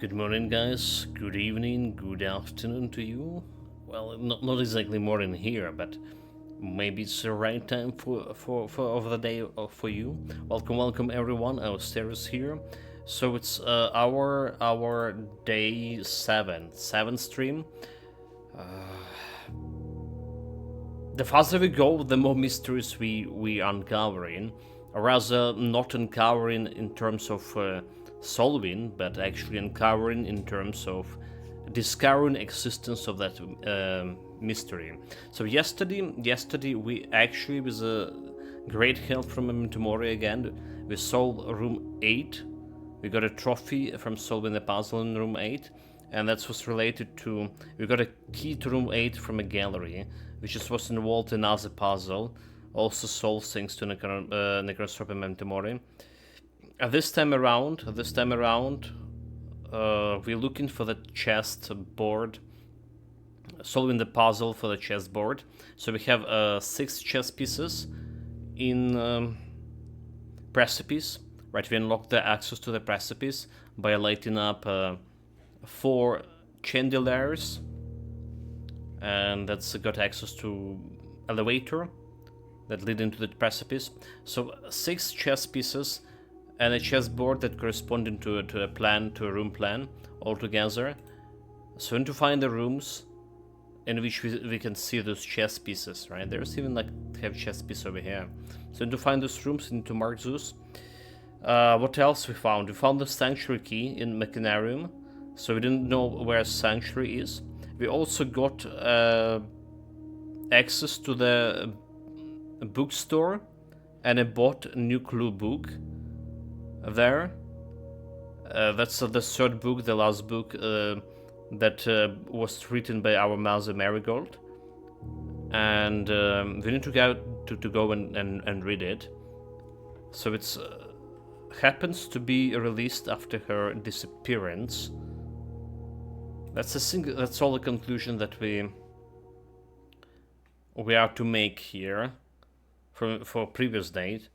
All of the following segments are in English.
Good morning, guys. Good evening. Good afternoon to you. Well, not exactly morning here, but maybe it's the right time for of the day for you. Welcome, everyone. Our Steris here. So it's our day seventh stream. The faster we go, the more mysteries we uncovering, or rather not uncovering in terms of solving, but actually uncovering in terms of discovering existence of that mystery. So yesterday we actually, with a great help from Memento again, we solved room 8. We got a trophy from solving the puzzle in room 8, and that was related to, we got a key to room 8 from a gallery, which was involved in another puzzle, also solved thanks to Necrostrope and Memento. This time around, we're looking for the chest board, solving the puzzle for the chest board. So we have 6 chess pieces in precipice. Right, we unlock the access to the precipice by lighting up 4 chandeliers, and that's got access to elevator that lead into the precipice. So 6 chess pieces and a chessboard that corresponding to a plan, to a room plan altogether. So we need to find the rooms in which we can see those chess pieces, right? There's even like have chess piece over here. So we need to find those rooms, we need to mark those. What else we found? We found the sanctuary key in Machinarium, so we didn't know where sanctuary is. We also got access to the bookstore, and I bought a new clue book there. That's the third book, the last book that was written by our Mother Marigold, and we need to go and read it. So it's happens to be released after her disappearance. That's all the conclusion that we are to make here for previous date.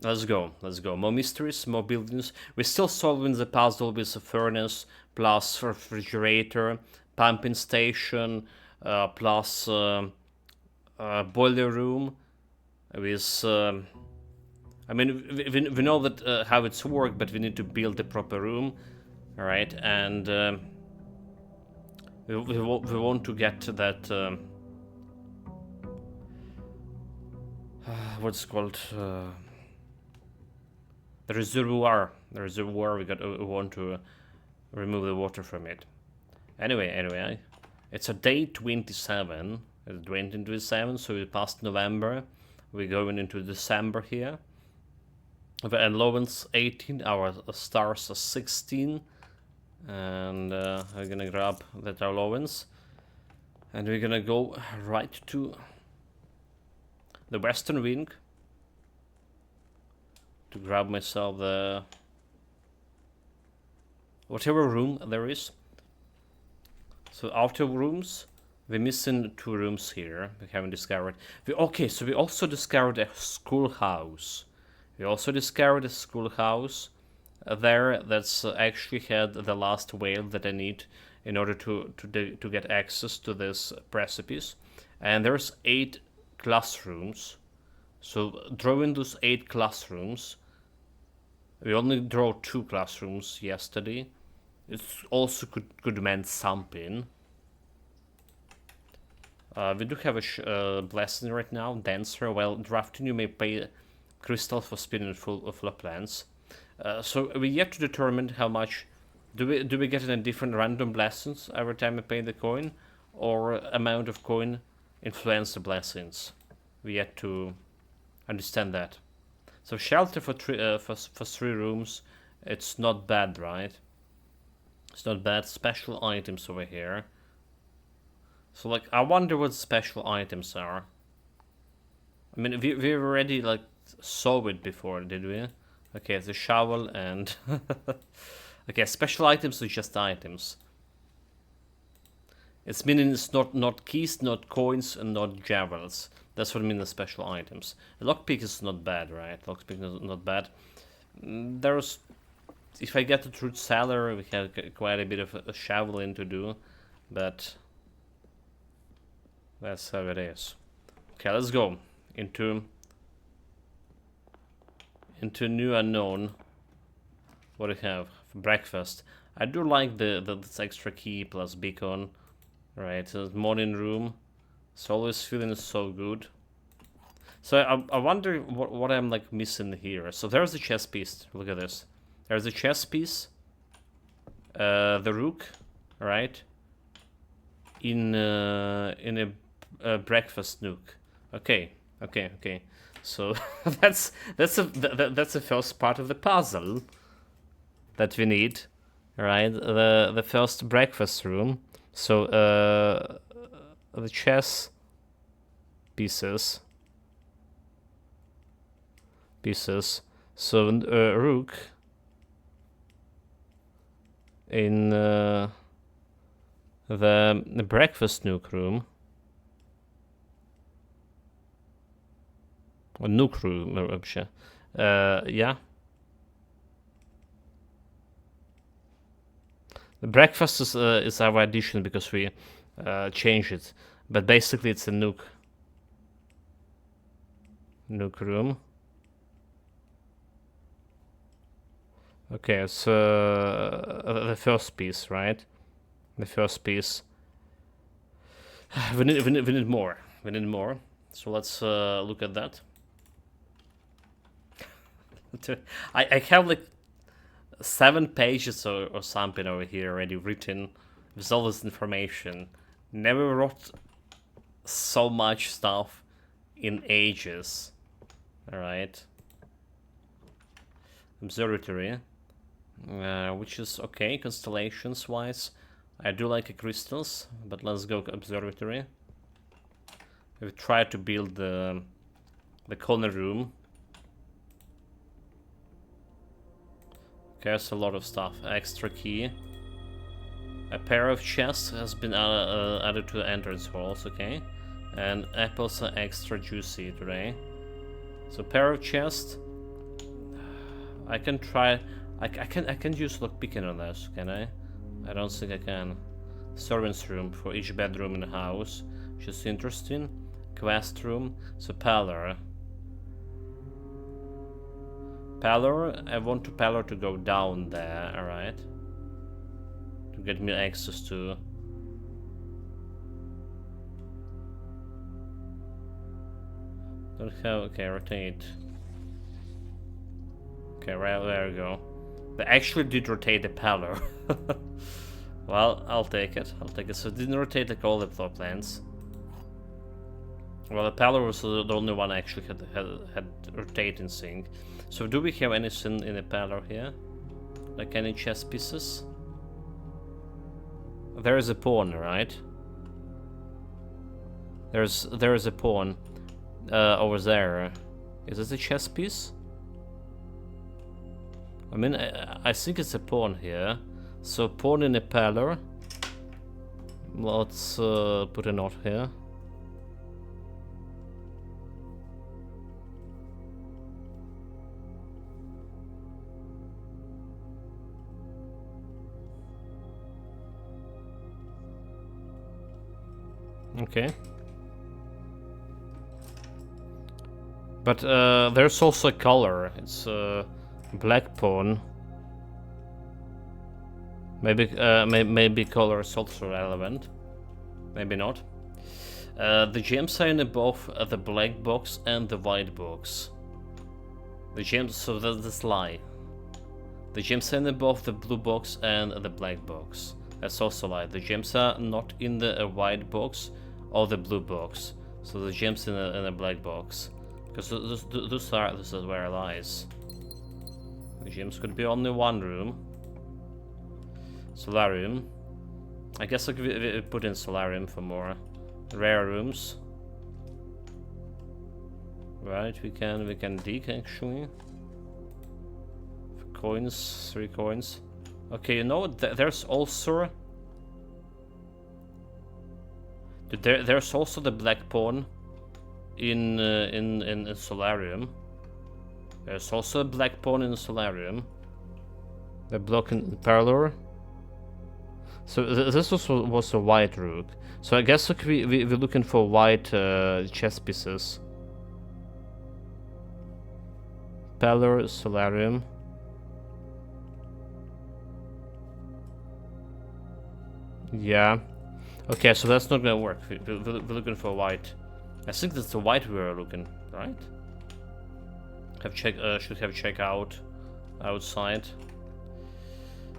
Let's go. More mysteries, more buildings. We're still solving the puzzle with a furnace plus refrigerator, pumping station, plus boiler room with. I mean, we know that how it's worked, but we need to build the proper room, all right? And we want to get to that. What's called the reservoir. The reservoir. We want to remove the water from it. Anyway, it's a day 27. It's 2027, so we passed November. We're going into December here. The allowance 18, our stars are 16, and we're gonna grab that allowance, and we're gonna go right to the western wing to grab myself the whatever room there is. So outer rooms, we're missing 2 rooms here. We haven't discovered. So we also discovered a schoolhouse. We also discovered a schoolhouse there that's actually had the last whale that I need in order to get access to this precipice. And there's 8 classrooms. So drawing those 8 classrooms, we only draw 2 classrooms yesterday. It also could mean something. We do have a blessing right now, dancer. While drafting, you may pay crystal for spinning full of plants. So we yet to determine how much do we get in a different random blessings every time we pay the coin, or amount of coin influence the blessings. We yet to understand that. So shelter for 3 rooms, it's not bad, right? It's not bad. Special items over here. So like, I wonder what special items are. I mean, we already like saw it before, did we? Okay, the shovel and okay, special items are just items. It's meaning it's not keys, not coins, and not jewels. That's what I mean, the special items. The lockpick is not bad, right? Lockpick is not bad. There's if I get the truth cellar, we have quite a bit of a shoveling to do, but that's how it is. Okay, let's go into new unknown. What do we have for breakfast? I do like this extra key plus beacon. Right, so morning room. It's always feeling so good. So I wonder what I'm like missing here. So there's a chess piece. Look at this. There's a chess piece. The rook, right? In a breakfast nook. Okay. So that's the first part of the puzzle that we need, right? The first breakfast room. So the chess pieces. So rook in the breakfast nook room. Or nook room, вообще. Yeah. The breakfast is our addition because we changed it, but basically it's a nook room. Okay, so the first piece, right? The first piece. We need more. We need more. So let's look at that. I have like 7 pages or something over here already written with all this information. Never wrote so much stuff in ages. Alright. Observatory. Which is okay, constellations wise. I do like crystals, but let's go observatory. We try to build the corner room. Okay, there's a lot of stuff. Extra key. A pair of chests has been added to the entrance walls, okay. And apples are extra juicy today. So pair of chests. I can try. I can use lockpicking on this, can I? I don't think I can. Servants room for each bedroom in the house, which is interesting. Quest room. So parlor. Parlor. I want the parlor to go down there. All right. To get me access to. Don't have. Okay, rotate. Okay, right there we go. They actually did rotate the parlor. Well, I'll take it. So it didn't rotate like all the floor plans. Well, the parlor was the only one I actually had rotating thing. So do we have anything in the parlor here? Like any chess pieces? There is a pawn, right? There is a pawn over there. Is this a chess piece? I mean, I think it's a pawn here. So pawn in a parlor. Let's put a knot here. Okay. But there's also a color. It's black pawn. Maybe color is also relevant. Maybe not. The gems are in both the black box and the white box. The gems, so that's this lie. The gems are in both the blue box and the black box. That's also lie. The gems are not in the white box or the blue box. So the gems in a black box. Because this is where it lies. The gems could be only one room. Solarium. I guess I could put in solarium for more rare rooms. Right, we can dig actually. For coins, 3 coins. Okay, you know there's also there's also the black pawn in solarium. There's also a black pawn in solarium. The block in parlor. So this was a white rook. So I guess look, we're looking for white chess pieces. Parlor, solarium. Yeah. Okay, so that's not gonna work. We're looking for white. I think that's the white we are looking, right? Should have check out outside.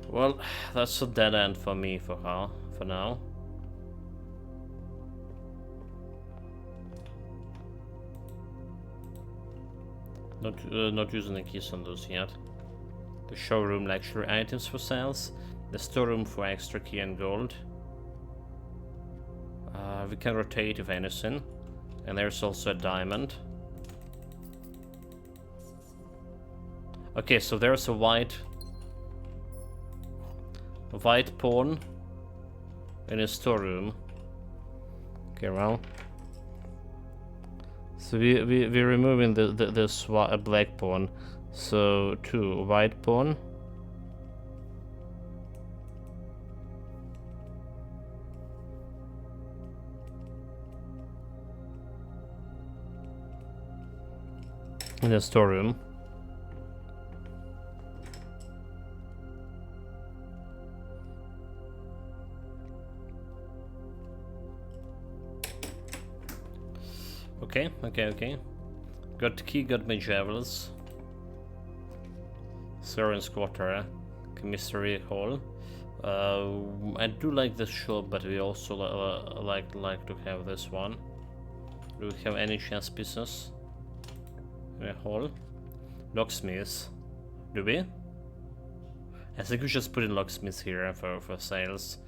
Well, that's a dead end for me for now. Not using the keys on those yet. The showroom lecture items for sales. The storeroom for extra key and gold. We can rotate if anything. And there's also a diamond. Okay, so there's a white pawn in a storeroom. Okay, well. So we're removing this black pawn. So 2 white pawn. In the storeroom. Okay. Got key, got my javelins. Soren's Quarter, Commissary Hall. I do like this shop, but we also like to have this one. Do we have any chess pieces? In a hall? Locksmiths. Do we? I think we just put in locksmiths here for sales.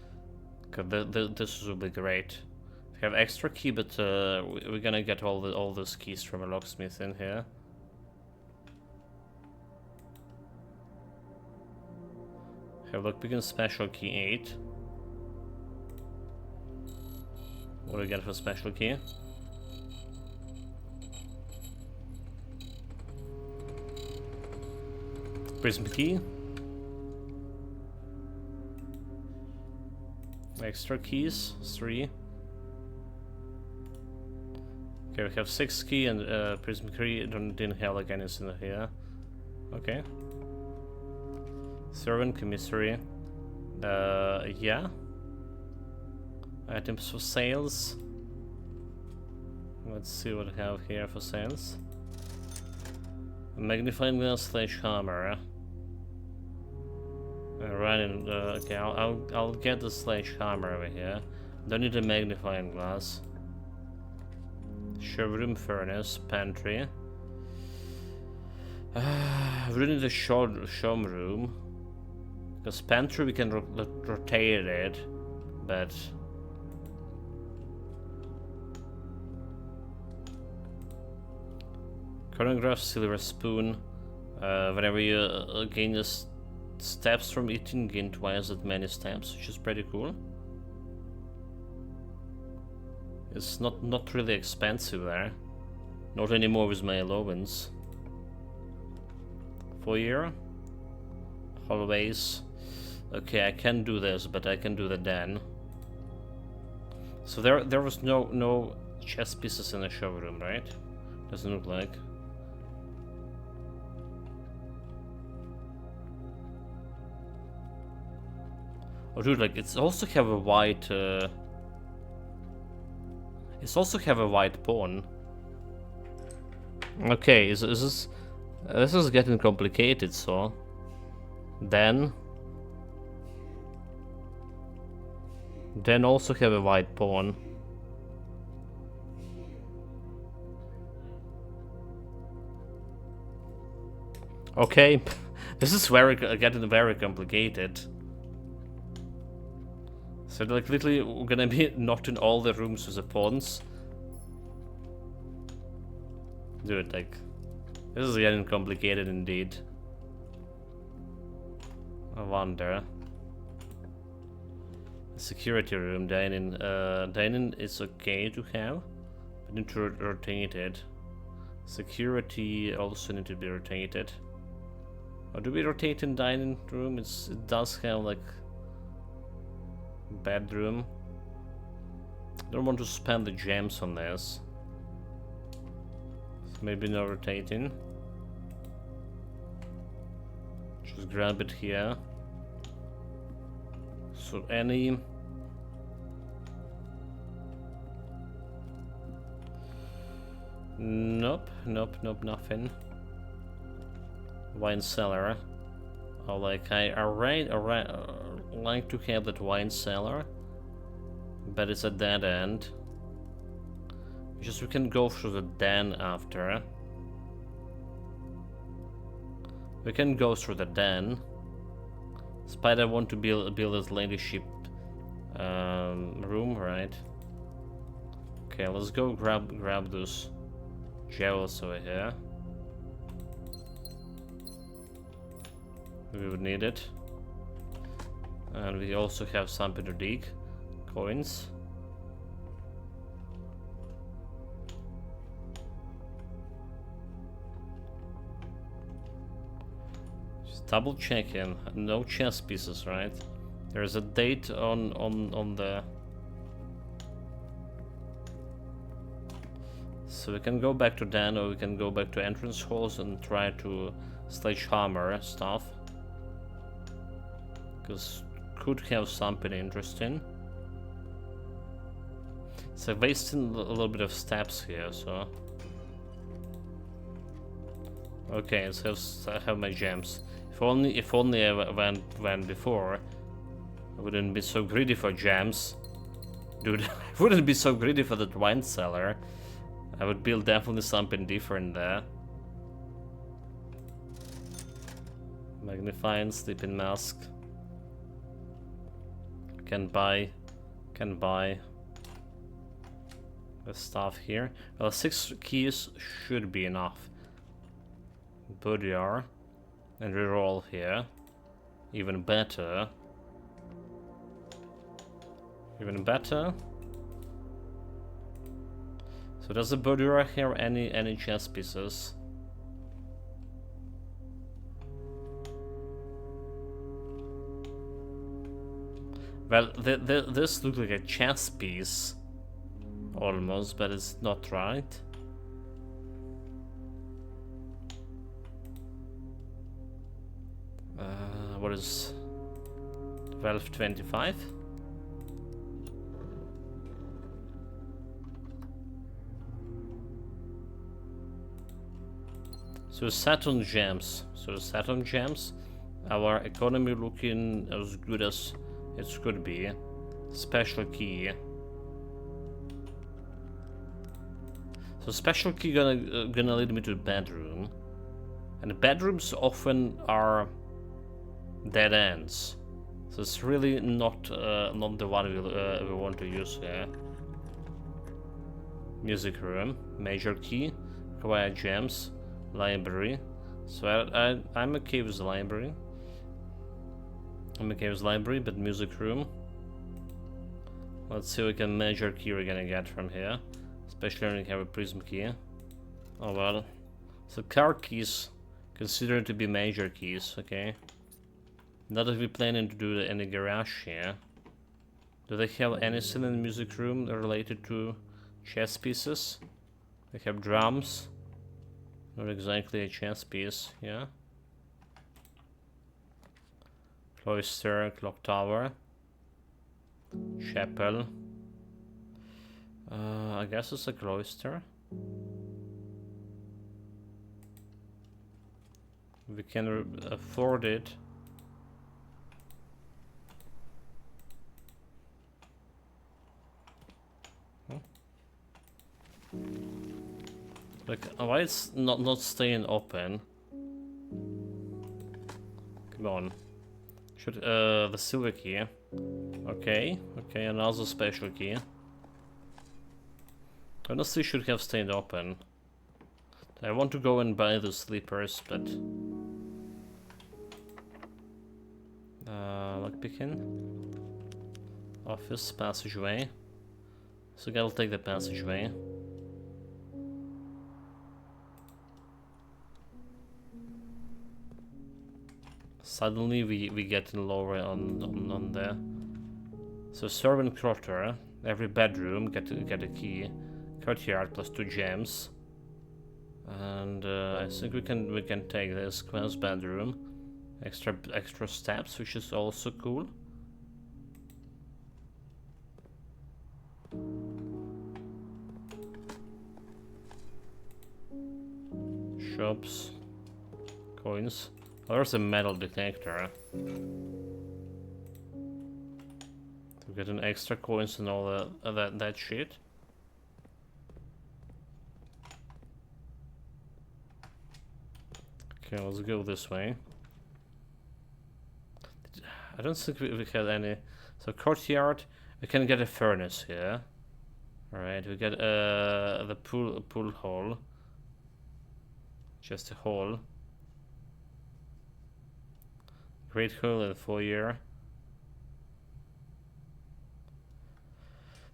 Cause this will be great. We have extra key, but we're gonna get all those keys from a locksmith in here. Have lockpicking special key 8. What do we get for special key? Prism key. Extra keys 3. Okay, we have 6 key and prism key. Didn't have like anything here. Okay. Servant, commissary. Yeah. Items for sales. Let's see what we have here for sales. Magnifying glass / hammer. Running. Okay, I'll get the / hammer over here. Don't need a magnifying glass. Showroom, furnace, pantry. We need the showroom. Because pantry we can rotate it, but chronograph, silver spoon. Whenever you gain the steps from eating, gain twice that many steps, which is pretty cool. It's not really expensive there. Not anymore with my allowance. Foyer. Hallways. Okay, I can do this, but I can do that then. So there was no chess pieces in the showroom, right? Doesn't look like. Oh dude, like it's also have a white it's also have a white pawn. Okay, this is getting complicated, so then also have a white pawn. Okay, this is getting very complicated. So like literally we're gonna be not in all the rooms with the pawns. Dude, like this is getting complicated indeed. I wonder. Security room, dining. Dining is okay to have. We need to rotate it. Security also need to be rotated. Or do we rotate in dining room? It does have like bedroom. Don't want to spend the gems on this. So maybe no rotating. Just grab it here. So any... Nope, nothing. Wine cellar. Oh, like I like to have that wine cellar, but it's a dead end. Just we can go through the den after. We can go through the den. Spider want to build his ladyship room, right? Okay, let's go grab those jewels over here. We would need it. And we also have something to dig. Coins. Just double checking. No chess pieces, right? There's a date on the... So we can go back to Dan, or we can go back to entrance halls and try to sledgehammer stuff. Because could have something interesting. So wasting a little bit of steps here, so... Okay, so I have my gems. If only I went before, I wouldn't be so greedy for gems. Dude, I wouldn't be so greedy for that wine cellar. I would build definitely something different there. Magnifying, sleeping mask. Can buy the stuff here. Well, 6 keys should be enough. Boudoir and reroll here. Even better. Even better. So does the boudoir have any chess pieces? Well, this looks like a chess piece, almost, but it's not right. What is 1225? So Saturn gems. Our economy looking as good as it could be. Special key. So special key gonna lead me to the bedroom, and the bedrooms often are dead ends. So it's really not the one we want to use here. Music room, major key, acquire gems, library. So I'm okay with the library. But music room. Let's see what kind of major key we're gonna get from here. Especially when we have a prism key. Oh well. So car keys considered to be major keys, okay. Not that we're planning to do any garage here. Do they have anything in the music room related to chess pieces? They have drums. Not exactly a chess piece, yeah. Cloister, clock tower, chapel. I guess it's a cloister. We can afford it. Like, why it's not staying open? Come on. Should the silver key. Okay, another special key. Honestly, should have stayed open. I want to go and buy the sleepers, but lockpicking. Office, passageway. So I'll take the passageway. Suddenly we get lower on there. So servant quarter, every bedroom get a key. Courtyard plus 2 gems. And I think we can take this Queen's bedroom. Extra steps, which is also cool. Shops. Coins. Oh, there's a metal detector. To get an extra coins and all that shit. Okay, let's go this way. I don't think we had any. So courtyard, we can get a furnace here. Alright, we get the pool hall. Just a hall. Great hall in the foyer.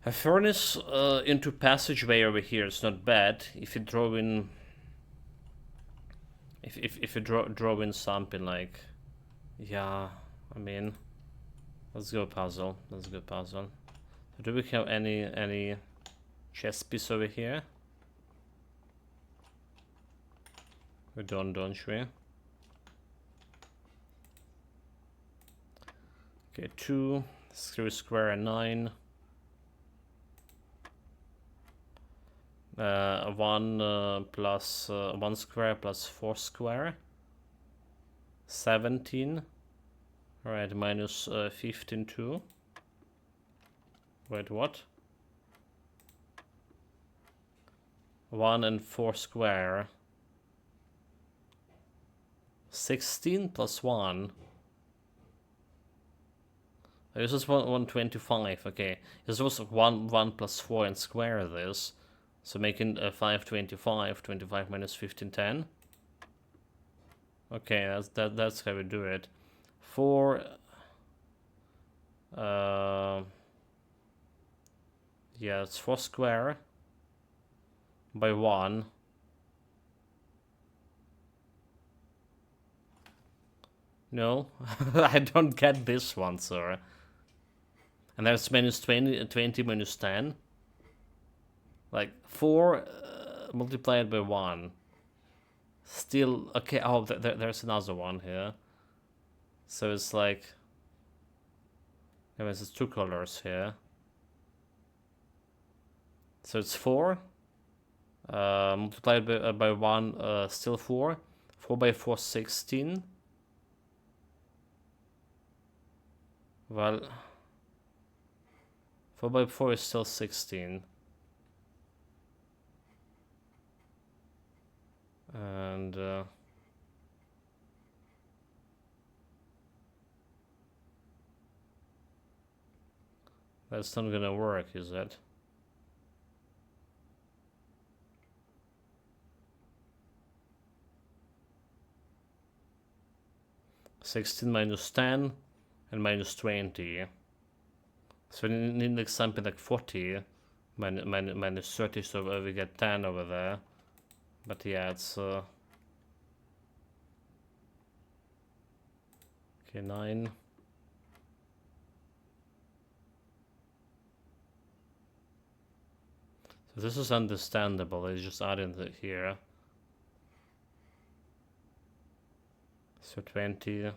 A furnace into passageway over here is not bad if you draw in. If you draw in something like, yeah, I mean, let's go puzzle. Let's go puzzle. So do we have any chess piece over here? We don't we? Okay, 2 screw square and 9. 1 plus 1 square plus 4 square. 17. Alright, minus 15 2. Wait, what? 1 and 4 square. 16 plus 1. This is 125, okay. This was 1 plus 4 and square this. So making 525, 25 minus 15, 10. Okay, that's how we do it. 4 yeah, it's 4 square by 1. No, I don't get this one, sir. And that's minus 20 minus 10. Like 4 multiplied by 1. Still, okay, oh, there's another one here. So it's like, there's 2 colors here. So it's 4. Multiplied by 1, still 4. 4 by 4, 16. Well, 4 by 4 is still 16. And that's not gonna work, is it? (16 minus 10 and minus 20). So we need like something like 40 minus 30, so we get 10 over there. But yeah, it's okay, 9. So this is understandable. It's just adding it here. So 20.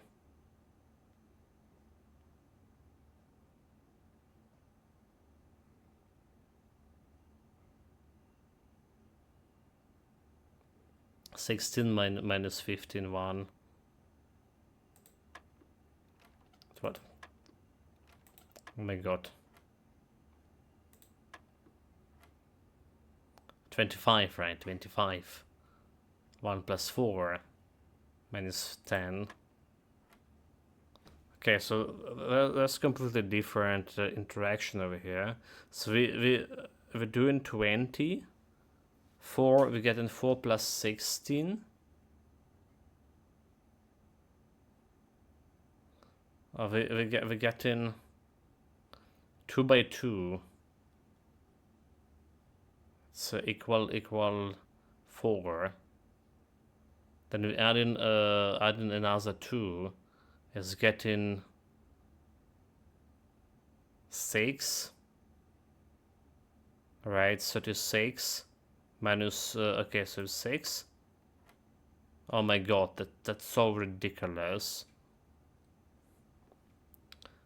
(16 minus 15, 1). What? Oh my god. 25, right? 25. 1 plus 4 minus 10. Okay, so that's completely different interaction over here. So we're doing 20. 4, we get in 4 plus 16. We get in 2 by 2. So equal 4. Then we add in another 2. is getting 6. Right, 36 minus, okay, so 6. Oh my god, that's so ridiculous.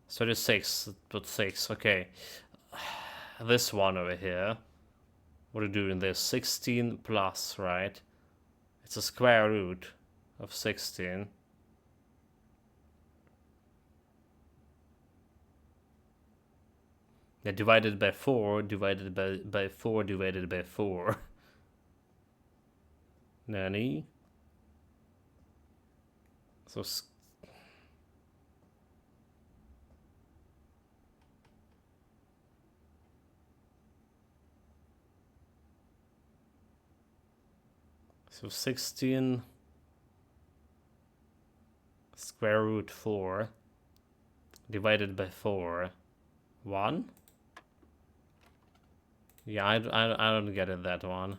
36, but 6, okay. This one over here. What are you doing there? 16 plus, right? It's a square root of 16. Yeah, divided by 4, divided by 4, divided by 4. Nani? So... So 16 square root 4 divided by 4. 1? Yeah, I don't get it, that one.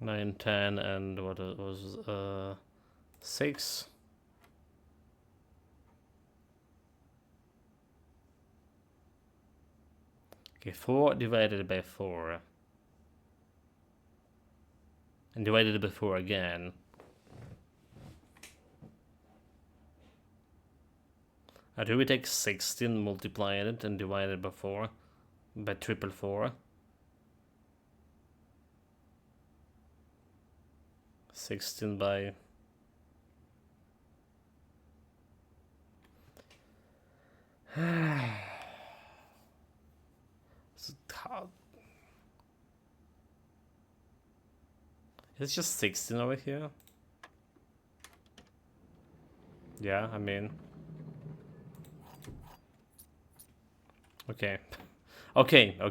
9, 10, and what it was, 6. Okay, 4 divided by 4. And divided by 4 again. Do we take 16, multiply it, and divide it by 4? By triple 4? 16 by... It's just 16 over here. Yeah, I mean... Okay. Okay,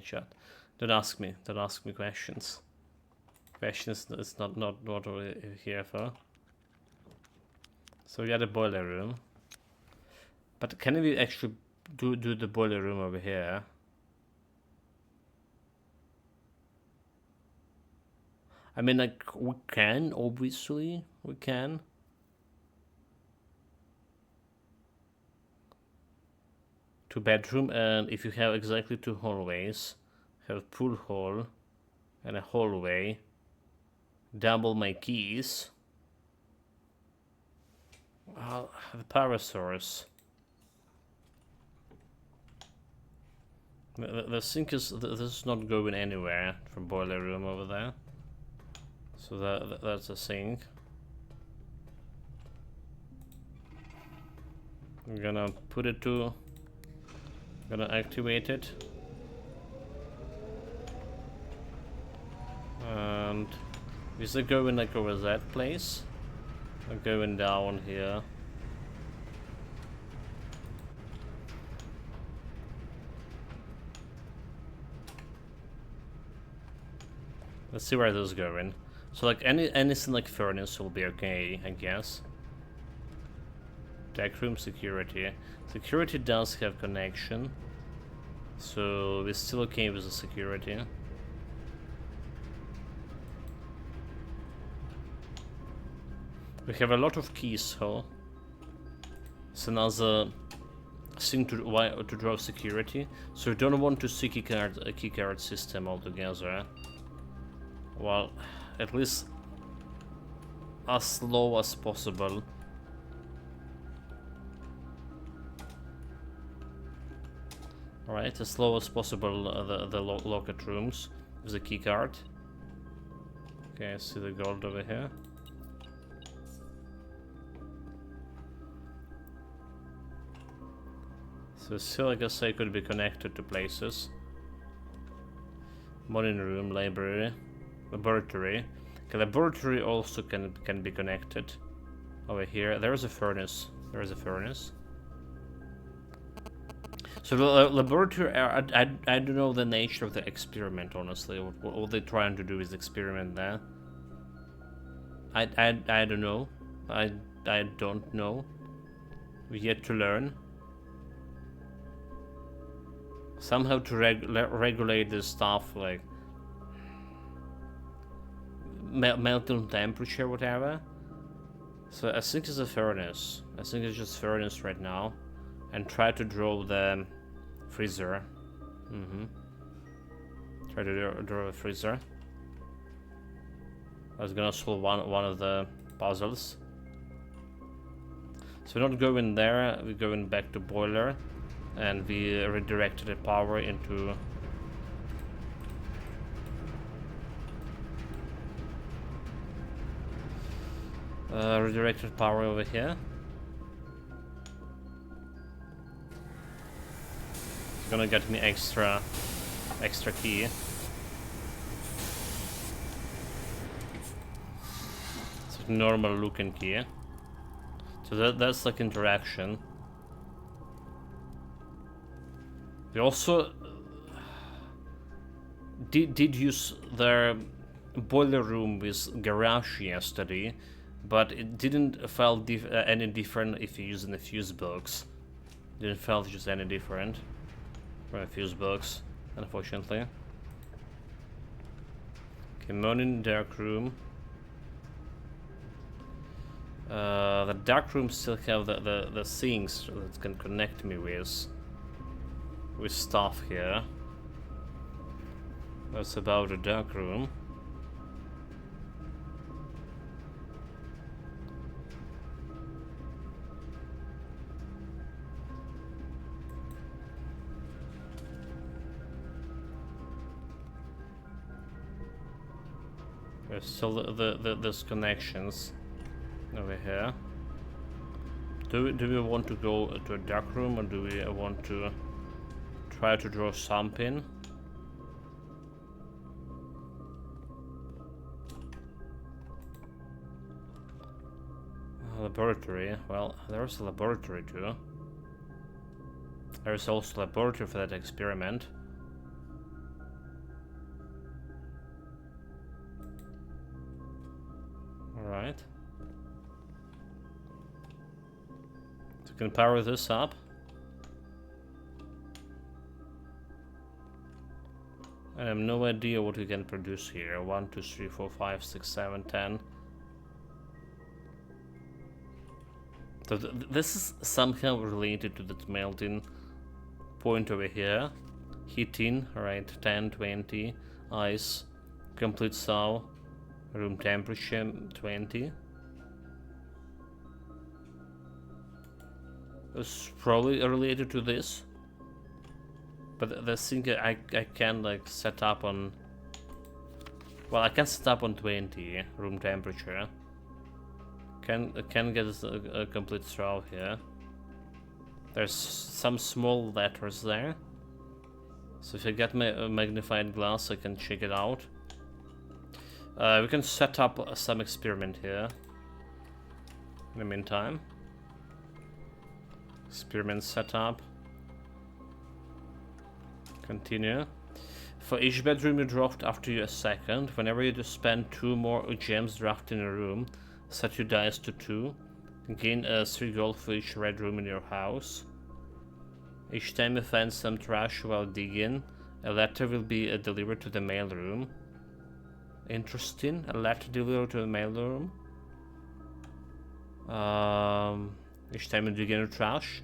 chat. Don't ask me questions. Questions is not what we're here for. So we got a boiler room. But can we actually do the boiler room over here? I mean, like, we can, obviously, we can. Two bedroom, and if you have exactly 2 hallways, have pool hall and a hallway, double my keys. The power source. The sink is, this is not going anywhere from boiler room over there. So that's a sink. I'm gonna put it to... Gonna activate it. And is it going like over that place? Or going down here? Let's see where this is going. So like anything like furnace will be okay, I guess. Tech room, security. Security does have connection, so we're still okay with the security. We have a lot of keys, so it's another thing to draw security. So we don't want to see a keycard system altogether. Well, at least as slow as possible. Alright, as slow as possible the locket rooms with the keycard. Okay, I see the gold over here. So still, I guess I could be connected to places. Morning room, library, laboratory. Okay, laboratory also can be connected. Over here, there's a furnace. There's a furnace. So the laboratory, I don't know the nature of the experiment, honestly. What they're trying to do is experiment there. I don't know. I don't know. We're yet to learn. Somehow to regulate this stuff, like melting temperature, whatever. So I think it's a furnace. I think it's just furnace right now. And try to draw the freezer. Try to draw a freezer. I was gonna solve one of the puzzles. So we're not going there, we're going back to boiler. And we redirected the power into... redirected power over here. It's gonna get me extra key. It's a normal looking key. So that's like interaction. We also did use their boiler room with garage yesterday, but it didn't feel any different if you use the fuse box. Didn't feel just any different from a fuse box, unfortunately. Okay, morning dark room. The dark room still have the things that can connect me with stuff here. That's about the dark room. There's still those connections over here. Do we want to go to a dark room, or do we want to try to draw something? Laboratory. Well, there's a laboratory too. There's also a laboratory for that experiment. Alright. So we can power this up. I have no idea what we can produce here. 1, 2, 3, 4, 5, 6, 7, 10. So this is somehow related to that melting point over here. Heating, right, 10, 20, ice, complete thaw, room temperature 20. It's probably related to this. But the thing I can like set up on... Well, I can set up on 20 room temperature. Can get a complete throw here. There's some small letters there. So if I get my magnified glass, I can check it out. We can set up some experiment here. In the meantime. Experiment setup. Continue. For each bedroom you draft after a second, whenever you spend 2 more gems drafted in a room, set your dice to 2. Gain 3 gold for each red room in your house. Each time you find some trash while digging, a letter will be delivered to the mailroom. Interesting. A letter delivered to the mailroom. Each time you dig in your trash.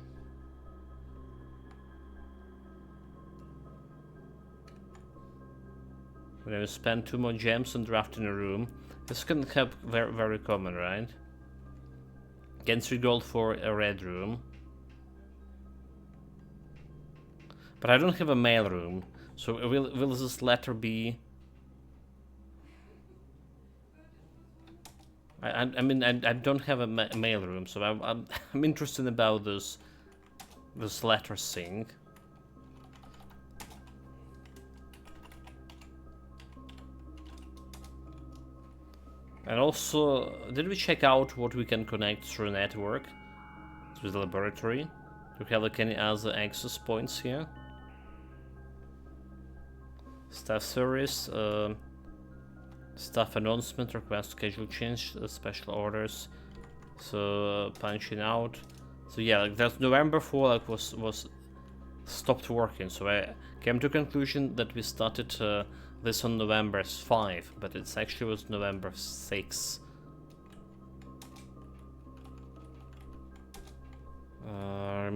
When you spend 2 more gems on drafting a room, this can help very common, right? Gain 3 gold for a red room. But I don't have a mail room, so will this letter be... I mean, I don't have a mail room, so I'm interested about this letter thing. And also, did we check out what we can connect through a network to the laboratory? Do we have like any other access points here? Staff service, staff announcement, request schedule change, special orders. So punching out. So yeah, like that November 4 like was stopped working. So I came to a conclusion that we started this on November 5, but it actually was November 6.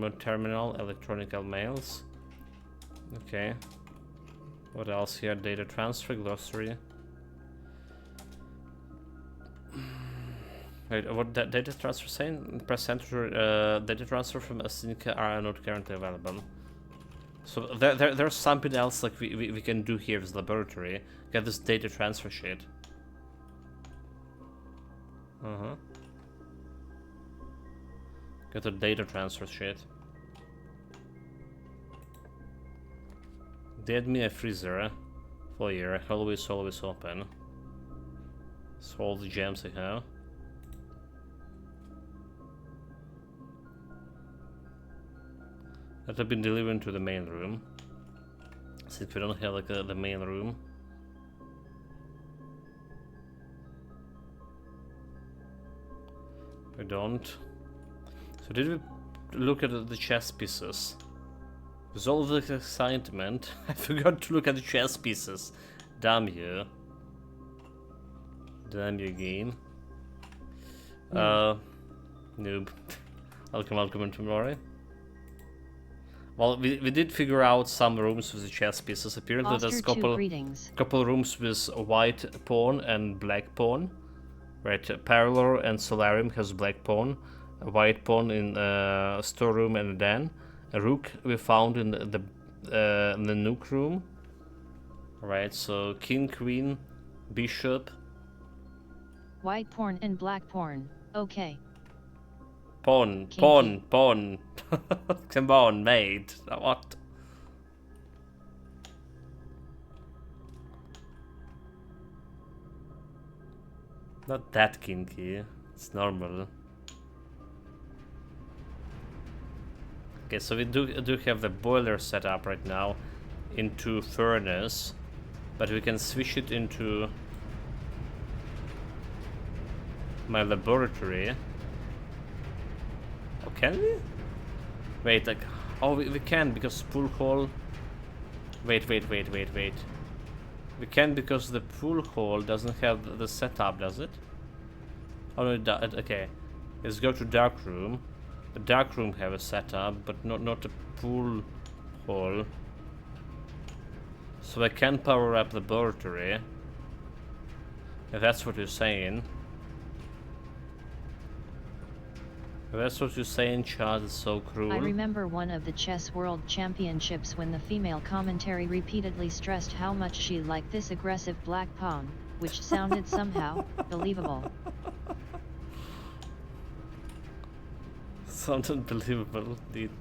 remote terminal, electronical mails. Okay. What else here? Data transfer, glossary. Wait, what data transfer saying? Press enter. Data transfer from Asinka are not currently available. So there's something else like we can do here with laboratory. Get this data transfer sheet. Get a data transfer sheet. They had me a freezer for a year, always open. So all the gems I have. That have been delivered to the main room. Since we don't have like the main room. We don't. So did we look at the chess pieces? With all the excitement, I forgot to look at the chess pieces. Damn you. Damn you, game. Noob. Welcome tomorrow. Well, we did figure out some rooms with the chess pieces. Apparently there's a couple rooms with white pawn and black pawn. Right, Parallel and Solarium has black pawn. A white pawn in storeroom and den. A rook we found in the nuke room. Right, so king, queen, bishop. White pawn and black pawn. Okay. Pawn, pawn, pawn. Come on, mate. What? Not that kinky. It's normal. Okay, so we do have the boiler set up right now into furnace, but we can switch it into my laboratory. Oh, can we? Wait, like, oh, we can because pool hall. Wait. We can because the pool hall doesn't have the setup, does it? Oh no, it does. Okay, let's go to dark room. The dark room have a setup, but not a pool hall. So I can power up the laboratory. If that's what you're saying. If that's what you're saying, Chad, is so cruel. I remember one of the Chess World Championships when the female commentary repeatedly stressed how much she liked this aggressive black pawn, which sounded somehow believable. Sounded believable, dude.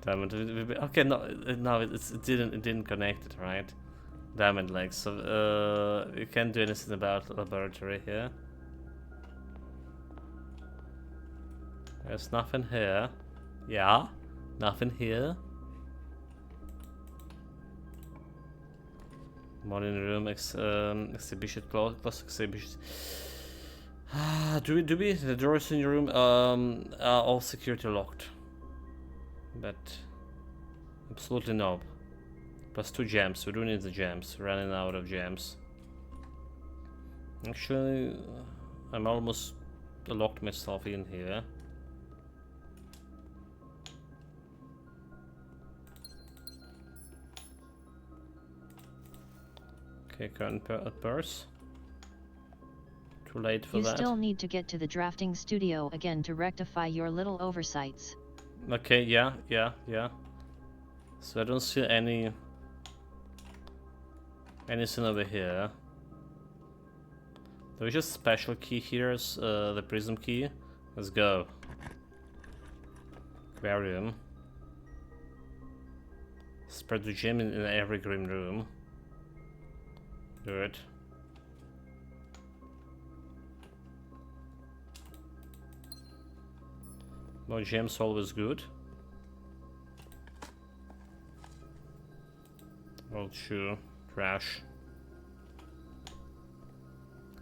Damn it. Okay, no, it didn't connect it, right? Damn it, like, so, you can't do anything about the laboratory here. There's nothing here. Yeah, nothing here. Morning room, exhibition, close exhibition. Do we? The doors in your room are all security locked. But absolutely no. Plus 2 gems. We do need the gems. Running out of gems. Actually, I'm almost locked myself in here. Okay, current purse. Too late for that. You still need to get to the drafting studio again to rectify your little oversights. Okay, yeah. So I don't see anything over here. There is just special key here, the prism key. Let's go. Aquarium. Spread the gem in every green room. Do it. More gems, always good. Old shoe, trash.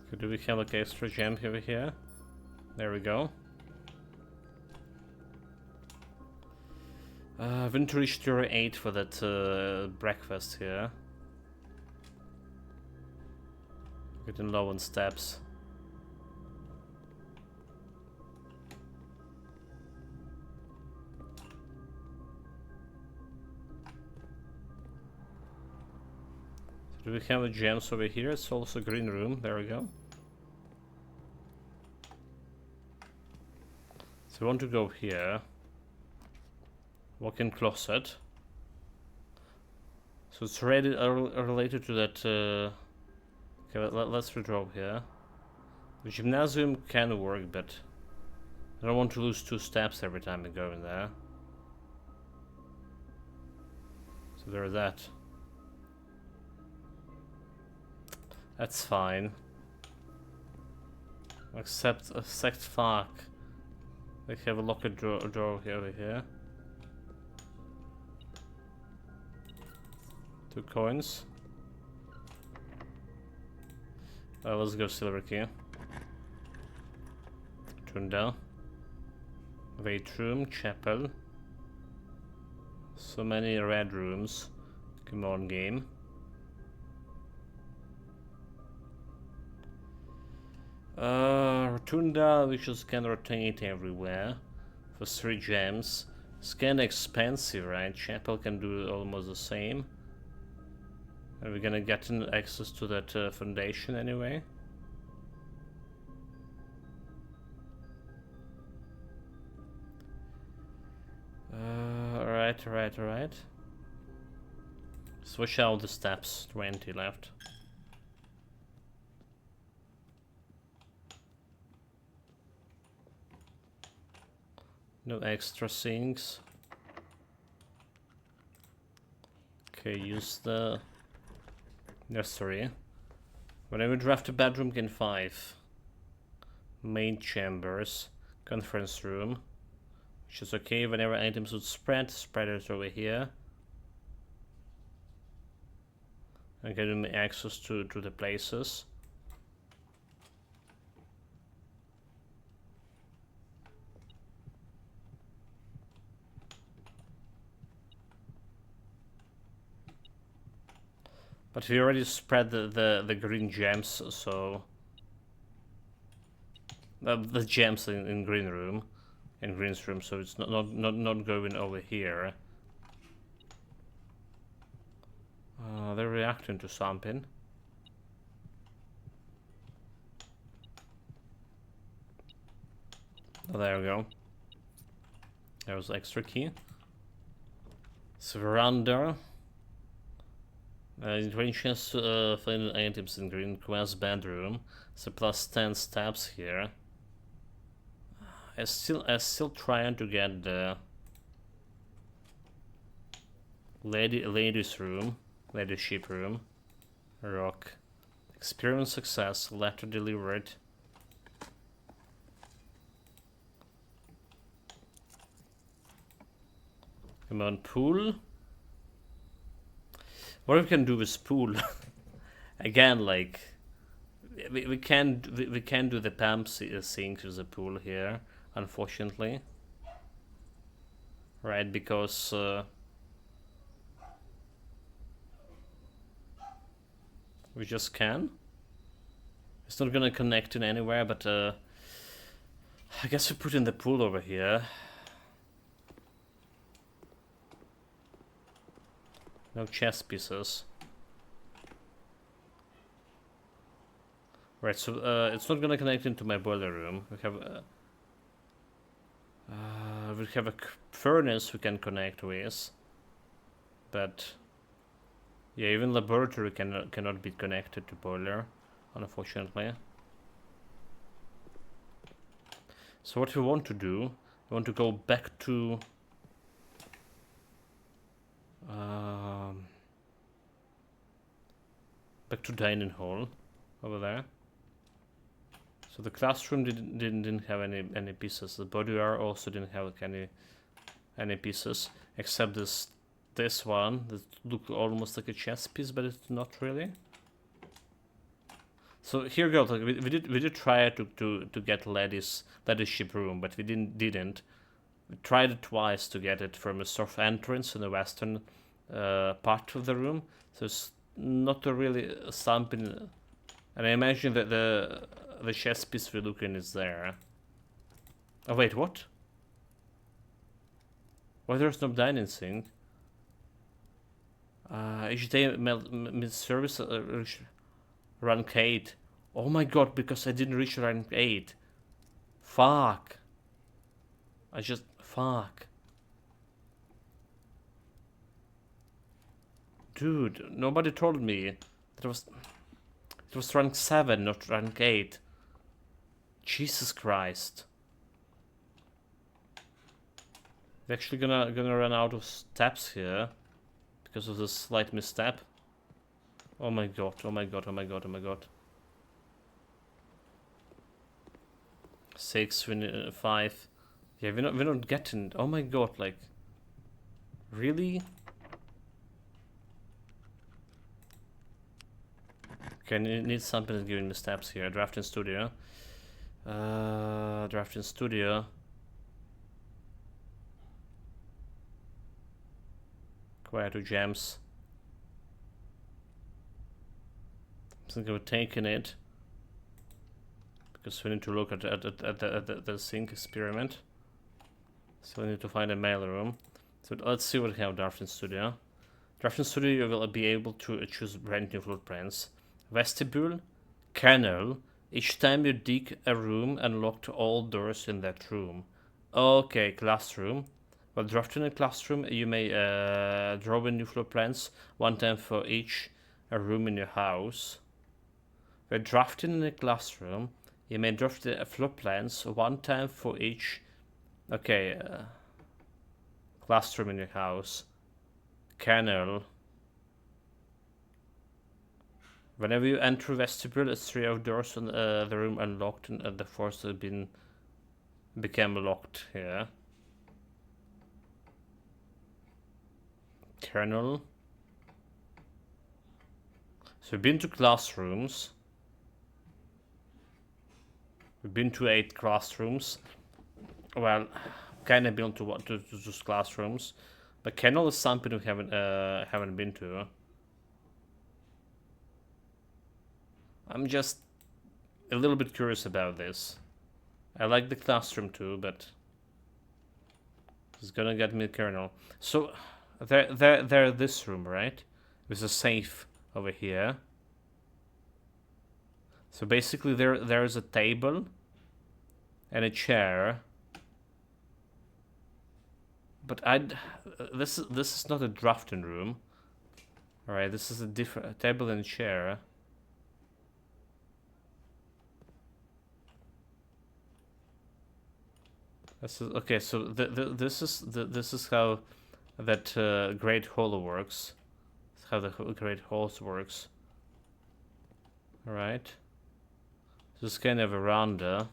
Okay, do we have like extra gem over here? There we go. I haven't reached tier 8 for that breakfast here. Getting low on steps. Do we have a gems over here? It's also a green room. There we go. So we want to go here. Walk-in closet. So it's related to that. Okay, let's redraw here. The gymnasium can work, but I don't want to lose 2 steps every time I go in there. So there's that. That's fine. Except fuck. We have a locker drawer over here. 2 coins. Let's go silver key. Tunda. Weight room, chapel. So many red rooms. Come on, game. Rotunda, we just can rotate everywhere for 3 gems. It's kinda expensive, right? Chapel can do almost the same. Are we gonna get access to that foundation anyway? Alright. Switch out the steps, 20 left. No extra sinks. Okay, use the nursery. Whenever draft a bedroom, gain 5. Main chambers. Conference room. Which is okay. Whenever items would spreaders over here. And getting me access to the places. But we already spread the green gems, so the gems in green room, so it's not going over here. They're reacting to something. Oh, there we go. There was extra key. So veranda. Interventions finding items in green quest bedroom. So plus 10 steps here. I still trying to get the ladyship room. Rock. Experience success. Letter delivered. Come on, pool. What we can do with pool? Again, like we can't do the pump sink to the pool here, unfortunately. Right, because we just can. It's not gonna connect in anywhere, but I guess we put in the pool over here. No chess pieces. Right, so it's not gonna connect into my boiler room. We have a furnace we can connect with, but yeah, even laboratory cannot be connected to boiler, unfortunately. So what we want to do, we want to go back to dining hall over there. So the classroom didn't have any pieces. The boudoir also didn't have any pieces, except this one that looked almost like a chess piece, but it's not really. So here we go. Like we did try to get ladyship room, but we didn't. We tried it twice to get it from a south entrance in the western part of the room. So it's not really something. And I imagine that the chess piece we're looking is there. Oh wait, what? Why there's no dining sink? Each day mid-service rank 8. Oh my god, because I didn't reach rank 8. Fuck. Fuck. Dude, nobody told me that it was rank 7, not rank 8. Jesus Christ. We're actually gonna run out of steps here because of this slight misstep. Oh my god, oh my god, oh my god, oh my god. 6, 5. Yeah, we're not getting. Oh my god, like, really? Okay, I need something that's giving me steps here. Drafting studio. Drafting studio. Acquire 2 gems. I think we're taking it because we need to look at the sync experiment. So we need to find a mail room. So let's see what we have. Drafting studio. Drafting studio, you will be able to choose brand new footprints. Vestibule, kennel. Each time you dig a room, unlock all doors in that room. Okay, classroom. While drafting a classroom, you may draw in new floor plans, 1 time for each room in your house. While drafting in a classroom, you may draft the floor plans 1 time for each classroom in your house. Kennel. Whenever you enter vestibule, it's 3 outdoors and the room unlocked and the 4th has became locked here. Kernel. So we've been to classrooms. We've been to 8 classrooms. Well, kind of been to those classrooms, but kennel is something we haven't been to. I'm just a little bit curious about this. I like the classroom too, but it's gonna get me kernel. So there this room, right? There's a safe over here. So basically there's a table and a chair. But this is not a drafting room. All right, this is a different table and chair. This is okay. So this is how that Great Hall works. That's how the Great Halls works. All right. This is kind of a veranda.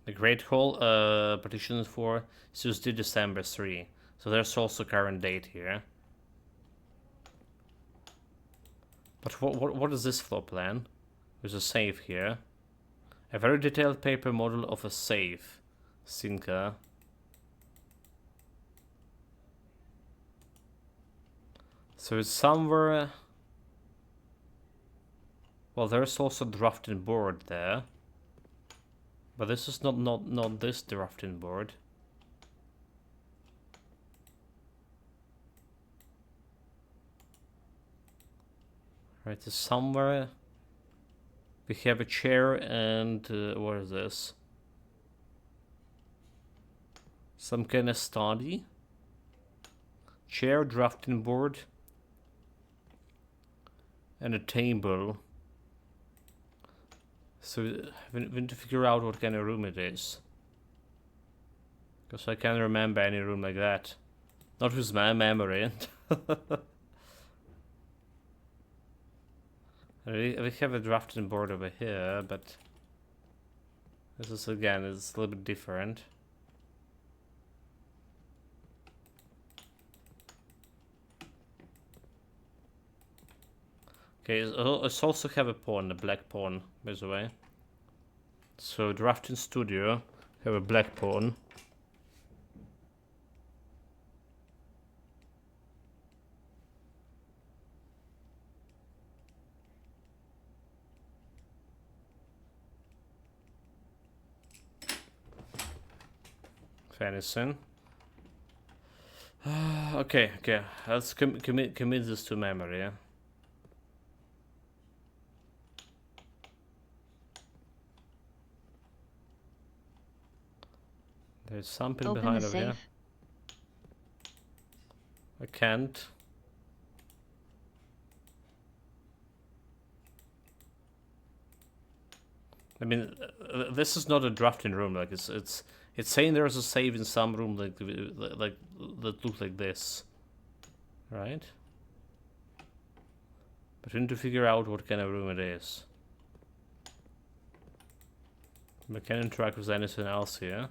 The Great Hall partition for Tuesday, December 3. So there's also current date here. But what is this floor plan? There's a safe here. A very detailed paper model of a safe. Sinka. So it's somewhere. Well, there's also a drafting board there. But this is not this drafting board. Right, so somewhere we have a chair and what is this? Some kind of study. Chair, drafting board, and a table. So we need to figure out what kind of room it is. Because I can't remember any room like that. Not with my memory. We have a drafting board over here, but this is again, it's a little bit different. Okay, let's also have a pawn, a black pawn, by the way. So drafting studio, have a black pawn. anything. Okay, let's commit this to memory, yeah? There's something Open the behind over here. safe. I can't. I mean, this is not a drafting room. Like it's saying there's a save in some room like that looks like this, right? But we need to figure out what kind of room it is. We can't interact with anything else here.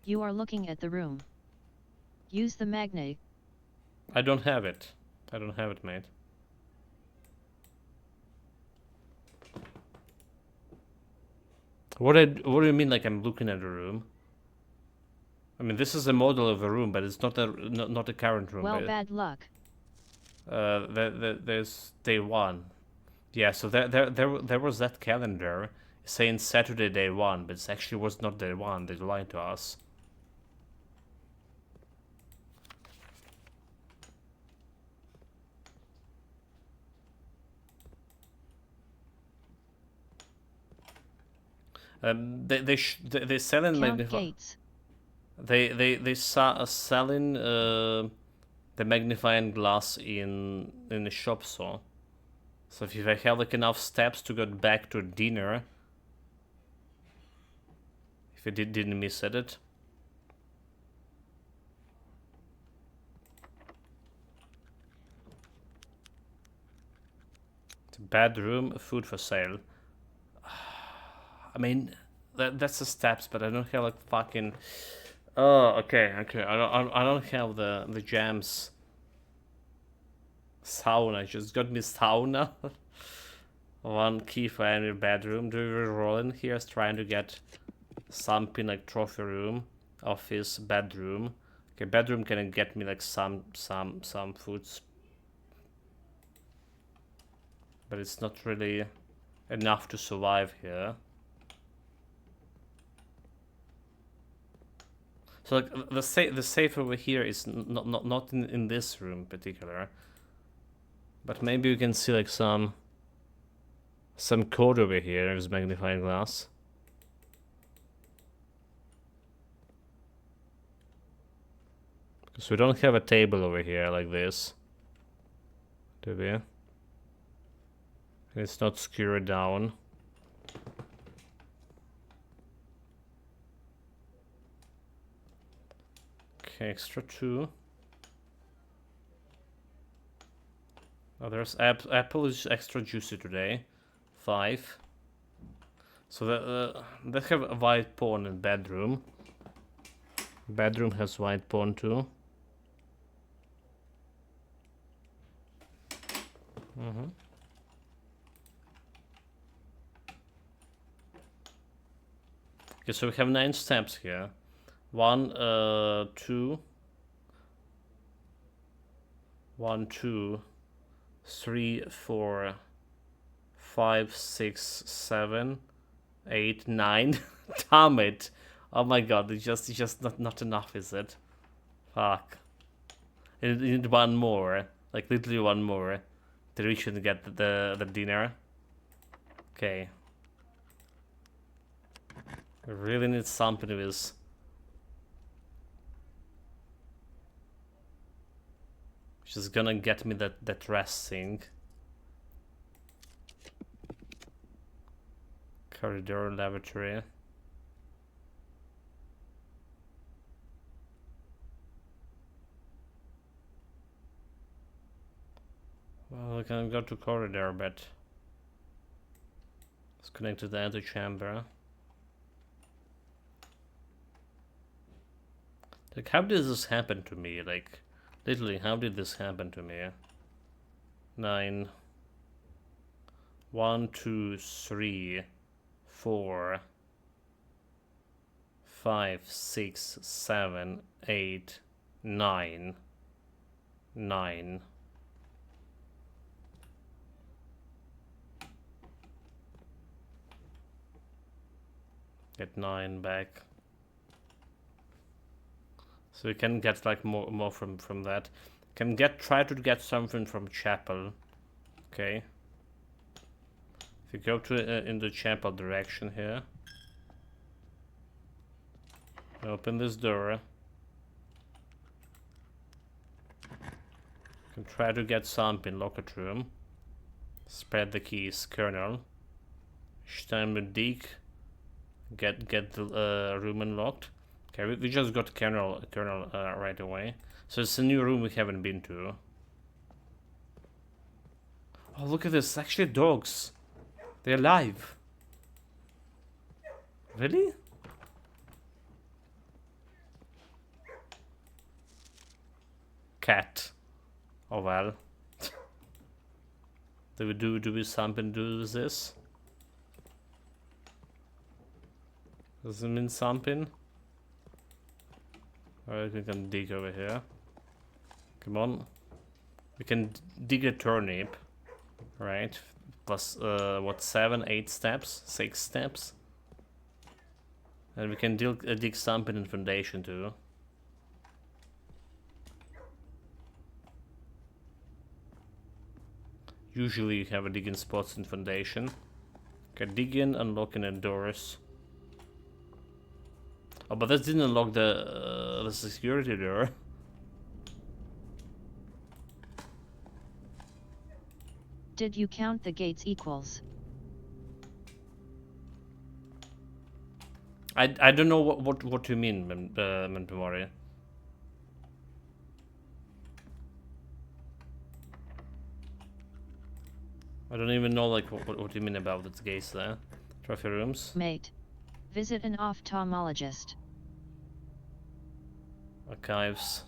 You are looking at the room. Use the magnet. I don't have it. I don't have it, mate. What do you mean? Like I'm looking at a room? I mean, this is a model of a room, but it's not a current room. Well, bad luck. There's day one. Yeah, so there was that calendar saying Saturday day one, but it actually was not day one. They lied to us. They selling Count gates. they selling the magnifying glass in the shop, so if I have like enough steps to get back to dinner, if I didn't miss it. It's a bedroom, food for sale. I mean, that's the steps, but I don't have like fucking. Oh, okay. I don't have the jams. Sauna just got me sauna. One key for any bedroom. Do we roll in here? Is trying to get something like trophy room, office, bedroom. Okay, bedroom can get me like some foods, but it's not really enough to survive here. So like the safe over here is not in this room in particular, but maybe you can see like some code over here with magnifying glass. Because we don't have a table over here like this, do we? And it's not skewered down. Okay, extra 2. Oh, there's apple is extra juicy today. 5. So they have a white pawn in bedroom. Bedroom has white pawn too. Okay, so we have 9 steps here. 1, 2, 1, 2, 3, 4, 5, 6, 7, 8, 9. Damn it! Oh my god, it's just not enough, is it? Fuck. You need one more, like literally one more, to reach and get the dinner. Okay. I really need something with. She's gonna get me that rest thing. Corridor, lavatory. Well, we can go to corridor, but let's connect to the antechamber. Like, how did this happen to me? Like, literally, how did this happen to me? 9. 1, 2, 3, 4, 5, 6, 7, 8, 9. 9. Get 9 back. So we can get like more from that. Can try to get something from chapel. Okay. If you go to in the chapel direction here. Open this door. Can try to get something locker room. Spread the keys, Colonel. Steinman dig. Get the room unlocked. Okay, we just got Colonel right away. So it's a new room we haven't been to. Oh, look at this! It's actually dogs. They're alive. Really? Cat. Oh well. Do we something to do with this? Does it mean something? Alright, we can dig over here. Come on. We can dig a turnip. Right. Plus, what, 7, 8 steps? 6 steps? And we can dig something in foundation too. Usually you have a digging spots in foundation. Okay, dig in, unlocking the doors. Oh, but that didn't unlock the security door. Did you count the gates equals? I don't know what you mean, Mentomori. I don't even know like what you mean about the gates there. Trophy rooms. Mate. Visit an ophthalmologist. Archives.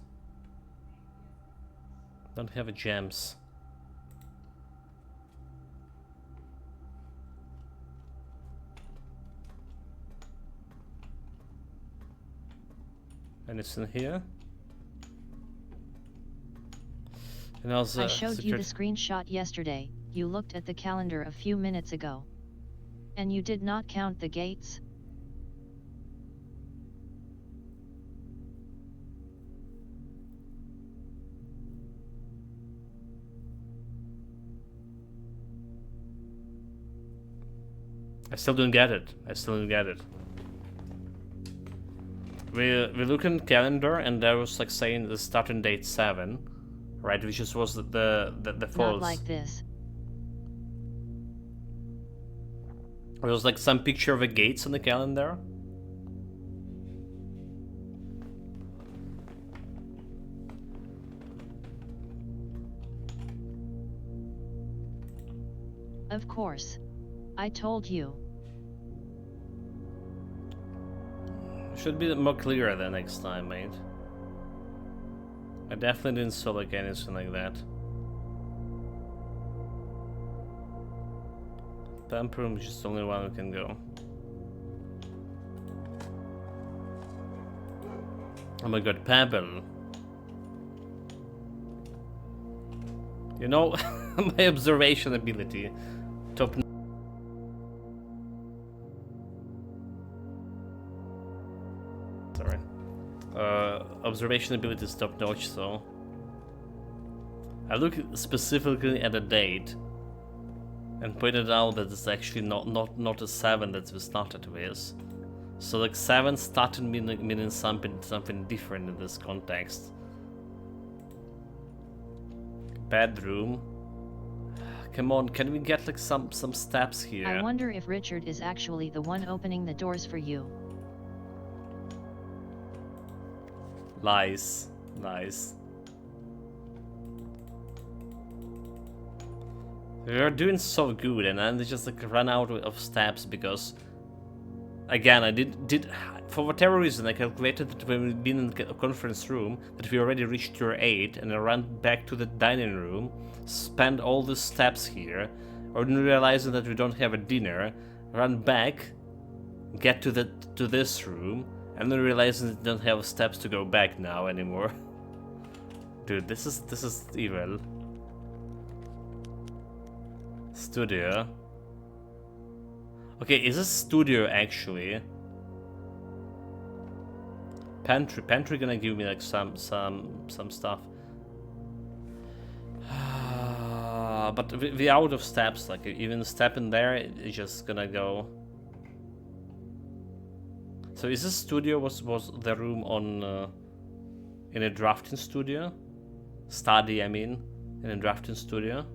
Don't have a gems. Anything here? And also, I showed you the screenshot yesterday. You looked at the calendar a few minutes ago. And you did not count the gates? I still don't get it. I still don't get it. We look in calendar and there was like saying the starting date 7, right? Which just was the false. Not like this. There was like some picture of a gates on the calendar. Of course. I told you. Should be more clear the next time, mate. I definitely didn't saw like anything like that. Pump room is just the only one who can go. Oh my god, Pebble. You know, my observation ability. Top. Sorry. Observation ability is top notch, so. I look specifically at the date and pointed out that it's actually not a 7 that we started with. So like 7 started meaning something different in this context. Bedroom. Come on, can we get like some steps here? I wonder if Richard is actually the one opening the doors for you. Lies. Nice. We are doing so good, and then they just like run out of steps because, again, I did for whatever reason I calculated that when we've been in the conference room that we already reached tier 8, and I ran back to the dining room, spent all the steps here, only realizing that we don't have a dinner, run back, get to this room, and then realizing that we don't have steps to go back now anymore. Dude, this is evil. Studio. Okay, is this studio actually? pantry. Pantry gonna give me like some stuff. But we out of steps. Like even step in there, it's just gonna go. So is this studio was the room on in a drafting studio? Study, I mean, in a drafting studio.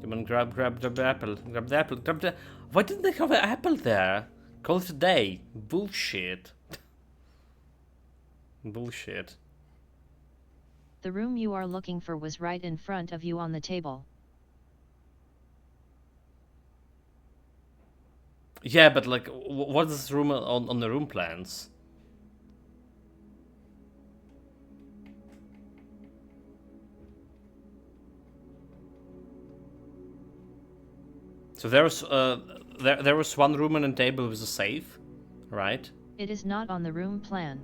Come on, grab the apple. Grab the apple. Grab the. Why didn't they have an apple there? Call it a day. Bullshit. Bullshit. The room you are looking for was right in front of you on the table. Yeah, but like, what is this room on the room plans? So there was one room and a table with a safe, right? It is not on the room plan.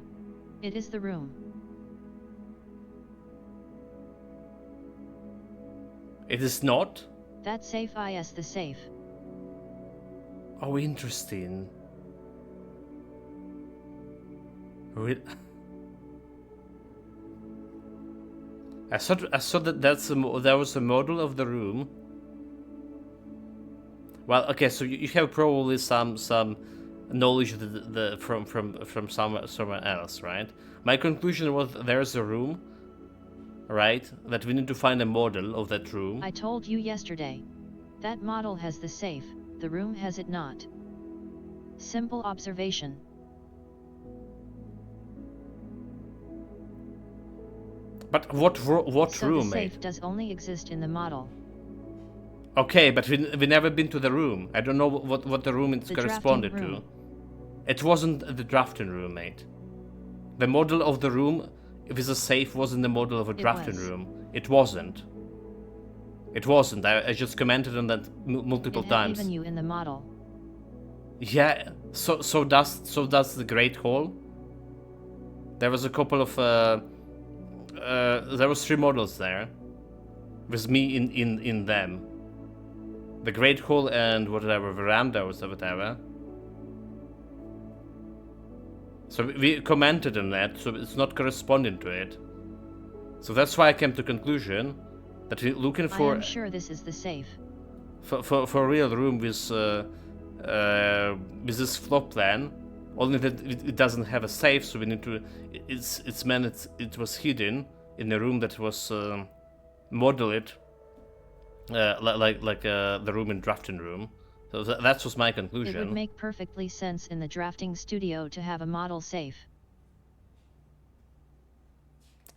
It is the room. It is not? That safe is the safe. Oh, interesting. I thought that that was a model of the room. Well, okay, so you have probably some knowledge of from somewhere else, right? My conclusion was there's a room, right? That we need to find a model of that room. I told you yesterday. That model has the safe, the room has it not. Simple observation. But what So room, the safe mate? does only exist in the model. Okay, but we never been to the room. I don't know what the room is The corresponded drafting to. room. It wasn't the drafting room, mate. The model of the room with a safe wasn't the model of a drafting was. room. It wasn't. It wasn't. I just commented on that multiple It had times. even you in the model. Yeah. So does the Great Hall. There was a couple of there was 3 models there, with me in them. The Great Hall and whatever veranda or whatever. So we commented on that, so it's not corresponding to it. So that's why I came to conclusion that we're looking I for am sure this is the safe. for a real room with this floor plan. Only that it doesn't have a safe, so we need to. It's meant it was hidden in a room that was modeled like the room in drafting room. So that was my conclusion. It would make perfectly sense in the drafting studio to have a model safe.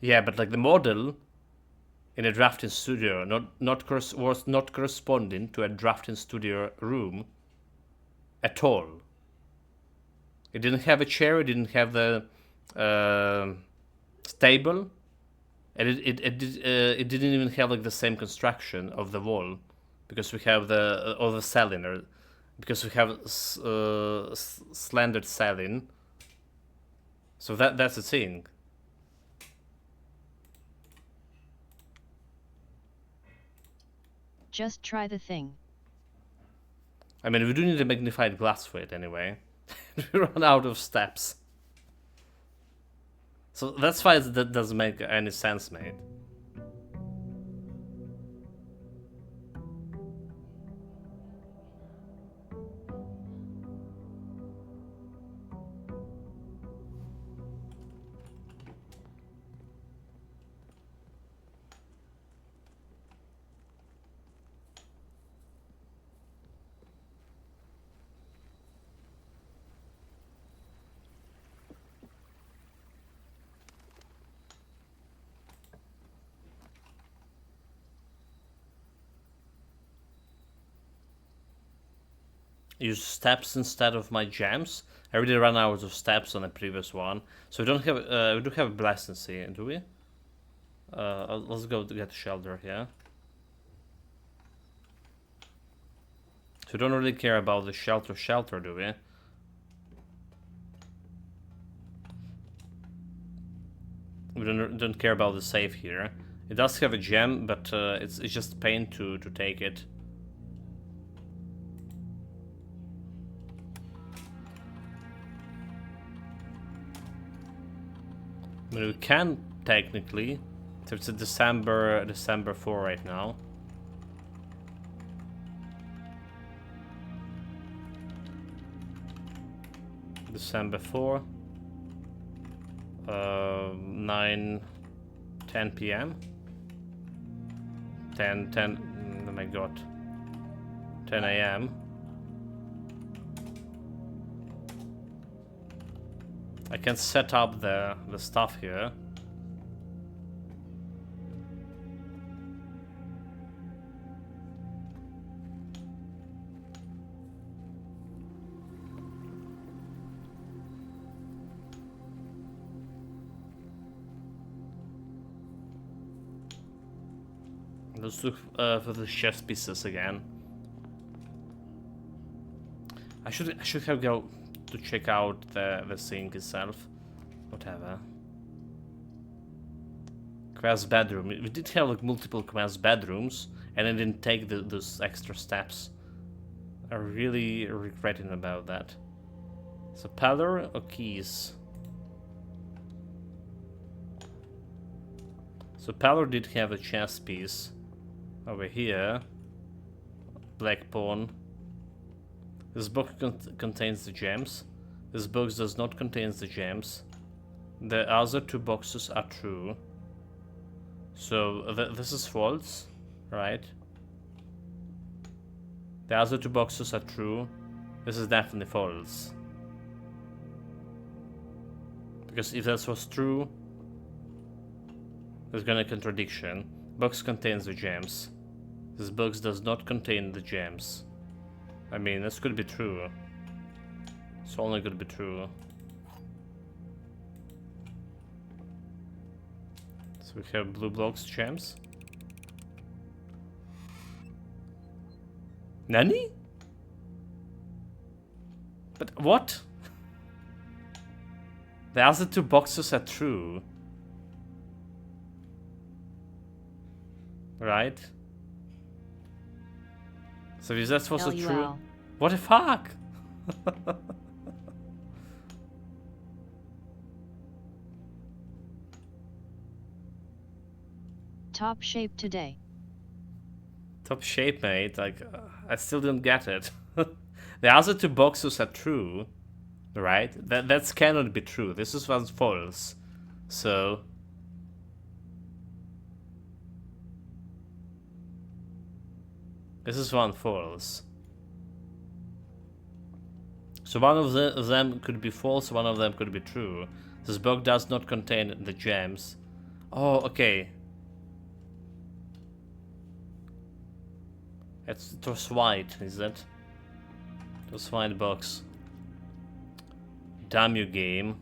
Yeah, but like the model in a drafting studio was not corresponding to a drafting studio room at all. It didn't have a chair. It didn't have the table, and it didn't even have like the same construction of the wall, because we have the ceiling, or because we have slanted ceiling. So that's the thing. Just try the thing. I mean, we do need a magnified glass for it anyway. We run out of steps. So that's why that doesn't make any sense, mate. Use steps instead of my gems. I already ran out of steps on the previous one, so we don't have we do have a blastancy, do we? Let's go to get shelter here. So we don't really care about the shelter, do we? We don't care about the safe here. It does have a gem, but it's just pain to take it. I mean, we can technically. So it's a December 4 right now. December 4. 9, 10 p.m. 10, oh my god. 10 a.m. I can set up the stuff here. Let's look for the chess pieces again. I should have go to check out the sink itself. Whatever. Quest bedroom. We did have like multiple quest bedrooms, and I didn't take those extra steps. I'm really regretting about that. So Pelor or keys? So Pelor did have a chess piece over here. Black pawn. This book contains the gems. This box does not contain the gems. The other two boxes are true. So this is false, right? The other two boxes are true. This is definitely false. Because if this was true, there's gonna be a contradiction. Box contains the gems. This box does not contain the gems. I mean, this could be true. It's only could be true. So we have blue blocks, gems. Nani? But what? The other two boxes are true. Right? So is that also true? What the fuck? Top shape today. Top shape, mate. Like, I still don't get it. The other two boxes are true, right? That cannot be true. This is one's false. So this is one false. So one of them could be false, one of them could be true. This box does not contain the gems. Oh, okay. It was white, is it? It was white box. Damn you, game.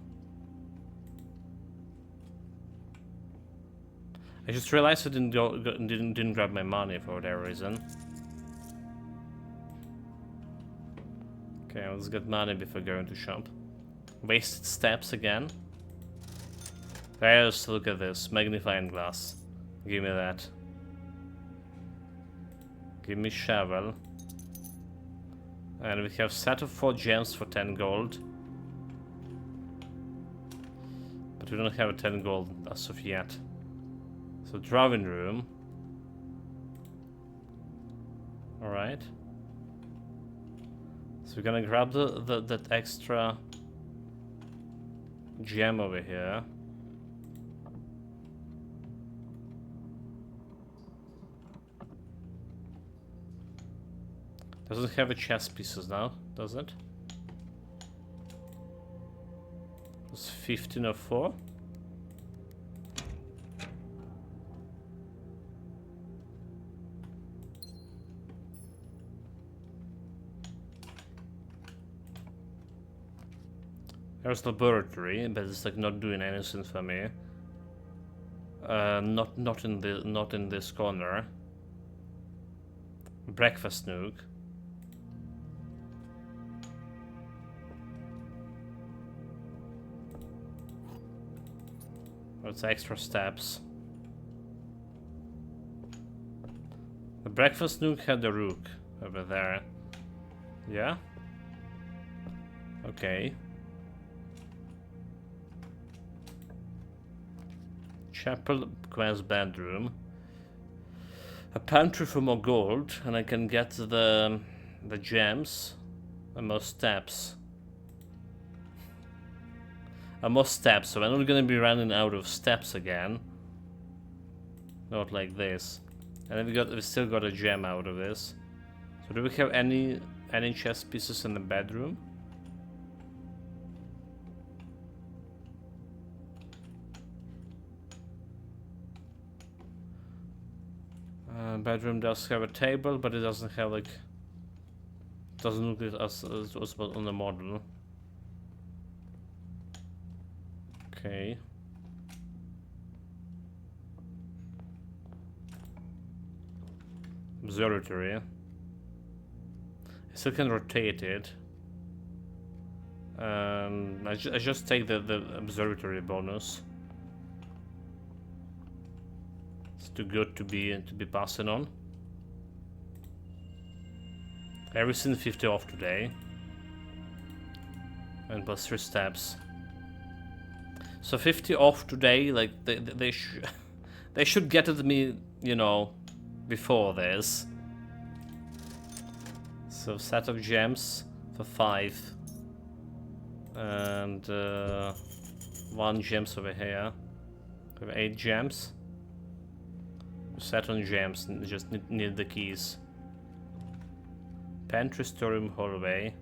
I just realized I didn't grab my money for that reason. Okay, let's get money before going to shop. Wasted steps again. Let's look at this. Magnifying glass. Give me that. Give me shovel. And we have set of 4 gems for 10 gold. But we don't have a 10 gold as of yet. So drawing room. Alright. So we're gonna grab that extra gem over here. Doesn't have a chess pieces now, does it? It's 1504. There's laboratory, but it's like not doing anything for me. Not in this corner. Breakfast nook. What's extra steps? The breakfast nook had the rook over there. Yeah? Okay. chapel, quest bedroom, a pantry for more gold, and I can get the gems and more steps. And more steps, so I'm not gonna be running out of steps again. Not like this. And then we still got a gem out of this. So do we have any chess pieces in the bedroom? Bedroom does have a table, but it doesn't have like. Doesn't look as it was on the model. Okay. Observatory. I still can rotate it. I just take the observatory bonus. It's too good to be passing on. Everything 50 off today. And plus 3 steps. So 50 off today, like they should get at me, you know, before this. So set of gems for 5. And 1 gems over here. We have 8 gems. Set on gems, just need the keys. Pantry, storeroom, hallway.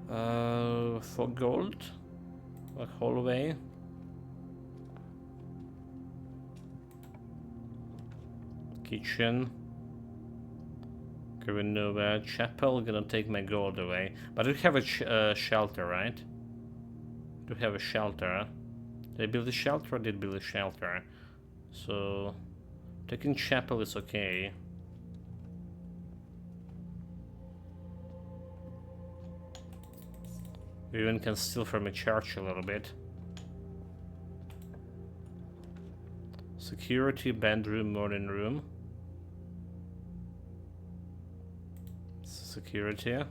For gold, a hallway. Kitchen. Okay, we know where. Chapel, gonna take my gold away. But we have a shelter, right? Do we have a shelter? Did I build a shelter or did I build a shelter? So, taking chapel is okay. We even can steal from a church a little bit. Security, bedroom, morning room. Security.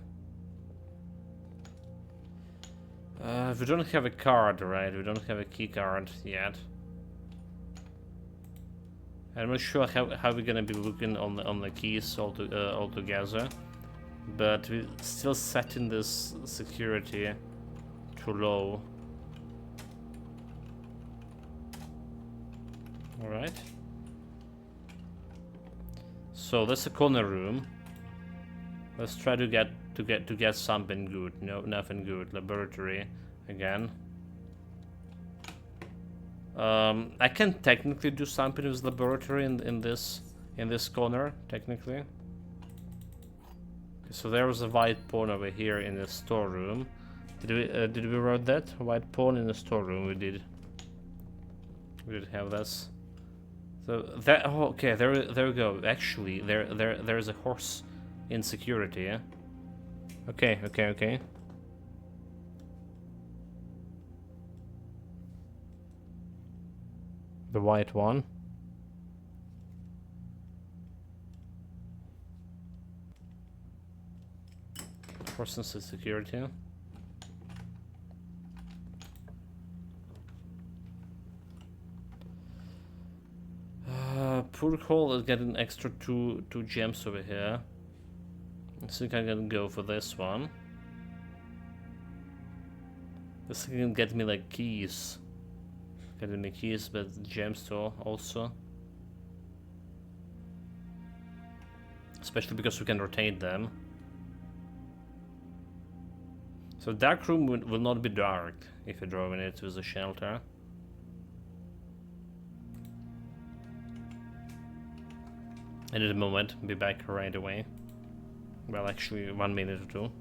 We don't have a card, right? We don't have a key card yet. I'm not sure how we're gonna be looking on the keys all together, but we're still setting this security too low. All right. So that's a corner room. Let's try to get something good. No, nothing good. Laboratory again. I can technically do something with laboratory in this corner, technically. Okay, so there was a white pawn over here in the storeroom. Did we write that? White pawn in the storeroom. We did have this. So that okay, there we go. Actually, there's a horse in security, yeah? Okay. The white one. Horse in security. Poor hole is getting extra two gems over here. I think I'm gonna go for this one. This can get me like keys. Getting me keys, but gems too also. Especially because we can rotate them. So dark room will not be dark if you're drawing it with a shelter. And in a moment, be back right away. Well, actually, 1 minute or 2.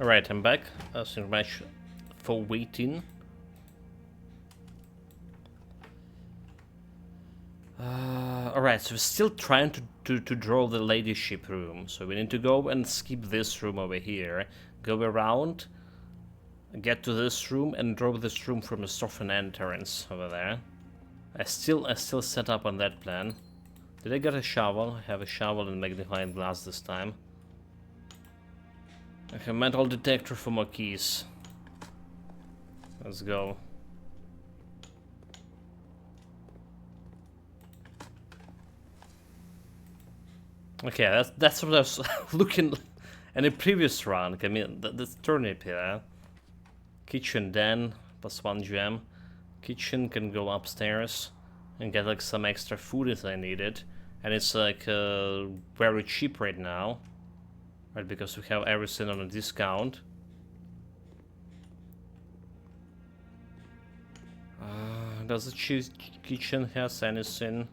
Alright, I'm back. Thank you very much for waiting. Alright, so we're still trying to draw the ladyship room. So we need to go and skip this room over here. Go around, get to this room, and draw this room from the southern entrance over there. I still set up on that plan. Did I get a shovel? I have a shovel and magnifying glass this time. I have metal detector for more keys. Let's go. Okay, that's what I was looking in the previous round. I mean, this turnip here. Kitchen then, +1 gem. Kitchen can go upstairs and get like some extra food if I need it. And it's like very cheap right now. Right, because we have everything on a discount. Does the kitchen has anything?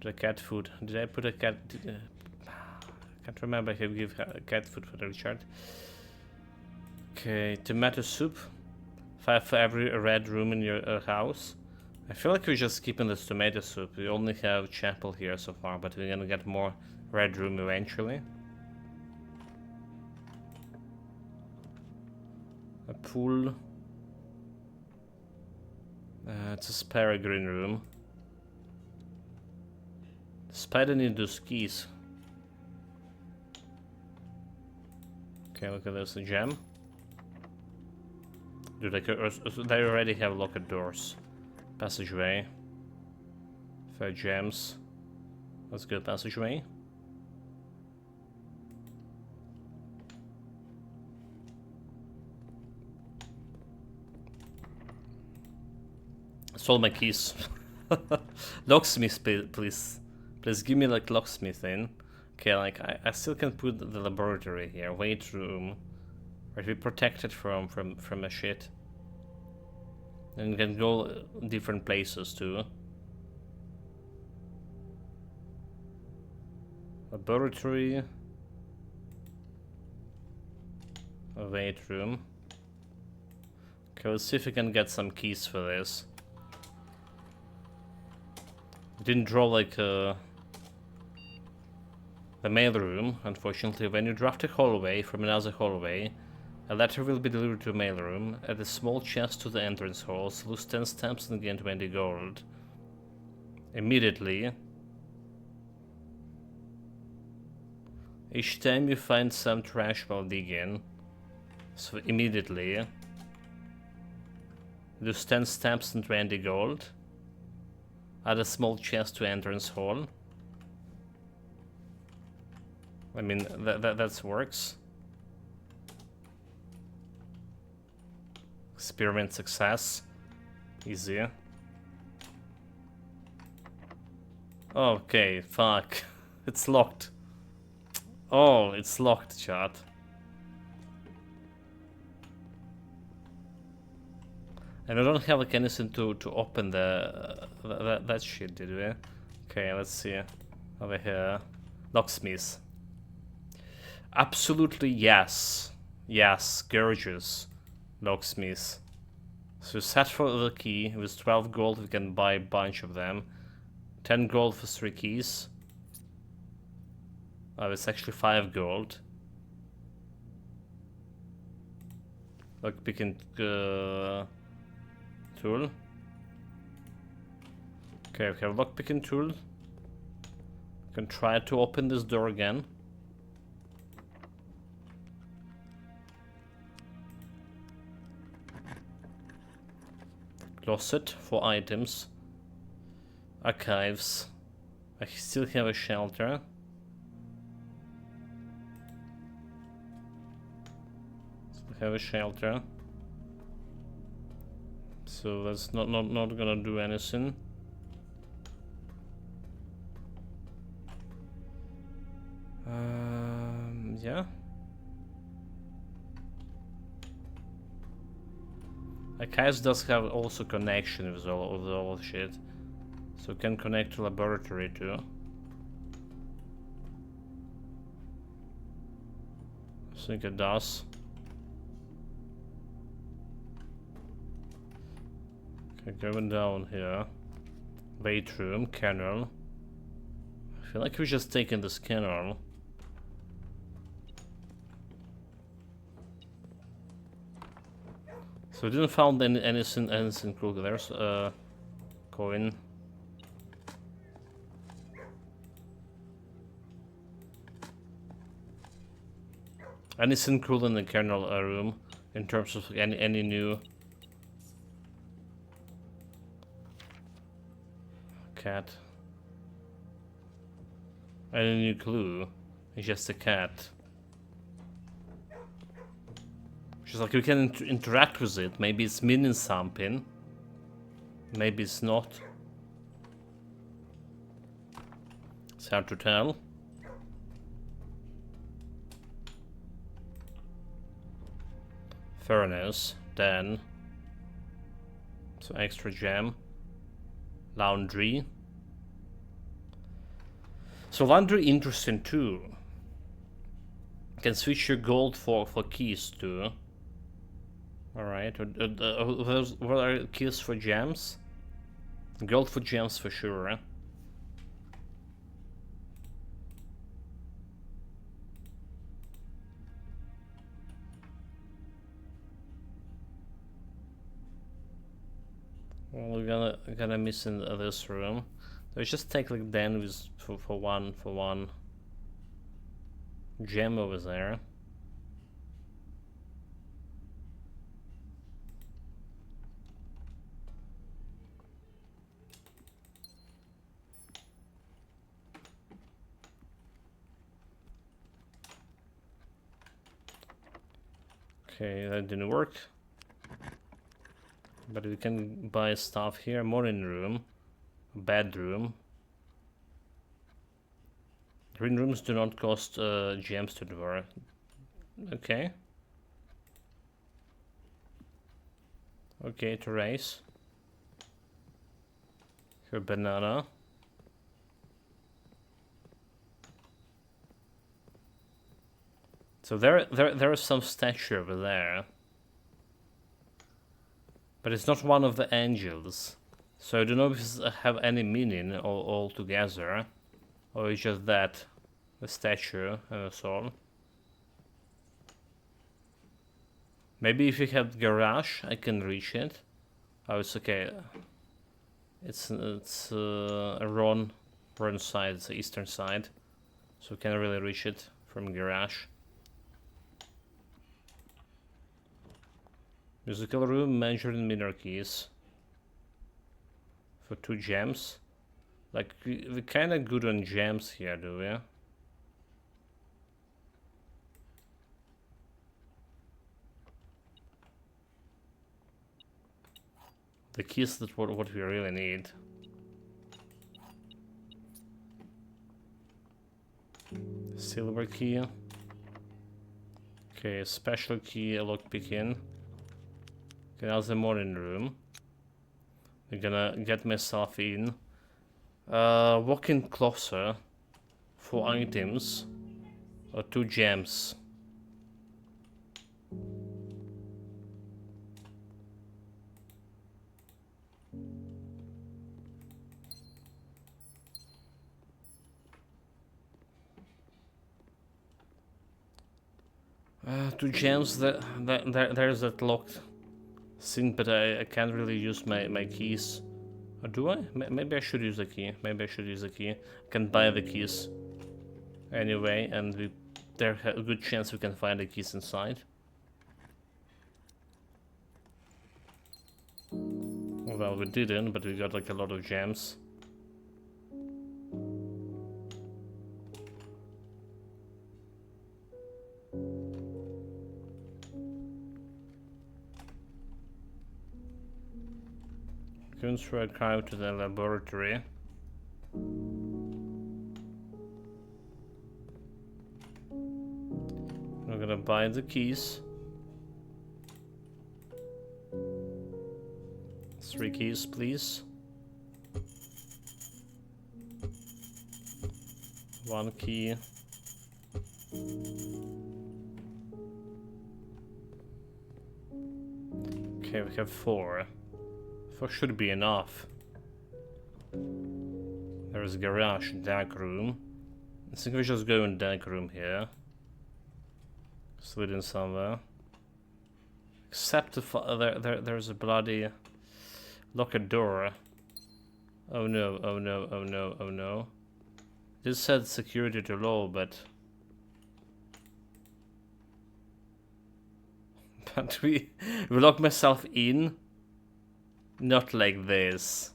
The cat food. Did I put a cat? I can't remember if I give cat food for the Richard. Okay, tomato soup. 5 for every red room in your house. I feel like we're just skipping this tomato soup. We only have chapel here so far, but we're gonna get more red room eventually. A pool. It's a spare green room. Spider need those keys. Okay, look at this, a gem. Dude, they already have locked doors. Passageway. 5 gems. Let's go passageway. Sold my keys. Locksmith, please. Please give me like locksmith in. Okay, like I still can put the laboratory here. Weight room. Right, we protected from a shit. And we can go different places too. Laboratory. A weight room. Okay, let's see if we can get some keys for this. Didn't draw like the mail room, unfortunately. When you draft a hallway from another hallway, a letter will be delivered to a mail room. Add a small chest to the entrance halls. Lose 10 stamps and gain 20 gold. Immediately. Each time you find some trash while digging. So immediately. Lose 10 stamps and 20 gold. Add a small chest to entrance hall. I mean, that works. Experiment success. Easy. Okay, fuck. It's locked. Oh, it's locked, chat. And I don't have like anything to open that shit, did we? Okay, let's see. Over here. Locksmith. Absolutely yes. Yes, gorgeous. Locksmith. So set for the key. With 12 gold we can buy a bunch of them. 10 gold for 3 keys. Oh, it's actually 5 gold. Lockpicking tool. Okay, we have lockpicking tool. Can try to open this door again. Closet for items. Archives. I still have a shelter. Still have a shelter. So that's not gonna do anything. Yeah. Archives does have also connection with all shit, so can connect to laboratory too. think it does. Okay, going down here. Weight room, kennel. I feel like we're just taking this kennel. So we didn't found anything cool. There's a coin. Anything cool in the kernel room in terms of any new cat? Any new clue? It's just a cat. Just like we can interact with it. Maybe it's meaning something. Maybe it's not. It's hard to tell. Furnace, then. So extra gem. Laundry. So laundry interesting too. You can switch your gold for keys too. Alright, what are keys for gems? Gold for gems for sure. Eh? Well, we're gonna miss in this room. Let's just take like Dan with for one gem over there. Okay, that didn't work. But we can buy stuff here. Morning room. Bedroom. Green rooms do not cost gems to devour. Okay. Okay, to raise. Here, banana. So there is some statue over there. But it's not one of the angels. So I don't know if it have any meaning altogether. Or it's just that. The statue and a soul. Maybe if we have garage, I can reach it. Oh, it's okay. It's wrong side, it's the eastern side. So we can't really reach it from garage. Musical room, measuring minor keys. For 2 gems. Like, we're kinda good on gems here, do we? The keys that what we really need. Silver key. Okay, special key, lockpicking. Okay, that's the morning room. I'm gonna get myself in. Walking closer. 4 items. Or 2 gems. Two gems. There's that locked thing, but I can't really use my keys. Or do I? Maybe I should use the key. Maybe I should use the key. I can buy the keys anyway, and there's a good chance we can find the keys inside. Well, we didn't, but we got like a lot of gems. Transfer a crowd to the laboratory. We're gonna buy the keys. 3 keys, please. 1 key. Okay, we have 4. 4 should be enough. There is a garage, dark room. I think we just go in dark room here. Slid in somewhere. Except there's a bloody locked door. Oh no, oh no, oh no, oh no. This said security to low, but... But we lock myself in? Not like this.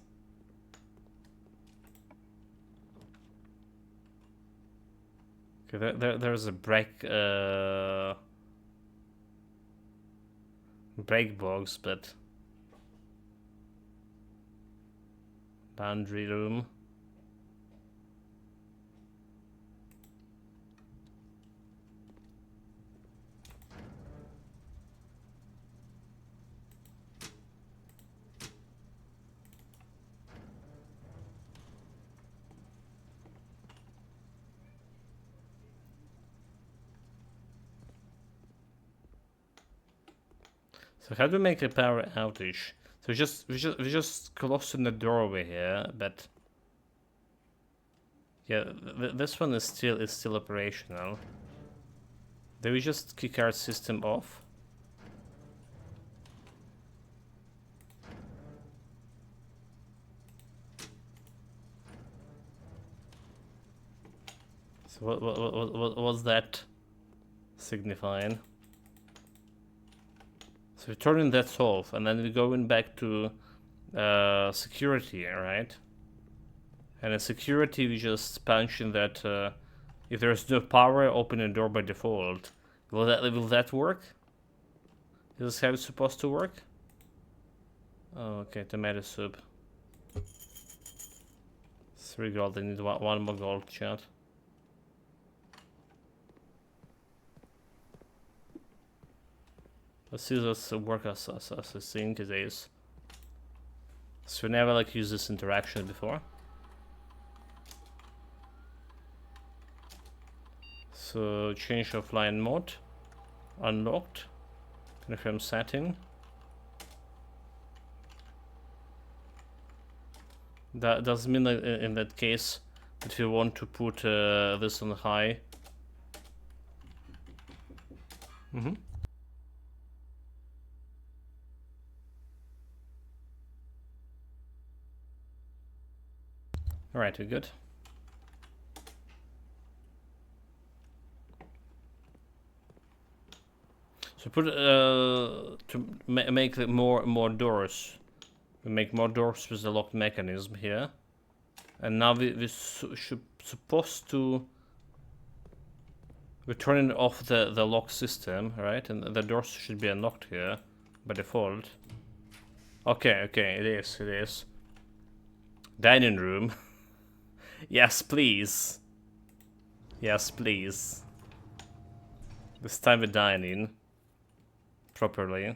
Okay, there's a break box, but laundry room. So how do we make a power outage? So we just closing the doorway here, but yeah, this one is still operational. Do we just kick our system off? So what was that signifying? So we're turning that off, and then we're going back to security, right? And in security, we just punch in that if there's no power, open the door by default. Will that work? Is this how it's supposed to work? Oh, okay, tomato soup. 3 gold. I need one more gold, chat. Let's see this work as I think it is. So we never like used this interaction before. So change offline mode, unlocked, confirm setting. That doesn't mean that in that case that we want to put this on high. Alright, we're good. So put to make more doors. We make more doors with the lock mechanism here, and now we should supposed to. We're turning off the lock system, right? And the doors should be unlocked here by default. Okay, it is. Dining room. Yes, please. Yes, please. This time we're dining properly.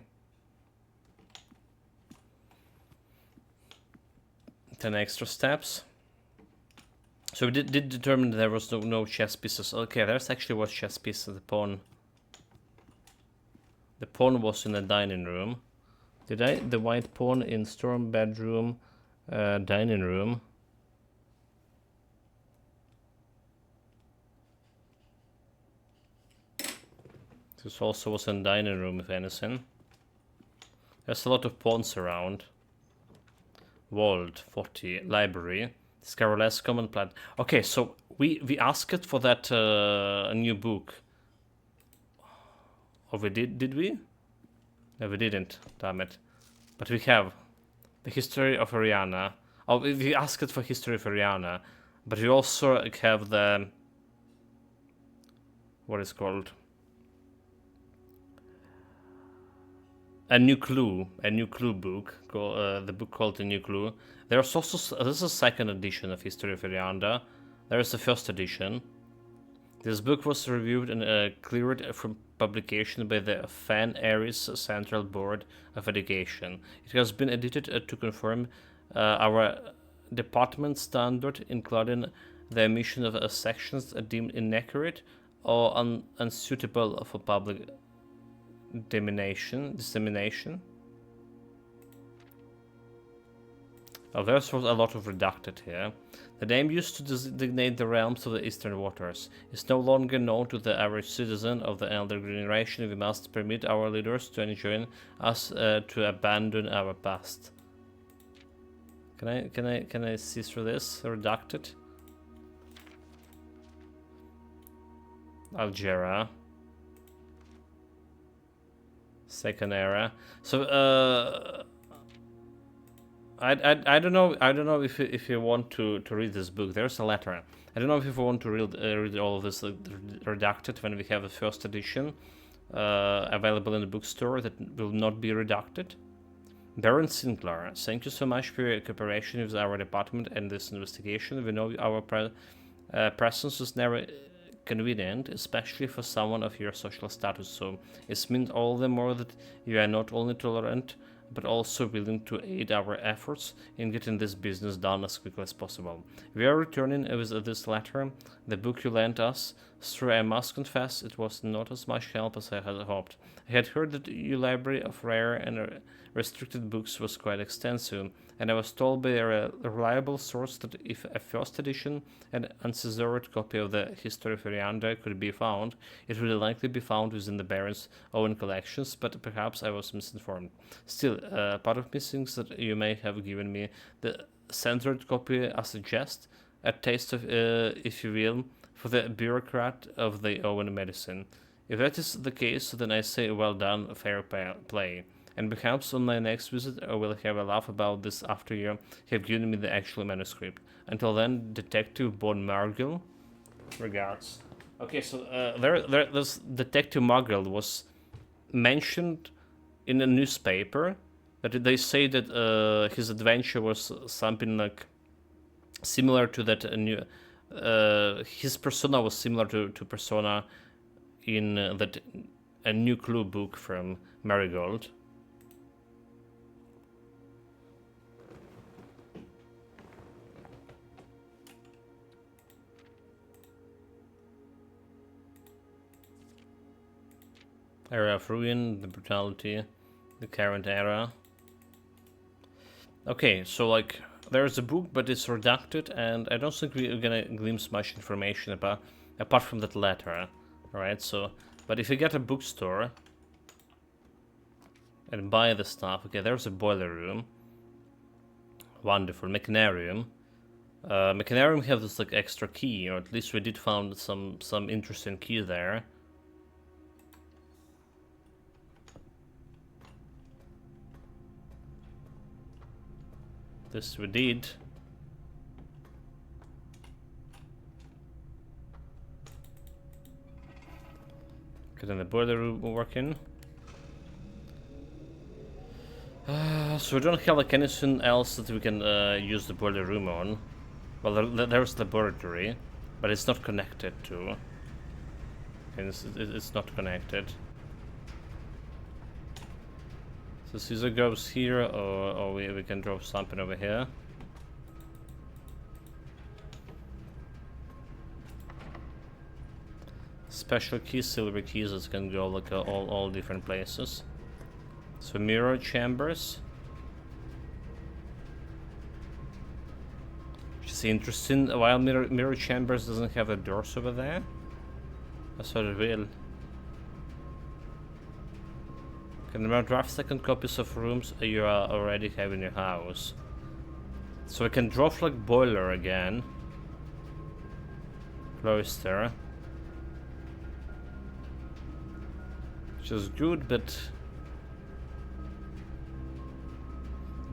10 extra steps. So we did determine there was no chess pieces. Okay, there's actually was chess pieces. The pawn. The pawn was in the dining room. The white pawn in storm bedroom, dining room. This also was in dining room, if anything. There's a lot of pawns around. Vault 40, library. Discover less common plant. Okay, so we asked for that new book. Oh, we did we? No, we didn't. Damn it. But we have the history of Ariana. Oh, we asked for history of Ariana, but we also have the what is called a new clue book. The book called A New Clue. There's also this is a second edition of History of Arianda. There is the first edition. This book was reviewed and cleared from publication by the Fan Aris Central Board of Education. It has been edited to conform our department standard, including the omission of sections deemed inaccurate or unsuitable for public dissemination. Oh, there's a lot of redacted here. The name used to designate the realms of the eastern waters is no longer known to the average citizen of the elder generation. We must permit our leaders to enjoin us to abandon our past. Can I see through this? Redacted. Algera. Second era. So I don't know if you want to read this book. There's a letter. I don't know if you want to read all of this redacted when we have the first edition available in the bookstore that will not be redacted. Baron Sinclair, thank you so much for your cooperation with our department and this investigation. We know our presence is never convenient, especially for someone of your social status, so it means all the more that you are not only tolerant but also willing to aid our efforts in getting this business done as quickly as possible. We are returning with this letter, the book you lent us. Through I must confess it was not as much help as I had hoped. I had heard that your library of rare and restricted books was quite extensive, and I was told by a reliable source that if a first edition and uncensored copy of the History of Irianda could be found, it would likely be found within the Baron's own collections, but perhaps I was misinformed. Still, part of me thinks that you may have given me the censored copy as a jest, a taste of, if you will, for the bureaucrat of the Owen medicine. If that is the case, then I say well done, fair play. And perhaps on my next visit I will have a laugh about this after you have given me the actual manuscript. Until then, Detective Bon Margil. Regards. Okay, so this Detective Margil was mentioned in a newspaper. That they say that his adventure was something like similar to that new. His persona was similar to persona in that a new Clue book from Marigold. Era of Ruin, the brutality, the current era. Okay, so like there's a book, but it's redacted, and I don't think we're gonna glimpse much information about apart from that letter. Alright, so but if you get a bookstore and buy the stuff, okay, there's a boiler room. Wonderful. Mechanarium. Mechanarium have this like extra key, or at least we did found some interesting key there. This we did. Getting the boiler room working. So we don't have like anything else that we can use the boiler room on. Well, there's the laboratory, but it's not connected to. And it's not connected. So Caesar goes here, or we can drop something over here. Special keys, silver keys that can go like all different places. So mirror chambers. Which is interesting. While mirror chambers doesn't have the doors over there. That's what it will. Can remember draft second copies of rooms you already have in your house. So we can draft like boiler again. Cloister. Which is good, but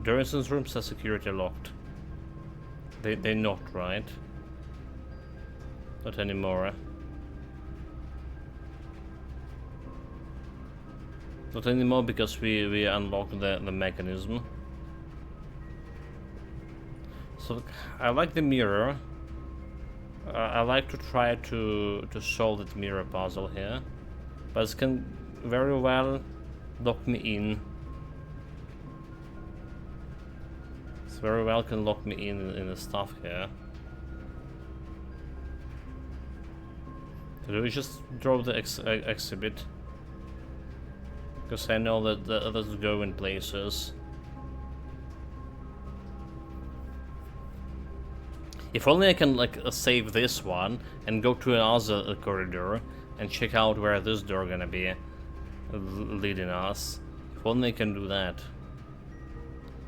Dorenson's rooms are security locked. They're not, right? Not anymore. Not anymore because we unlocked the mechanism. So I like the mirror. I like to try to solve that mirror puzzle here, but it can very well lock me in. It very well can lock me in the stuff here. So do we just draw the exhibit? Because I know that the others go in places. If only I can like save this one and go to another corridor and check out where this door gonna be leading us. If only I can do that.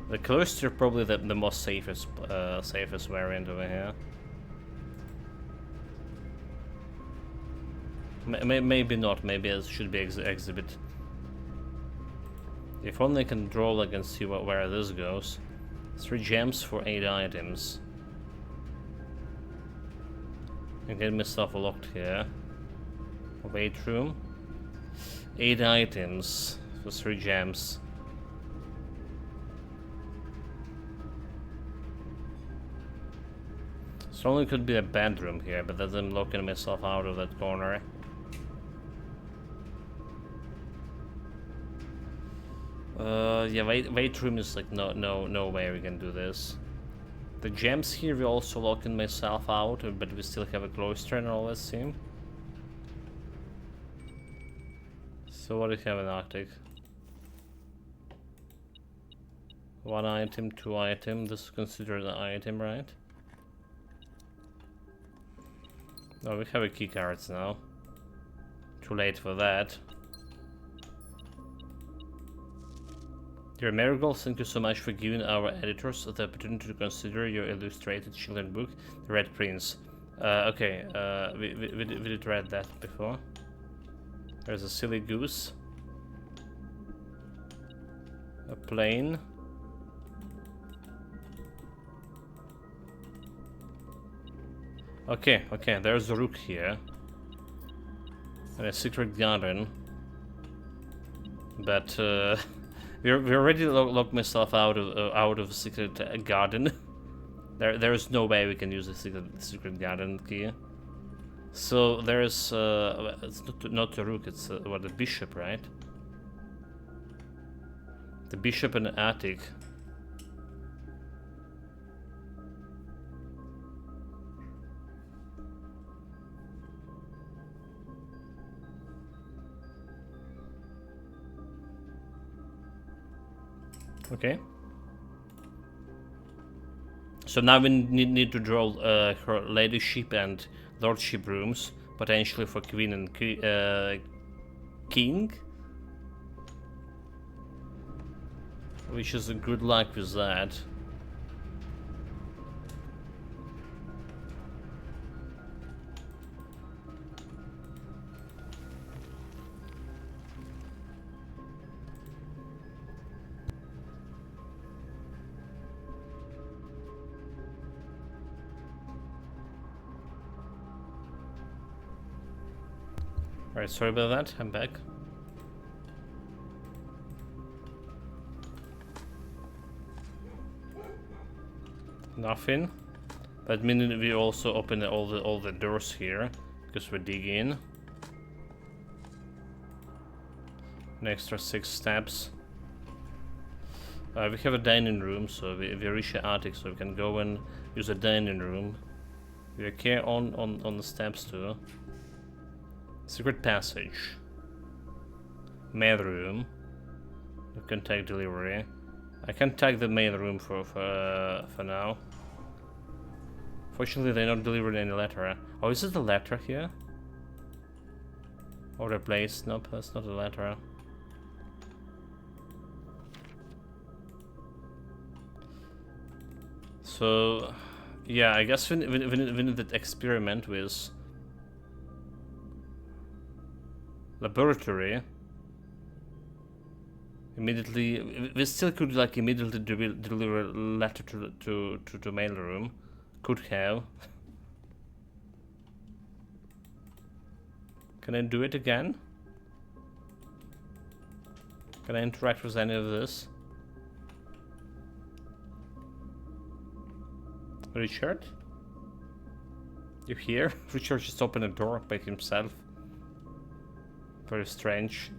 The cloister probably the most safest variant over here. Maybe not. Maybe it should be exhibit. If only I can draw like and see where this goes. 3 gems for 8 items. And get myself locked here. Wait room. 8 items for 3 gems. So only could be a bedroom here, but then I'm locking myself out of that corner. Yeah, wait room is like no way we can do this. The gems here, we're also locking myself out, but we still have a cloister and all that seem. So what do you have in Arctic? 1 item, 2 item. This is considered an item, right? Oh, we have a key cards now. Too late for that. Dear Marigold, thank you so much for giving our editors the opportunity to consider your illustrated children's book, The Red Prince. Okay, we did read that before. There's a silly goose. A plane. Okay, there's a rook here. And a secret garden. But, we already locked myself out of secret garden. There's no way we can use the secret garden key. So there's it's not the rook, it's what, the bishop, right? The bishop in the attic. Okay. So now we need to draw her ladyship and lordship rooms, potentially for queen and king. Which is a good luck with that. Alright, sorry about that, I'm back. Nothing. That means we also open all the doors here, because we're digging. An extra 6 steps. We have a dining room, so we reach the attic, so we can go and use a dining room. We are here on the steps too. Secret passage. Mail room. We can take delivery. I can take the mail room for now. Fortunately, they're not delivering any letter. Oh, is it the letter here? Or the place? Nope, that's not the letter. So, yeah, I guess we need to experiment with laboratory. Immediately, we still could like immediately deliver a letter to mailroom. Could have. Can I do it again? Can I interact with any of this? Richard? You here? Richard just opened a door by himself. Very strange.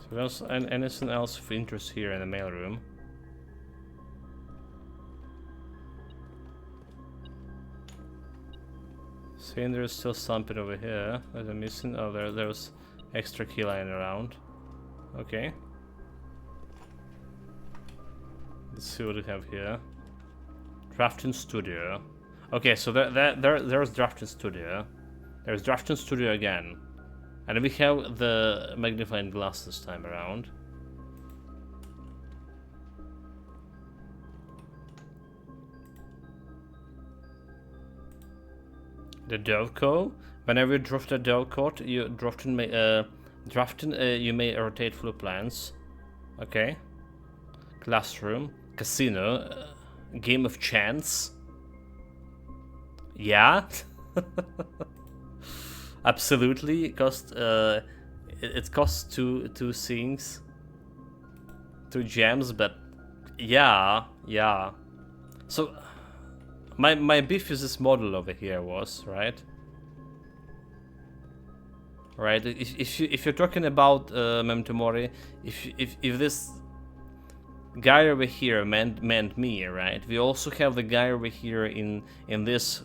So there's anything else of interest here in the mailroom? Saying there's still something over here that I'm missing. Oh, there's extra key lying around. Okay. Let's see what we have here. Drafting Studio. Okay, so there's Drafting Studio. There's Drafting Studio again. And then we have the magnifying glass this time around. The Delco. Whenever you draft a Delco, you may rotate floor plans. Okay. Classroom. Casino. Game of chance. Yeah. Absolutely. It costs two things. 2 gems, but yeah. So my beef is this model over here was, right? Right. If you're talking about Memento Mori, if this guy over here meant me, right? We also have the guy over here in this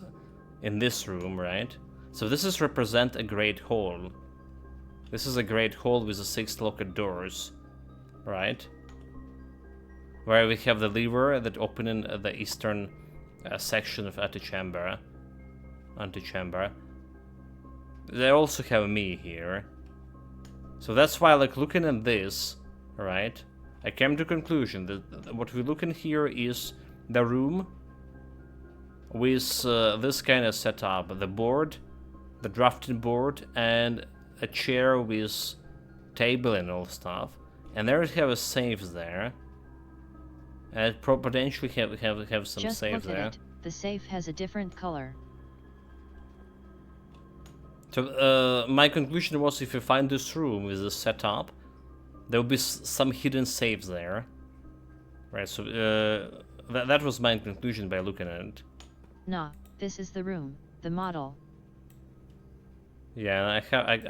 room, right? So this is represent a great hall. This is a great hall with the 6 locked doors, right? Where we have the lever that opening the eastern section of antechamber. They also have me here. So that's why, like, looking at this, right? I came to conclusion that what we look in here is the room with this kind of setup, the board, the drafting board, and a chair with table and all stuff. And there we have a safe there. And potentially have some Just safe look there. at it. The safe has a different color. So my conclusion was, if you find this room with this setup, there will be some hidden safes there, right? So that was my conclusion by looking at it. Nah, this is the room, the model. Yeah, I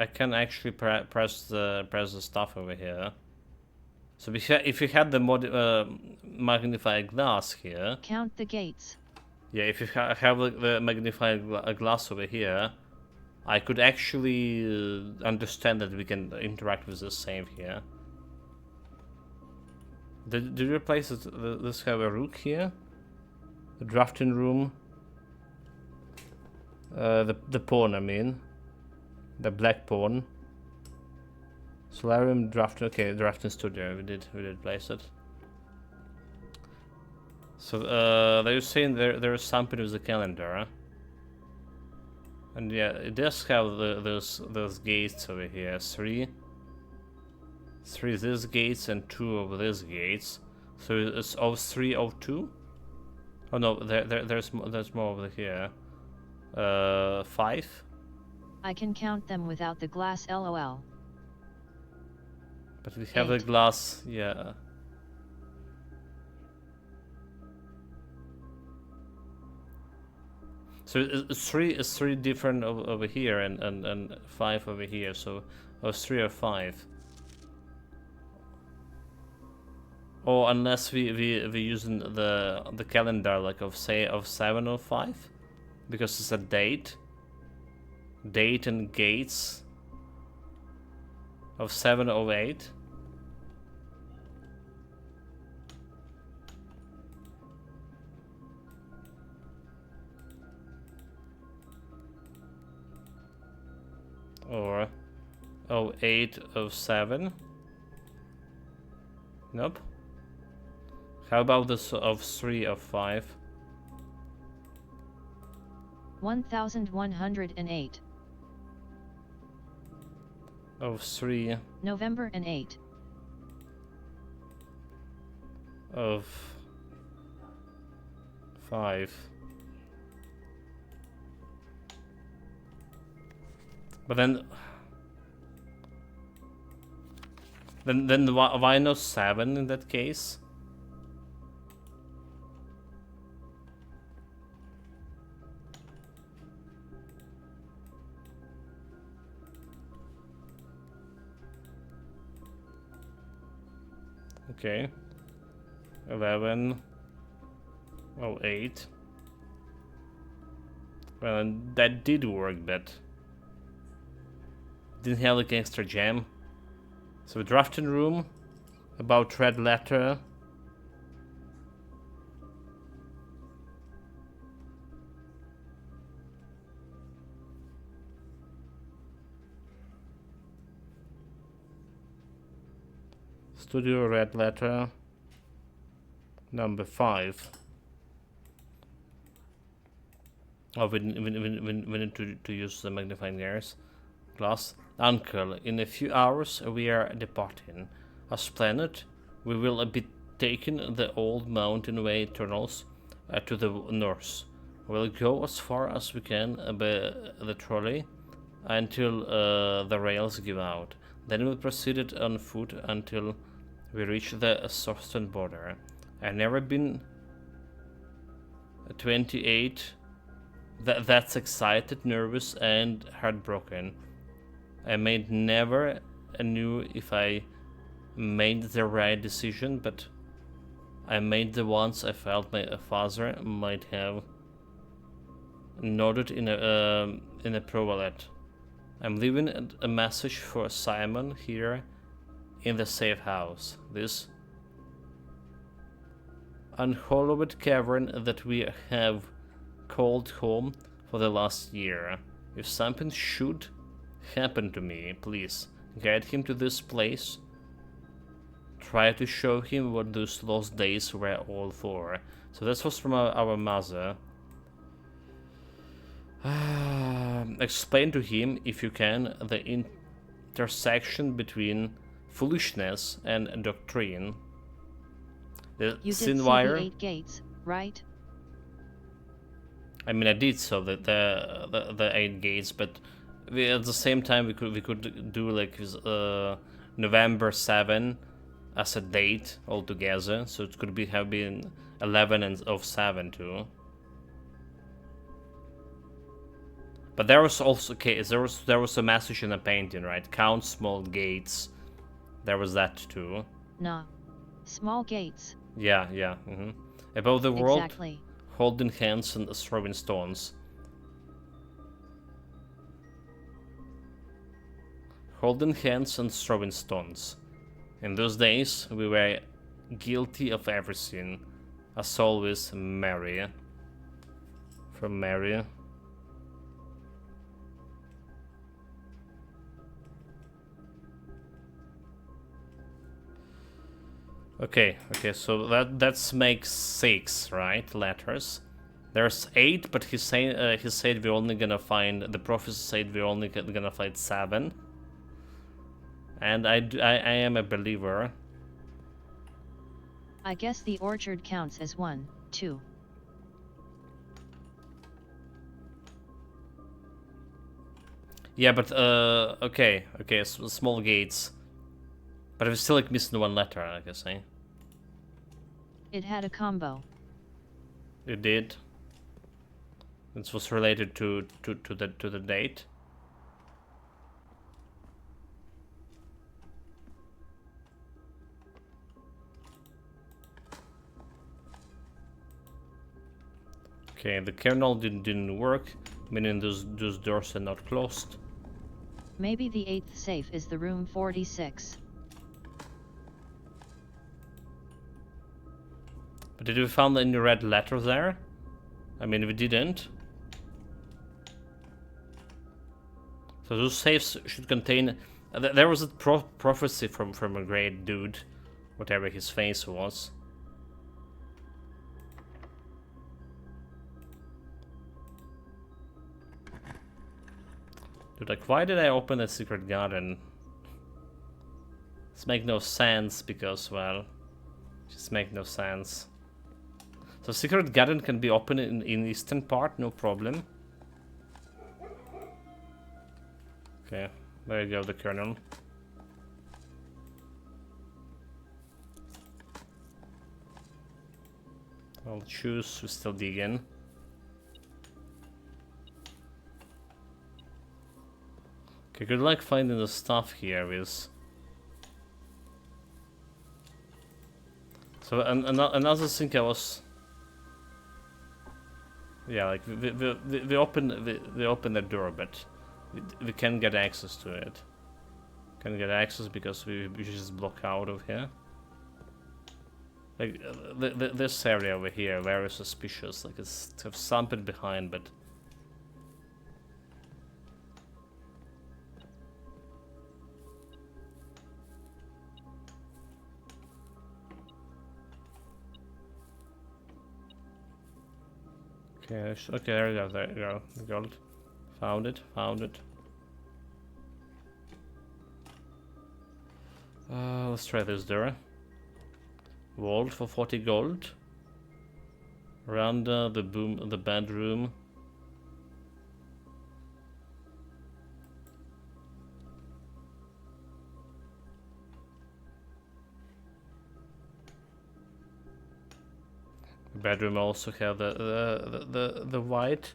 can actually press the stuff over here. So if you had the magnified glass here. Count the gates. Yeah, if you have the magnified glass over here, I could actually understand that we can interact with the save here. Did you replace this have a rook here? The drafting room. The pawn, I mean. The black pawn. Solarium drafting. Okay, drafting studio. We did place it. So they're saying there's something with the calendar. Huh? And yeah, it does have those gates over here. Three these gates and 2 of these gates. So it's 03, 02? Oh no, there's more over here. 5? I can count them without the glass, lol. But we have the glass, yeah. So it's three different over here and 5 over here. So 3 or 5. Or unless we using the calendar like of 7 or 5, because it's a date and gates of 7 or 8. Or 08 of 7. Nope. How about this of 3 of 5? 1108. Of 3 November and 8. of 5. But then why no 7 in that case? Okay. 11. Oh, 8. Well, and that did work, but didn't have like extra jam. So drafting room about red letter. Studio red letter number 5. Oh, we need to use the magnifying glass. Uncle, in a few hours we are departing. As planned, we will be taking the old mountain way tunnels to the north. We'll go as far as we can by the trolley until the rails give out. Then we'll proceed on foot until we reach the southern border. I've never been 28 that's excited, nervous, and heartbroken. I may never knew if I made the right decision, but I made the ones I felt my father might have noted in a provalette. I'm leaving a message for Simon here in the safe house. This unhollowed cavern that we have called home for the last year. If something should happen to me, please guide him to this place. Try to show him what those lost days were all for. So this was from our mother. Explain to him, if you can, the intersection between foolishness and doctrine. The You sin did see wire. the 8 gates, right? I mean, I did so the 8 gates, but at the same time we could do like November 7 as a date altogether, so it could have been 11 and of 7 too. But there was also there was a message in a painting, right? Count small gates. There was that too. Nah. Small gates. Yeah. Above the world. Exactly. Holding hands and throwing stones. Holding hands and throwing stones. In those days, we were guilty of everything. As always, Mary. From Mary. Okay, so that makes 6, right? Letters. There's 8, but he said we're only gonna find, the prophecy said we're only gonna find 7. And I am a believer. I guess the orchard counts as 1, 2. Yeah, but okay, small gates. But I'm still like missing 1 letter, I guess, eh? It had a combo. It did. This was related to the date. Okay, the kernel didn't work, meaning those doors are not closed. Maybe the 8th safe is the room 46. But did we find any red letter there? I mean, we didn't. So those safes should contain... there was a prophecy from a great dude, whatever his face was. Dude, like, why did I open the secret garden? This makes no sense because, well, just make no sense. So secret garden can be open in eastern part, no problem. Okay, there you go, the kernel. I'll choose, we still dig in. Okay, good luck finding the stuff here is... So another thing I was... Yeah, like we open the door, but we can't get access to it. Can't get access because we just block out of here. Like this area over here, very suspicious. Like it's have something behind, but. Okay, okay, there you go, there you go. Gold. Found it, found it. Let's try this door. Vault for 40 gold. Veranda, the bedroom. Bedroom also have the white.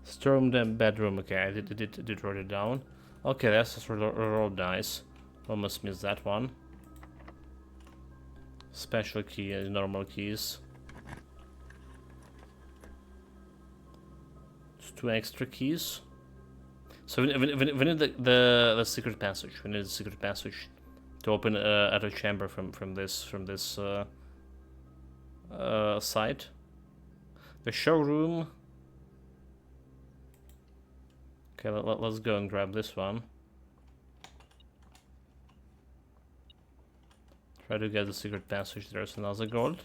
Storm the bedroom. Okay, I did write it down. Okay, that's just roll dice. Almost missed that one. Special key and normal keys. Just 2 extra keys. So we need the secret passage. We need the secret passage to open a chamber from this site. The showroom. Okay, let's go and grab this one. Try to get the secret passage. There's another gold.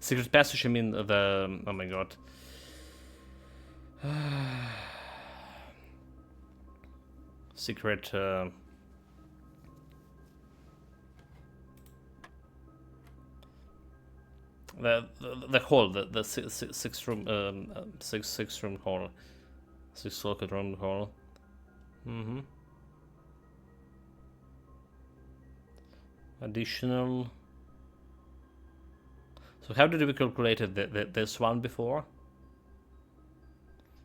Secret passage, I mean the... oh my god. Secret... the hall, the six room six room hall, 6 locket room hall. Additional. So how did we calculate this one before?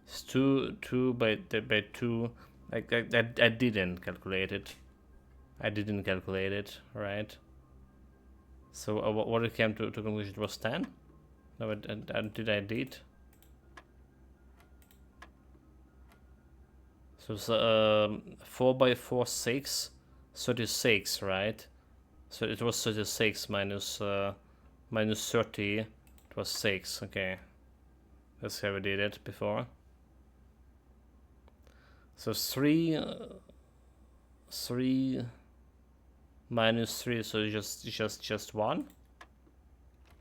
It's two by 2. I didn't calculate it. I didn't calculate it, right? So what it came to conclusion, it was 10? No, did I did? So it's 4 by 4, 6, 36, right? So it was 36 minus 30, it was 6, okay. That's how we did it before. So 3 minus 3, so just 1?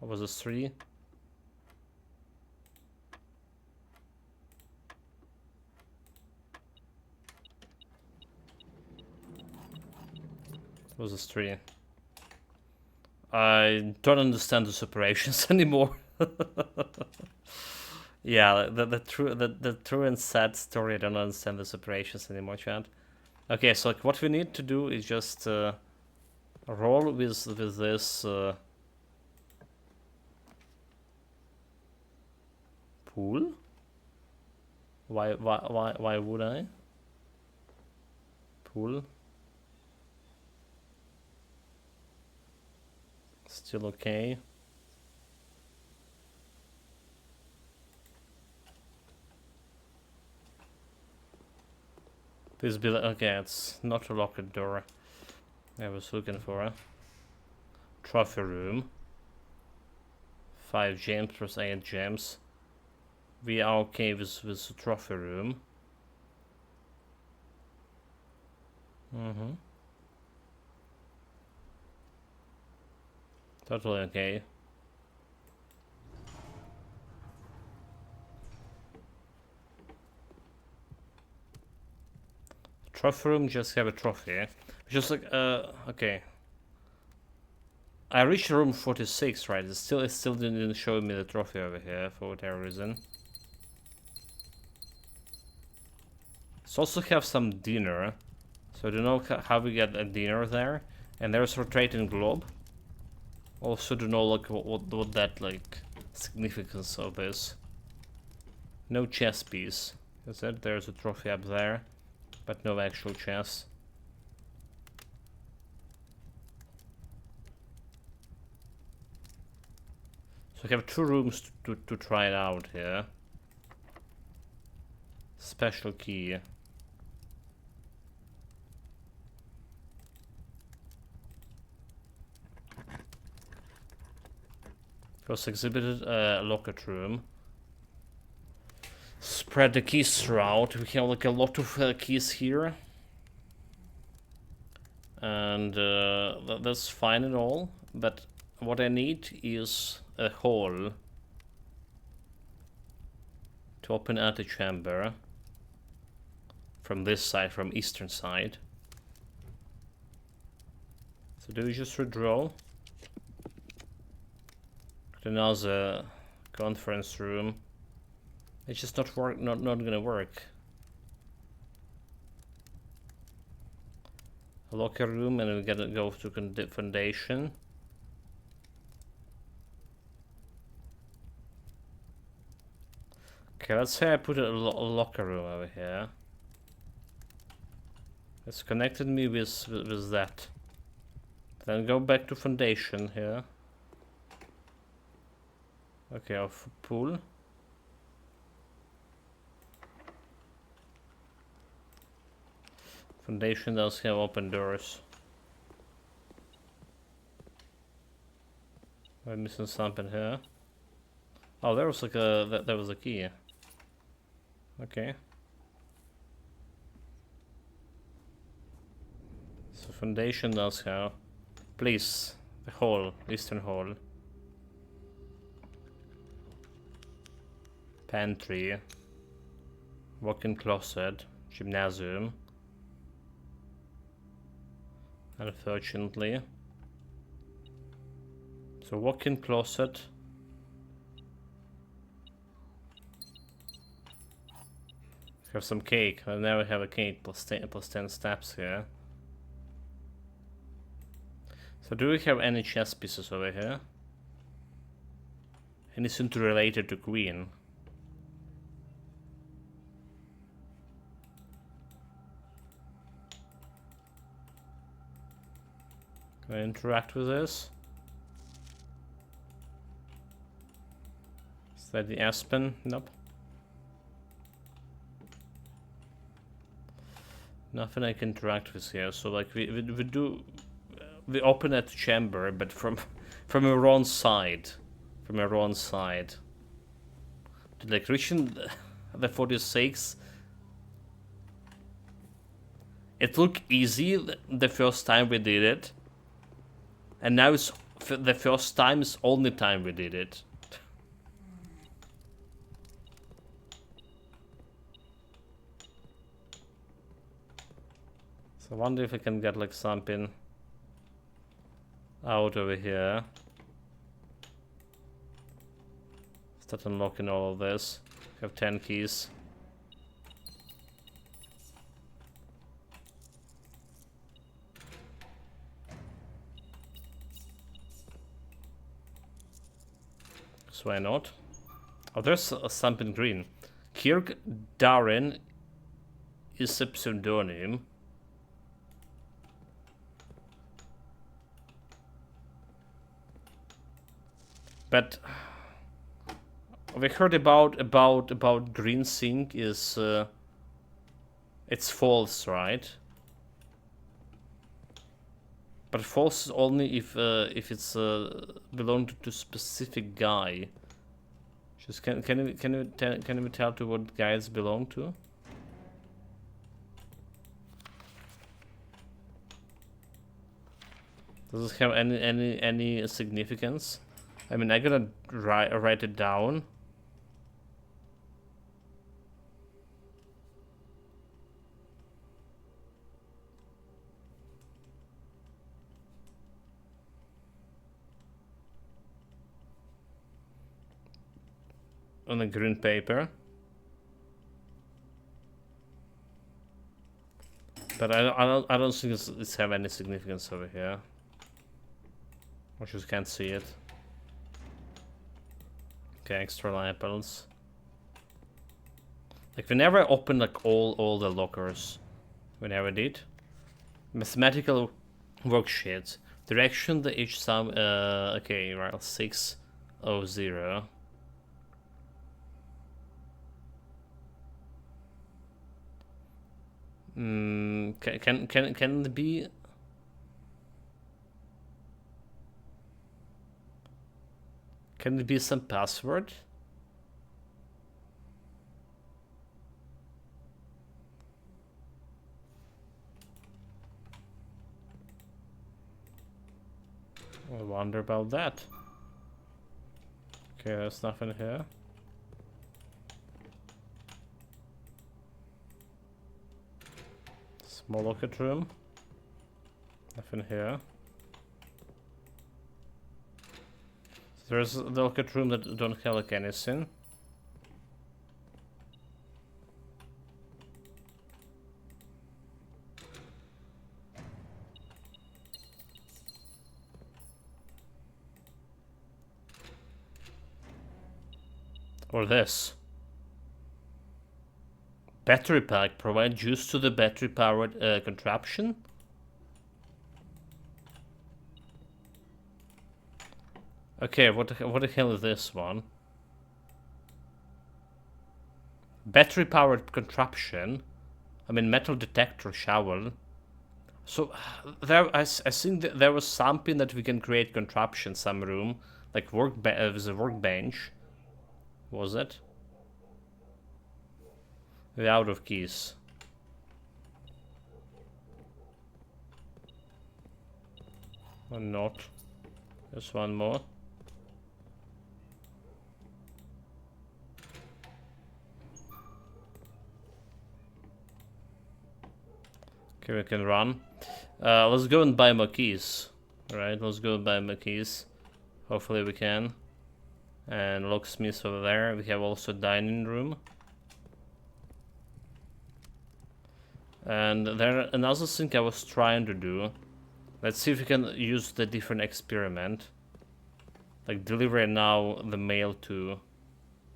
Or was it 3? It was a 3. I don't understand the separations anymore. Yeah, the true and sad story. I don't understand the separations anymore, chat. Okay, so like, what we need to do is just roll with this pool. Why would I? Pool. Still okay. Please be like, okay, it's not a locked door. I was looking for a trophy room. 5 gems plus 8 gems. We are okay with the trophy room. Totally okay. Trophy room, just have a trophy. Just like okay. I reached room 46, right? It still didn't show me the trophy over here for whatever reason. Let's also have some dinner. So I don't know how we get a dinner there. And there's rotating globe. Also don't know like what that like significance of is. No chess piece. Is it? There's a trophy up there, but no actual chess. So we have 2 rooms to try it out here. Special key. First exhibited locket room. Spread the keys throughout. We have like a lot of keys here. And that's fine and all. But what I need is a hole to open antechamber from this side, from eastern side. So do we just redraw? Another conference room. It's just not gonna work. A locker room, and we gotta go to foundation. Okay, let's say I put a locker room over here. It's connected me with that. Then go back to foundation here. Okay, off pool. Foundation does have open doors. I'm missing something here. Oh, there was like there was a key. Okay. So foundation does have. Please, the hall, eastern hall. Pantry. Walk-in closet. Gymnasium. Unfortunately. So walk-in closet. Have some cake. I never have a cake plus 10 steps here. So do we have any chess pieces over here? Anything related to queen? Can I interact with this? Is that the Aspen? Nope. Nothing I can interact with here. So like we open at chamber, but from a wrong side. From a wrong side. Like reaching the 46. It looked easy the first time we did it. And now it's the first time, it's only time we did it. So I wonder if I can get like something out over here. Start unlocking all of this. We have 10 keys. So why not? Oh, there's something green. Kirk Darren is a pseudonym. But we heard about green sync is it's false, right? But false is only if it's belong to specific guy. Just can we tell to what guys belong to? Does it have any significance? I mean, I'm gonna write it down. On a green paper. But I don't think it's have any significance over here. I just can't see it. Okay, extra labels. Like we never opened like all the lockers. We never did. Mathematical worksheets. Direction the each sum okay, right, 6 0. Can it be? Can it be some password? I wonder about that. Okay, there's nothing here. Small locket room. Nothing here. There's the locket room that don't have like anything. Or this. Battery pack. Provide juice to the battery powered contraption. Okay, what the hell is this one? Battery powered contraption. I mean metal detector shovel. So there, I think that there was something that we can create contraption, some room, like with a workbench. Was it? We're out of keys. Or not. There's one more. Okay, we can run. Let's go and buy more keys. Alright, let's go and buy more keys. Hopefully we can. And locksmith over there. We have also dining room. And there another thing I was trying to do. Let's see if we can use the different experiment. Like deliver now the mail to.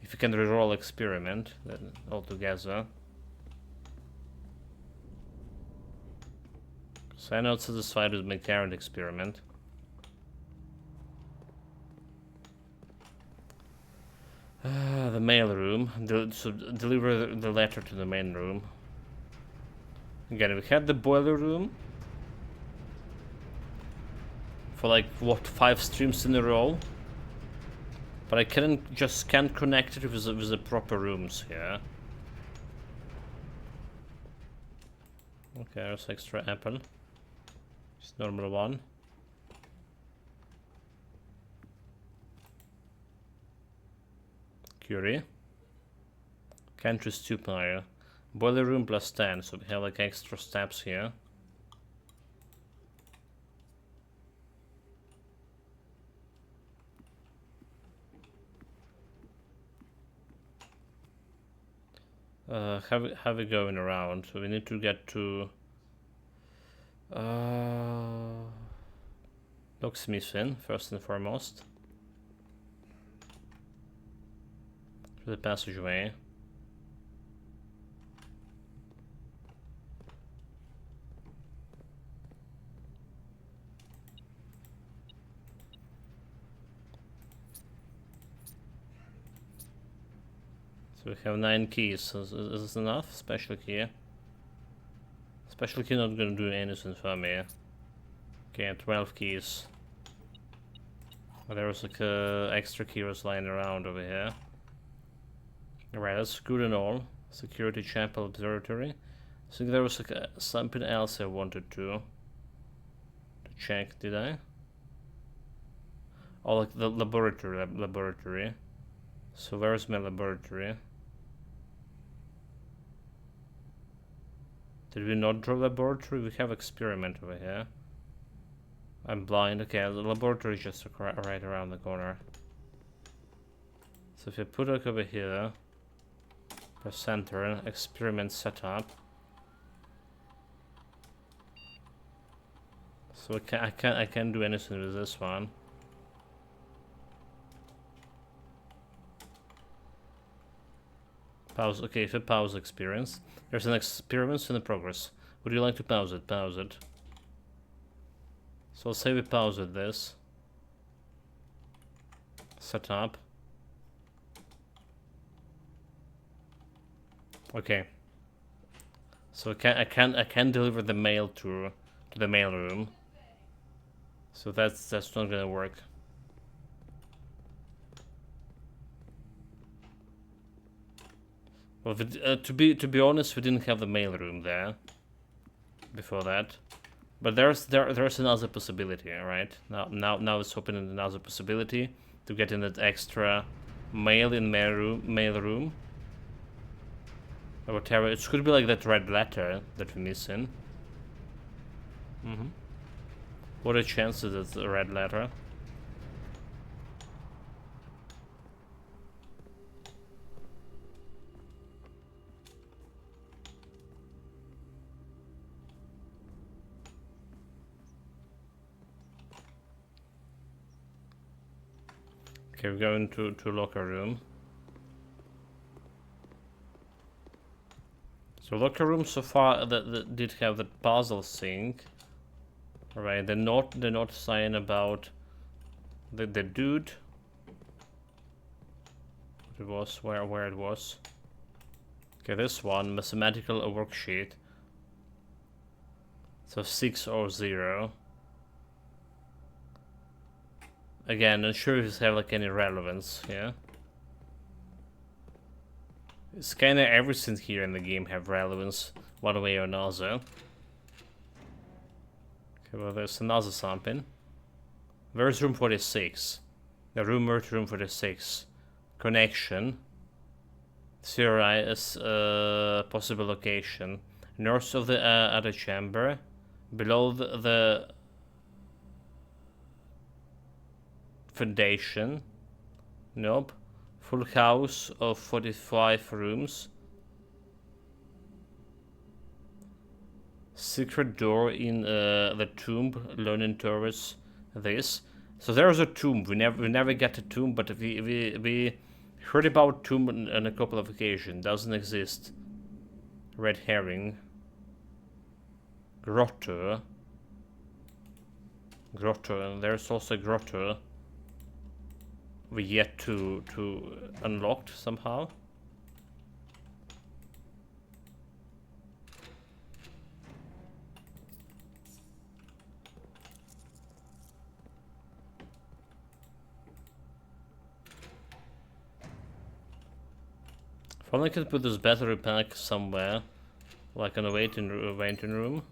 If you can reroll experiment then altogether. So I'm not satisfied with my current experiment. The mail room. So deliver the letter to the main room. Again, we had the boiler room. For like, what, 5 streams in a row? But I can't connect it with the proper rooms here. Okay, there's extra apple. Just normal one. Curie. Country stupier. Boiler room plus 10, so we have like extra steps here. How we going around? So we need to get to locksmithing first and foremost. To the passageway. So we have 9 keys. Is this enough? Special key. Special key not gonna do anything for me. Okay, 12 keys. Oh, there was like a extra key was lying around over here. Alright, that's good and all. Security Chapel Observatory. I think there was like something else I wanted to check, did I? Oh, like the laboratory. So where's my laboratory? Did we not draw laboratory? We have experiment over here. I'm blind. Okay, the laboratory is just right around the corner. So if you put it over here, press center, experiment setup. So I can't do anything with this one. Pause. Okay, if you pause experience, there's an experiment in progress. Would you like to pause it? Pause it. So I'll say we paused this. set up. Okay. So I can deliver the mail to the mail room. So that's not gonna work. Well, to be honest, we didn't have the mail room there before that, but there's another possibility, right? Now it's opening another possibility to get in that extra mail room. Or whatever. It could be like that red letter that we're missing. What are the chances it's a red letter? Okay, we're going to locker room. So locker room so far that did have the puzzle thing. Right, they're not saying about the dude. It was where it was. Okay, this one, mathematical worksheet. So 6 or 0. Again, not sure if this have like any relevance, yeah. It's kinda everything here in the game have relevance one way or another. Okay, well there's another something. Where's room 46? The rumored room 46. Connection. Theorize possible location. North of the other chamber. Below the foundation. Nope. Full house of 45 rooms. Secret door in the tomb leaning towards this. So there's a tomb. We never get a tomb, but we heard about tomb on a couple of occasions. Doesn't exist. Red herring. Grotto. And there's also a grotto. We yet to unlocked somehow. If only I could put this battery pack somewhere, like in a waiting room.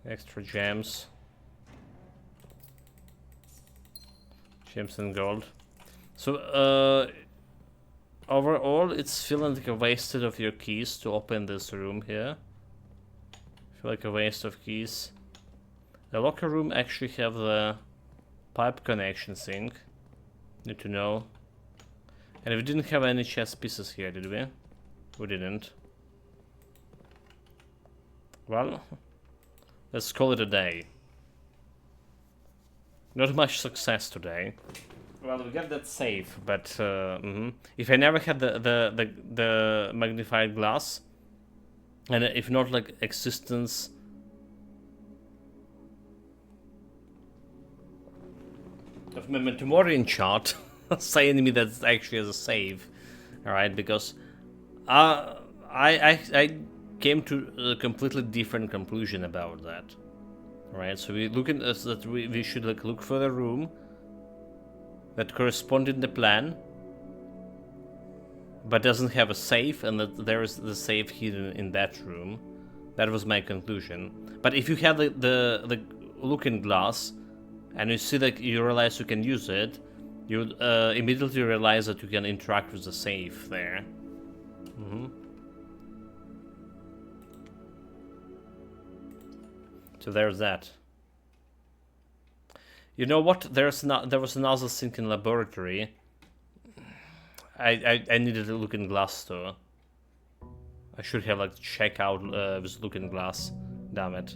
Extra gems. Gems and gold. So, overall, it's feeling like a wasted of your keys to open this room here. Feel like a waste of keys. The locker room actually have the pipe connection thing. Need to know. And we didn't have any chess pieces here, did we? We didn't. Well, let's call it a day. Not much success today. Well, we got that safe, but if I never had the magnified glass, and if not like existence of Memento Mori in chart saying to me that's actually as a save, all right? Because I came to a completely different conclusion about that. Right, so we look at that we should like look for the room that corresponded the plan, but doesn't have a safe, and that there is the safe hidden in that room. That was my conclusion. But if you have the looking glass, and you see that you realize you can use it, you immediately realize that you can interact with the safe there. So there's that. You know what? There was another thing in laboratory. I needed a looking glass though. I should have like check out with looking glass. Damn it.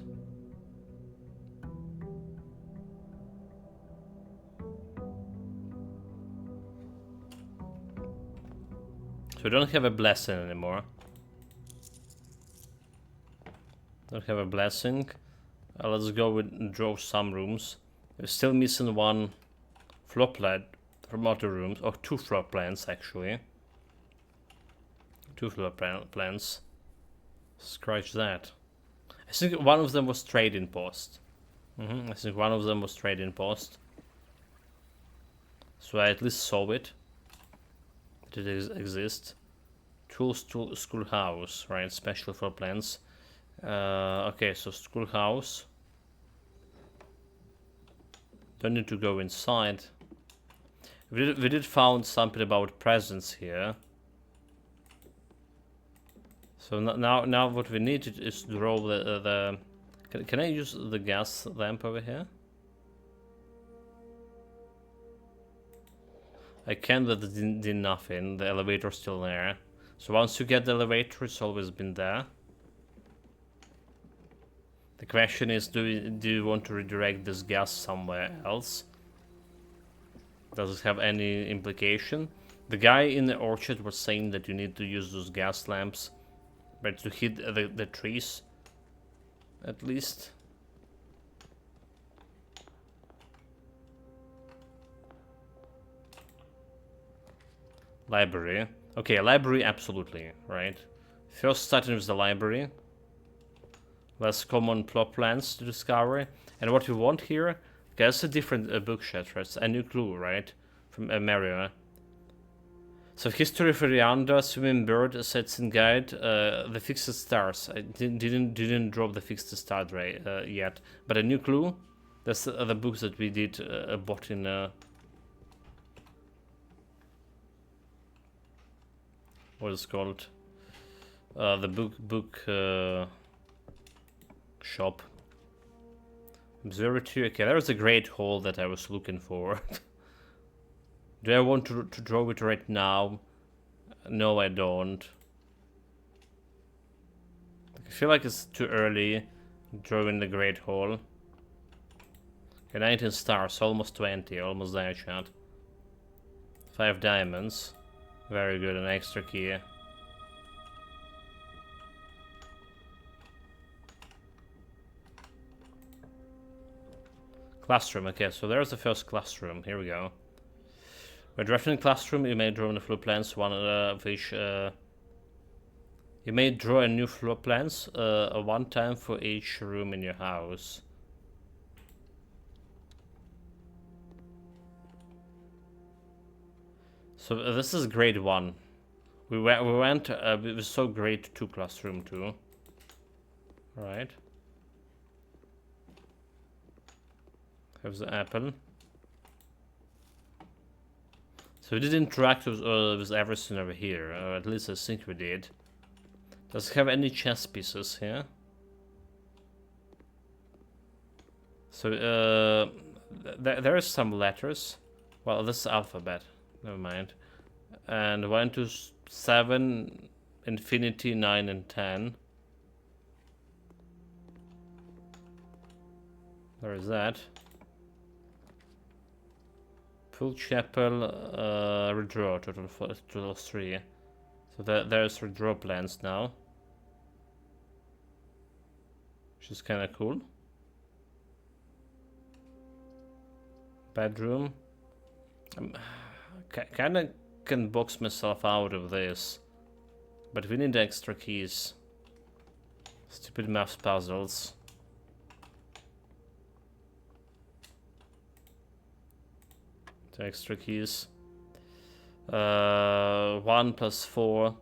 So we don't have a blessing anymore. Don't have a blessing. Let's go and draw some rooms. We're still missing one floor plan from other rooms, or 2 floor plans actually. 2 floor plans. Scratch that. I think one of them was trade-in post. I think one of them was trade-in post. So I at least saw it. Did it exist? Tools to schoolhouse, right? Special floor plans. Okay, so schoolhouse. Don't need to go inside. We did found something about presents here. So now what we need is to draw the can I use the gas lamp over here? I can, but it did nothing. The elevator's still there. So once you get the elevator, it's always been there. The question is, do you want to redirect this gas somewhere else? Does it have any implication? The guy in the orchard was saying that you need to use those gas lamps, but to hit the trees, at least. Library. Okay, library, absolutely, right? First starting with the library. Less common plot plans to discover. And what we want here, there's a different book shutters, a new clue, right? From Mario. So history of Arianda, swimming bird, sets in guide, the fixed stars. I didn't drop the fixed star yet, but a new clue. That's the books that we did bought in. What is it called? The book shop. Observatory. Okay, there's a great hall that I was looking for. Do I want to draw it right now? No, I don't. I feel like it's too early drawing the Great Hall. Okay, 19 stars, almost 20, almost there, chat. 5 diamonds. Very good, an extra key. Classroom, okay, so there's the first classroom. Here we go. When drafting classroom, you may draw the floor plans, one of each. You may draw a new floor plans, one time for each room in your house. So this is grade 1. We went. It was so grade 2 classroom too. All right. Have the apple. So we did interact with everything over here, or at least I think we did. Does it have any chess pieces here? So there is some letters. Well, this is alphabet. Never mind. And 1 to 7, infinity, 9 and 10. Where is that? Full chapel, redraw, total 3. So there's redraw plans now. Which is kinda cool. Bedroom. Kinda can box myself out of this. But we need extra keys. Stupid math puzzles. Extra keys. 1 plus 4.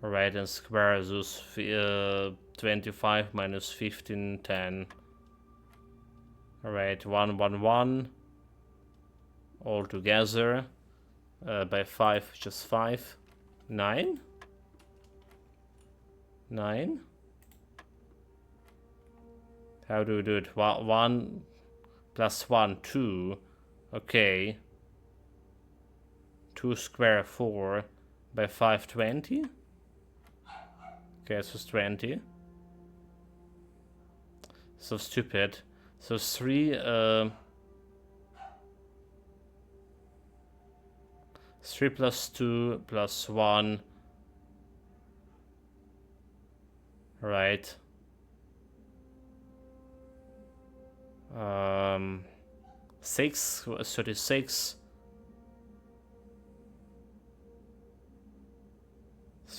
Alright, and square those 25 minus 15, 10. Alright, 1, 1, 1. All together. By 5, just 5. 9? 9? How do we do it? 1 plus 1, 2. Okay. 2 square 4 by 5, 20. Okay, so it's 20. So stupid. So 3 3 plus 2 plus 1. Right. 6, 36.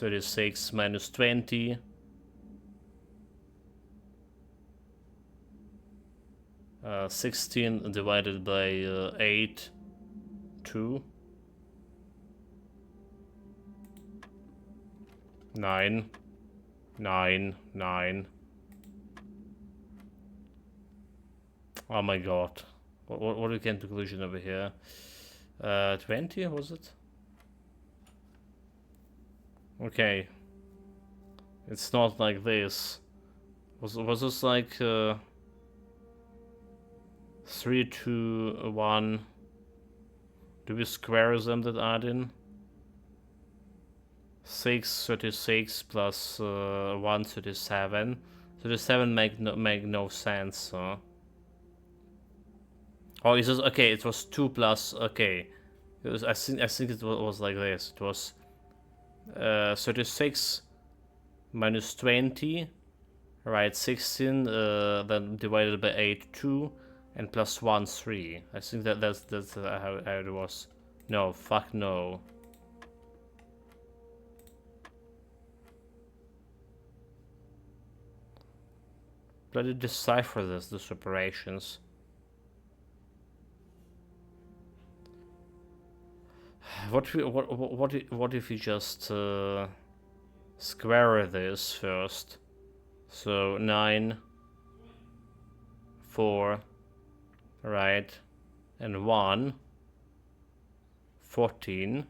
36 minus 20. 16 divided by 8, 2. 9, 9, 9. Oh my god. What do we get conclusion over here? 20 was it? Okay. It's not like this. Was this like 3, 2, 1? Do we square them that add in? 6, 36 plus 1, 37. 37 make no sense. Oh, it was okay. It was 2 plus. Okay, it was. I think it was like this. It was 36 minus 20, right? 16 then divided by 8, 2, and plus 1, 3. I think that's how it was. No, fuck no. Bloody decipher these operations. What if we just square this first? So 9, 4, right, and 1, 14.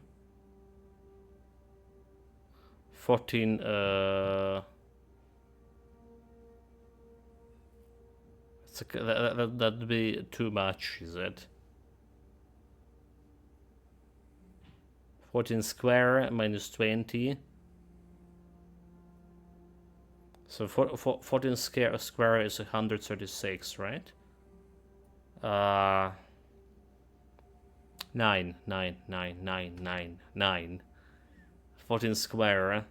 14 that'd be too much, is it? 14 square minus 20. So 14 square is 136, right? 9. 14 square.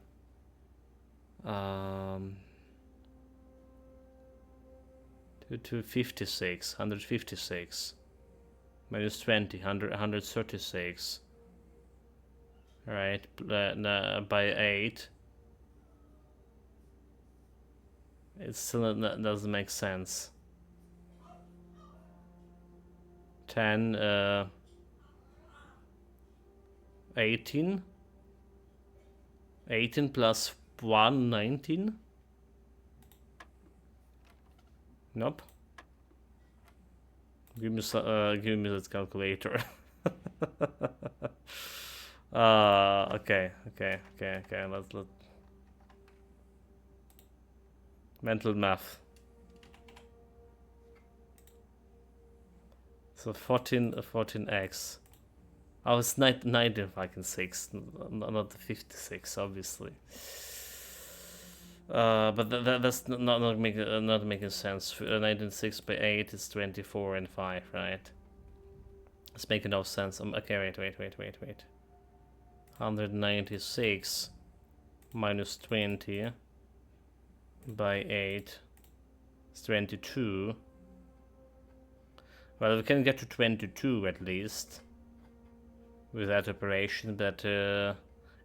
To 56, 156. Minus 20, 136. Right, by 8. It still doesn't make sense. 10, 18. 18 plus 1, 19. Nope. Give me that calculator. Okay. Let's mental math. So 14x. Oh, it's 19 fucking 6, not the 56, obviously. But that's not making sense. 19.6 by 8 is 24 and 5, right? It's making no sense. Okay, wait. 196 minus 20 by 8 is 22. Well, we can get to 22 at least with that operation, but and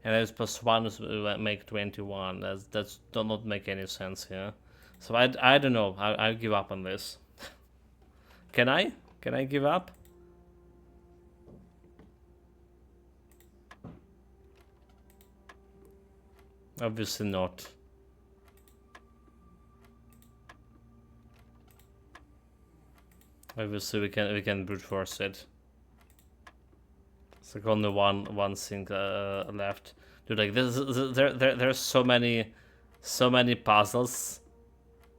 that's plus 1 will make 21. That's does not make any sense here. So I don't know. I'll give up on this. Can I give up? Obviously not. Obviously we can brute force it. It's like only one thing left. Dude, like there's so many puzzles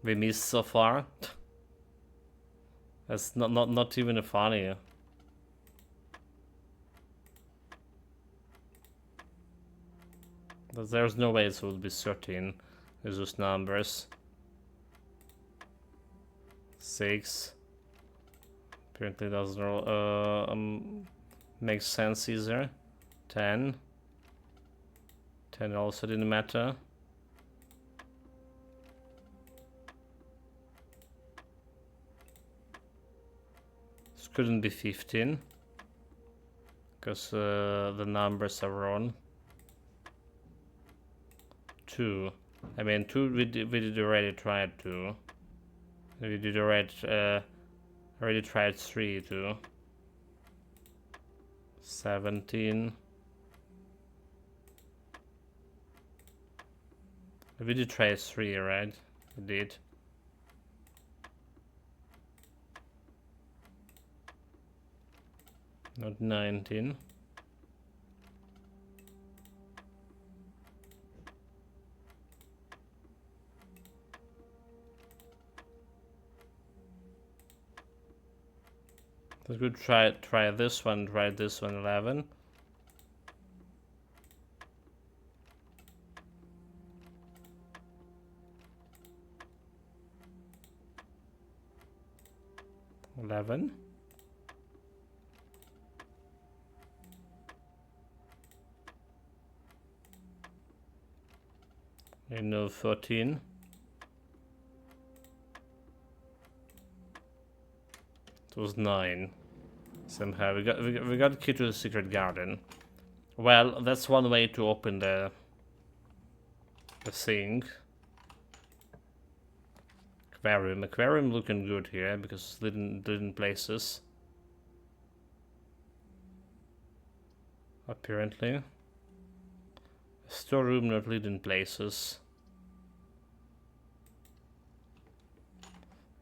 we missed so far. That's not even funny. There's no way it would be 13 with those numbers. 6 apparently doesn't make sense either. 10 also didn't matter. This couldn't be 15 because the numbers are wrong. 2. I mean, 2 we did already try 2. We did already tried 3 too. 17. We did try 3, right? We did. Not 19. Let's go try this one, 11. You know, 13. It was 9. Somehow we got the key to the secret garden. Well, that's one way to open the thing. Aquarium looking good here because didn't places. Apparently. Storeroom not leading places.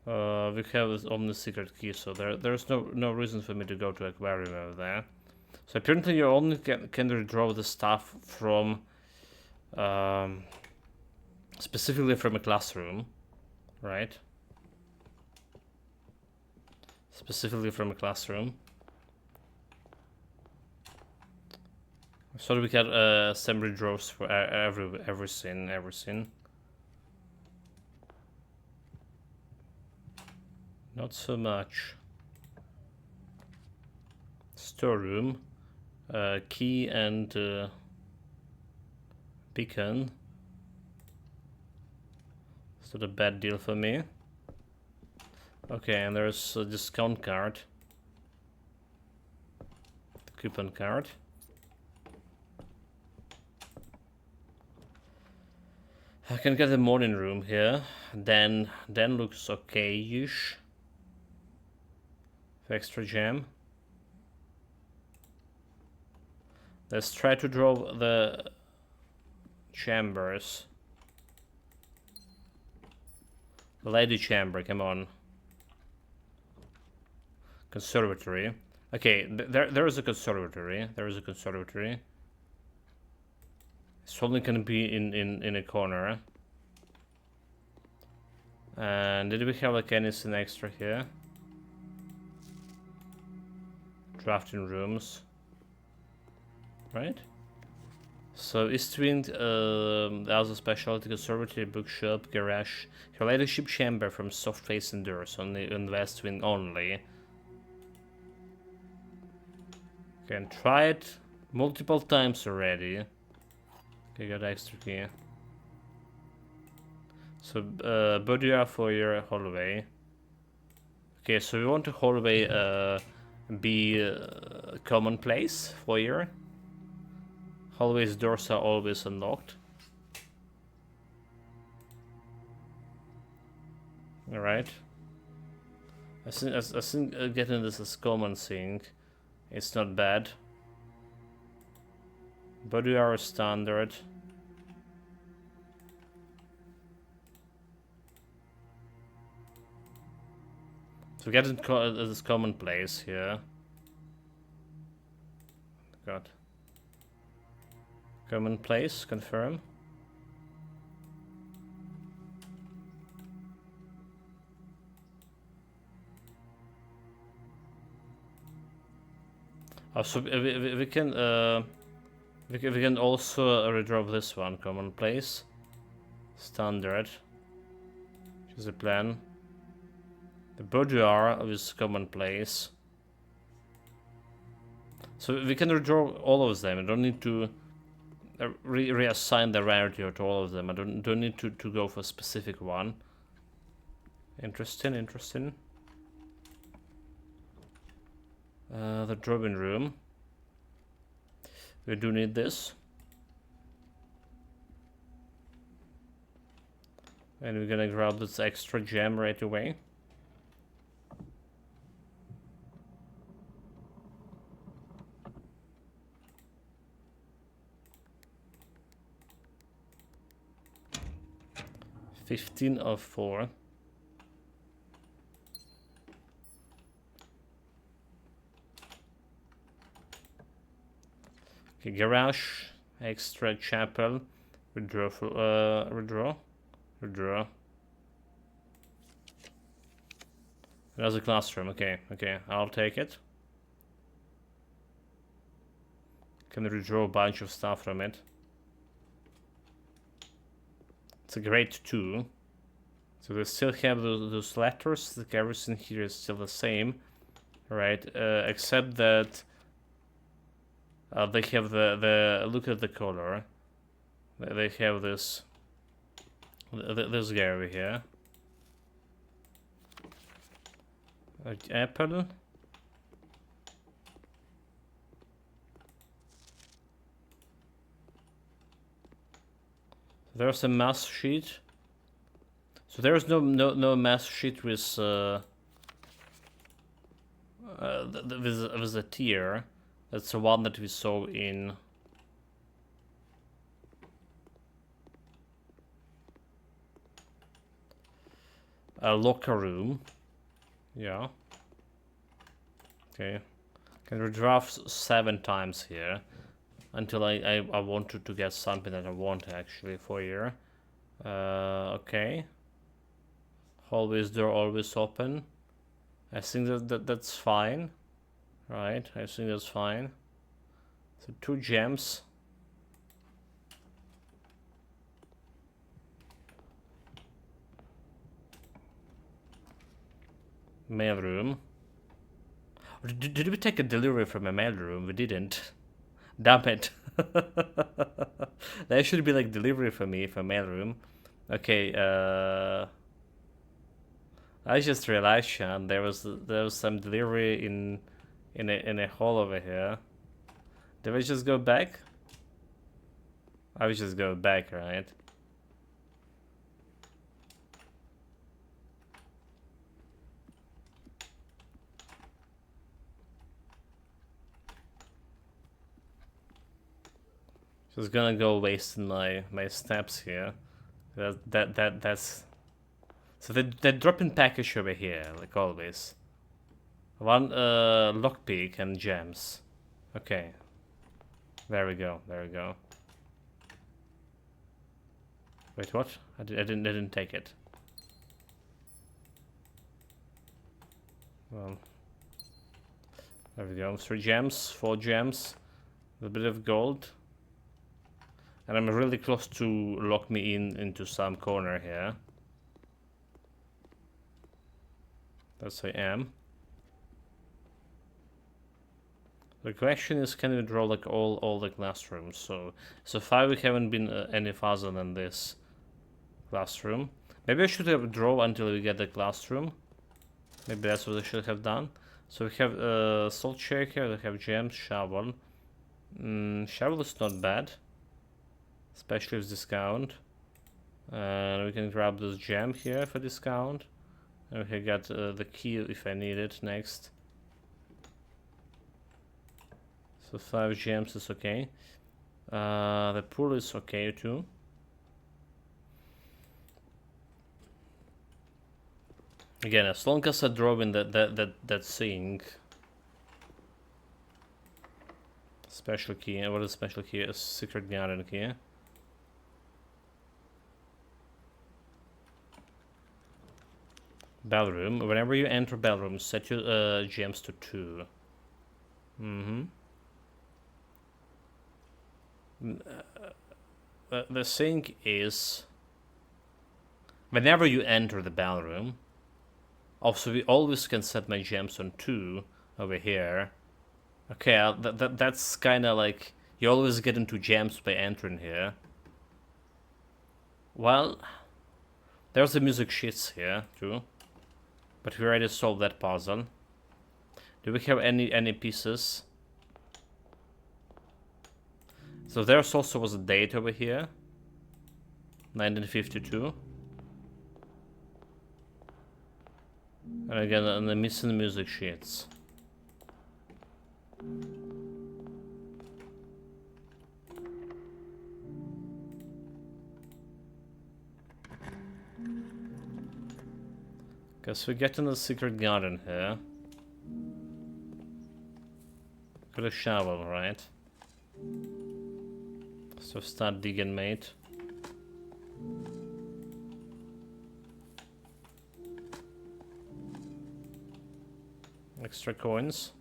We have this Omni secret key, so there's no reason for me to go to aquarium over there. So apparently you only can redraw the stuff from specifically from a classroom, right? Specifically from a classroom. So we had assembly drawers for everything. Not so much. Storeroom, key and beacon. It's not a bad deal for me. Okay, and there's a discount card. Coupon card. I can get the morning room here. Then looks okay-ish. Extra gem. Let's try to draw the chambers. Lady chamber, come on. Conservatory. Okay, there is a conservatory. It's only gonna be in a corner. And did we have like anything extra here? Drafting rooms, right? So East Wind, has a specialty conservatory, bookshop, garage, her leadership chamber from soft facing doors, only in West Wind only. Can try it multiple times already. Okay, got extra key. So boudoir for your hallway. Okay, so we want the hallway be commonplace foyer. Hallways doors are always unlocked. All right. I think getting this as common thing, it's not bad. Boudoir standard. So get it as commonplace here. God. Commonplace, confirm. Oh, so we can also redraw this one, commonplace, standard. Choose a plan. The boudoir is commonplace. So we can redraw all of them. I don't need to reassign the rarity to all of them. I don't need to go for a specific one. Interesting. The drawing room. We do need this. And we're gonna grab this extra gem right away. $15 of 4. Okay, garage, extra chapel, withdraw, withdraw. Another classroom, okay, I'll take it. Can withdraw a bunch of stuff from it. It's a grade 2. So they still have those letters, like everything here is still the same. Right, except that they have the look at the color. They have this this guy over here. Apple. There's a math sheet. So there's no math sheet with with a tier. That's the one that we saw in a locker room. Yeah. Okay. Can redraft 7 times here until I wanted to get something that I want actually for here. Okay. Always door always open. I think that's fine. Right, I think that's fine. So 2 gems. Mailroom. Did we take a delivery from a mailroom? We didn't. Damn it. That should be like delivery for me for mailroom. Okay, I just realized, Sean, there was some delivery in a hall over here. Did we just go back? I would just go back, right? Just gonna go wasting my steps here. That's so they're dropping package over here, like always. One lockpick and gems. Okay. There we go. Wait, what? I didn't take it. Well, there we go. 3 gems, 4 gems, a bit of gold. And I'm really close to lock me into some corner here. That's I am. The question is, can we draw like all the classrooms? So far we haven't been any farther than this classroom. Maybe I should have draw until we get the classroom. Maybe that's what I should have done. So we have salt shaker, we have gems, shovel. Shovel is not bad, especially with discount. And we can grab this gem here for discount. And we can get the key if I need it next. So 5 gems is okay. The pool is okay too. Again, as long as I draw in that thing. Special key. What is special key? A secret garden key. Bellroom. Whenever you enter bellroom, set your gems to 2. The thing is, whenever you enter the bellroom, also we always can set my gems on 2 over here. Okay, that's kind of like you always get into gems by entering here. Well, there's the music sheets here too, but we already solved that puzzle. Do we have any pieces? So there's also was a date over here, 1952. And again, and the missing music sheets. Guess we get in the secret garden here. Got a shovel, right? So start digging, mate. Extra coins.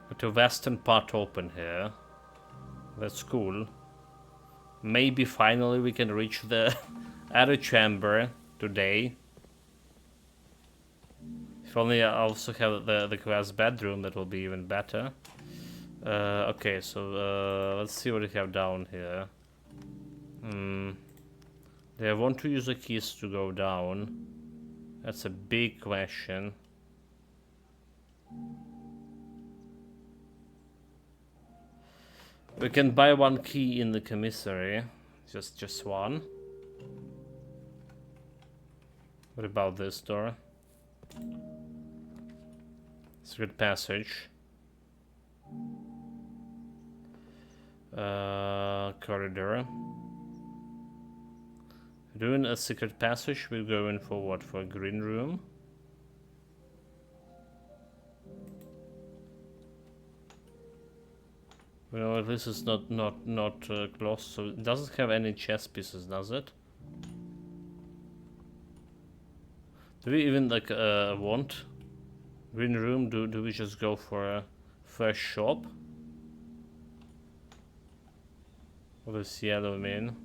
Got the western part open here. That's cool. Maybe finally we can reach the other chamber today. If only I also have the glass bedroom, that will be even better. Okay, so let's see what we have down here. Do I want to use the keys to go down? That's a big question. We can buy one key in the commissary. Just one. What about this door? Secret passage. Corridor. Doing a secret passage, we're going for what? For a green room? Well, this is not closed, so it doesn't have any chess pieces, does it? Do we even like want green room? Do we just go for a fresh shop? What does yellow mean?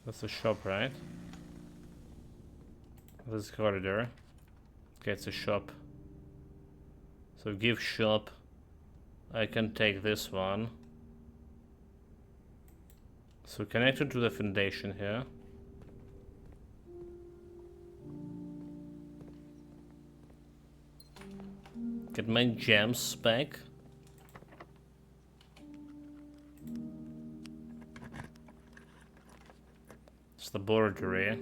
That's a shop, right? This is corridor. Okay, it's a shop. So give shop. I can take this one. So connected to the foundation here. Get my gems back. It's the laboratory.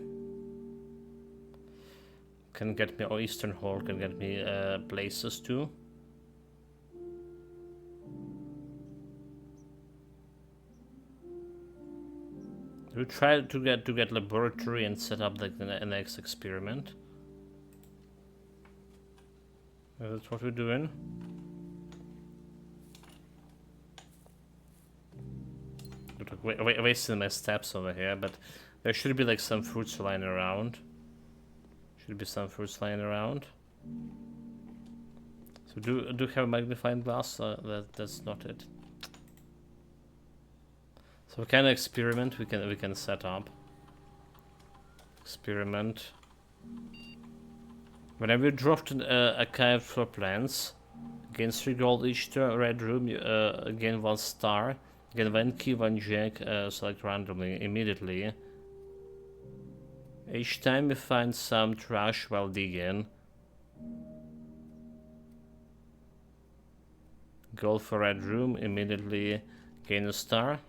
Can get me, or Eastern Hall can get me places too. We try to get laboratory and set up the next experiment. That's what we're doing. Wasting my steps over here, but there should be like some fruits lying around. Should be some fruits lying around. So do have a magnifying glass? That's not it. So what kind of experiment we can set up? Experiment. Whenever you dropped an archived floor plans, gain 3 gold each to red room, gain 1 star, gain 1 key, 1 jack, select randomly, immediately. Each time you find some trash while digging, gold for red room, immediately gain a star.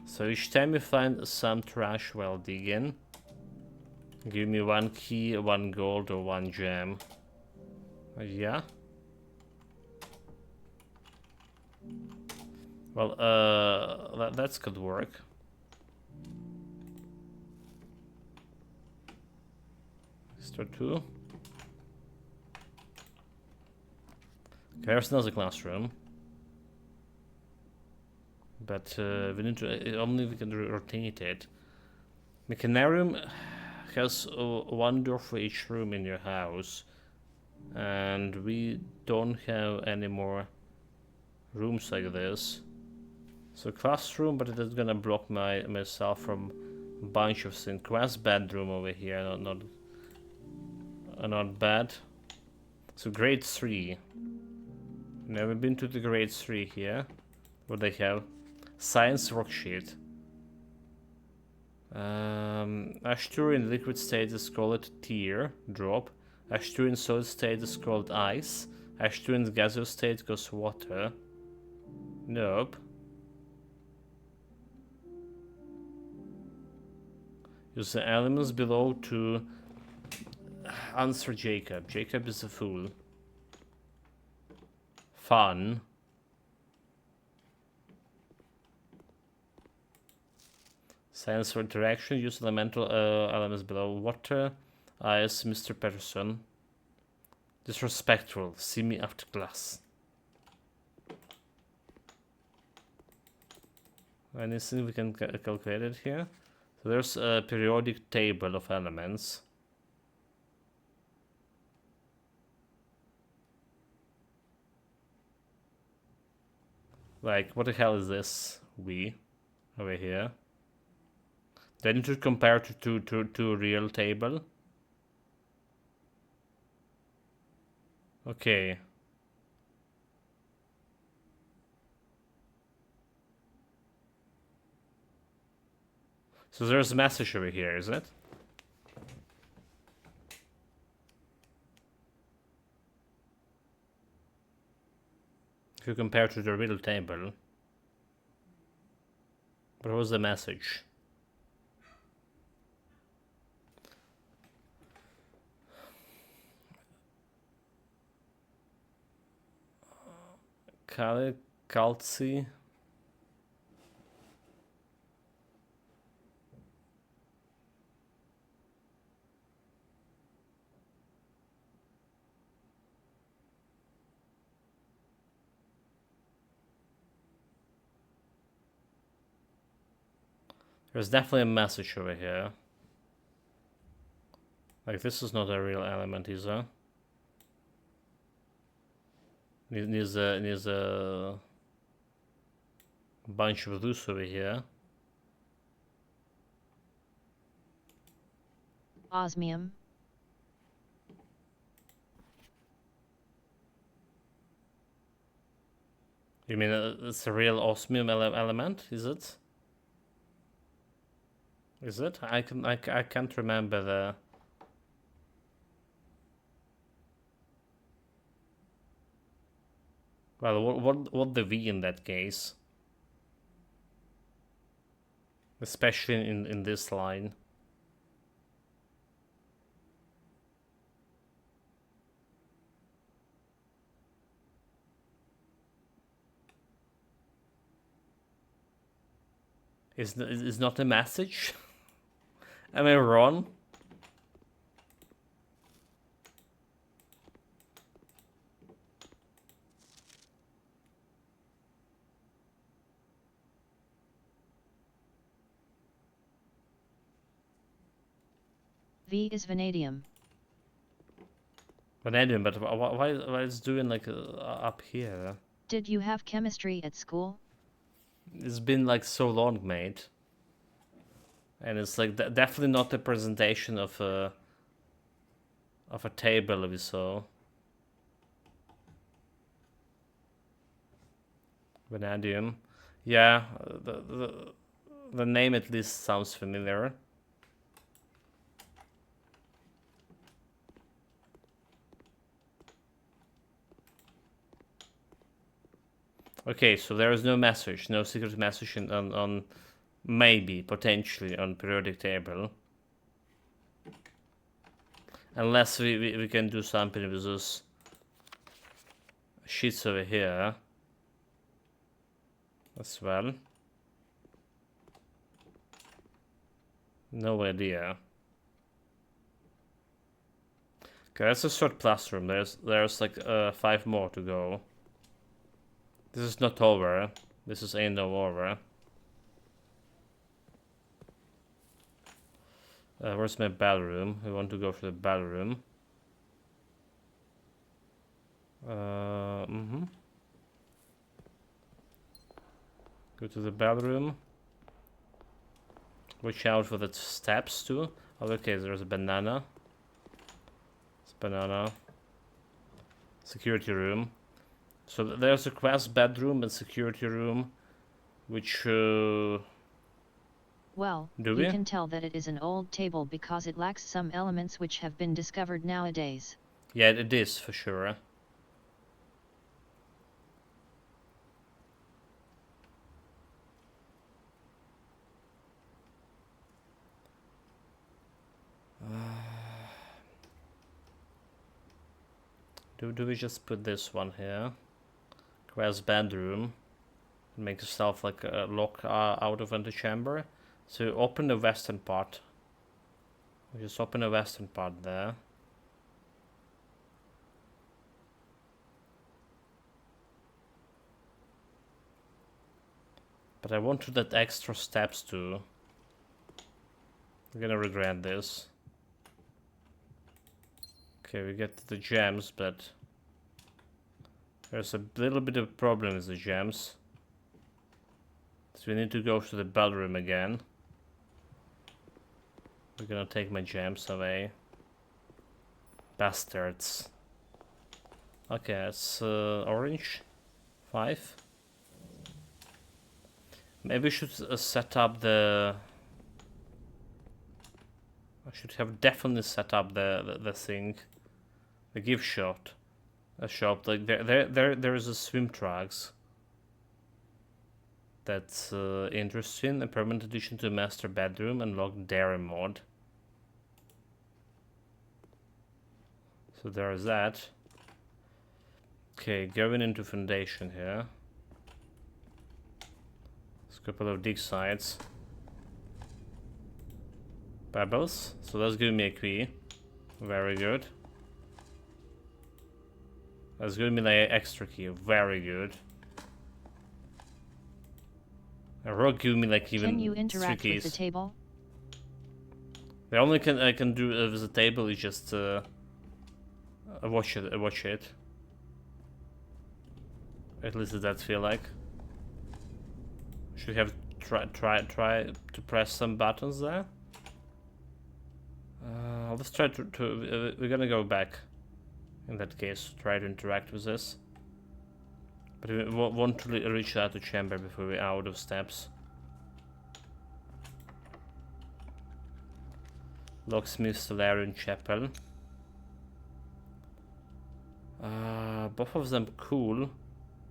So each time you find some trash while digging, give me 1 key, 1 gold, or 1 gem. Yeah. Well, that could work. Start 2. Okay, there's another classroom. But we need to only we can rotate it. Mechanarium has 1 door for each room in your house, and we don't have any more rooms like this. So classroom, but it is gonna block myself from a bunch of things. Class bedroom over here, not bad. So grade 3. Never been to the grade 3 here. What they have? Science worksheet. Ashtur in liquid state is called tear drop. H2 in solid state is called ice. H2 in gaseous state goes water. Nope. Use the elements below to answer Jacob. Jacob is a fool. Fun. Science for interaction. Use elemental elements below. Water. Ice. Mr. Patterson. Disrespectful. See me after class. Anything we can calculate it here? So there's a periodic table of elements. Like, what the hell is this? We over here. Then you should compare to a real table. Okay. So there's a message over here, is it? If you compare to the real table. What was the message? Calci. There's definitely a message over here. Like, this is not a real element either. Needs a bunch of loose over here. Osmium. You mean it's a real osmium element? Is it? Is it? I can't remember the. Well, what the V in that case? Especially in this line. Is not a message? Am I wrong? V is vanadium. Vanadium, but why is it doing like up here? Did you have chemistry at school? It's been like so long, mate. And it's like definitely not a presentation of a table we saw. Vanadium. Yeah, the name at least sounds familiar. Okay, so there is no message, no secret message on maybe, potentially, on periodic table. Unless we can do something with those sheets over here as well. No idea. Okay, that's a short classroom. There's like 5 more to go. This is not over. This ain't no over. Where's my ballroom? We want to go for the ballroom. Go to the ballroom. Watch out for the steps too. Oh, okay, there's a banana. It's banana. Security room. So there's a quest bedroom and security room, which Well, you can tell that it is an old table because it lacks some elements which have been discovered nowadays. Yeah, it is for sure. Do we just put this one here? Grass bedroom. Make yourself like a lock out of antechamber. So open the western part. Just open the western part there. But I want to that extra steps too. I'm gonna regret this. Okay, we get the gems, but there's a little bit of a problem with the gems. So we need to go to the bedroom again. We're gonna take my gems away. Bastards. Okay, it's orange. 5. Maybe we should set up the... I should have definitely set up the thing. The gift shop. A shop. Like there is a swim tracks. That's interesting. A permanent addition to the master bedroom. Unlocked dairy mod. So there is that. Okay, going into foundation here. There's a couple of dig sites. Pebbles. So that's giving me a key. Very good. That's giving me like an extra key. Very good. A rock giving me like even Can you interact 3 with keys. the table? The only I can do with the table is just watch it. At least that feel like. Should have try to press some buttons there. Let's try to we're gonna go back. In that case, try to interact with this. But we want to reach out to chamber before we're out of steps. Locksmith, Solarian, Chapel. Both of them cool.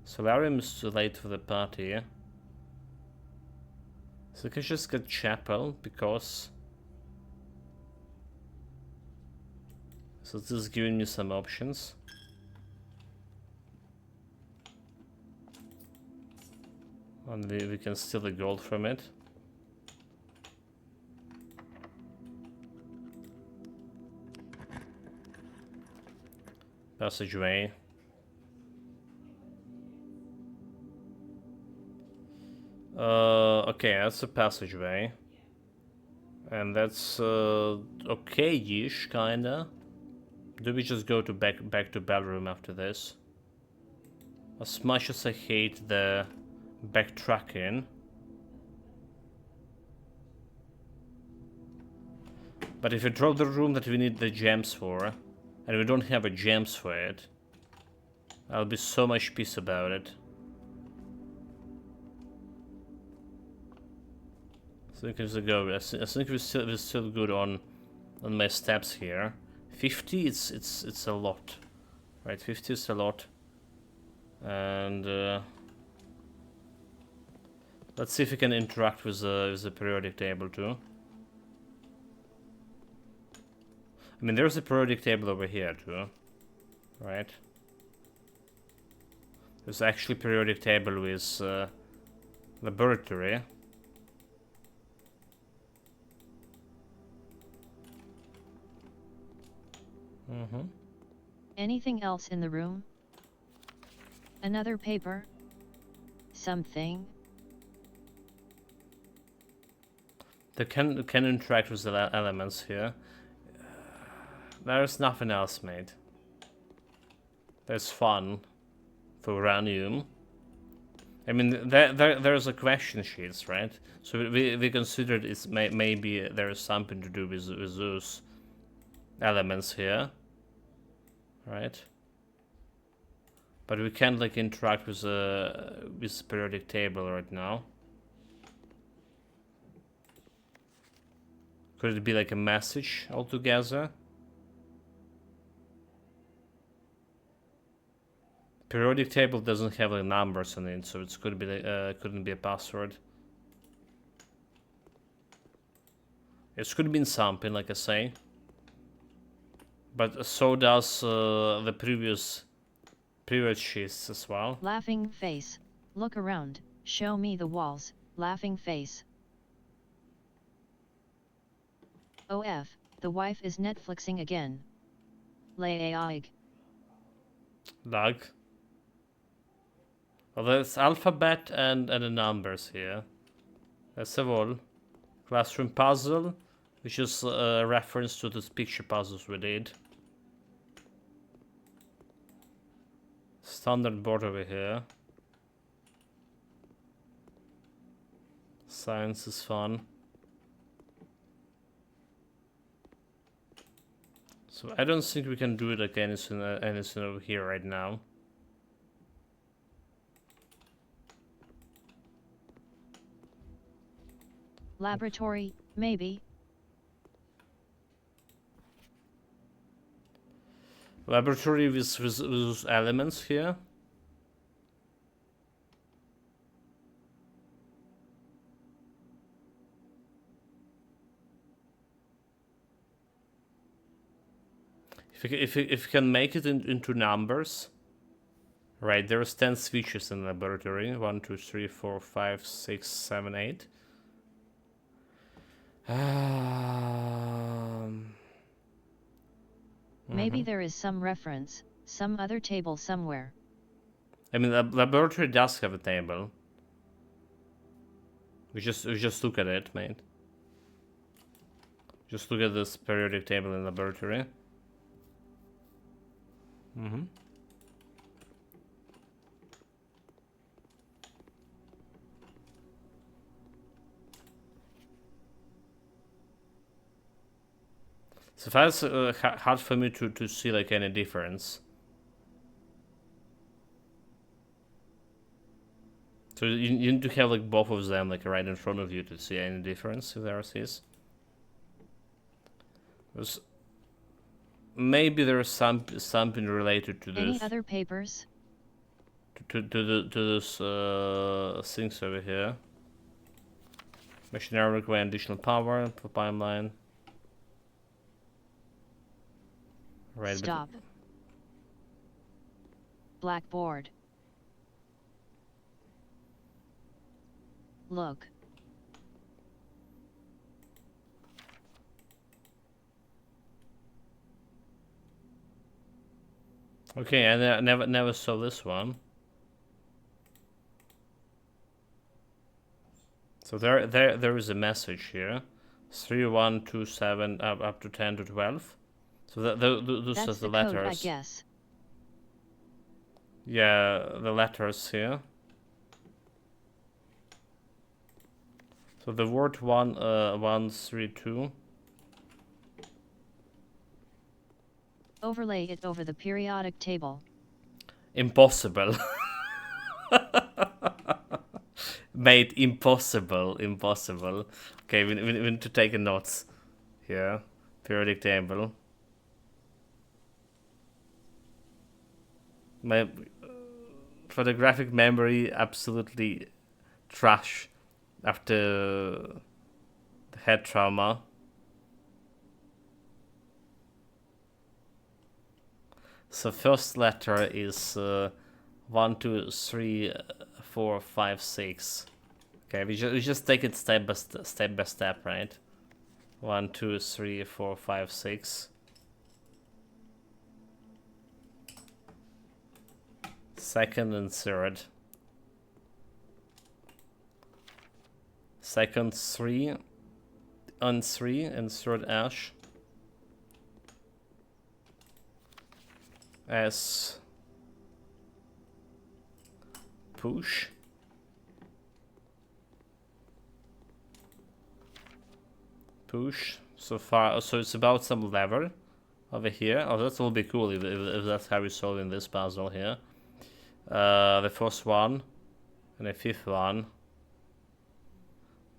Solarium is too late for the party. So we can just get Chapel because... So this is giving me some options. And we can steal the gold from it. Passageway. Okay, that's a passageway. And that's okay-ish, kinda. Do we just go to back to bedroom after this? As much as I hate the backtracking. But if we drop the room that we need the gems for, and we don't have a gems for it, I'll be so much pissed about it. So I think it's a go. I think we're still good on my steps here. 50, it's a lot, right? 50 is a lot, and let's see if we can interact with the periodic table too. I mean, there's a periodic table over here too, right? There's actually periodic table with laboratory. Anything else in the room? Another paper? Something? They can interact with the elements here. There's nothing else, mate. There's fun for uranium. I mean, there's a question sheets, right? So we considered it's maybe there is something to do with those elements here, right? But we can't like interact with the periodic table right now. Could it be like a message altogether? periodic table doesn't have like numbers on it, so it could be couldn't be a password. It could have been something, like I say. But so does the previous sheets as well. Laughing face. Look around. Show me the walls. Laughing face. OF, the wife is Netflixing again. Lag. Lag. Well, there's alphabet and the numbers here. That's all. Classroom puzzle, which is a reference to the picture puzzles we did. Standard board over here. Science is fun. So I don't think we can do it like anything over here right now. Laboratory, maybe. Laboratory with elements here. If you can make it into numbers, right? There's 10 switches in the laboratory. 1, 2, 3, 4, 5, 6, 7, 8. Maybe there is some reference, some other table somewhere. I mean, the laboratory does have a table. We just look at it, mate. Just look at this periodic table in the laboratory. So that's hard for me to see like any difference. So you need to have like both of them like right in front of you to see any difference if there is. Maybe there is something related to this. Any other papers? To this things over here. Machinery require additional power for pipeline. Right. Stop. Blackboard. Look. Okay, I never saw this one. So there is a message here. 3, 1, 2, 7 up to 10 to 12. So those are the letters. Code, I guess. Yeah, the letters here. So the word 132. Overlay it over the periodic table. Impossible. Mate, impossible. Okay, we need to take a notes here. Periodic table. My photographic memory absolutely trash after the head trauma. So first letter is 1, 2, 3, 4, 5, 6. Okay, we just take it step by step, right? 1, 2, 3, 4, 5, 6. Second and third. Second 3 on 3 and third ash. S push. Push. So it's about some lever over here. Oh, that will be cool if that's how we solve in this puzzle here. The first one and the fifth one.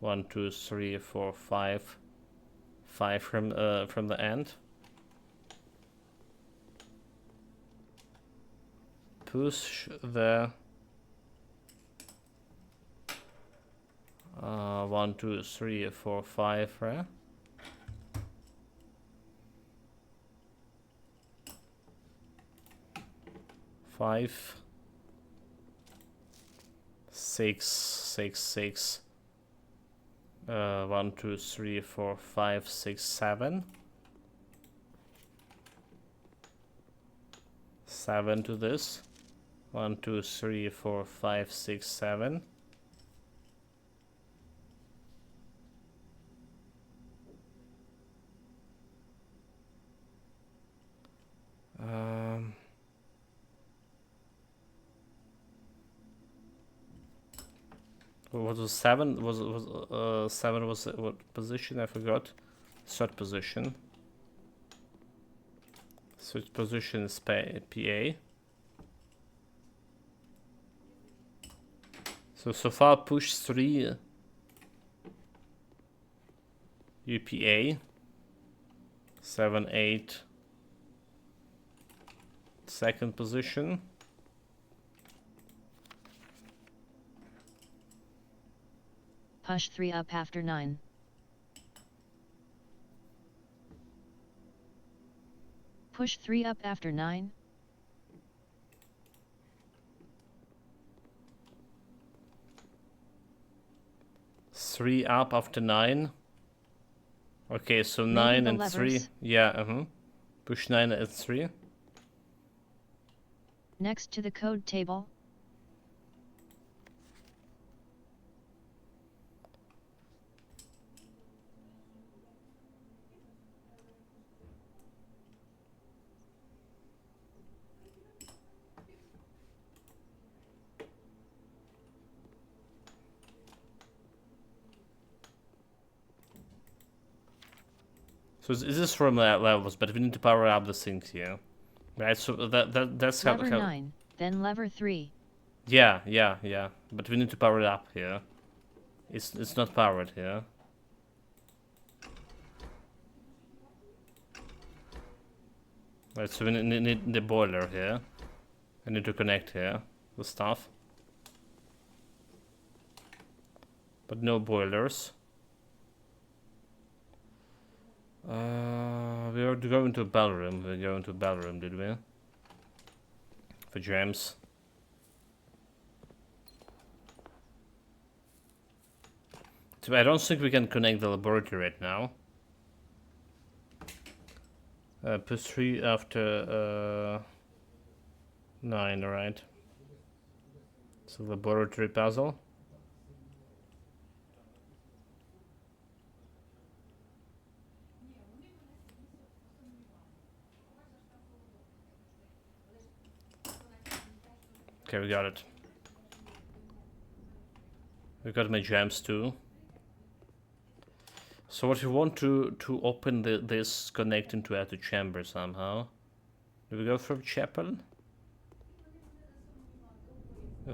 1, 2, 3, 4, 5. 5 from the end. push the 1, 2, 3, 4, 5, right? Five, 6, 6, 6. 1, 2, 3, 4, 5, 6, 7. 7 to this. 1, 2, 3, 4, 5, 6, 7. What was 7? Was 7 was what position? I forgot. Third position. Third position is PA. So far push 3 UPA. 7, 8. Second position. Push 3 up after 9. Push 3 up after 9. Three up after 9. Okay, so Maybe 9 the and levers. 3. Yeah, Push 9 and 3. Next to the code table. So is this from levels, but we need to power up the things here. Right, so that's Lever how 9, then lever 3. Yeah. But we need to power it up here. It's not powered here. Right, so we need the boiler here. I need to connect here the stuff. But no boilers. We are going to a ballroom. We're going to a ballroom, did we? For gems. So I don't think we can connect the laboratory right now. Plus 3 after 9, right? So laboratory puzzle. Okay, we got it. We got my gems too. So what we want to open this connecting to the chamber somehow. Do we go from chapel?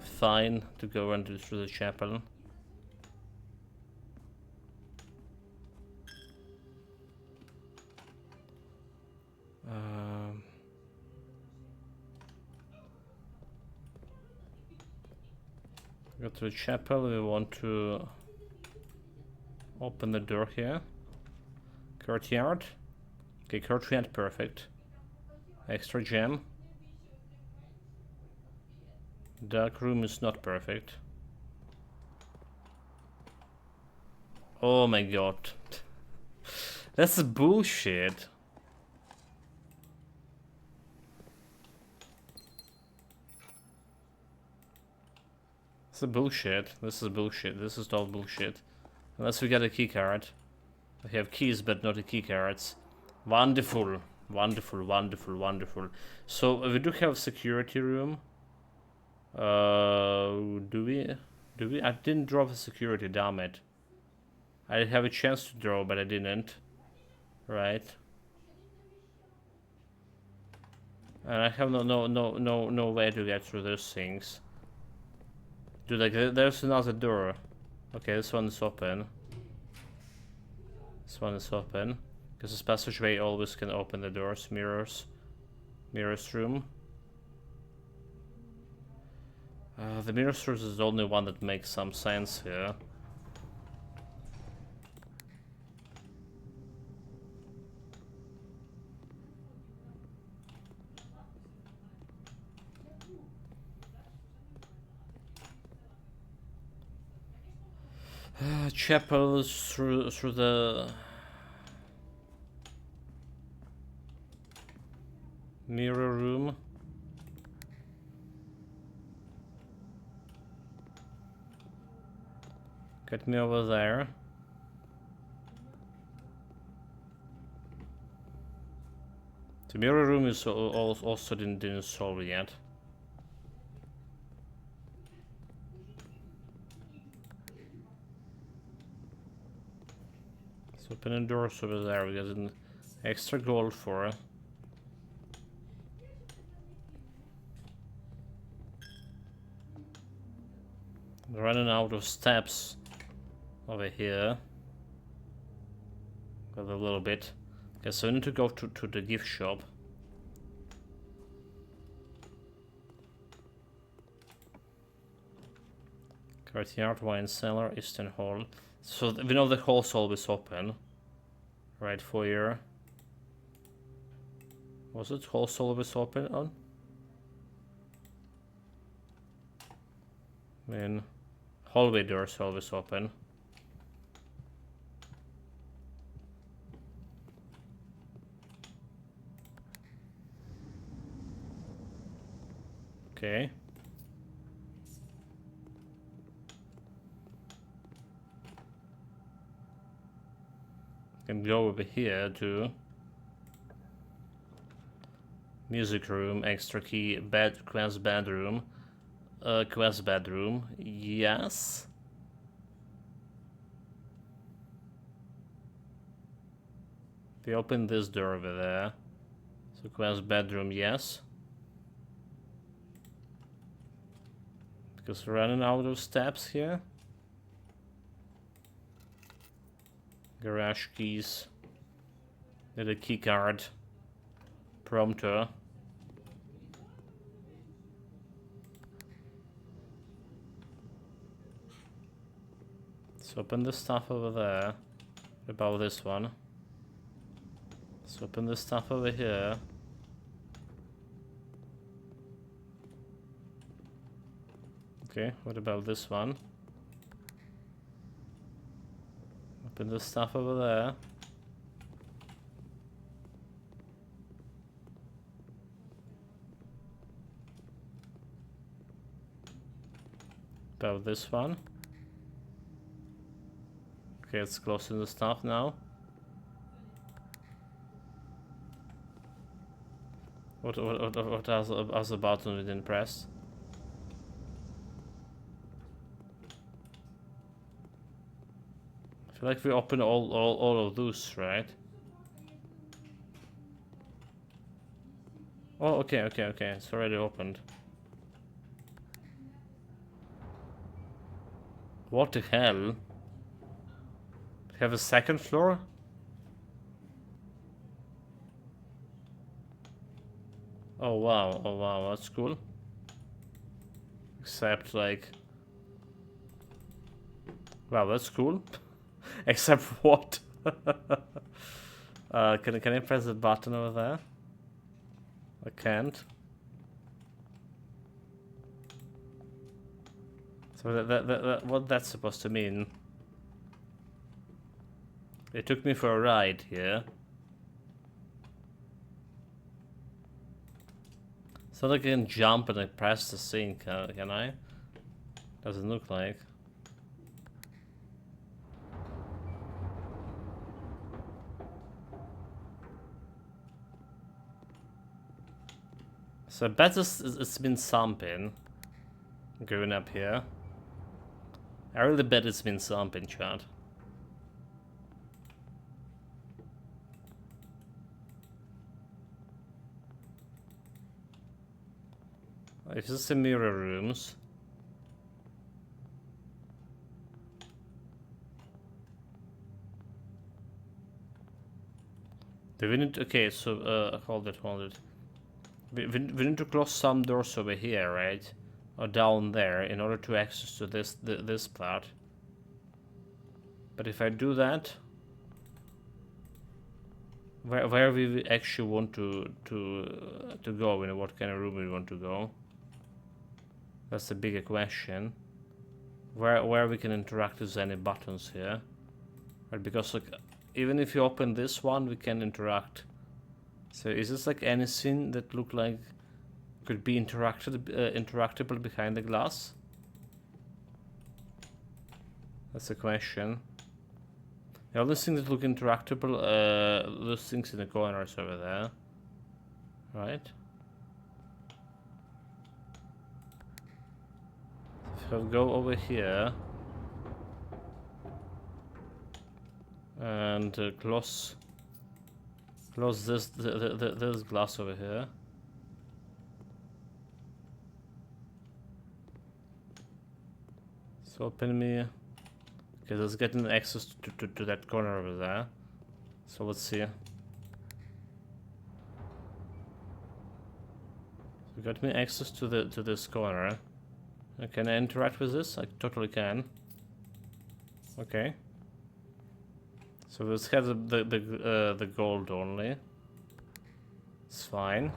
Fine to go and do through the chapel. Go to the chapel. We want to open the door here. Courtyard. Okay, courtyard, perfect. Extra gem. Dark room is not perfect. Oh my god. That's bullshit. This is bullshit. This is bullshit. This is all bullshit. Unless we get a key card. We have keys, but not the key cards. Wonderful. Wonderful, wonderful, wonderful. So we do have a security room. Do we? I didn't draw the security, damn it. I have a chance to draw, but I didn't. Right. And I have no way to get through those things. Dude, like, there's another door. Okay, this one is open. This one is open. Because this passageway always can open the doors. Mirrors. Mirrors room. The mirror source is the only one that makes some sense here. Chapels through the mirror room. Get me over there. The mirror room is also didn't solve yet. Let's open the doors over there. We got an extra gold for it. Running out of steps over here. Got a little bit. Okay, so I need to go to the gift shop. Courtyard, wine cellar, Eastern Hall. So we know the hall's always open. Right, foyer. Was it hall's always open on? I mean, hallway doors always open. Okay. Can go over here to music room, extra key, quest bedroom, quest bedroom. Yes. We open this door over there. So quest bedroom, yes. Because we're running out of steps here. Garage keys. Need a key card. Prompter. Let's open the stuff over there. What about this one? Let's open the stuff over here. Okay, what about this one? Open the stuff over there. About this one. Okay, it's closing the stuff now. What has the button we didn't press? I feel like we open all of those, right? Oh, okay, it's already opened. What the hell? We have a second floor? Oh wow, that's cool. Except like... Wow, that's cool. Except what? Can I press the button over there? I can't. So what that's supposed to mean? It took me for a ride here. So like I can jump and I press the thing, can I? Doesn't look like. So I bet it's been something going up here. I really bet it's been something, chat. If this is the mirror rooms. Do we need... Okay, so hold it. We need to close some doors over here, right? or down there in order to access to this part. But if I do that, where we actually want to go, in what kind of room we want to go, that's the bigger question. Where we can interact with any buttons here, right? Because like, even if you open this one, we can interact. So is this like anything that look like could be interactable behind the glass? That's the question. The only thing that look interactable, those things in the corners over there, right? If I go over here and close this glass over here. So open me. Okay, let's get an access to that corner over there. So let's see. So got me access to this corner. Can I interact with this? I totally can. Okay. So this has the gold only. It's fine.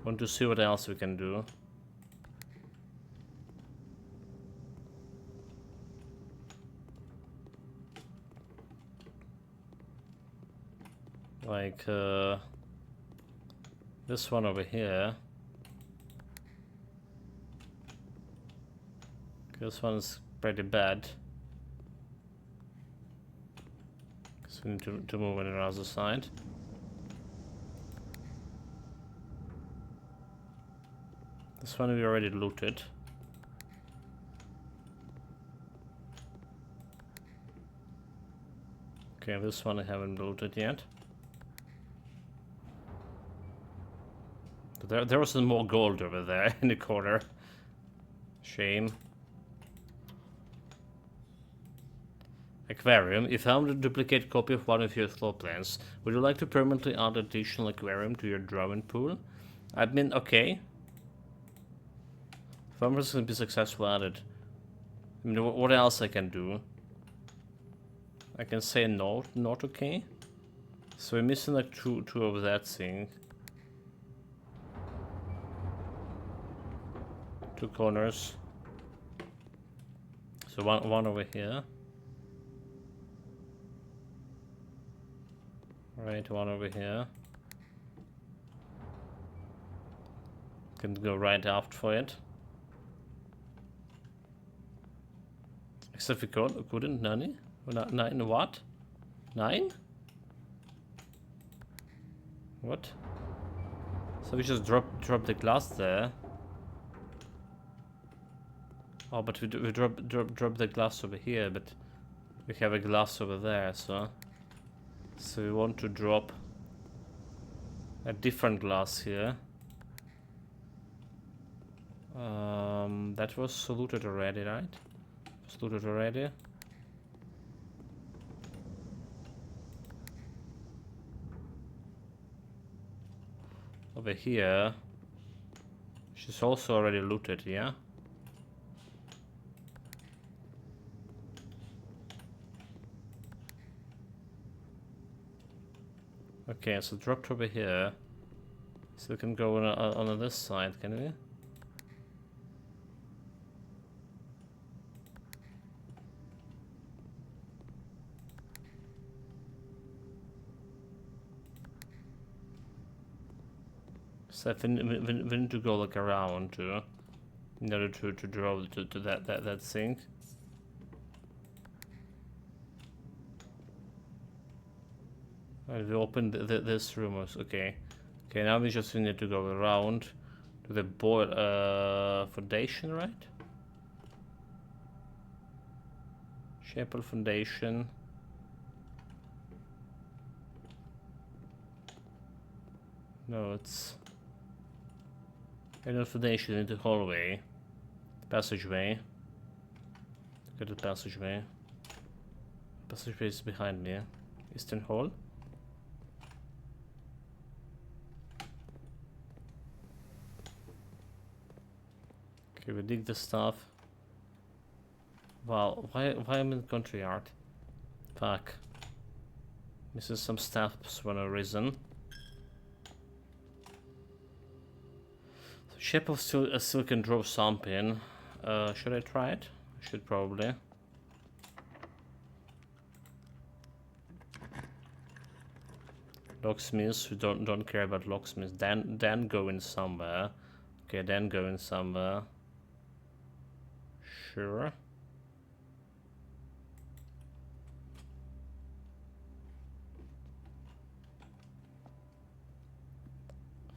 Want to see what else we can do. Like this one over here. This one is pretty bad. So we need to move on the other side. This one we already looted. Okay, this one I haven't looted yet. There was some more gold over there in the corner. Shame. Aquarium. If found a duplicate copy of one of your floor plans, would you like to permanently add additional aquarium to your drawing pool? I mean, okay. Farmers can be successful at it. I mean, what else I can do? I can say no, not okay. So we're missing like two of that thing. Two corners. So one over here. Right, one over here. Can go right after for it. Except we couldn't, Nani? 9 what? 9? What? So we just drop the glass there. Oh, but we drop the glass over here, but we have a glass over there, so we want to drop a different glass here. That was looted already, right? Was looted already. Over here, she's also already looted, yeah? Okay, so dropped over here. So we can go on this side, can we? So we need to go like around to, in order to draw to that thing. Right, we opened this room. Okay. Okay, now we just need to go around to the board foundation, right? Chapel foundation. No, it's another foundation into hallway, passageway. Look at the passageway. Passageway is behind me. Eastern Hall. Okay, we dig the stuff. Wow, why am I in country yard? Fuck. Missing some steps for no reason. So Shape of still can drop something. Should I try it? I should probably. Locksmiths, we don't care about locksmiths. Dan going somewhere. Okay, Dan going somewhere. Sure.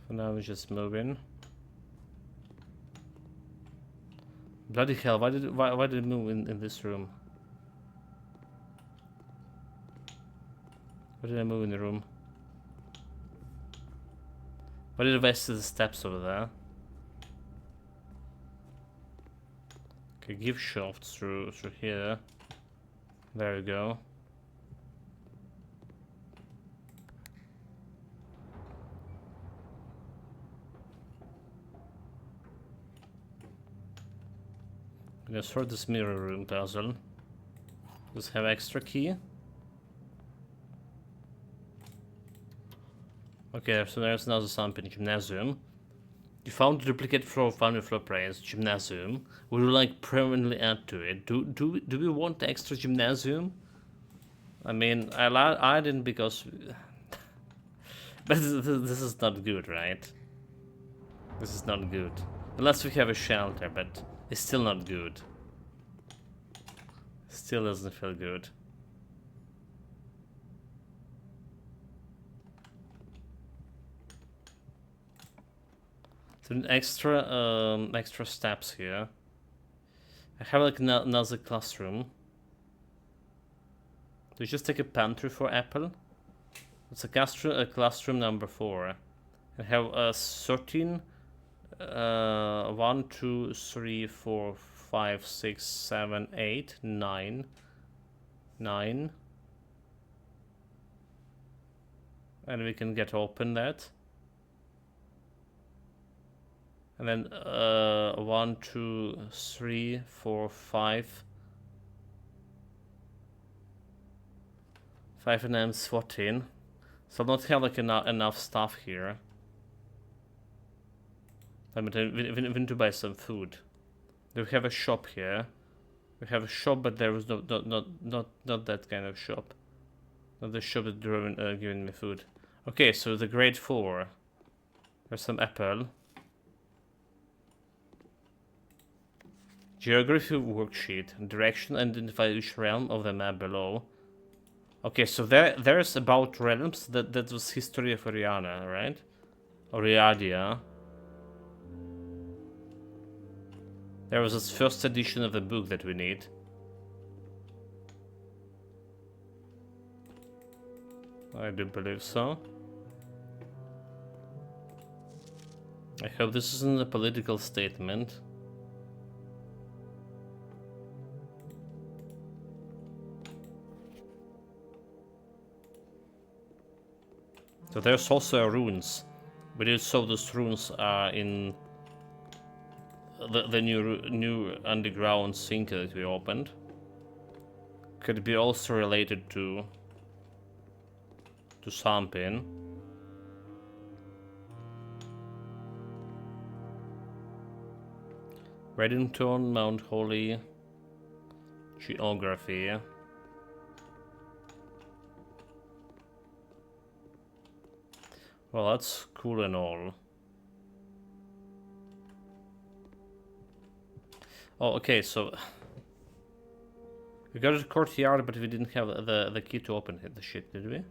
For now we're just moving. Bloody hell, why did it move in this room? Why did I move in the room? Why did I rest the steps over there? Okay, give shaft through here. There we go. I'm gonna sort this mirror room puzzle. Does it have extra key? Okay, so there's another something. Gymnasium. You found a duplicate floor of Foundry Floor Planes. Gymnasium. Would you like permanently add to it? Do we want extra gymnasium? I mean, I didn't because... but this is not good, right? This is not good. Unless we have a shelter, but it's still not good. Still doesn't feel good. So extra steps here. I have like another classroom. Do you just take a pantry for Apple? It's a classroom number 4. I have 13. 1, 2, 3, 4, 5, 6, 7, 8, 9. 9. And we can get open that. And then 1, 2, 3, 4, 5. 5 and then 14. So I'm not have like enough stuff here. I mean, we need to buy some food. Do we have a shop here? We have a shop, but there was not that kind of shop. Not the shop that giving me food. Okay, so the grade 4. There's some apple. Geography worksheet. Direction identify each realm of the map below. Okay, so there's about realms. That was history of Oriana, right? Oriadia. There was this first edition of the book that we need. I do believe so. I hope this isn't a political statement. So there's also runes. We did saw those runes are in the new underground sink that we opened. Could be also related to something. Reddington, Mount Holy, geography. Well, that's cool and all. Oh, okay, so we got a courtyard, but we didn't have the key to open the shit, did we?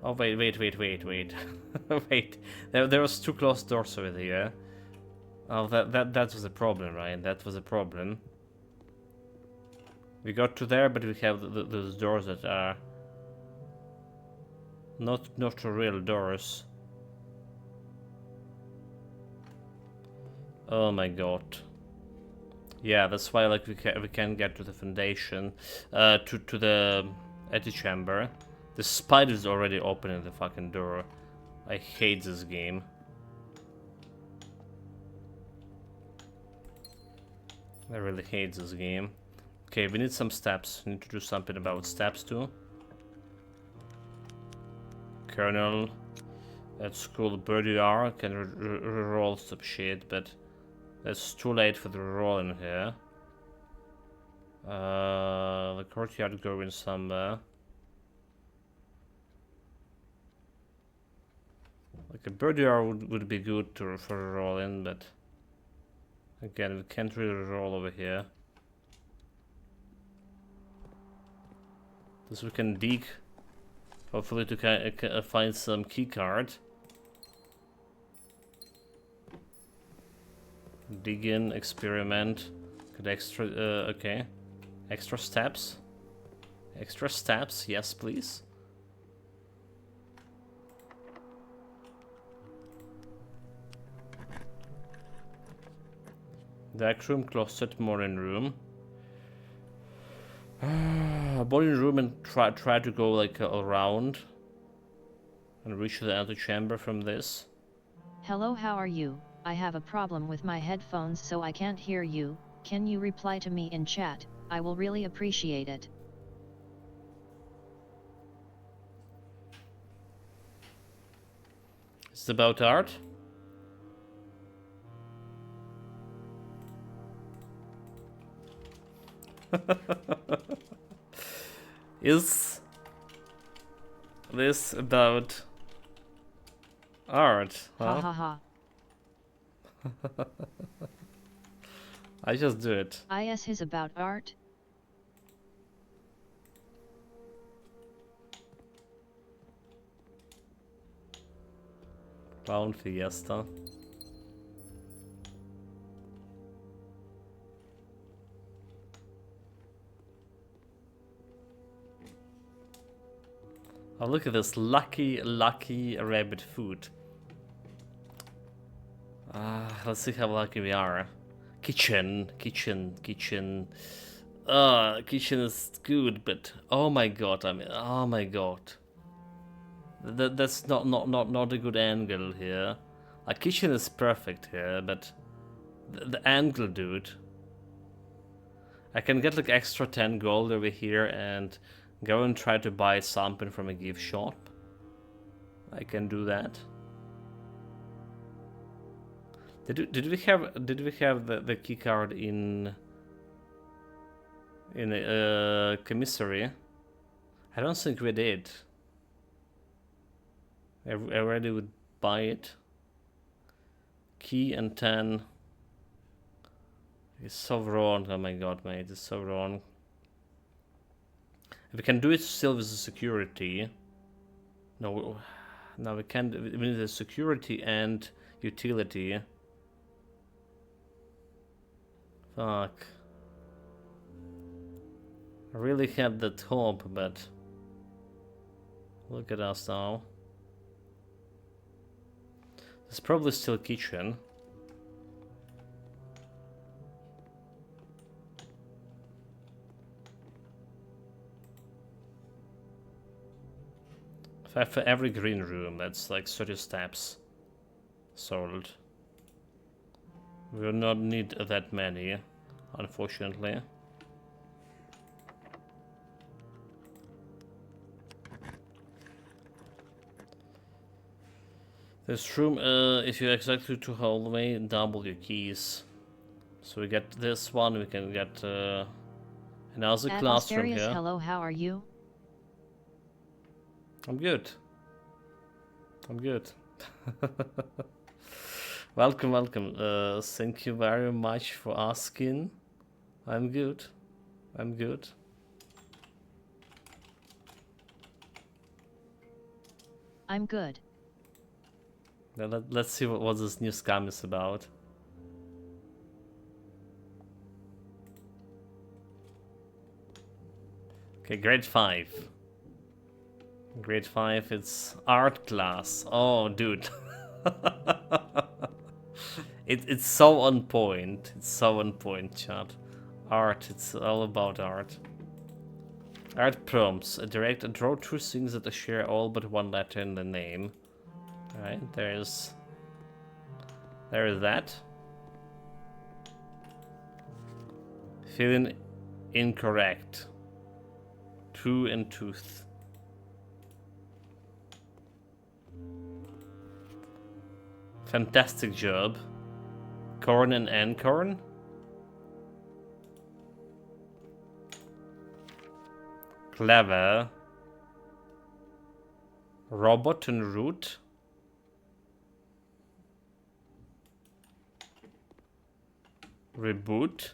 Oh, wait. Wait. There was 2 closed doors over here. Oh, that was a problem, right? That was a problem. We got to there, but we have those doors that are not real doors. Oh my god. Yeah, that's why like we can't get to the foundation, to the antechamber. The spider's already opening the fucking door. I hate this game. I really hate this game. Okay, we need some steps. We need to do something about steps too. Colonel at school Birdie R can roll some shit, but that's too late for the rolling here. The courtyard going somewhere. Like a Birdie R would be good for a roll in, but again, we can't really roll over here. This we can dig, hopefully to find some key card. Dig in, experiment, get extra, okay. Extra steps. Extra steps, yes please. Dark room, closet, morning room. Morning room and try to go like around and reach the antechamber from this. Hello, how are you? I have a problem with my headphones so I can't hear you. Can you reply to me in chat? I will really appreciate it. It's about art. Is this about art? Huh? Ha ha ha. I just do it. Is his about art? Clown Fiesta. Oh, look at this lucky rabbit food. Let's see how lucky we are. Kitchen. Kitchen is good, but oh my god, oh my god. That's not a good angle here. Like, kitchen is perfect here, but the angle, dude. I can get like extra 10 gold over here and go and try to buy something from a gift shop. I can do that. Did we have the key card in a commissary? I don't think we did. I already would buy it. Key and 10. It's so wrong. Oh my god, mate, it's so wrong. If we can do it still with the security. No, we can't. We need the security and utility. Fuck. I really had that hope, but look at us now. There's probably still kitchen. For every green room, that's like 30 steps sold. We will not need that many, unfortunately. This room, if you exactly to hallway, double your keys. So we get this one, we can get another classroom here. Hello, how are you? I'm good. I'm good. Welcome. Thank you very much for asking. I'm good. I'm good. I'm good. Now let's see what this new scam is about. Okay, grade 5. Grade 5, it's art class. Oh, dude. It's so on point. It's so on point, chat. Art, it's all about art. Art prompts. Direct draw 2 things that share all but one letter in the name. Alright, there is that. Feeling incorrect. 2 and tooth. Fantastic job. Corn and acorn. Clever. Robot and root. Reboot.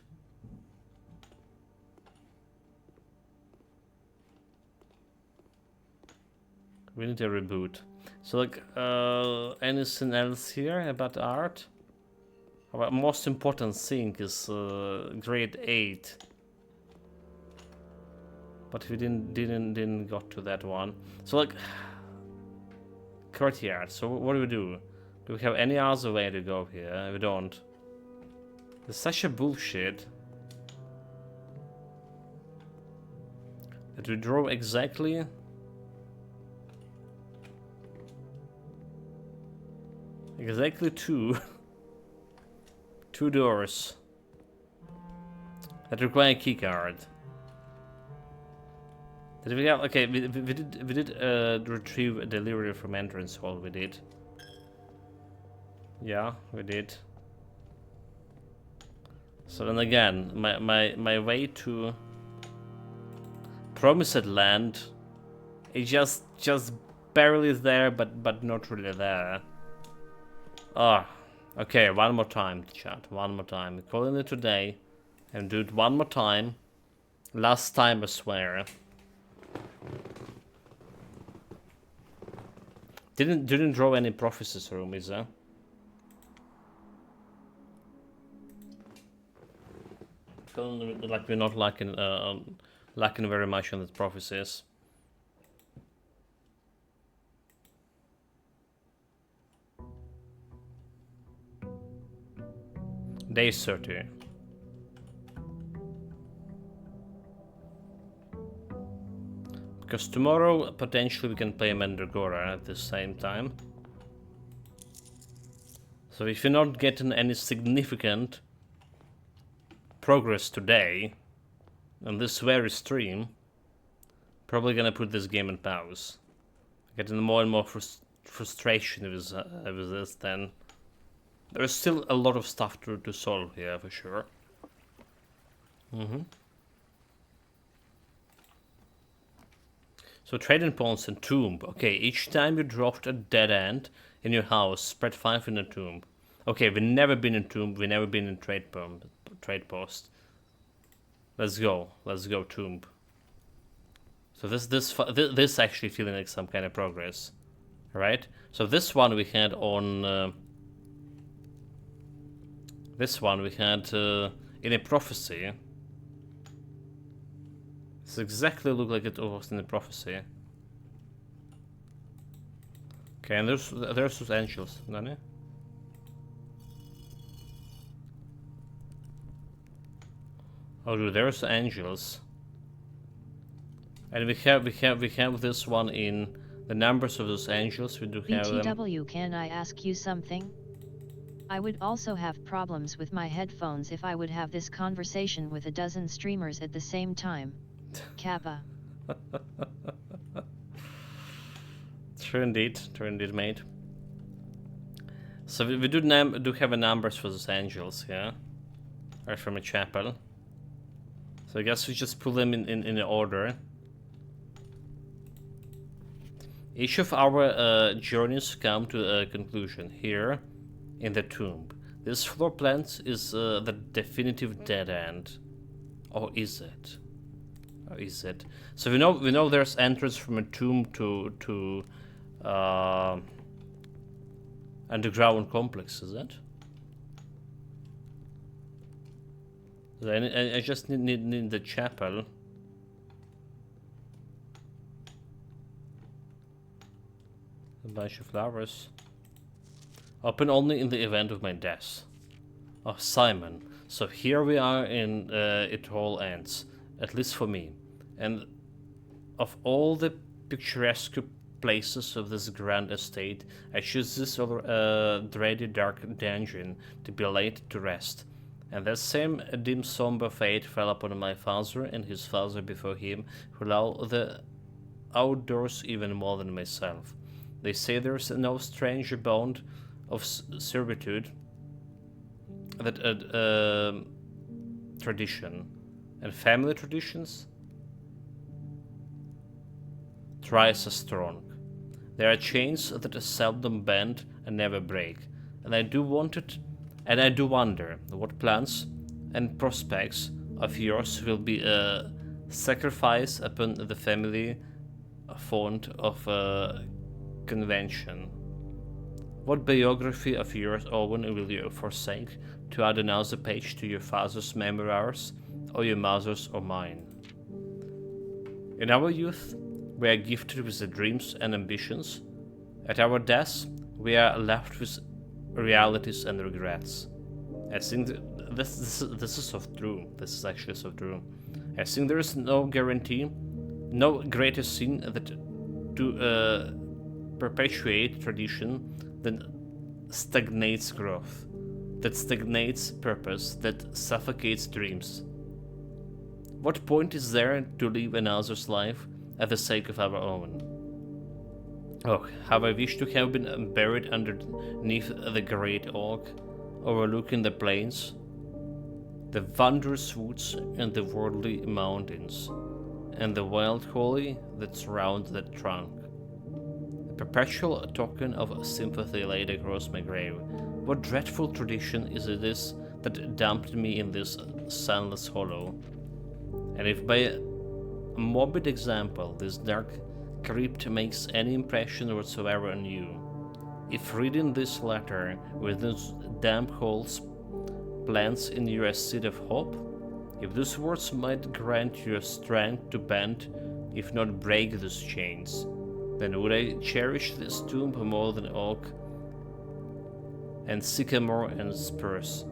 We need a reboot. So like, anything else here about art? Our most important thing is grade 8. But we didn't got to that one. So like, courtyard. So what do? Do we have any other way to go here? We don't. It's such a bullshit. That we draw exactly. Exactly 2. 2 doors. That require a key card. Did we have? Okay, we did retrieve a delivery from entrance hall. We did. Yeah, we did. So then again, my way to Promised Land is just barely there, but not really there. Ah, okay. One more time, chat. One more time. We're calling it today, and do it one more time. Last time, I swear. Didn't draw any prophecies room, is there? Like we're not lacking very much on the prophecies. Day 30. Because tomorrow potentially we can play Mandragora at the same time. So if you're not getting any significant progress today on this very stream, probably gonna put this game on pause. Getting more and more frustration with this. Then there's still a lot of stuff to solve here for sure. So trading points and tomb. Okay, each time you dropped a dead end in your house, spread 5 in a tomb. Okay, we've never been in tomb. We've never been in trade post. Let's go tomb. So this actually feeling like some kind of progress, right? So this one we had on. This one we had in a prophecy. This exactly looked like it was in the prophecy. Okay, and there's those angels, Nani? Oh, dude, there's angels. And we have this one in the numbers of those angels. We do have them. BTW, can I ask you something? I would also have problems with my headphones if I would have this conversation with a dozen streamers at the same time. Kappa. True indeed, mate. So we do have a numbers for those angels, yeah? Right from a chapel. So I guess we just pull them in order. Each of our journeys come to a conclusion here in the tomb. This floor plan is the definitive dead end. Or is it? So we know there's entrance from a tomb to underground complex, is it? I just need the chapel. A bunch of flowers. Open only in the event of my death. Oh, Simon. So here we are in It All Ends. At least for me. And of all the picturesque places of this grand estate, I choose this over dreary dark dungeon to be laid to rest. And that same dim somber fate fell upon my father and his father before him, who love the outdoors even more than myself. They say there's no stranger bond of servitude that tradition and family traditions thrice as strong. There are chains that seldom bend and never break, and I do wonder what plans and prospects of yours will be a sacrifice upon the family font of a convention. What biography of yours, Owen, will you forsake to add another page to your father's memoirs, or your mother's or mine? In our youth, we are gifted with the dreams and ambitions. At our deaths, we are left with realities and regrets. I think this is so true. This is actually so true. I think there is no guarantee, no greater sin that to perpetuate tradition than stagnates growth, that stagnates purpose, that suffocates dreams. What point is there to live another's life at the sake of our own? Oh, how I wish to have been buried underneath the great oak, overlooking the plains, the wondrous woods and the worldly mountains, and the wild holly that surrounds that trunk. A perpetual token of sympathy laid across my grave. What dreadful tradition is it that dumped me in this sunless hollow? And if by a morbid example this dark crypt makes any impression whatsoever on you, if reading this letter with those damp holes plants in you a seed of hope, if those words might grant you strength to bend, if not break those chains, then would I cherish this tomb more than oak and sycamore and spruce,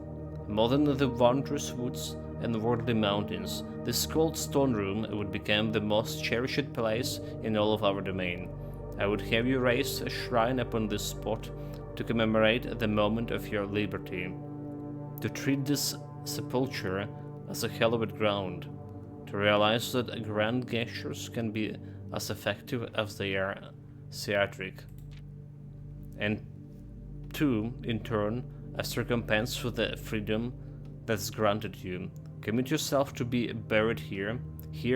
more than the wondrous woods and worldly mountains. This cold stone room would become the most cherished place in all of our domain. I would have you raise a shrine upon this spot to commemorate the moment of your liberty, to treat this sepulchre as a hallowed ground, to realize that grand gestures can be as effective as they are theatric, and to, in turn, as recompense for the freedom that's granted you, commit yourself to be buried here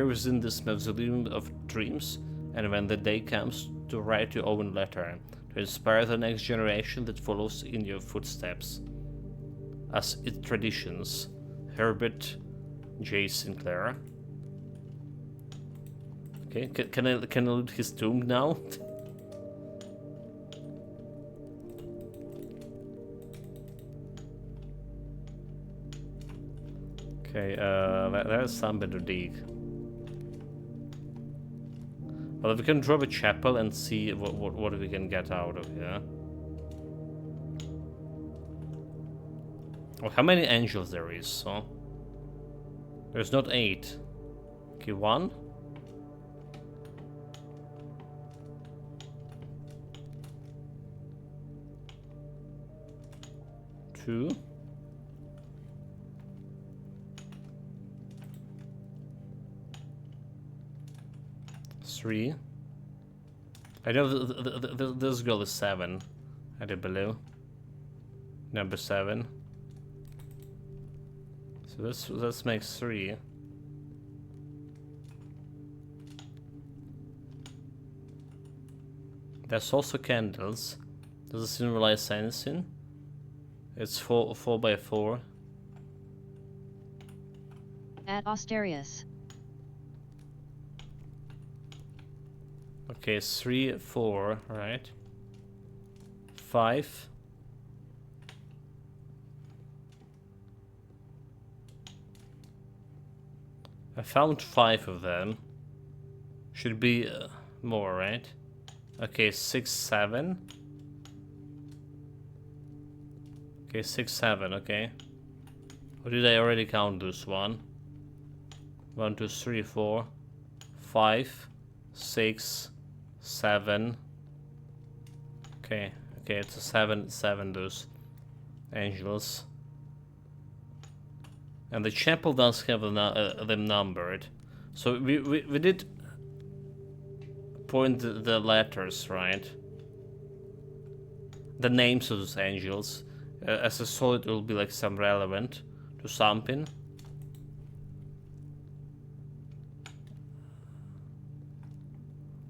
within this mausoleum of dreams, and when the day comes, to write your own letter, to inspire the next generation that follows in your footsteps. As it traditions, Herbert J. Sinclair. Okay, can I loot his tomb now? Okay, there's something to dig. Well, we can drop a chapel and see what we can get out of here. Oh, how many angels there is, huh? There's not 8. Okay, 1. 2. 3. I know this girl is 7. I do believe. Number 7. So this makes 3. There's also candles. Does it symbolize anything? It's 4 by 4. At Austerius. Okay, 3, 4, right? 5. I found 5 of them. Should be more, right? Okay, 6, 7. Okay, 6, 7, okay. Or did I already count this one? 1, 2, 3, 4, 5, 6, 7. Okay, it's a 7, those angels. And the chapel does have them numbered. So we did point the letters, right? The names of those angels. As a solid, it will be like some relevant to something.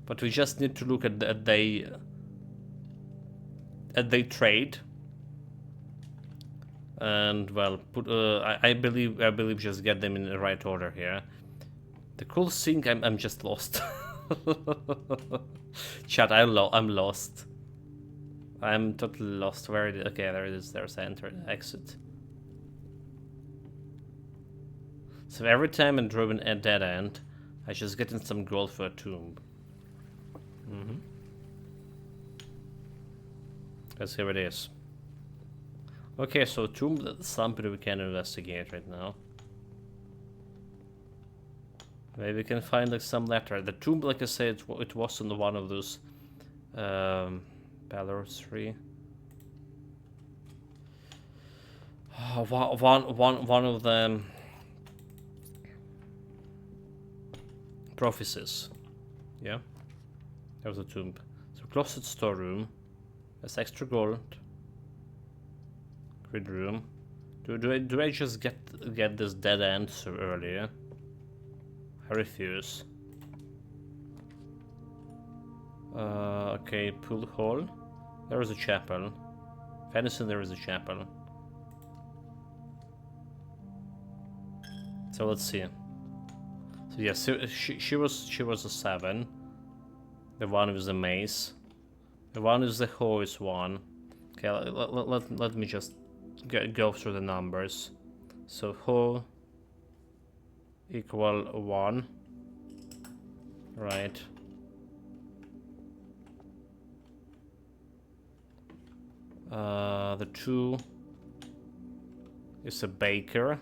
But we just need to look at they trade. And well, I believe just get them in the right order here. The cool thing, I'm just lost. Chat, I'm lost. I'm totally lost. Where it is? Okay, there it is. There's enter and exit. So every time I drove a dead end, I just get in some gold for a tomb. Let's see what it is. Okay, so tomb, that's something we can investigate right now. Maybe we can find like some letter. The tomb, like I said, it was in one of those pillars 3. One of them prophecies. Yeah, that was a tomb. So closet storeroom. That's extra gold. Grid room. Do I just get this dead end so earlier? I refuse. Okay, pool hall. There is a chapel. Venison, there is a chapel. So let's see. So yes, so she was a 7. The one with the mace. The one with the hoe is 1. Okay, let me just go through the numbers. So hoe equal 1. Right. The 2 is a baker.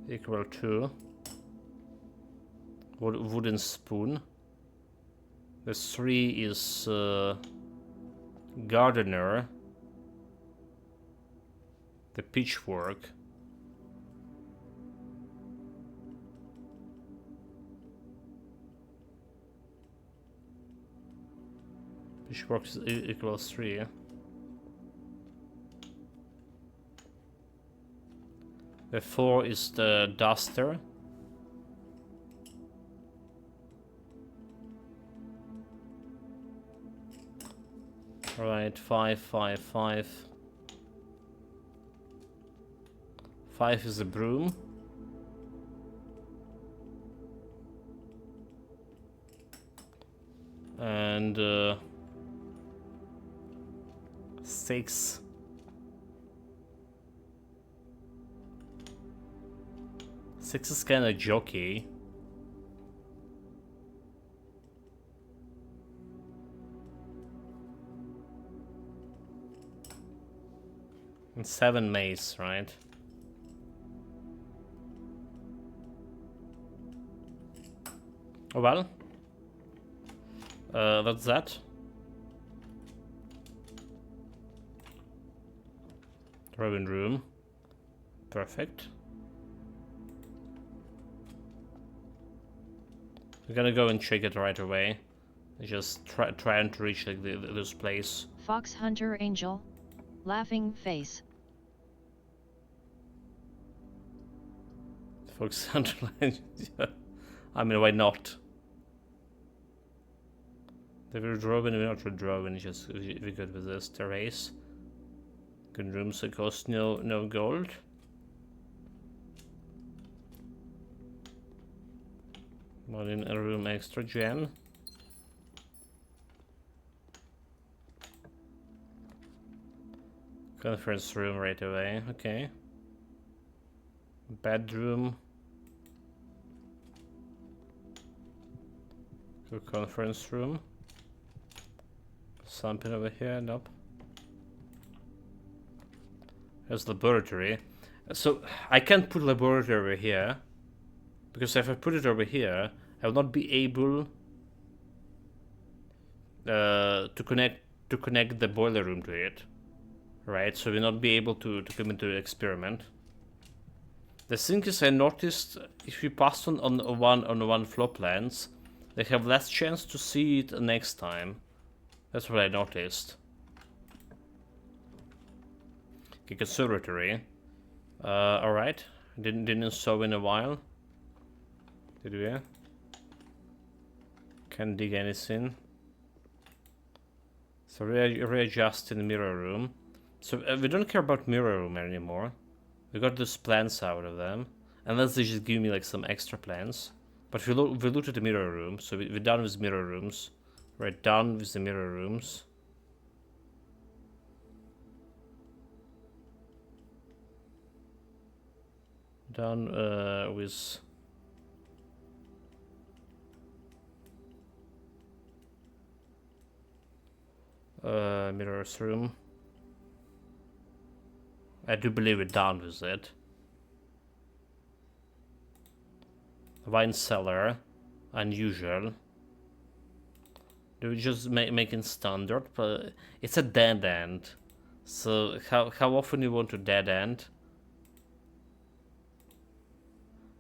Equal 2. Wooden spoon. The 3 is gardener. The pitchfork. Pitchfork equals 3. The 4 is the duster. Alright, 5, 5, 5. 5 is a broom. And 6 is kind of jockey. And 7 mace, right? Oh well. That's that. Robin room. Perfect. We're gonna go and check it right away. Just trying to reach like this place. Fox Hunter Angel. Laughing face. Fox Hunter. I mean, why not? They were Robin, we're not Robin, just we good with this terrace. Good rooms that cost no gold. One in a room extra gem. Conference room right away, okay. Bedroom. Good conference room. Something over here, nope. There's laboratory. So I can't put laboratory over here, because if I put it over here, I will not be able to connect the boiler room to it. right? So we'll not be able to come into the experiment. The thing is, I noticed if you pass on one flop lands, they have less chance to see it next time. That's what I noticed. Okay, conservatory. Alright. Didn't sow in a while. Did we? Can't dig anything. So readjust in the mirror room. So we don't care about mirror room anymore. We got those plants out of them. Unless they just give me like some extra plants. But we looted the mirror room, so we're done with mirror rooms. We're done with the mirror rooms. Done with... mirrors room. I do believe we're done with it. Wine cellar. Unusual. Do we just make it standard? But it's a dead end. So how often you want to dead end?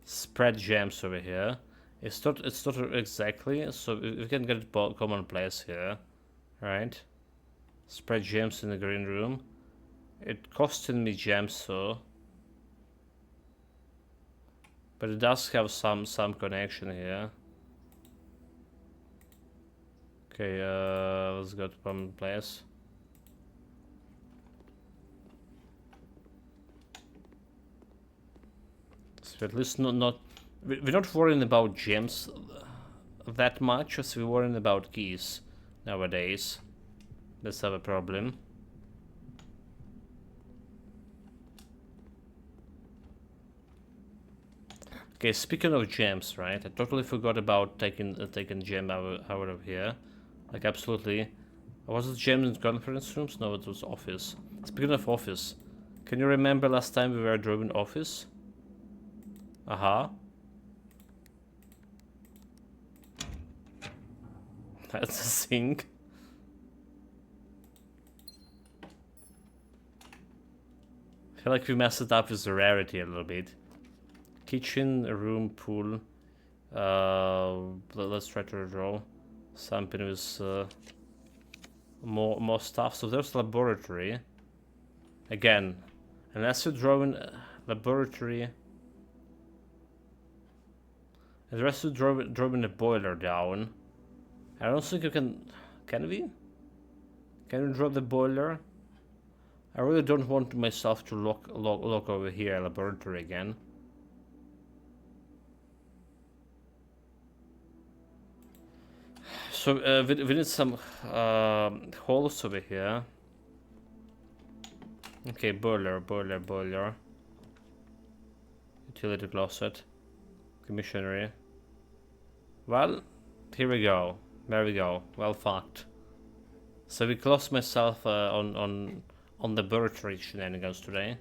Spread gems over here. It's not exactly, so we can get it commonplace here. Right? Spread gems in the green room. It costed me gems, so. But it does have some connection here. Okay, let's go to commonplace. So at least we're not worrying about gems that much as we're worrying about keys nowadays. Let's have a problem. Okay, speaking of gems, right? I totally forgot about taking gem out of here. Like absolutely. Was it gem in conference rooms? No, it was office. Speaking of office, can you remember last time we were driving office? Aha. That's a thing. I feel like we messed it up with the rarity a little bit. Kitchen, room, pool. Let's try to draw something with more stuff. So there's laboratory. Again, unless you're drawing laboratory. Unless you're drawing a boiler down. I don't think you can. Can we? Can we draw the boiler? I really don't want myself to look over here laboratory again. So we need some holes over here. Okay, boiler. Utility closet. Commissionery. Well, here we go. There we go. Well fucked. So we closed myself on laboratory shenanigans today.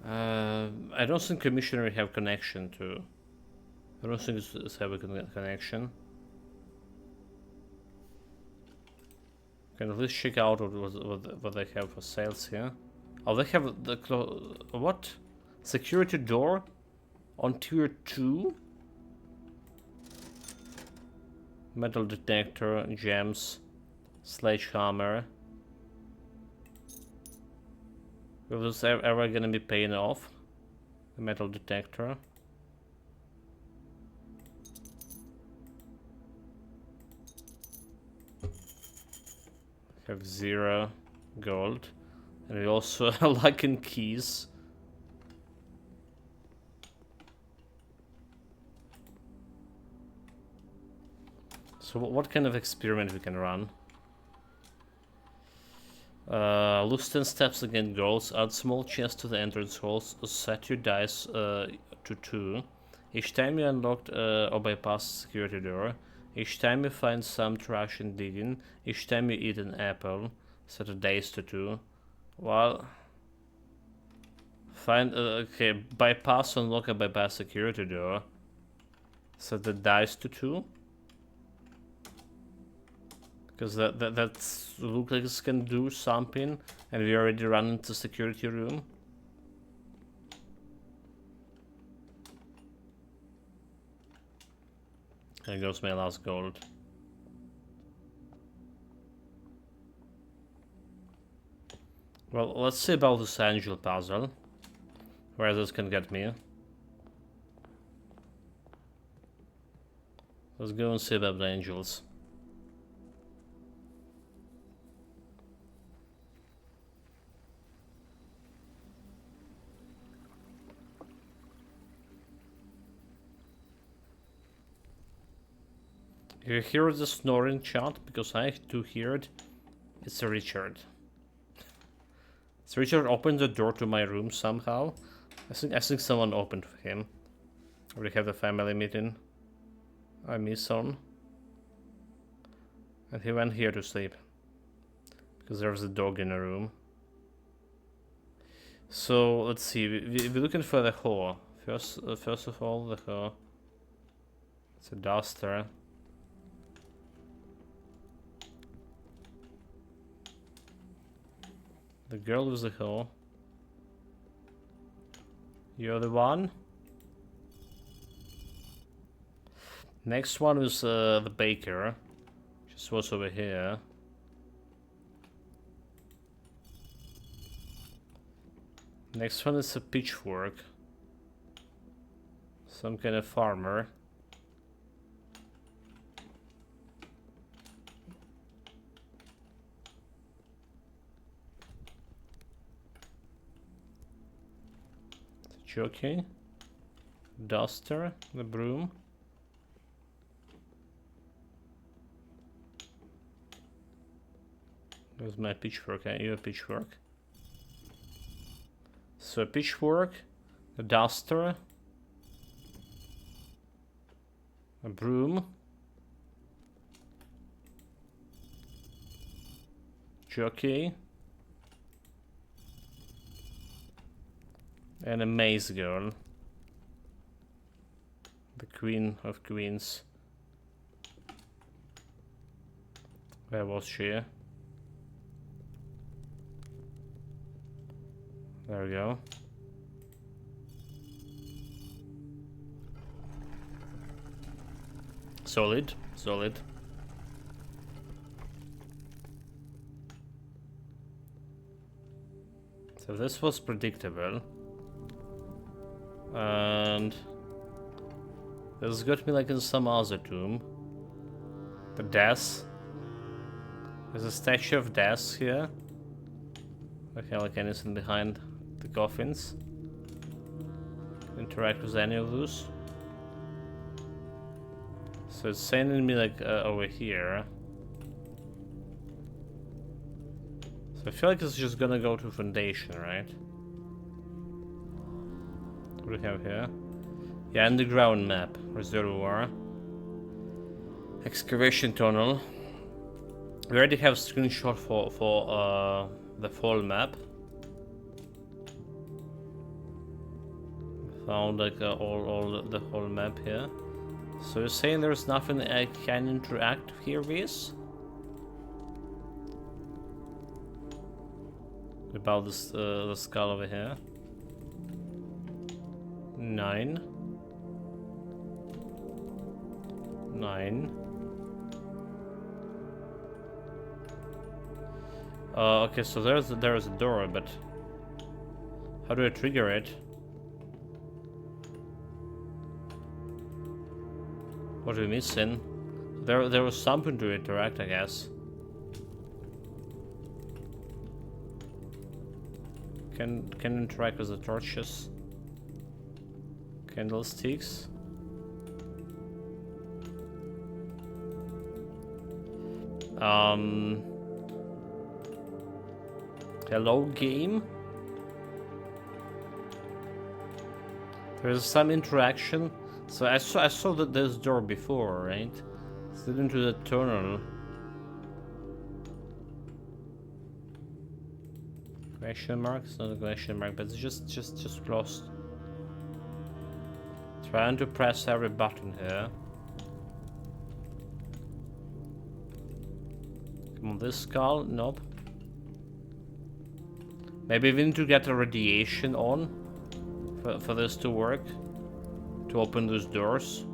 I don't think commissioner have connection to. I don't think it's have a connection. Can at least check out what they have for sales here. Oh, they have the what? Security door on tier 2. Metal detector, gems, sledgehammer. Will this ever gonna be paying off? The metal detector. Have 0 gold. And we also like in keys. So what kind of experiment we can run? Loosen steps against goals. Add small chest to the entrance holes. Set your dice to 2. Each time you unlock or bypass security door. Each time you find some trash and digging. Each time you eat an apple. Set the dice to 2. Well, find okay. Bypass unlock a bypass security door. Set the dice to 2. Because that looks like it can do something, and we already run into security room. There goes my last gold. Well, let's see about this angel puzzle. Where this can get me. Let's go and see about the angels. You hear the snoring chat? Because I do hear it. It's Richard. So Richard opened the door to my room somehow. I think someone opened for him. We have the family meeting. I miss on. And he went here to sleep. Because there's a dog in the room. So let's see. We're looking for the whore. First of all, the whore. It's a duster. The girl with the hoe. You're the one. Next one is the baker. Just was over here. Next one is a pitchfork. Some kind of farmer. Jockey, duster, the broom. There's my pitchfork. You a pitchfork. So a pitchfork, a duster, a broom, jockey, and a maze girl. The queen of queens. Where was she? There we go. Solid, solid. So this was predictable. And this got me like in some other tomb. The death. There's a statue of death here. Okay, like anything behind the coffins. Interact with any of those. So it's sending me like over here. So I feel like it's just gonna go to foundation, right? What do we have here? Yeah, underground map. Reservoir. Excavation tunnel. We already have screenshot for the full map. Found like all the whole map here. So you're saying there's nothing I can interact here with? About this the skull over here. 9. 9. Okay, so there's a door, but how do I trigger it? What are we missing? There was something to interact, I guess. Can interact with the torches. Candlesticks. Hello, game. There's some interaction. So I saw that there's door before, right? Slid into the tunnel. Question mark? It's not a question mark, but it's just lost. Trying to press every button here. On this skull? Nope. Maybe we need to get a radiation on for this to work. To open those doors.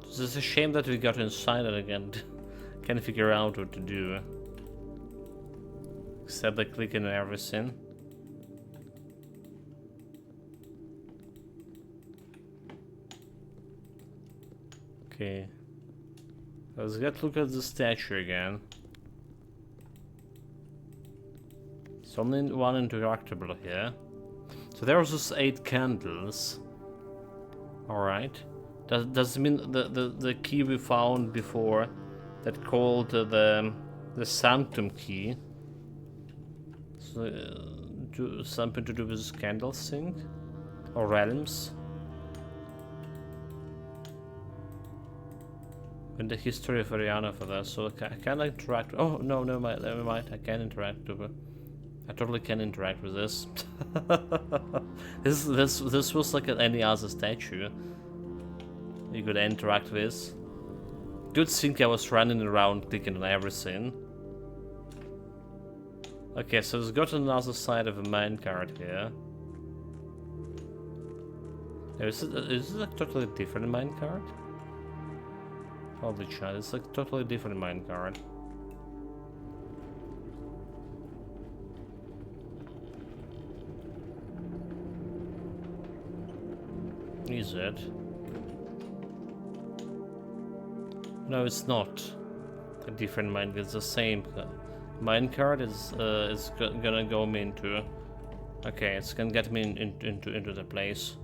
It's a shame that we got inside it again. Can't figure out what to do. Except by clicking on everything. Okay. Let's get look at the statue again. It's only one interactable here. So there's just 8 candles. Alright. Does it mean the key we found before that called the Sanctum key? So, something to do with this candles thing? Or realms? In the history of Ariana for that, so I can interact. Oh no, never mind. I can interact with it. I totally can interact with this. This was like any other statue you could interact with. Good thing I was running around clicking on everything. Okay, so it's got another side of a minecart here. Is this a totally different minecart? Holy shit, it's like totally different minecart. Is it? No, it's not a different minecart. It's the same minecart. Is gonna go me into. Okay, it's gonna get me into the place.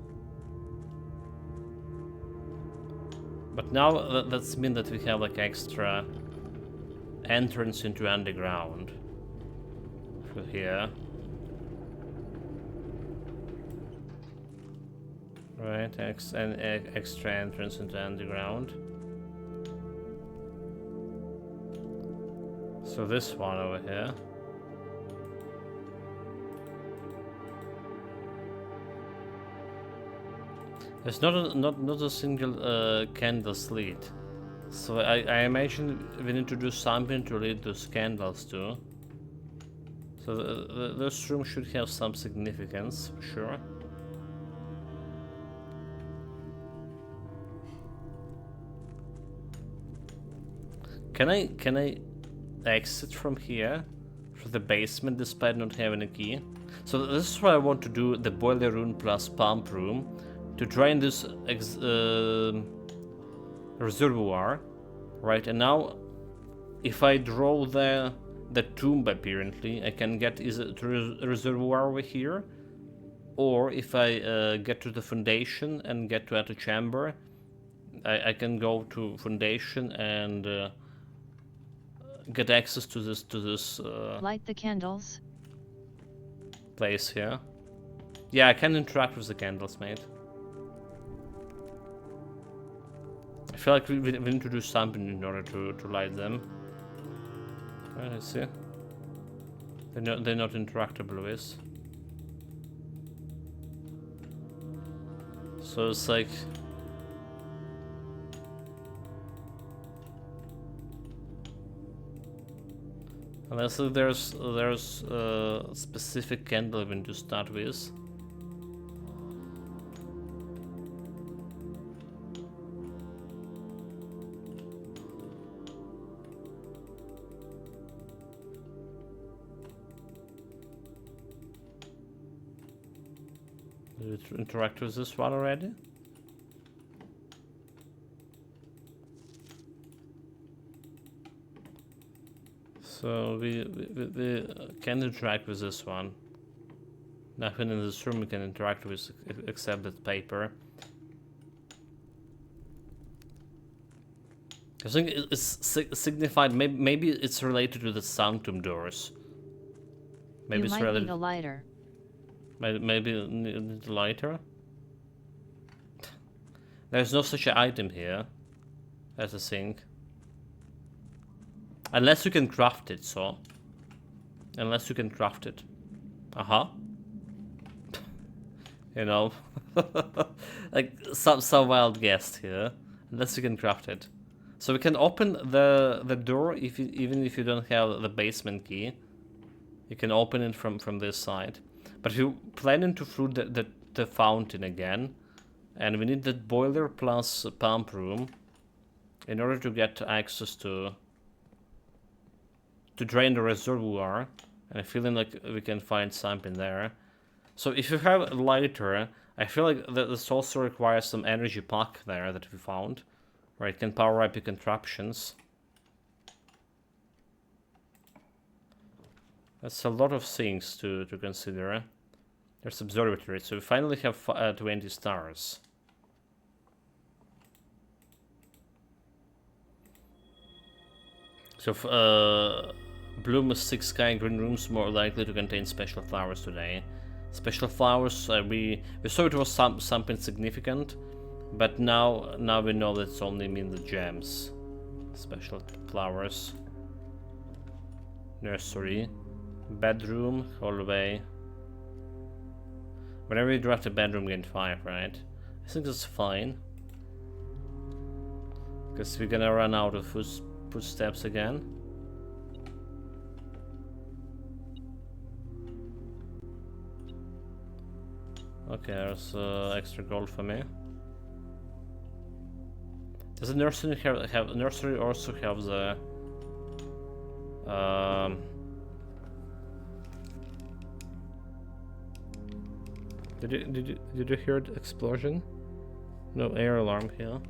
But now that's mean that we have like extra entrance into underground through here. Right, extra entrance into underground. So this one over here. There's not a single candles lit. So I imagine we need to do something to lead those candles to. So this room should have some significance, for sure. Can I exit from here, from the basement, despite not having a key? So this is what I want to do, the boiler room plus pump room, to drain this reservoir, right? And now, if I draw the tomb, apparently, I can get either to the reservoir over here, or if I get to the foundation and get to antechamber, I can go to foundation and get access to this light the candles. Place here. Yeah, I can interact with the candles, mate. I feel like we need to do something in order to light them. Right, let's see. They're not interactable with. So it's like. Unless there's a specific candle we need to start with. Did it interact with this one already? So we can interact with this one. Nothing in this room we can interact with except that paper. I think it's signified. Maybe it's related to the sanctum doors. Maybe you it's might need a lighter. Maybe need a lighter. There's no such item here. That's a thing. Unless you can craft it, so. Unless you can craft it. You know. Like some wild guess here. Unless you can craft it. So we can open the door even if you don't have the basement key. You can open it from this side. But we're planning to flood the fountain again. And we need that boiler plus pump room in order to get access to drain the reservoir. And I'm feeling like we can find something there. So if you have a lighter, I feel like this also requires some energy pack there that we found. Right, can power up your contraptions. That's a lot of things to consider. There's observatory, so we finally have 20 stars. So Bloom 6 sky green rooms more likely to contain special flowers today. Special flowers, we saw it was something significant, but now we know that it's only mean the gems. Special flowers. Nursery. Bedroom, hallway. Whenever you draft a bedroom, gain 5, right? I think that's fine. Because we're gonna run out of footsteps again. Okay, there's extra gold for me. Does the nursery have nursery also have the Did you hear the explosion? No air alarm here.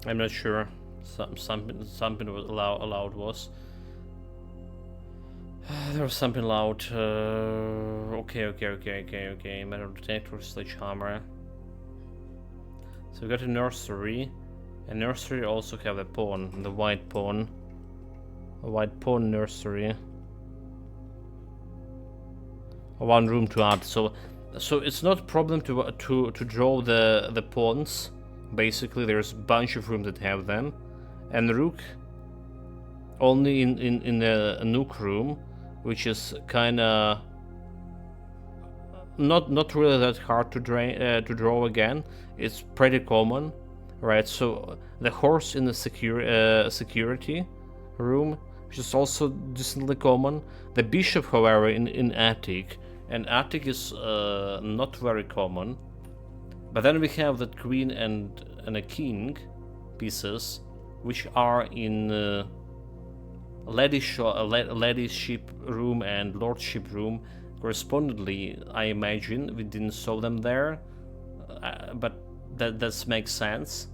I'm not sure. Something was loud was. There was something loud. Okay. Metal detector, sledgehammer. So we got a nursery. A nursery also have a pawn, the white pawn. A white pawn nursery. One room to add. So it's not a problem to draw the pawns. Basically, there's a bunch of rooms that have them, and rook only in a nook room, which is kind of not really that hard to draw again. It's pretty common, right? So the horse in the security room, which is also decently common. The bishop, however, in attic, and attic is not very common. But then we have the queen and a king pieces, which are in ladyship room and lordship room. Correspondingly, I imagine we didn't saw them there, but that makes sense.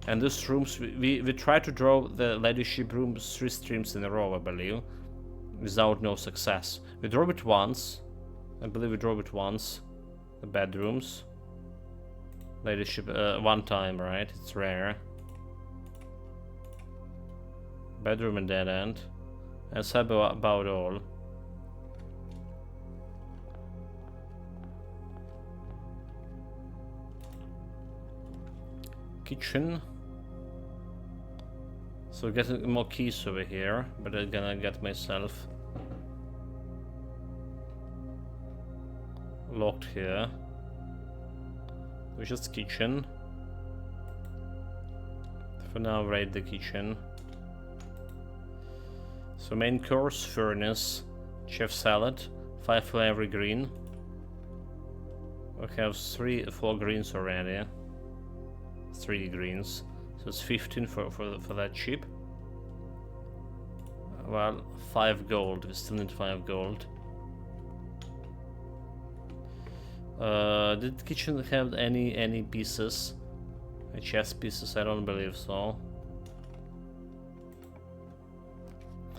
And these rooms, we try to draw the ladyship rooms 3 streams in a row, I believe, without no success. We draw it once, I believe we draw it once, the bedrooms. Ladyship, one time, right? It's rare. Bedroom and dead end. That's about all. Kitchen. So getting more keys over here, but I'm gonna get myself locked here. Which is kitchen. For now, raid the kitchen. So main course, furnace, chef salad, 5 for every green. We have 4 greens already. 3 greens, so it's 15 for that chip. Well, 5 gold. We still need 5 gold. Did the kitchen have any pieces? Chess pieces? I don't believe so.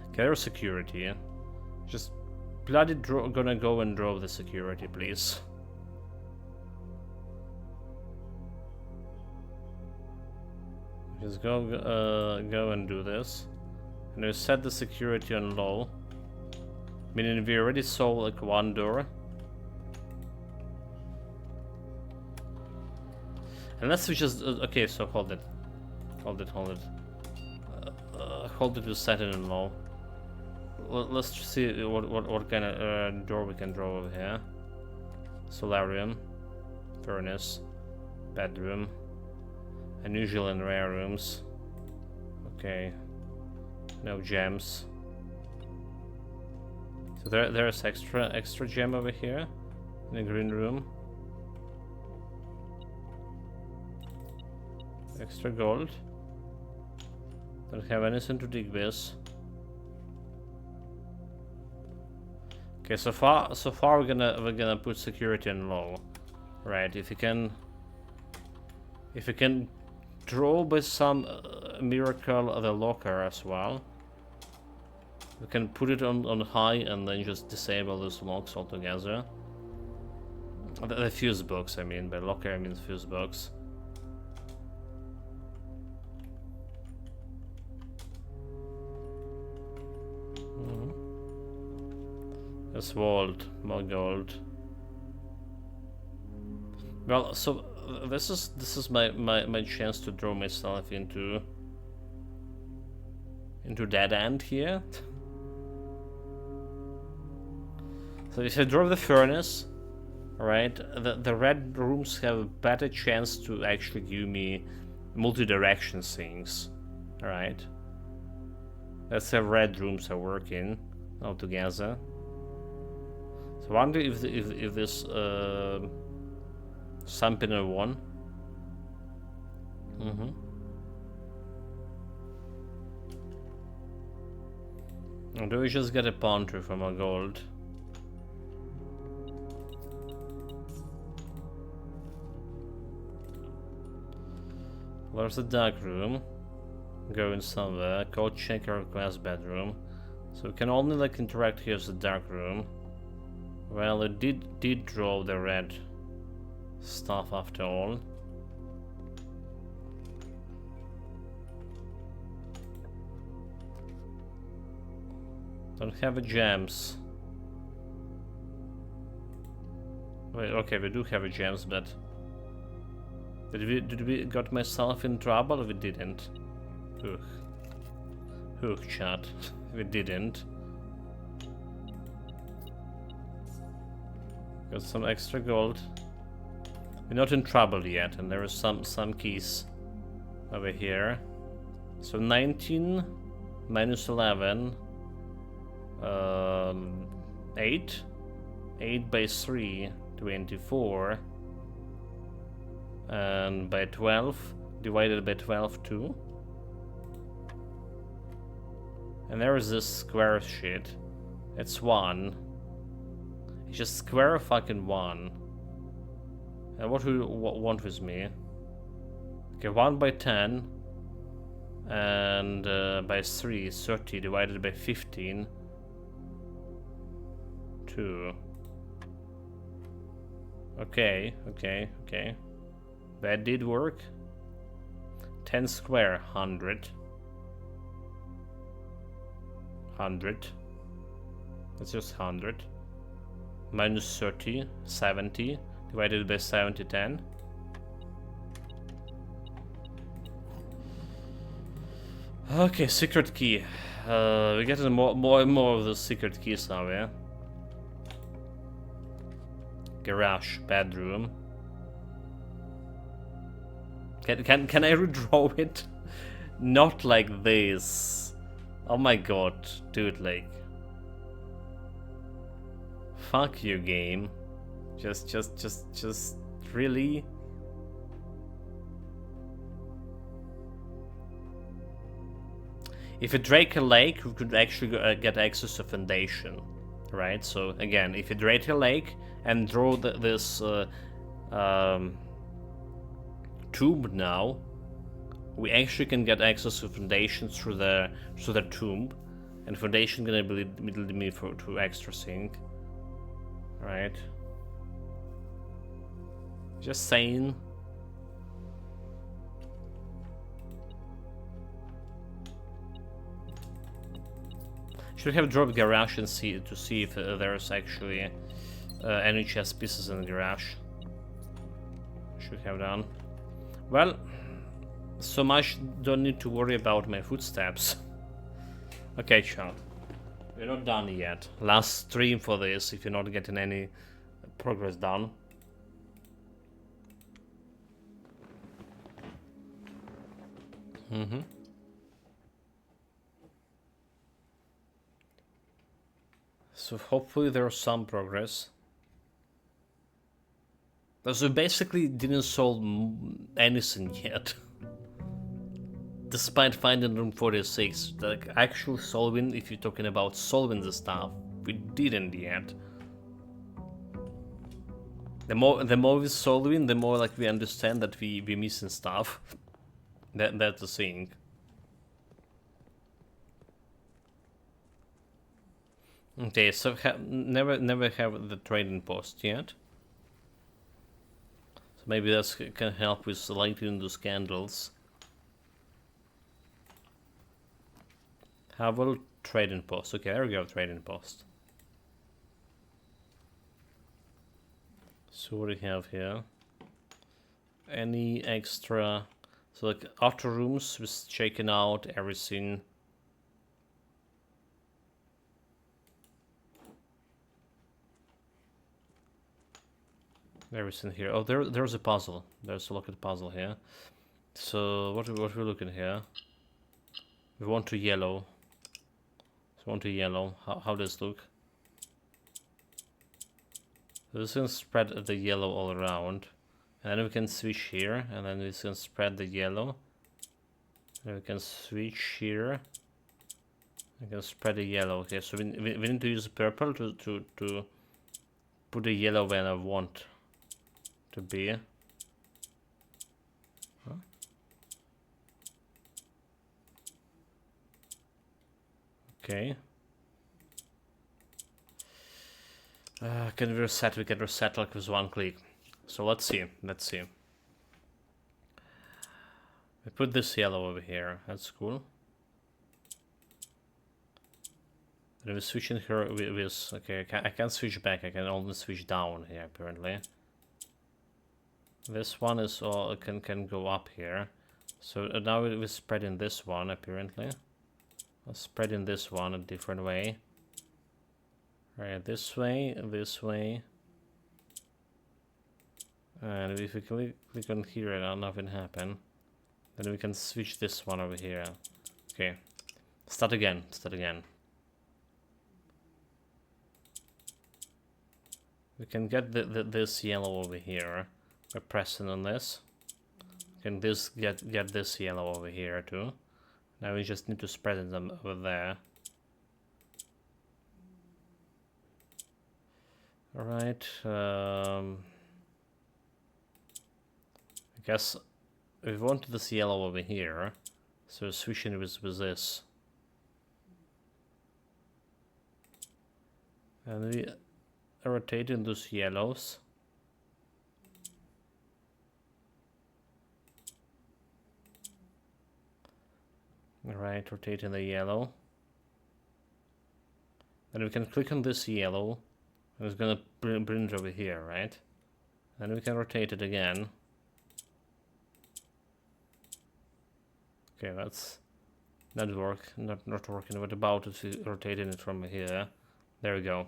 Okay, there's security. Just bloody gonna go and draw the security, please. Just go and do this. And we set the security on low. Meaning we already saw like 1 door. Unless we just okay, so hold it. Hold it to set it in low. let's see what kind of door we can draw over here. Solarium, furnace, bedroom, unusual and rare rooms. Okay, no gems. So there's extra gem over here in the green room. Extra gold. Don't have anything to dig with. Okay, so far we're gonna put security on low, right? If you can draw by some miracle the locker as well, we can put it on high and then just disable those locks altogether. The fuse box, I mean. By locker I mean fuse box. There's vault, more gold. Well, so this is my chance to draw myself into dead end here. So if I draw the furnace, right, the red rooms have a better chance to actually give me multi-direction things, right? That's how red rooms are working altogether. So I wonder if this Sampiner one. And do we just get a Ponter from our gold? Where's the dark room? Going somewhere. Code checker glass bedroom. So we can only like interact here as the dark room. Well, it did draw the red stuff after all. Don't have a gems. Wait, okay, we do have a gems, but did we got myself in trouble or we didn't? Ugh. Ugh, chat. We didn't. Got some extra gold. We're not in trouble yet, and there is some keys over here. So 19 minus 11, 8, 8 by 3, 24, and by 12 divided by 12 2. And there is this square shit. It's 1. It's just square fucking 1. And what do you want with me? Okay, 1 by 10 and by 3, 30 divided by 15, 2. Okay. That did work. 10 square, 100. 100. That's just 100. Minus 30, 70. Divided by 70, 10. Okay, secret key. We're getting more and more of the secret keys now, yeah? Garage, bedroom. Can I redraw it? Not like this. Oh my god, dude, like. Fuck you, game. Just really? If you drake a lake, we could actually get access to foundation, right? So again, if you drake a lake and draw this tube now, we actually can get access to foundation through the tomb, and foundation gonna be lead me to extra thing, right? Just saying. Should have dropped garage and see if there's actually any chest pieces in the garage. Should have done. Well, so much don't need to worry about my footsteps. Okay, chat. We're not done yet. Last stream for this if you're not getting any progress done. So hopefully there's some progress. So basically didn't solve anything yet. Despite finding room 46, like actually solving, if you're talking about solving the stuff, we didn't yet. The more we're solving, the more like we understand that we're missing stuff. That's the thing. Okay, so never have the trading post yet. So maybe that can help with lighting those candles. How about trading post? Okay, there we go, trading post. So what do we have here? Any extra? So like outer rooms was checking out everything. Everything here. Oh, there's a puzzle. There's a look at the puzzle here. So what we're looking here? We want to yellow. So we want to yellow. How does this look? So this can spread the yellow all around, and then we can switch here, and then we can spread the yellow. And we can switch here. We can spread the yellow. Okay, so we need to use purple to put the yellow where I want to be. Huh? Okay. Can we reset? We can reset like with one click. So let's see. Let's see. We put this yellow over here. That's cool. And we're switching here with okay. I can't switch back. I can only switch down here apparently. This one is all can go up here. So now we're spreading this one apparently. I'm spreading this one a different way. Right, this way, and if we click on here and nothing happen, then we can switch this one over here. Okay, start again. We can get this yellow over here by pressing on this. Can this get this yellow over here too? Now we just need to spread them over there. Alright, I guess we want this yellow over here, so switching with this. And we are rotating those yellows. Alright, rotating the yellow. Then we can click on this yellow. And it's gonna bring it over here, right? And we can rotate it again. Okay, that's not working. What about if we rotating it from here? There we go.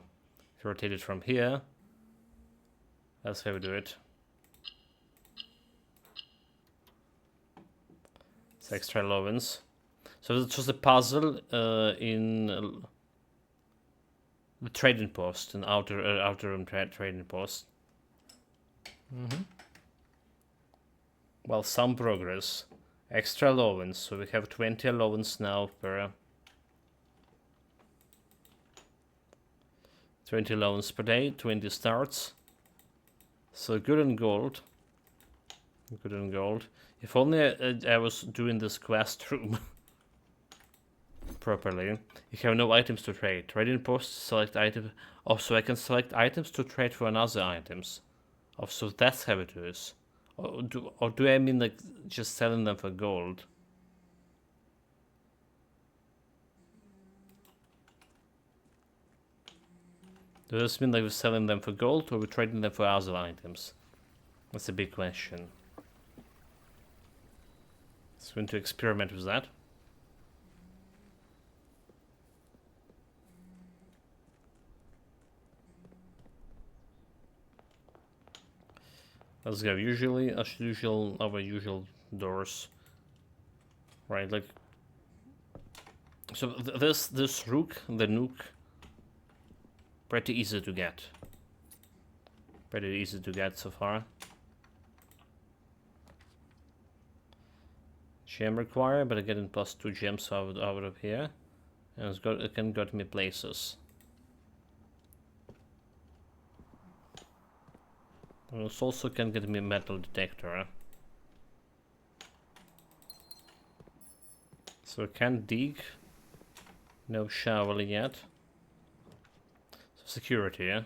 If you rotate it from here, that's how we do it. It's extra lovins. So it's just a puzzle in the trading post, an outer room trading post. Well, some progress. Extra allowance, so we have 20 allowance now per 20 allowance per day, 20 starts. So good and gold. Good and gold. If only I was doing this quest room properly. You have no items to trade. Trading post, select item. Oh, so I can select items to trade for another items. Oh, so that's how it is. Or do I mean like just selling them for gold? Does this mean like we're selling them for gold or we're trading them for other items? That's a big question. So we need to experiment with that. Let's go. Usually, as usual, our usual doors. Right, like. So this rook, the nuke, pretty easy to get. Pretty easy to get so far. Gem required, but I getting +2 gems out of here, and it can get me places. And it also can get me a metal detector. So I can't dig. No shovel yet. So security, yeah?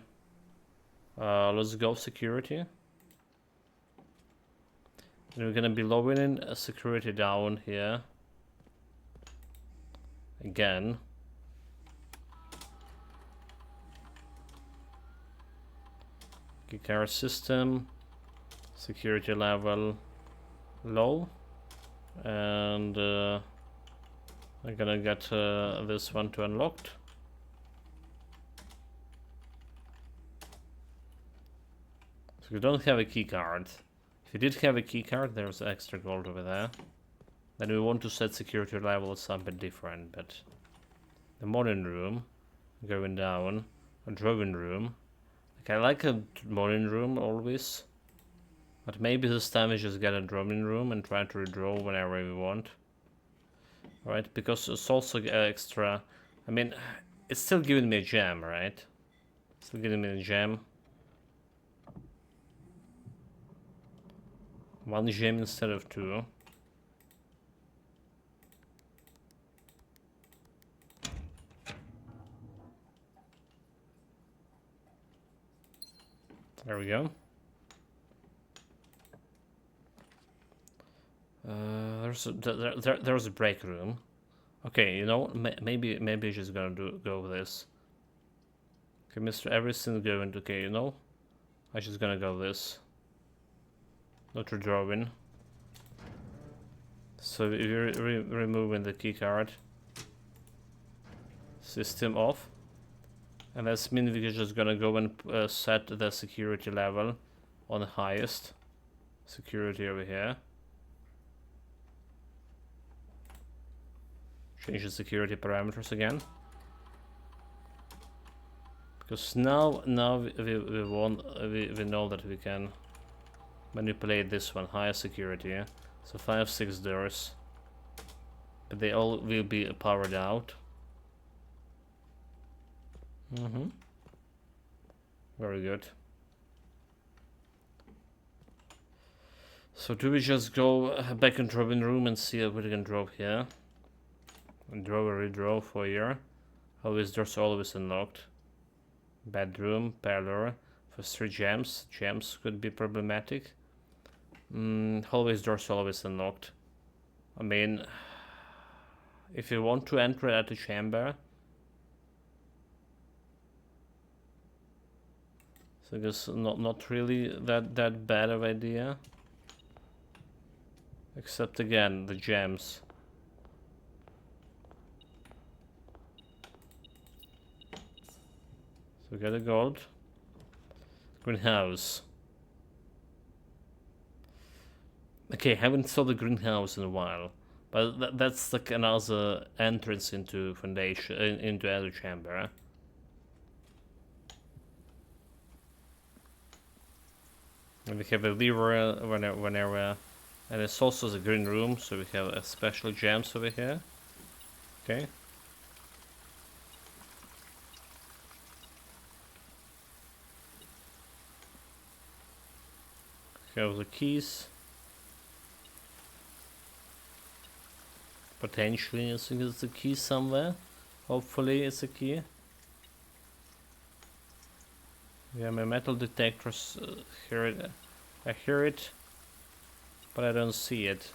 Let's go security. And we're gonna be lowering security down here. Again. Keycard system. Security level low. And I'm gonna get this one to unlocked. So we don't have a key card. If you did have a key card, there's extra gold over there. Then we want to set security level something different, but the morning room, going down, a drawing room. Like I like a morning room always, but maybe this time we just get a drawing room and try to redraw whenever we want. Right, because it's also extra. I mean, it's still giving me a gem, right? Still giving me a gem. 1 gem instead of 2. There we go. There's a break room. Okay, you know, maybe I'm just gonna go with this. Okay, Mr. Everything going. Okay, you know, I'm just gonna go with this. Not redrawing. So we're removing the keycard. System off. And that's mean we're just gonna go and set the security level on the highest. Security over here. Change the security parameters again. Because now we know that we can manipulate this one, higher security, yeah? So 5, 6 doors. But they all will be powered out. Very good. So do we just go back in drawing room and see what we can draw here? And draw or redraw for a year. Always doors always unlocked. Bedroom, parlor, for 3 gems. Gems could be problematic. Hallways doors always unlocked. I mean, if you want to enter at a chamber, so I guess not really that bad of idea. Except again the gems. So we got a gold. Greenhouse. Okay, haven't saw the greenhouse in a while, but that's like another entrance into foundation, into other chamber. And we have a lever whenever, and it's also the green room, so we have a special gems over here. Okay. Have the keys. Potentially, I think it's a key somewhere. Hopefully, it's a key. Yeah, my metal detectors hear it. I hear it, but I don't see it.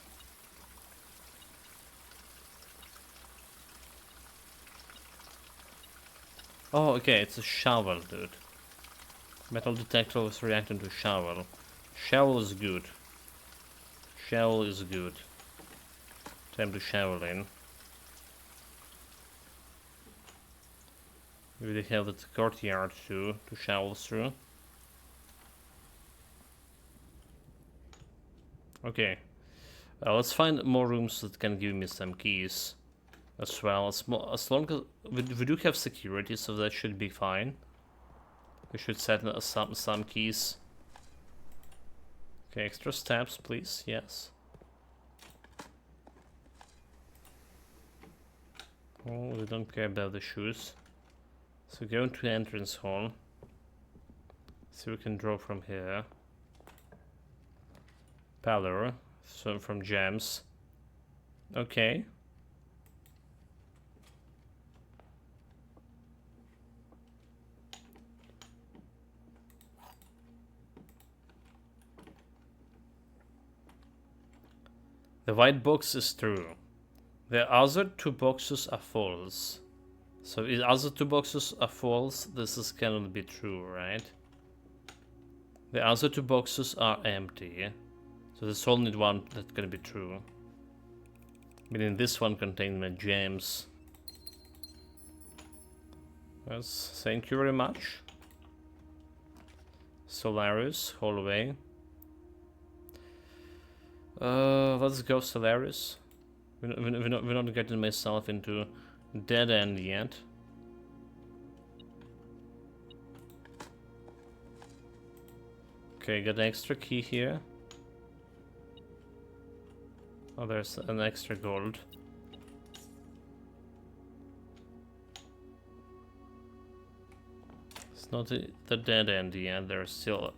Oh, okay, it's a shovel, dude. Metal detector was reacting to shovel. Shovel is good. Shovel is good. Time to shovel in. We really have the courtyard too to shovel through. Okay. Let's find more rooms that can give me some keys as well. As long as we do have security, so that should be fine. We should set some keys. Okay, extra steps, please. Yes. Oh, we don't care about the shoes. So go into entrance hall. So we can draw from here. Pallor. So from gems. Okay. The white box is true. The other two boxes are false. So if other two boxes are false, this cannot be true, right? The other two boxes are empty. So there's only one that can be true. Meaning this one contains my gems. Yes, thank you very much. Solaris, hallway. Let's go Solaris. We're not getting myself into dead end yet. Okay, got an extra key here. Oh, there's an extra gold. It's not the dead end yet. There's still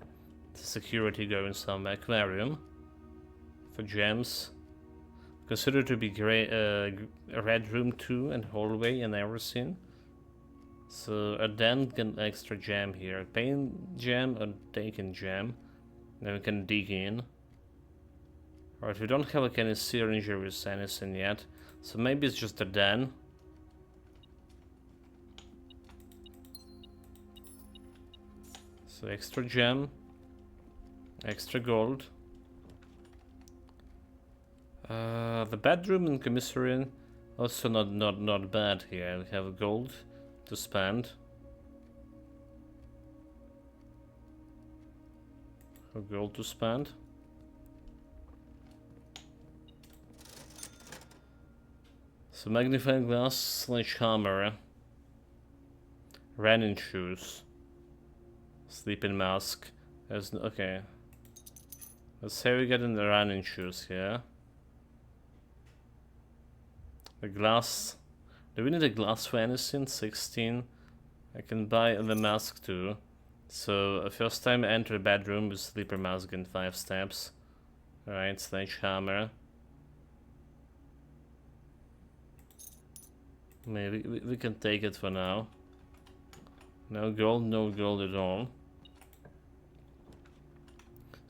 security going some aquarium for gems. Considered to be red room 2 and hallway and everything. So a den can extra gem here. Pain gem or taken gem. Then we can dig in. Alright, we don't have like any syringe with anything yet. So maybe it's just a den. So extra gem. Extra gold. The bedroom in commissary also not bad here. We have gold to spend. Gold to spend. So magnifying glass, sledgehammer, running shoes, sleeping mask. There's okay. Let's say we get in the running shoes here. The glass. Do we need a glass for anything? 16. I can buy the mask too. So first time I enter a bedroom with sleeper mask in 5 steps. Alright, sledgehammer. Maybe we can take it for now. No gold at all.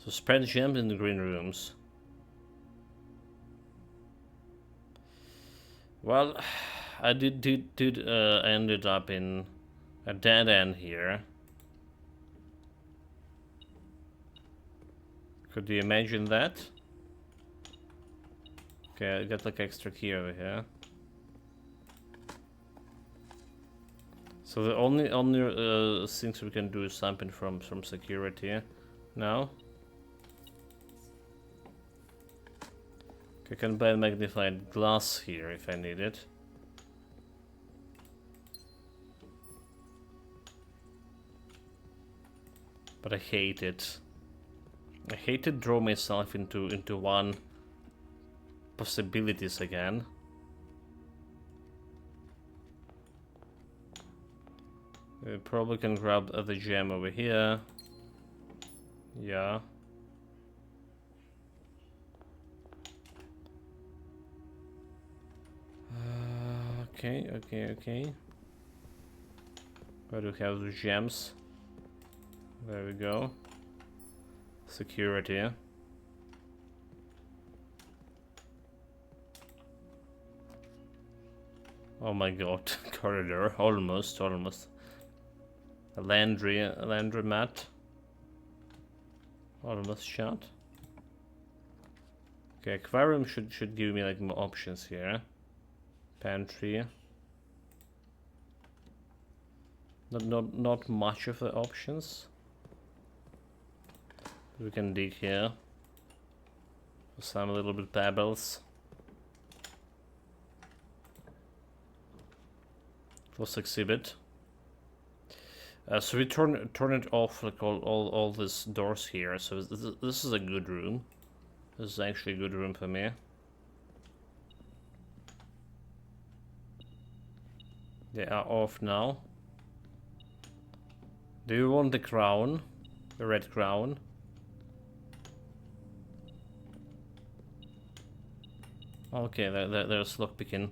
So spread gems in the green rooms. Well, I ended up in a dead end here. Could you imagine that? Okay, I got like extra key over here. So the only things we can do is something from security now. I can buy a magnified glass here if I need it. But I hate it. I hate to draw myself into one possibilities again. We probably can grab the gem over here. Yeah. Okay. Where do we have the gems? There we go. Security. Oh my god, corridor, almost. A laundromat. Almost shut. Okay, aquarium should give me like more options here. Pantry. Not much of the options. We can dig here. some little bit pebbles. Plus exhibit. So we turn it off, like all these doors here. So this is a good room. This is actually a good room for me. They are off now. Do you want the crown? The red crown? Okay, there's lockpicking.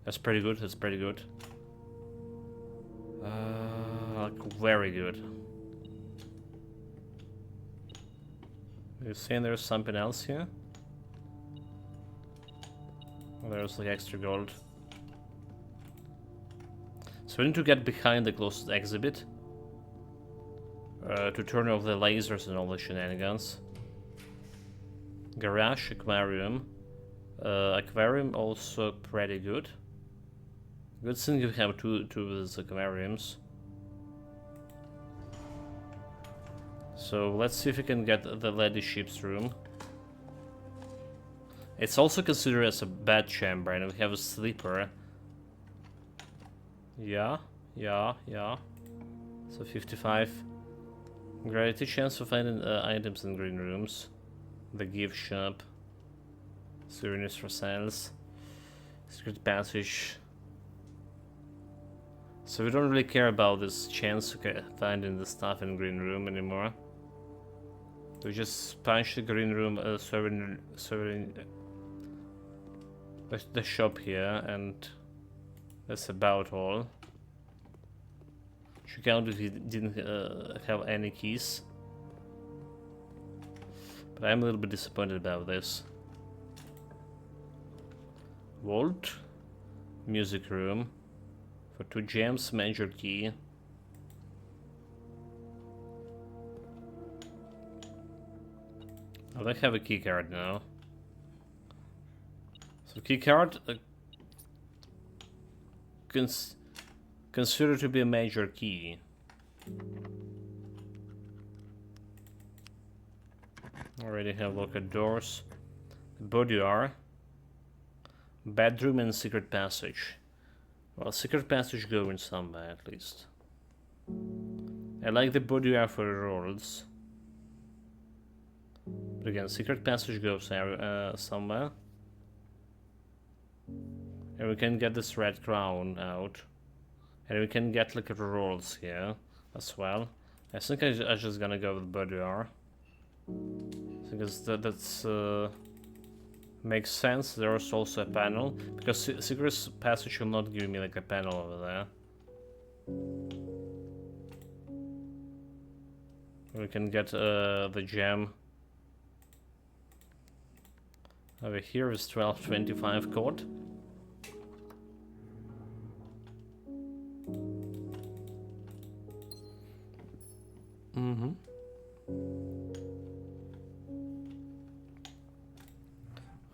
That's pretty good. That's pretty good. Like very good. You're saying there's something else here? Oh, there's like extra gold. So we need to get behind the closest exhibit to turn off the lasers and all the shenanigans. Garage, aquarium. Aquarium also pretty good. Good thing you have two of these aquariums. So let's see if we can get the lady ship's room. It's also considered as a bed chamber, and we have a sleeper. Yeah. So 55. Great chance of finding items in green rooms. The gift shop. Souvenirs for sales. Secret passage. So we don't really care about this chance of finding the stuff in green room anymore. We just punch the green room the shop here, and that's about all. Should count if he didn't have any keys. But I'm a little bit disappointed about this. Vault. Music room. For 2 gems, major key. Oh, they have a key card now. So key card considered to be a major key. Already have a look at doors. Boudoir. Bedroom and secret passage. Well, secret passage going somewhere at least. I like the boudoir for the rolls. But again, secret passage goes somewhere. And we can get this red crown out. And we can get like rolls here as well. I think I'm just gonna go with boudoir. Because that's makes sense. There's also a panel, because secret passage will not give me like a panel over there. We can get the gem over here is 1225 code.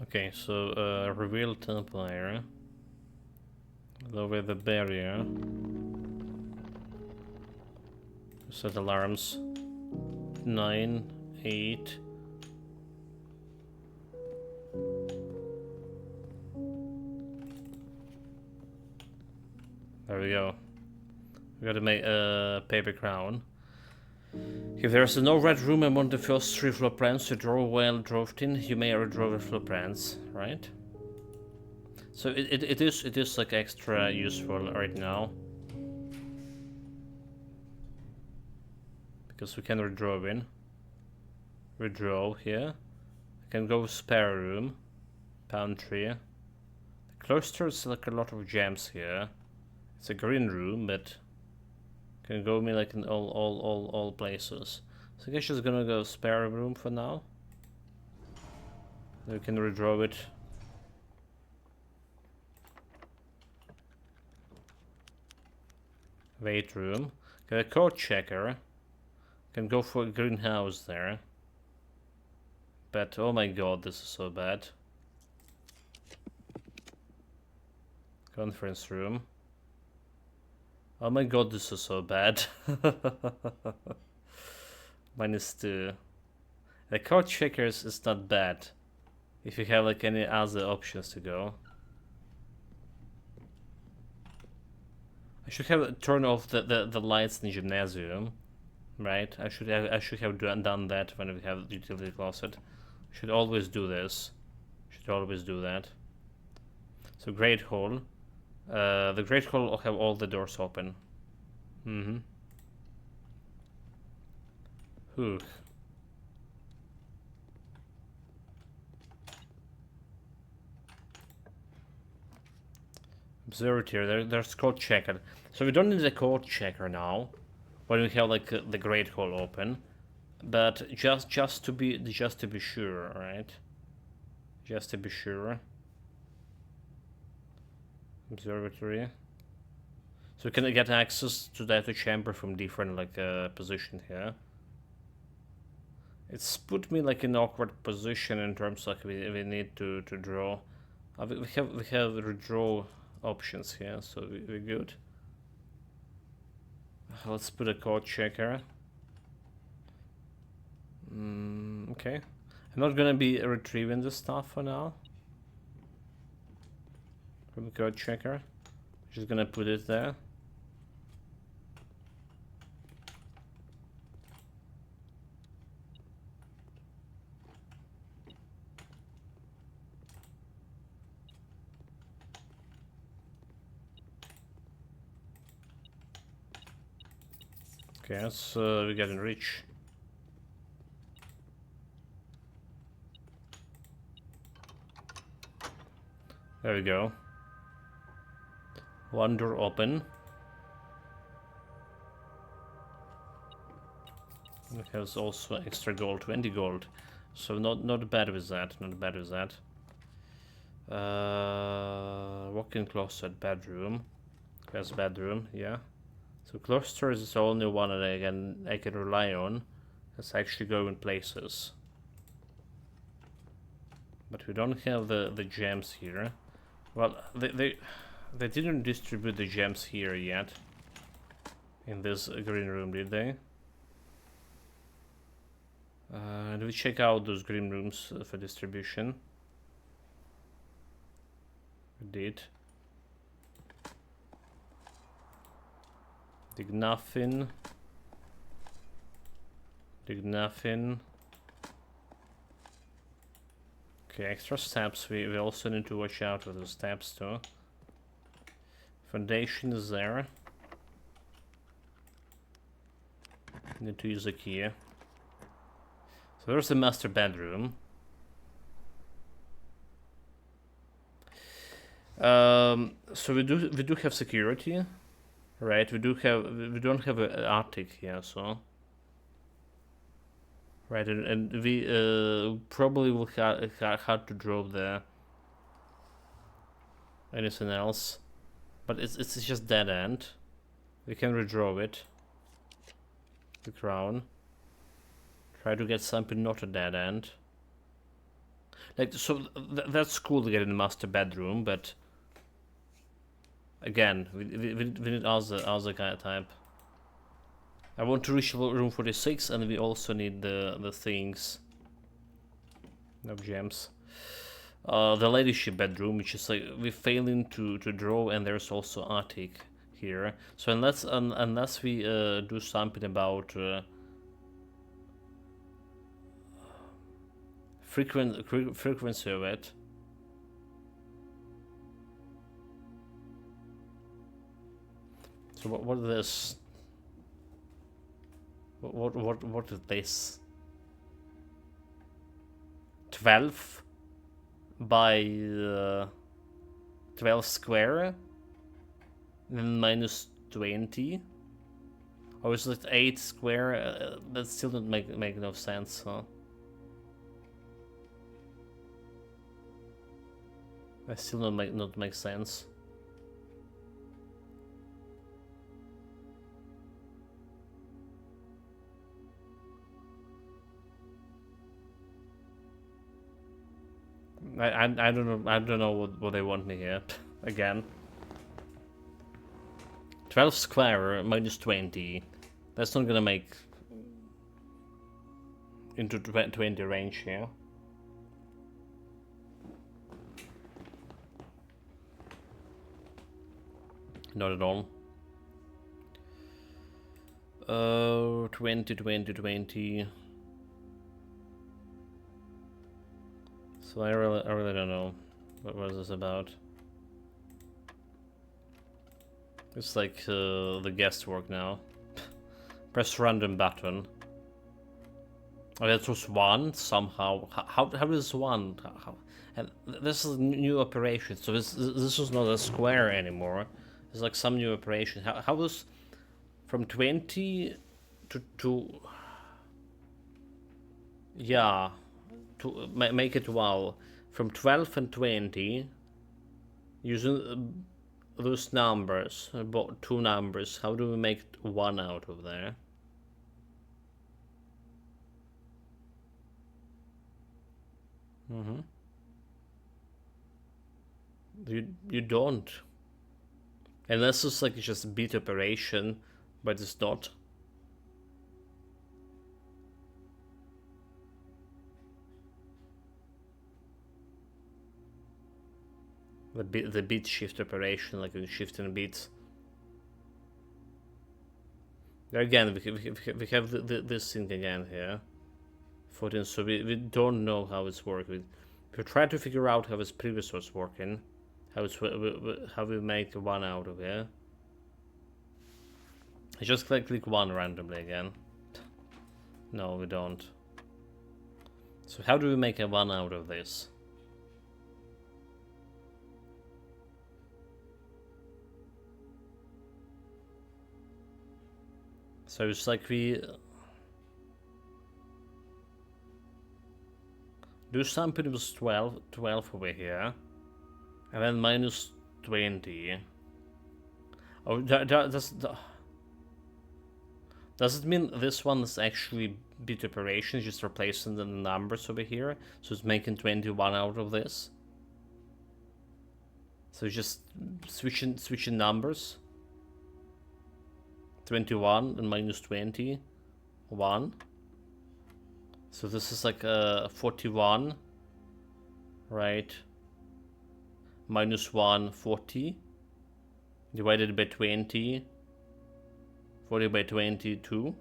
Okay, so reveal Templar. Lower the barrier. Set alarms. 9, 8. There we go. We gotta make a paper crown. If there's no red room among the first 3 floor plans you draw well drove in, you may redraw the floor plans, right? So it is like extra useful right now. Because we can redraw in. Redraw here. We can go spare room. Pantry. The cluster is like a lot of gems here. It's a green room, but can go me like in all places. So I guess just gonna go spare room for now. Then we can redraw it. Weight room. Got a code checker. Can go for a greenhouse there. But oh my god, this is so bad. Conference room. Oh my god, this is so bad. -2. The code checkers is not bad. If you have like any other options to go. I should have turned off the lights in the gymnasium, right? I should have done that when we have the utility closet. Should always do this. Should always do that. So Great Hall. The Great Hall will have all the doors open. Mm-hmm. Whew. Observatory, there's code checker. So we don't need a code checker now when we have like the Great Hall open. But just to be sure, right? Just to be sure. Observatory. So we can get access to that chamber from different like position here. It's put me like in an awkward position in terms like we need to draw. We have redraw options here, so we're good. Let's put a code checker. Okay. I'm not gonna be retrieving this stuff for now. From the code checker. Just gonna put it there. Okay, let's we get enrich. There we go. One door open. It has also extra gold, 20 gold. So not bad with that, not bad with that. Walk-in closet, bedroom. There's bedroom, yeah. So clusters is the only one that I can rely on. Let's actually go in places. But we don't have the gems here. Well, they didn't distribute the gems here yet. In this green room, did they? Do we check out those green rooms for distribution? We did. Dig nothing. Dig nothing. Okay, extra steps. We also need to watch out for those steps too. Foundation is there. Need to use a key. So there's the master bedroom. So we do have security, right? We don't have an attic here, so right, and we probably will have to drop there. Anything else, but it's just dead end. We can redraw it. The crown. Try to get something not a dead end. Like so, that's cool to get in the master bedroom, but again, we need other kind of type. I want to reach room 46, and we also need the things. No gems. The ladyship bedroom, which is like we're failing to draw, and there's also attic here. So unless we do something about frequency of it. So what is this? What is this? 12 by 12 square, then minus 20, or is it 8 square? That still doesn't make no sense. Huh? That still not make sense. I don't know what they want me here. Again. 12 square minus 20. That's not gonna make into 20 range here. Not at all. 20, 20, 20. So I really don't know. What was this about? It's like the guesswork now. Press random button. Oh, that was one somehow. How is one? How? And this is a new operation. So this is not a square anymore. It's like some new operation. How was from 20 to yeah, to make it wow, from 12 and 20 using those numbers, about two numbers. How do we make one out of there? You don't, unless it's like just a bit operation, but it's not. The bit shift operation, like in shifting bits. There again, we have this thing again here. 14, so we don't know how it's working. We try to figure out how its previous was working, how we make one out of here. I just click one randomly again. No, we don't. So how do we make a one out of this? So it's like we do something with 12 over here, and then minus 20. Oh, does it mean this one is actually bit operation, just replacing the numbers over here? So it's making 21 out of this. So just switching numbers. 21 and minus 20, 1. So this is like 41, right? Minus 1, 40. Divided by 20. 40 by 22.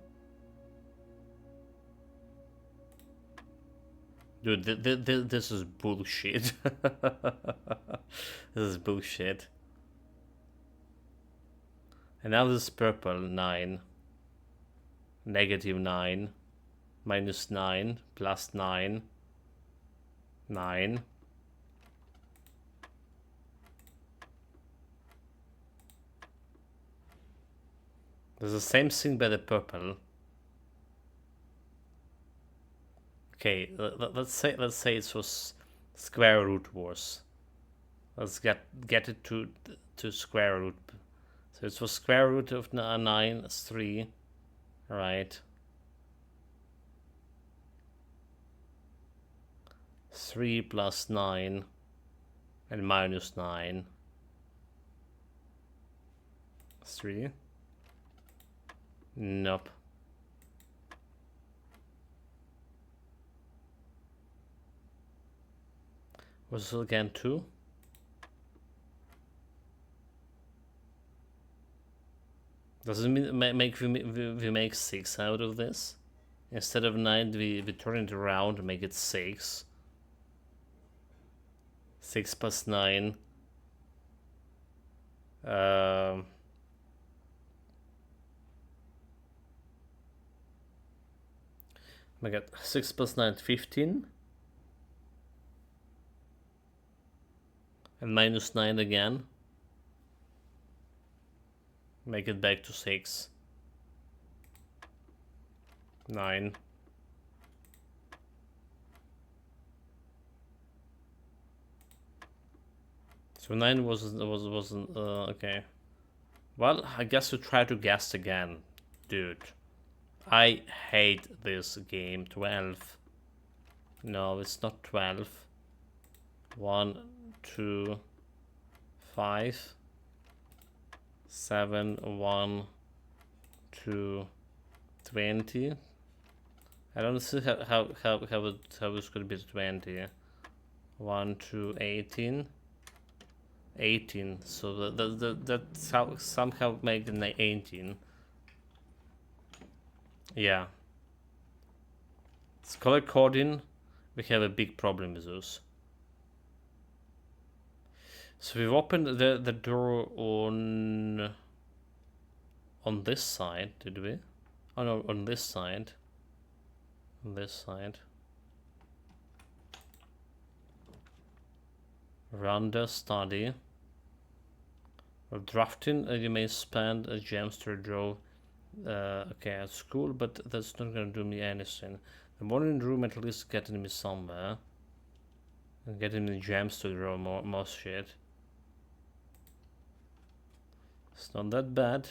Dude, this is bullshit. This is bullshit. And now this purple, 9. Negative 9. Minus 9. Plus 9. 9. There's the same thing by the purple. Okay, let's say it was square root wars. Let's get it to square root. So it was square root of 9 is 3, right? 3 plus 9 and minus 9. 3. Nope. Was it again 2? Does it mean we make 6 out of this? Instead of 9, we turn it around and make it 6. 6 plus 9. I got 6 plus 9, 15. And minus 9 again. Make it back to 6. 9. So 9 wasn't okay. Well, I guess we try to guess again, dude. I hate this game. 12. No, it's not 12. 1, 2, 5, 7, 1, 2, 20. I don't see how it's gonna be 20. 1, 2, 18. 18. So that's how somehow make it 18. Yeah. It's color coding. We have a big problem with those. So we've opened the door on this side, did we? Oh no, on this side. On this side. Randa study. Well, drafting, you may spend gems to draw okay, at school, but that's not gonna do me anything. The morning room at least getting me somewhere. And getting me gems to draw more shit. It's not that bad.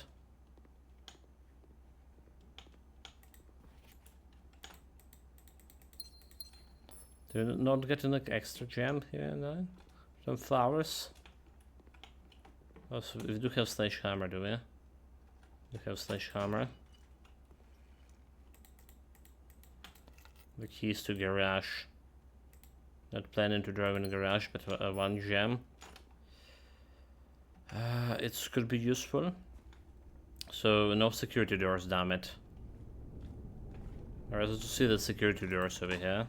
Do you not get an extra gem here and there? Some flowers? Oh, so we do have sledgehammer, do we? We have sledgehammer. The keys to garage. Not planning to drive in the garage, but 1 gem. It could be useful. So no security doors, damn it. Alright, let's see the security doors over here.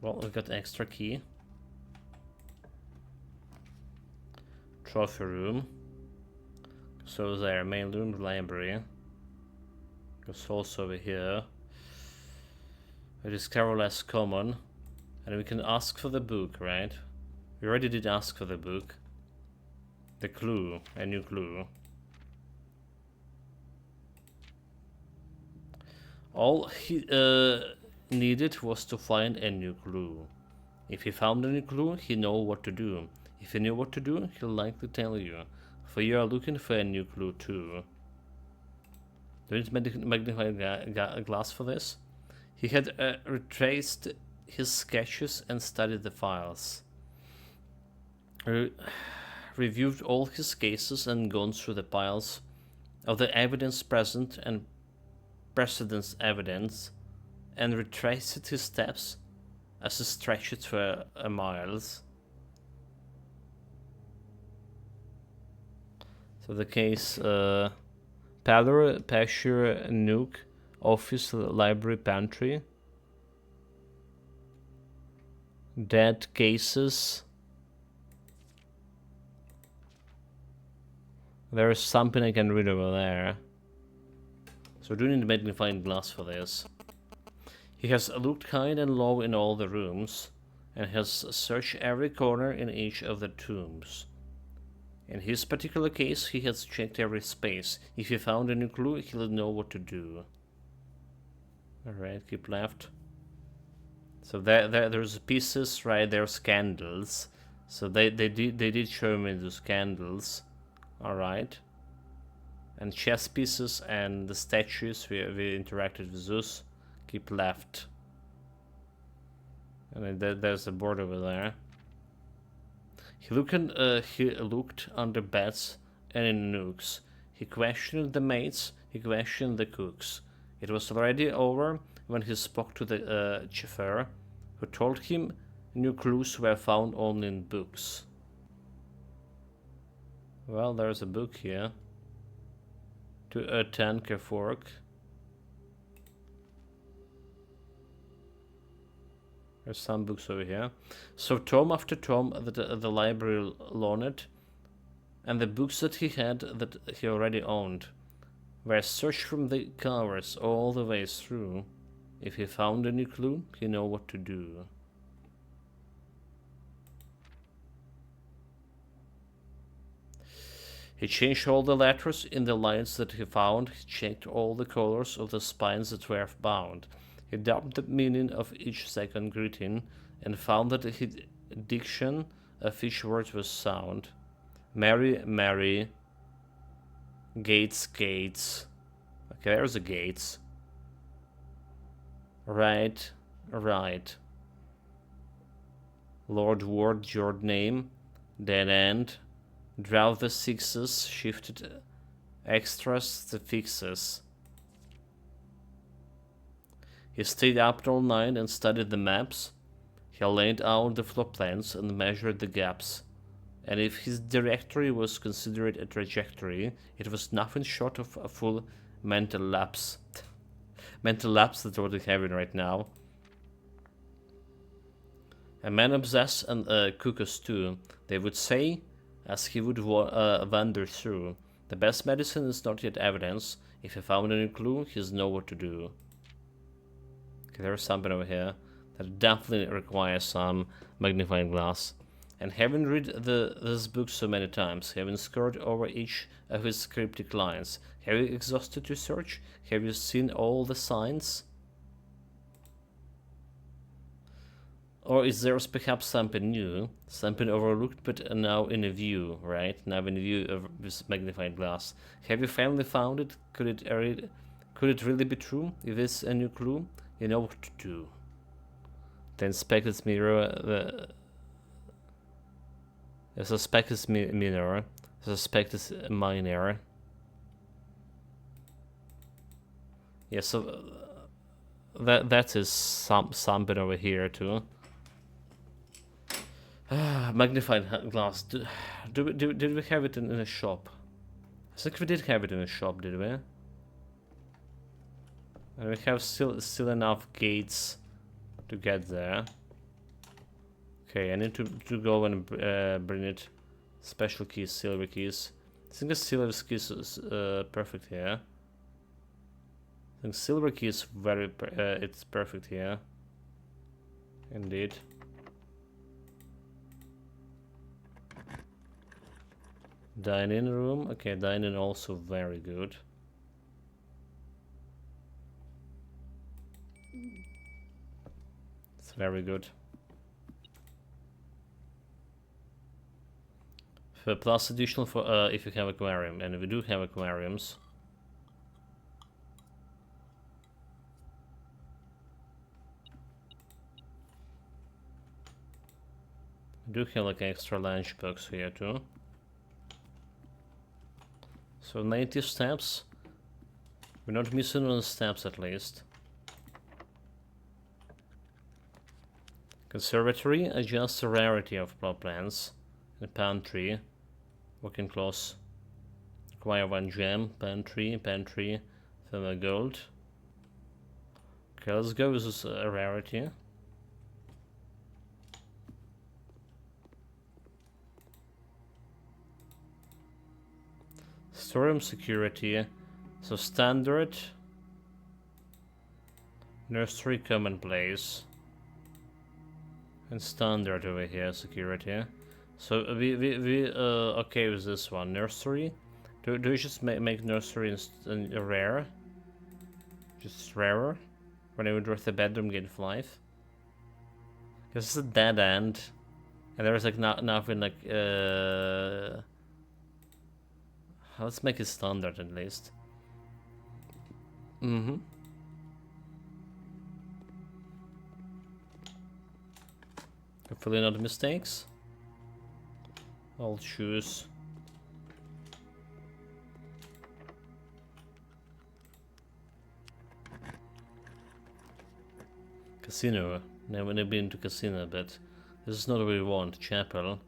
Well, we've got extra key. Trophy room. So there, main room, library. Goes also over here. It is discover less common. And we can ask for the book, right? We already did ask for the book. The clue, a new clue. All he needed was to find a new clue. If he found a new clue, he know what to do. If he knew what to do, he'll likely tell you. For you are looking for a new clue too. Do you need magnifying glass for this? He had retraced his sketches and studied the files. Reviewed all his cases and gone through the piles of the evidence present and precedence evidence, and retraced his steps as he stretched for miles. So the case Parlor, Pasture, Nook, Office, Library, Pantry. Dead cases. There is something I can read over there. So we do need magnifying glass for this. He has looked high and low in all the rooms, and has searched every corner in each of the tombs. In his particular case, he has checked every space. If he found a new clue, he'll know what to do. Alright, keep left. So there's pieces, right? There's candles. So they did show me those candles. Alright. And chess pieces and the statues, we interacted with those. Keep left. And then there's a board over there. He looked under beds and in nooks. He questioned the maids, he questioned the cooks. It was already over when he spoke to the chauffeur, who told him new clues were found only in books. Well, there's a book here. To a tanker fork. There's some books over here. So tome after tome the library loaned, and the books that he had that he already owned were searched from the covers all the way through. If he found a new clue, he knew what to do. He changed all the letters in the lines that he found. He checked all the colors of the spines that were bound. He doubled the meaning of each second greeting and found that his diction of each word was sound. Mary, Mary. Gates, Gates. Okay, there's the gates. Right, right. Lord Ward, your name. Dead end. Draw the sixes, shifted extras the fixes. He stayed up all night and studied the maps. He laid out the floor plans and measured the gaps. And if his directory was considered a trajectory, it was nothing short of a full mental lapse. Mental lapse, that's what we're having right now. A man obsessed and cuckoos too, they would say, as he would wander through. The best medicine is not yet evidence. If he found any clue, he'll know what to do. Okay, there's something over here that definitely requires some magnifying glass. And having read this book so many times, having scored over each of his cryptic lines, have you exhausted your search? Have you seen all the signs? Or is there perhaps something new, something overlooked but now in a view, right? Now in view of this magnifying glass. Have you finally found it? Could it really be true? If it's a new clue, you know what to do. The inspected mirror, the suspected mirror, suspected miner. Yeah, so that is something over here too. Magnifying glass. Did we have it in a shop? I think we did have it in a shop, did we? And we have still enough gates to get there. Okay, I need to go and bring it. Special keys, silver keys. I think the silver keys is perfect here. I think silver key is it's perfect here. Indeed. Dining room. Okay, dining also very good. It's very good. For plus additional for if you have aquarium, and we do have aquariums. We do have like an extra lunch box here too. So 90 steps. We're not missing on the steps at least. Conservatory adjusts the rarity of plot plants. The pantry. Working close. Acquire 1 gem. Pantry. Thermal gold. Okay, let's go with this rarity. Storeroom security. So standard. Nursery commonplace. And standard over here, security. So we okay with this one. Nursery. Do we just make nursery rare? Just rarer? When I would worth the bedroom gain 5? Because it's a dead end. And there's like nothing like let's make it standard at least. Hopefully not mistakes. I'll choose casino. Never been to casino, but this is not what we want. Chapel.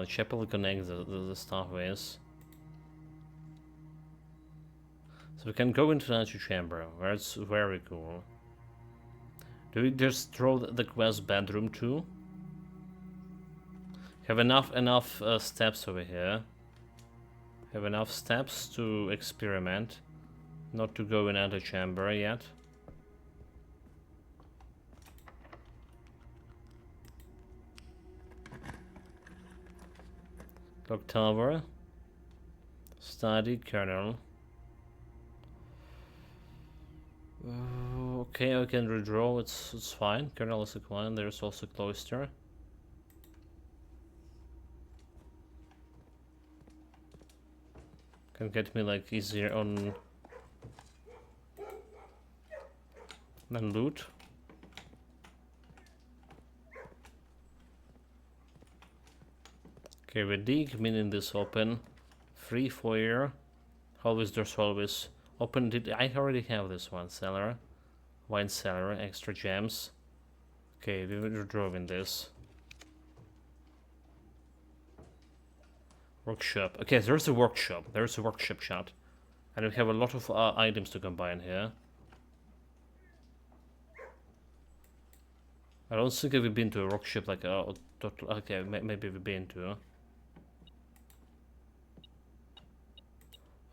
Chapel connects the stairways. So we can go into the antechamber, where it's very cool. Do we just throw the quest bedroom too? Have enough steps over here. Have enough steps to experiment. Not to go in antechamber yet. Clock tower. Study kernel. Okay, I can redraw. It's fine. Kernel is acquired. There's also cloister. Can get me like easier on than loot. Okay, we dig, meaning this open. Free foyer. Always there's always Open, did I already have this one? Cellar. Wine cellar, extra gems. Okay, we're drawing this. Workshop. Okay, there's a workshop. There's a workshop shot. And we have a lot of items to combine here. I don't think we've been to a workshop like a total. Okay, maybe we've been to.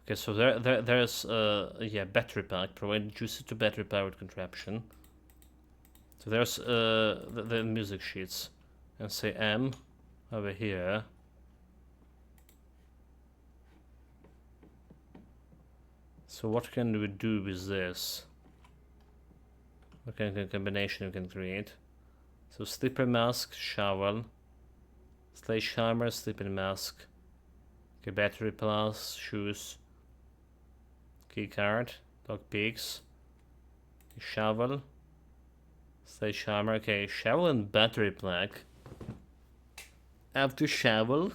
Okay, so there's yeah, battery pack. Provide juicy to battery powered contraption. So there's the music sheets, and say M over here. So what can we do with this? What kind of combination we can create? So slipper mask, shovel, sledgehammer, slipper mask. Okay, battery plus, shoes, keycard, dog pigs, shovel, sledgehammer. Okay, shovel and battery plaque. After shovel.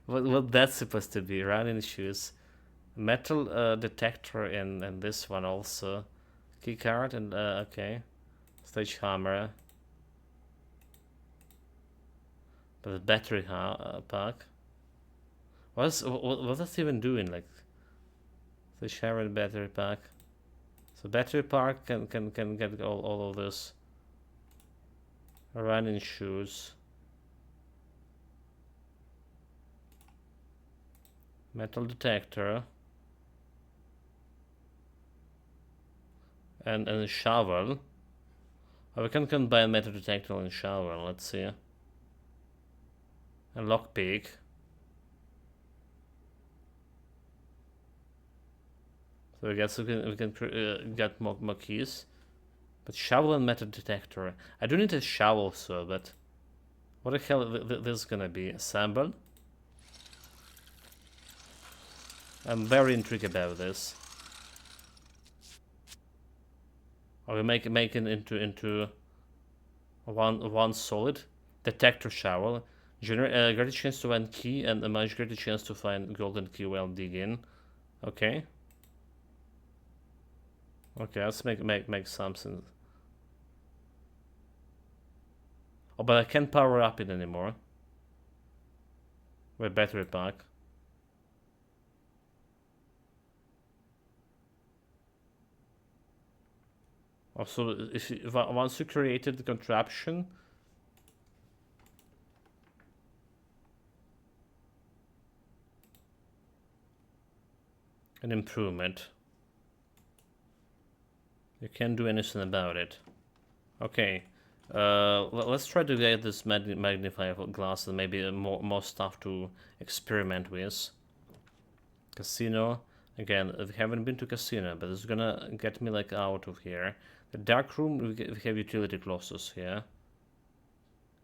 What that's supposed to be? Running shoes. Metal detector and this one also. Keycard and okay. Sledgehammer. But the battery pack. What that's even doing? Like sledgehammer and battery pack. So battery pack can get all of this. Running shoes. Metal detector. And a shovel. Oh, we can combine metal detector and shovel. Let's see. A lockpick. So I guess we can get more keys. But shovel and metal detector. I do need a shovel, so but what the hell this is gonna be? Assemble. I'm very intrigued about this. Or we make it into one solid detector shovel. Greater chance to find key and a much greater chance to find golden key while digging. Okay. Okay, let's make something. Oh, but I can't power up it anymore. With battery pack. Also, once you created the contraption, an improvement, you can't do anything about it. Okay, let's try to get this magnifying glass and maybe more stuff to experiment with. Casino. Again, we haven't been to casino, but it's gonna get me like out of here. The dark room, we have utility closets here.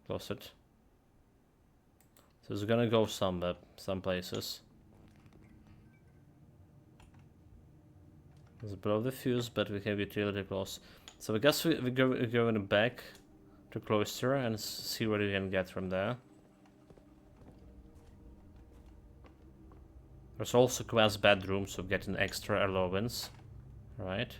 Closet. So it's gonna go some places. Let's blow the fuse, but we have utility close. So I guess we go in the back to cloister and see what we can get from there. There's also quest bedroom, so get an extra allowance. Right.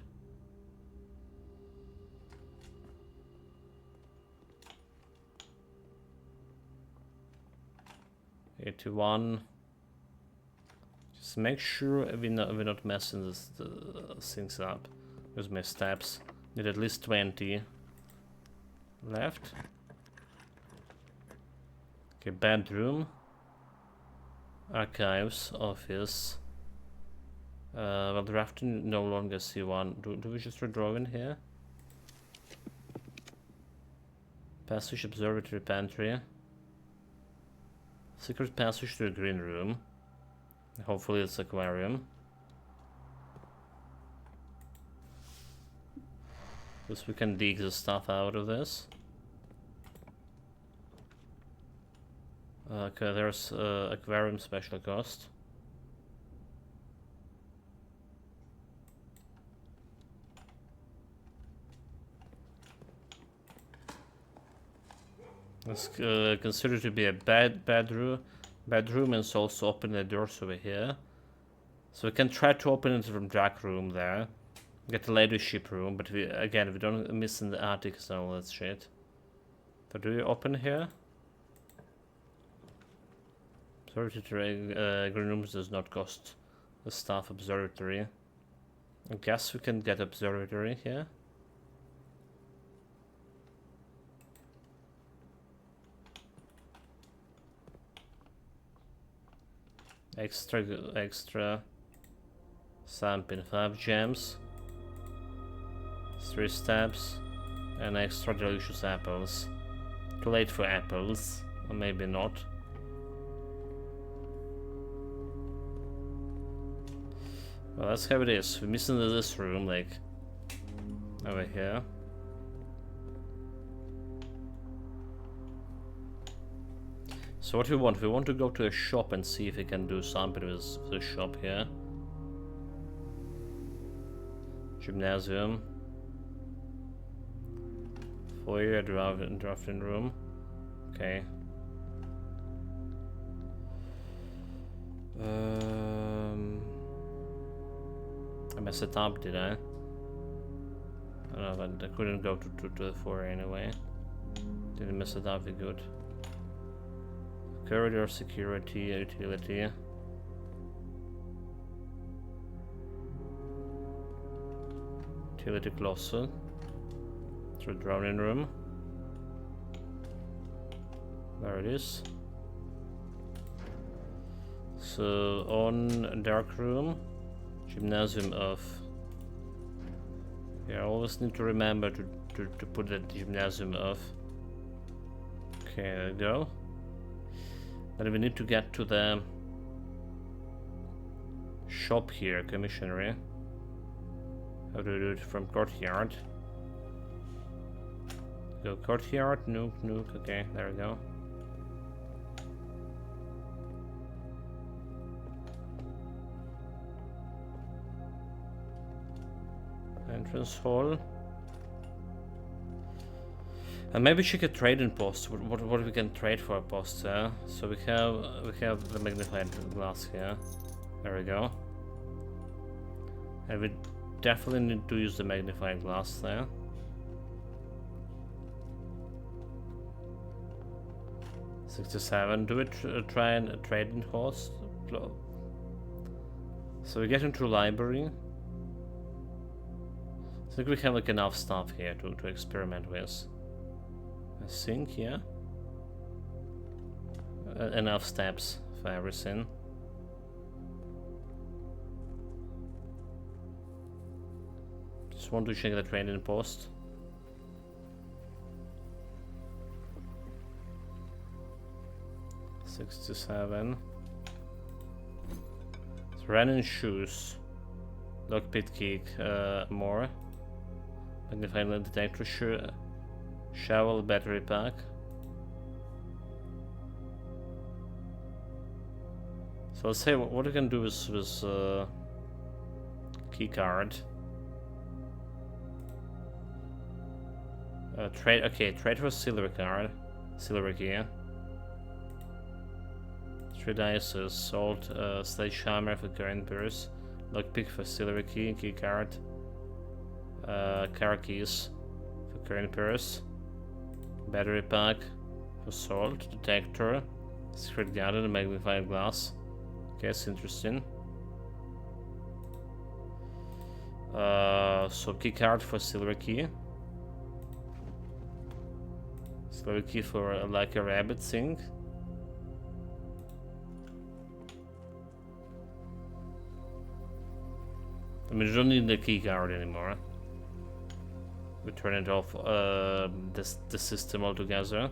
$81. Just make sure we're not messing this things up with my steps. Need at least 20 left. Okay, bedroom, archives, office. Well, drafting no longer see one. Do we just redraw in here? Passage, observatory, pantry. Secret passage to the green room. Hopefully it's aquarium. Because we can dig the stuff out of this. Okay, there's aquarium special cost. It's considered to be a bedroom, and it's also open the doors over here. So we can try to open it from dark room there. Get the leadership room, but we don't miss in the attics and all that shit. So do we open here? Observatory green rooms does not cost the staff observatory. I guess we can get observatory here. Extra sampling, 5 gems, 3 stabs, and extra delicious apples. Too late for apples, or maybe not. Well, that's how it is. We're missing this room, like over here. So what we want to go to a shop and see if we can do something with the shop here. Gymnasium. Foyer, drafting room. Okay. I messed it up, did I? I don't know, but I couldn't go to the foyer anyway. Didn't mess it up, we good. Corridor, security, utility. Utility closet. Through drowning room. There it is. So on dark room, gymnasium off. Yeah, I always need to remember to put the gymnasium off. Okay, there we go. Then we need to get to the shop here, commissionery. How do we do it from courtyard? Go courtyard, nuke, okay, there we go. Entrance hall. And maybe check a trading post. What we can trade for a post there? So we have the magnified glass here. There we go. And we definitely need to use the magnifying glass there. $67. Do we try and trade in host? So we get into library. I think we have like enough stuff here to experiment with. I think, yeah. Enough steps for everything. Just want to check the trading post. $67. Running shoes. Lockpit key, more. Magnifying detector, shovel, battery pack. So let's say what we can do is with key card. Trade for silver card, silver key. 3 dices, salt, sledgehammer for current purse, lockpick for silver key, key card. Car keys for current purse, battery pack for salt, detector, secret garden, magnifying glass. Okay, it's interesting. So key card for silver key. Silver key for like a rabbit thing. I mean, you don't need the key card anymore. We turn it off the system altogether.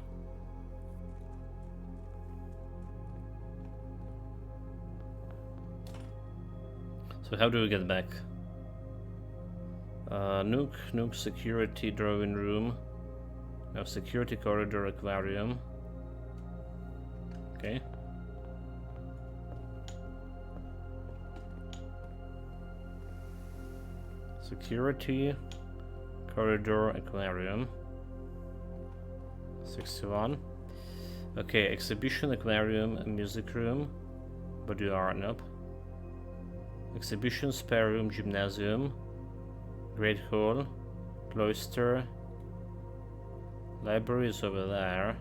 So how do we get back? Nuke security drawing room. Now security corridor aquarium. Okay. Security corridor aquarium. 61. Okay, exhibition aquarium, music room. Boudoir, nope. Exhibition, spare room, gymnasium, great hall, cloister, library is over there.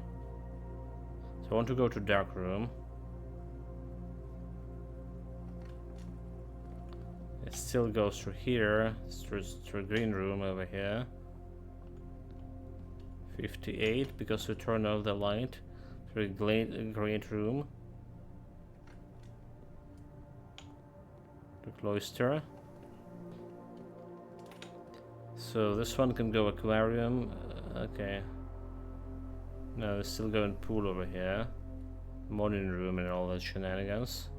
So I want to go to dark room. It still goes through here, through green room over here. 58 because we turn off the light. Through great room. The cloister. So this one can go aquarium. Okay. No, it's still going pool over here. Morning room and all that shenanigans.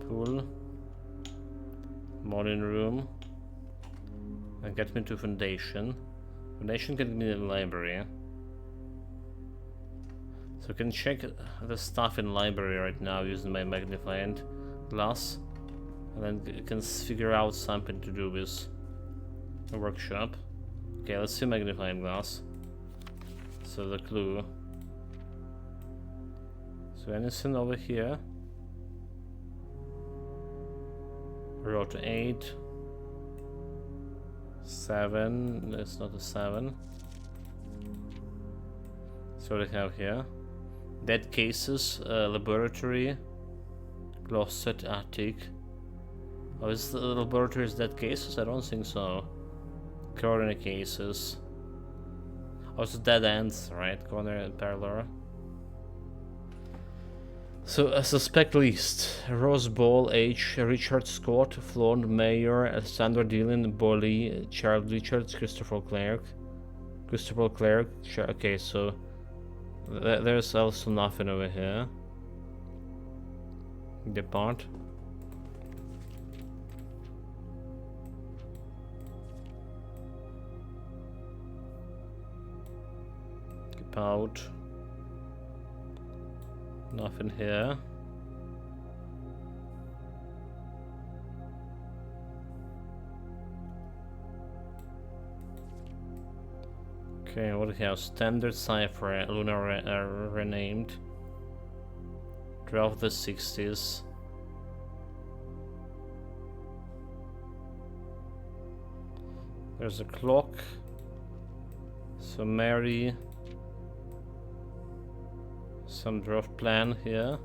Pool. Morning room. And get me to foundation. Foundation can be in the library. So I can check the stuff in library right now using my magnifying glass. And then I can figure out something to do with a workshop. Okay, let's see magnifying glass. So the clue. So anything over here? Road 8. 7. It's not a 7. So what do we have here? Dead cases, laboratory, closet, attic. Oh, is the laboratory's dead cases? I don't think so. Coroner cases. Oh, it's dead ends, right? Coroner parlor. So, a suspect list: Rose Ball, H. Richard Scott, Flaunt Mayer, Sandra Dillon, Bolly, Charles Richards, Christopher Clark. Okay, so there's also nothing over here. Depart. Keep out. Nothing here. Okay, what do we have? Standard cipher, Lunar renamed. 12 of the 60s. There's a clock. So Mary. Some draft plan here.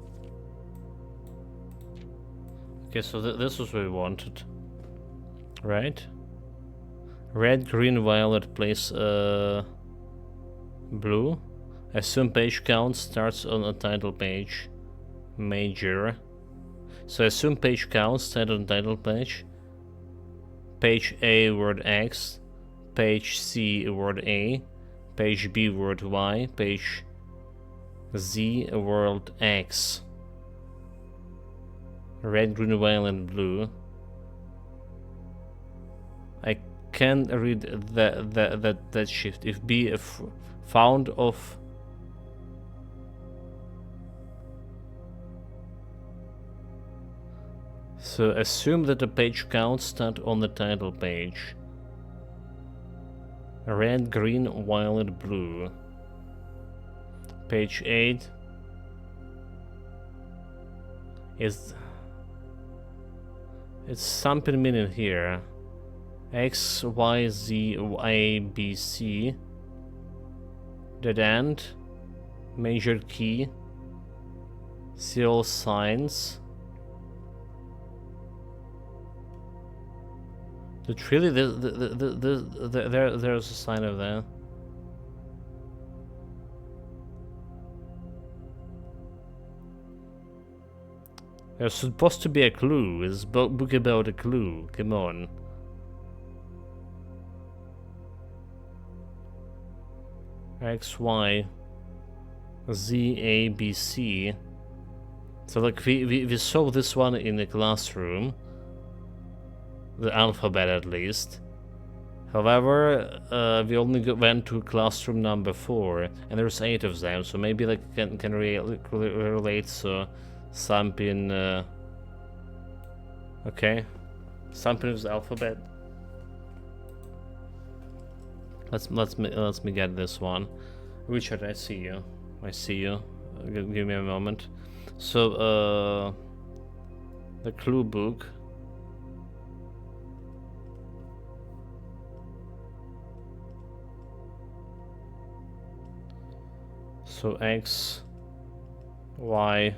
Okay, so this was what we wanted. Right? Red, green, violet, place blue. Assume page count starts on a title page. Major. So assume page count starts on title page. Page A word X. Page C word A. Page B word Y. Page Z word X. Red, green, violet, blue. I can read that shift. If B found of so assume that the page count start on the title page. Red, green, violet, blue. Page 8 is it's something meaning here. X, Y, Z, A, B, C. Dead end. Major key. See all signs. But really, there's a sign of that. There's supposed to be a clue. It's a book about a clue. Come on. X, Y, Z, A, B, C. So like we saw this one in the classroom. The alphabet at least. However, we only went to classroom number 4, and there's 8 of them. So maybe like can relate so something. Okay, something with the alphabet. Let's me get this one. Richard, I see you. Give me a moment. So, the clue book. So X, Y,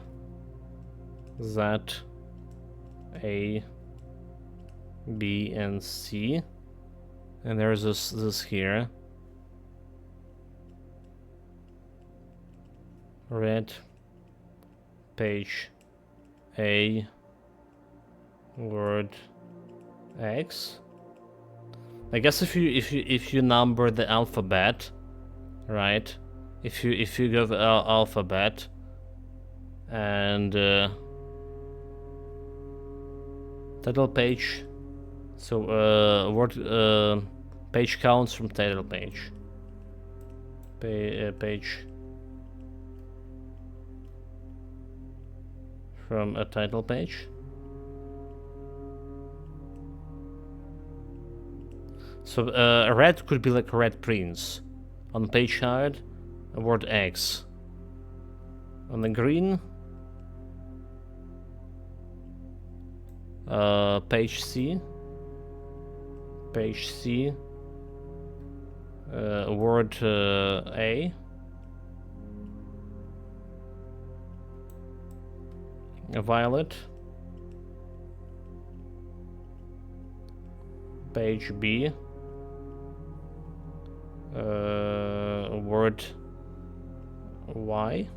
Z, A, B, and C. And there's this here. Red, page A, word X. I guess if you number the alphabet, right? If you go the alphabet and title page, so word page counts from title page. Page from a title page. So red could be like Red Prince. On page card, a word X. On the green, page C. Page C. Word A. A violet. Page B. Word Y.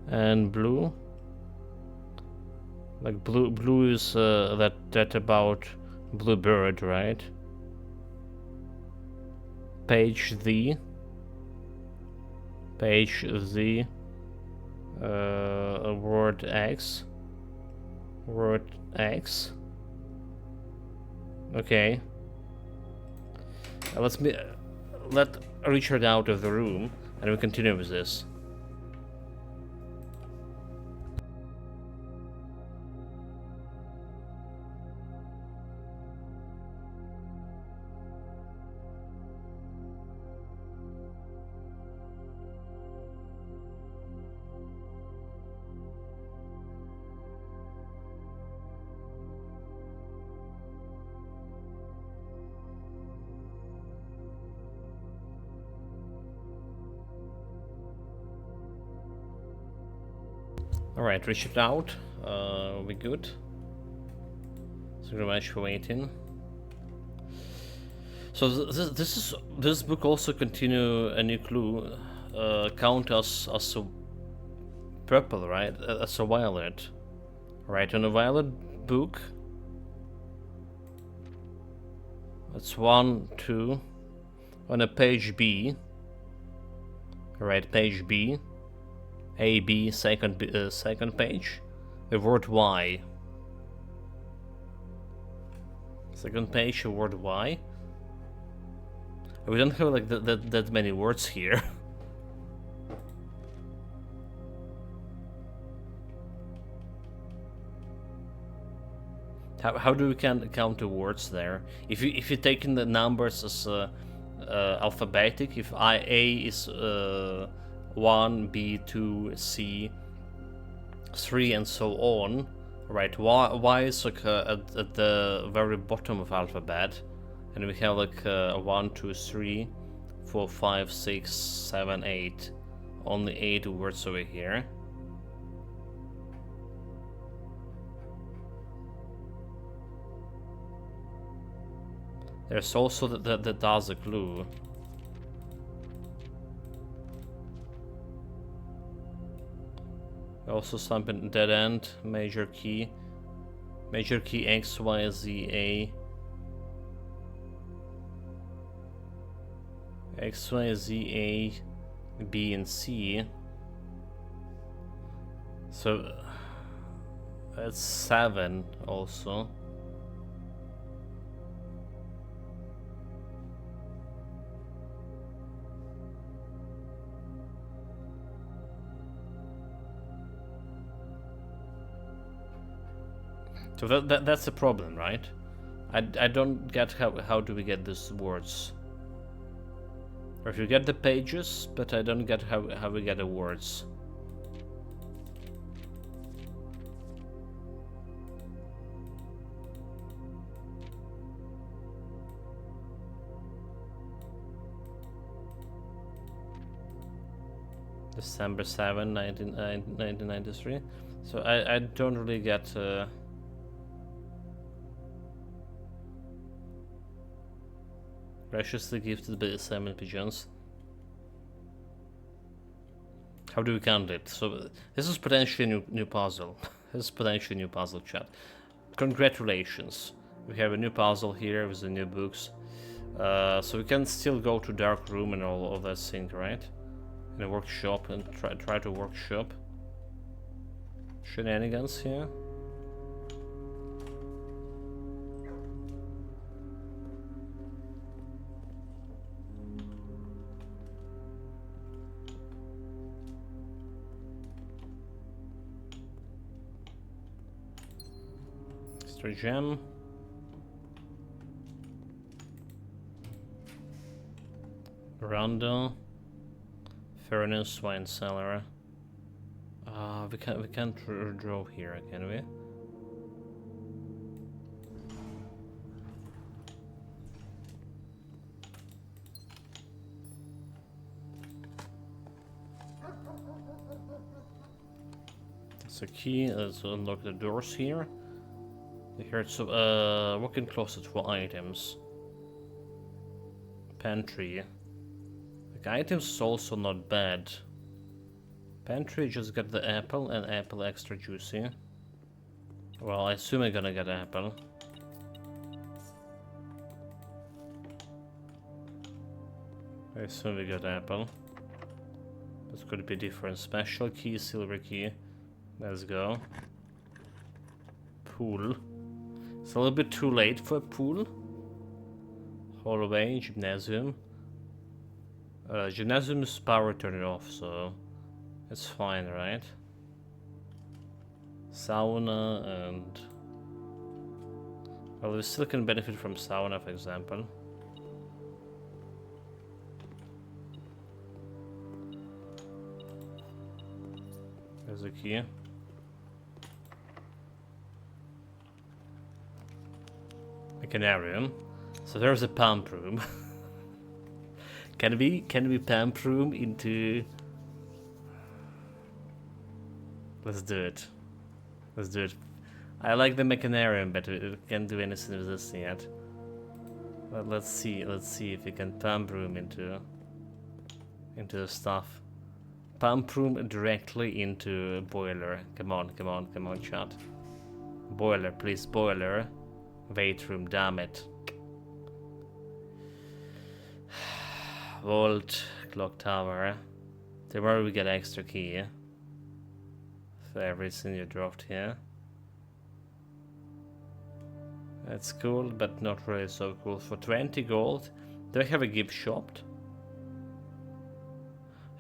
And blue. Like blue is that about bluebird, right? Page Z. Page Z. Word X. Word X. Okay. Let Richard out of the room, and we continue with this. Alright, Richard out. We good. Thank you very much for waiting. So this book also continue a new clue. Count as a purple, right? As a violet. Right, on a violet book. That's 1, 2. On a page B. Right, page B. A, B, second page. The word Y. Second page, the word Y. We don't have like that many words here. How do we count the words there? If you take in the numbers as alphabetic, if A is 1, B 2, C 3, and so on, right? Y is like at the very bottom of alphabet, and we have like 1, 2, 3, 4, 5, 6, 7, 8. Only 8 words over here. There's also that does a clue. Also something dead end, major key X, Y, Z, A. X, Y, Z, A, B, and C. So that's 7 also. So that's the problem, right? I don't get how do we get these words. Or if you get the pages, but I don't get how we get the words. December 7, 1993. So I don't really get... graciously gifted by Simon Pigeons. How do we count it? So this is potentially a new puzzle. This is potentially a new puzzle, chat. Congratulations. We have a new puzzle here with the new books. So we can still go to dark room and all of that thing, right? In a workshop and try to workshop. Shenanigans here. Extra gem. Rondo. Furnace, wine cellar. We can't draw here, can we? That's a key. Let's unlock the doors here. We heard some walk-in closet for items. Pantry. The items is also not bad. Pantry, just got the apple and apple extra juicy. Well, I assume I'm gonna get apple. I assume we got apple. This could be different. Special key, silver key. Let's go. Pool. It's a little bit too late for a pool. Hallway, gymnasium. Gymnasium is power turned off, so it's fine, right? Sauna and... well, we still can benefit from sauna, for example. There's a key. Mechanarium. So there's a pump room. Can we pump room into... let's do it. Let's do it. I like the mechanarium, but we can't do anything with this yet. But let's see if we can pump room into the stuff. Pump room directly into a boiler. Come on, chat. Boiler, please, boiler. Weight room, damn it. Vault, clock tower. Tomorrow we get extra key for everything you dropped here. That's cool, but not really so cool. For 20 gold, do I have a gift shop?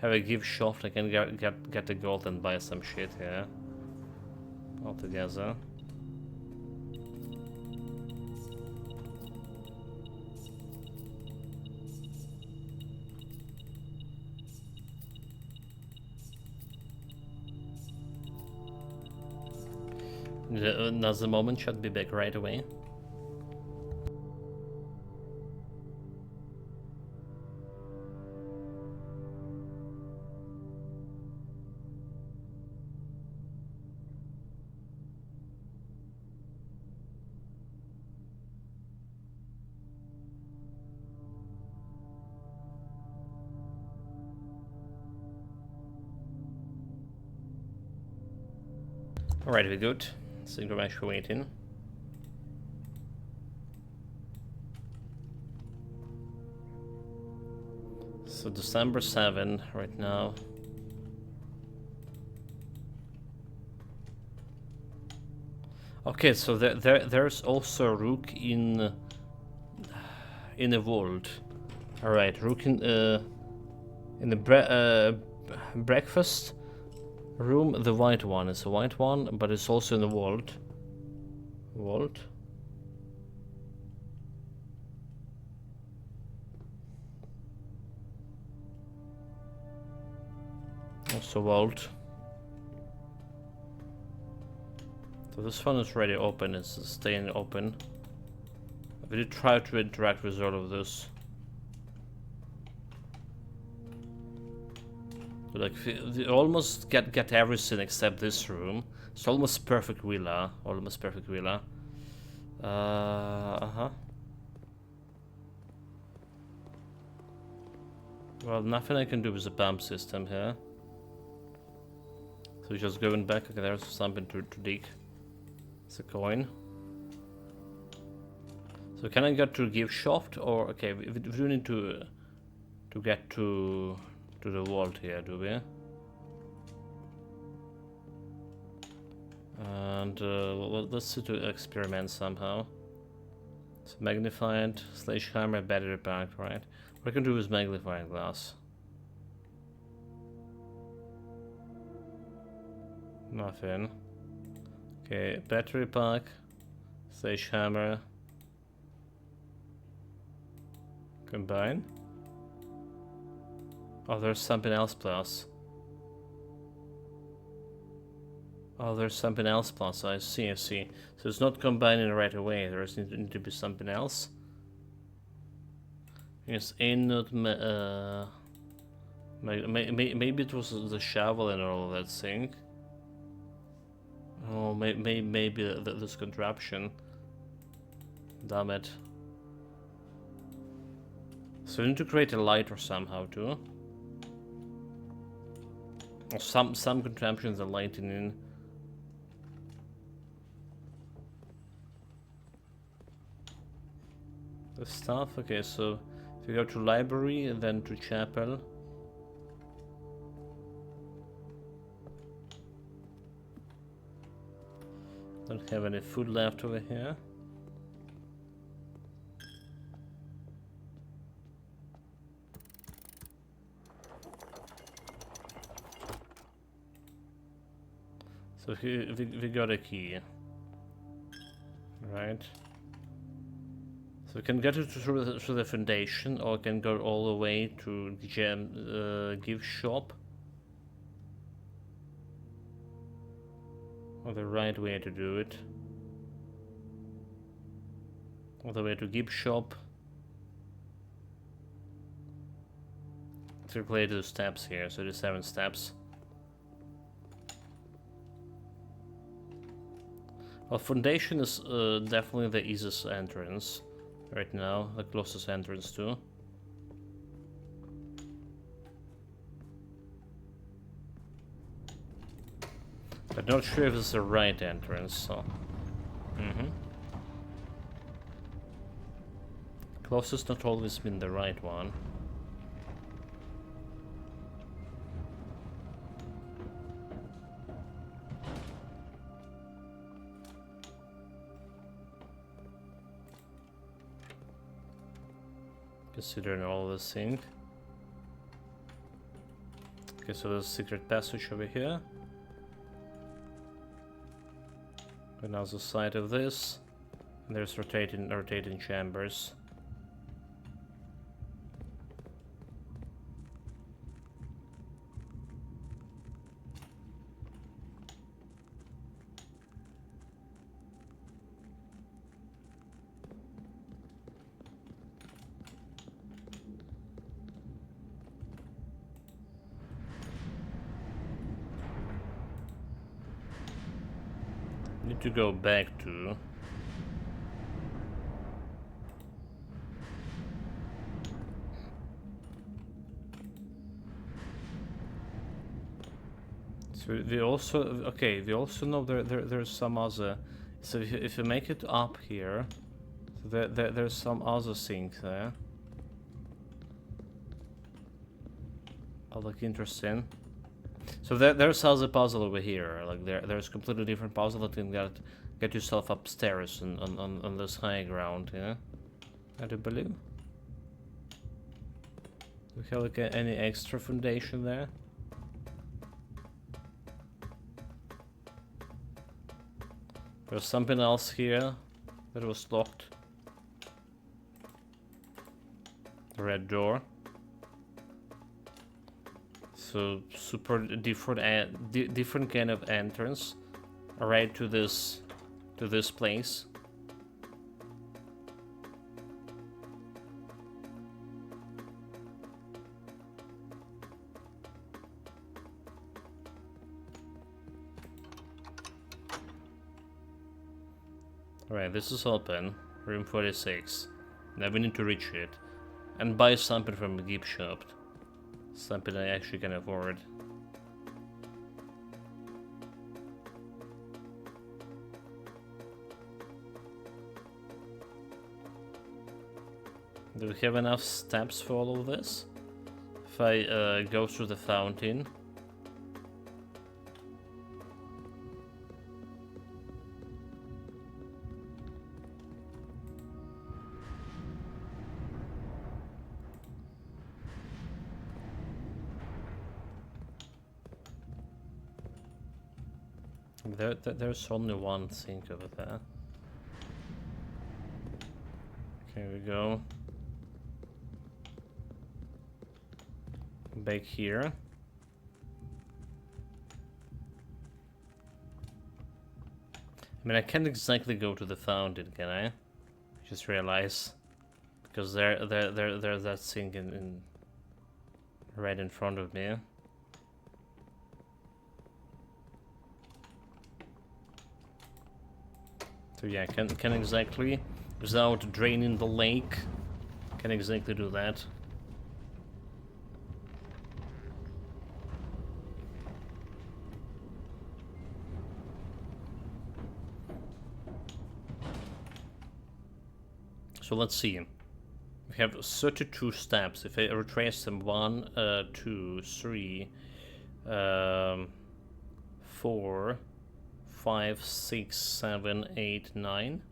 Have a gift shop, I can get the gold and buy some shit here. All together. Another moment, should be back right away. Alright, we're good. Thank you very much for waiting. So December 7 right now. Okay, so there's also a rook in a vault. All right, rook in the breakfast room. The white one is a white one, but it's also in the vault. Vault. Also vault. So this one is already open, it's staying open. We did try to interact with all of this. So like we almost get everything except this room. It's almost perfect villa. Almost perfect villa. Uh-huh. Well, nothing I can do with the pump system here. So just going back. Okay, there's something to dig. It's a coin. So can I get to gift shop, or okay, we do need to get to the vault here, do we? And let's see to experiment somehow. So magnified, sledgehammer, battery pack, right? What I can do with magnifying glass? Nothing. Okay, battery pack, sledgehammer. Combine. Oh, there's something else plus. Oh, there's something else plus. I see, I see. So it's not combining right away. There's need to be something else. Yes, inert. Maybe it was the shovel and all of that thing. Oh, maybe this contraption. Damn it. So we need to create a lighter somehow too. Or some contraptions are lighting in. The stuff. Okay, so if you go to library and then to chapel. Don't have any food left over here. So we got a key. Right. So we can get it through the foundation, or we can go all the way to the gift shop. Or the right way to do it. All the way to gift shop. To play the steps here, so the 7 steps. Well, foundation is definitely the easiest entrance right now, the closest entrance to. But not sure if it's the right entrance, so. Closest not always been the right one. Considering all this thing. Okay, so there's a secret passage over here. And now the side of this. And there's rotating chambers. Need to go back to. So we also know there's some other. So if you make it up here, so there's some other things there. Oh, look interesting. So there's other puzzle over here. Like there's completely different puzzle that can get yourself upstairs on this high ground. Yeah, I do believe. Do we have like any extra foundation there? There's something else here that was locked. The red door. So super different kind of entrance, right to this place. Alright, this is open. Room 46. Now we need to reach it. And buy something from a gift shop. Something I actually can afford. Do we have enough steps for all of this? If I go through the fountain. There's only one thing over there. Here we go. Back here. I mean, I can't exactly go to the fountain, can I? Just realize, because there's that thing in right in front of me. So yeah, can exactly, without draining the lake, can exactly do that. So let's see. We have 32 steps. If I retrace them, 1, 2, 3, 4, 5, 6, 7, 8, 9.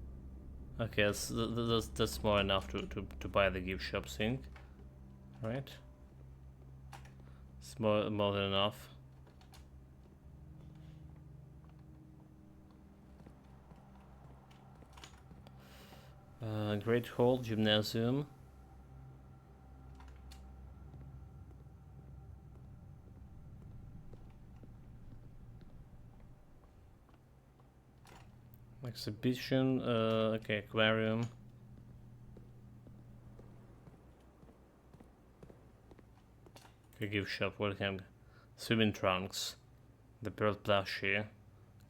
Okay, that's more enough to buy the gift shop thing. Right? It's more than enough. Great Hall, Gymnasium. Exhibition, okay, aquarium. Okay, gift shop, welcome. Swimming trunks. The pearl plushie.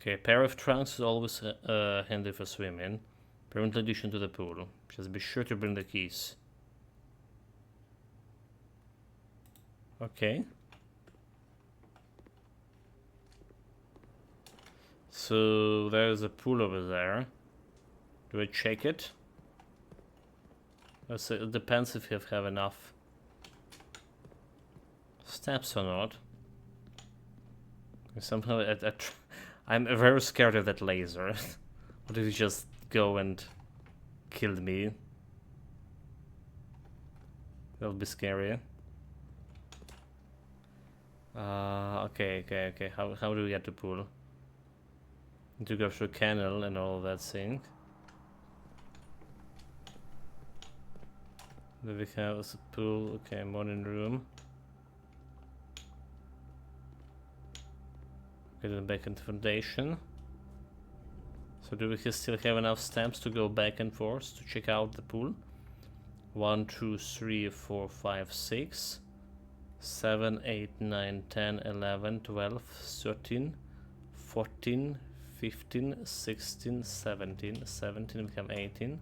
Okay, a pair of trunks is always handy for swimming. Permanent addition to the pool. Just be sure to bring the keys. Okay. So there's a pool over there. Do I check it? So it depends if you have enough steps or not. Somehow I'm very scared of that laser. What if you just go and kill me? That'll be scary. Okay. How do we get to pool? To go through canal and all that thing. Then we have a pool. Okay, morning room. Getting back into foundation. So do we still have enough steps to go back and forth to check out the pool? 1, 2, 3, 4, 5, 6, 7, 8, 9, 10, 11, 12, 13, 14, 15, 16, 17, 17 become 18.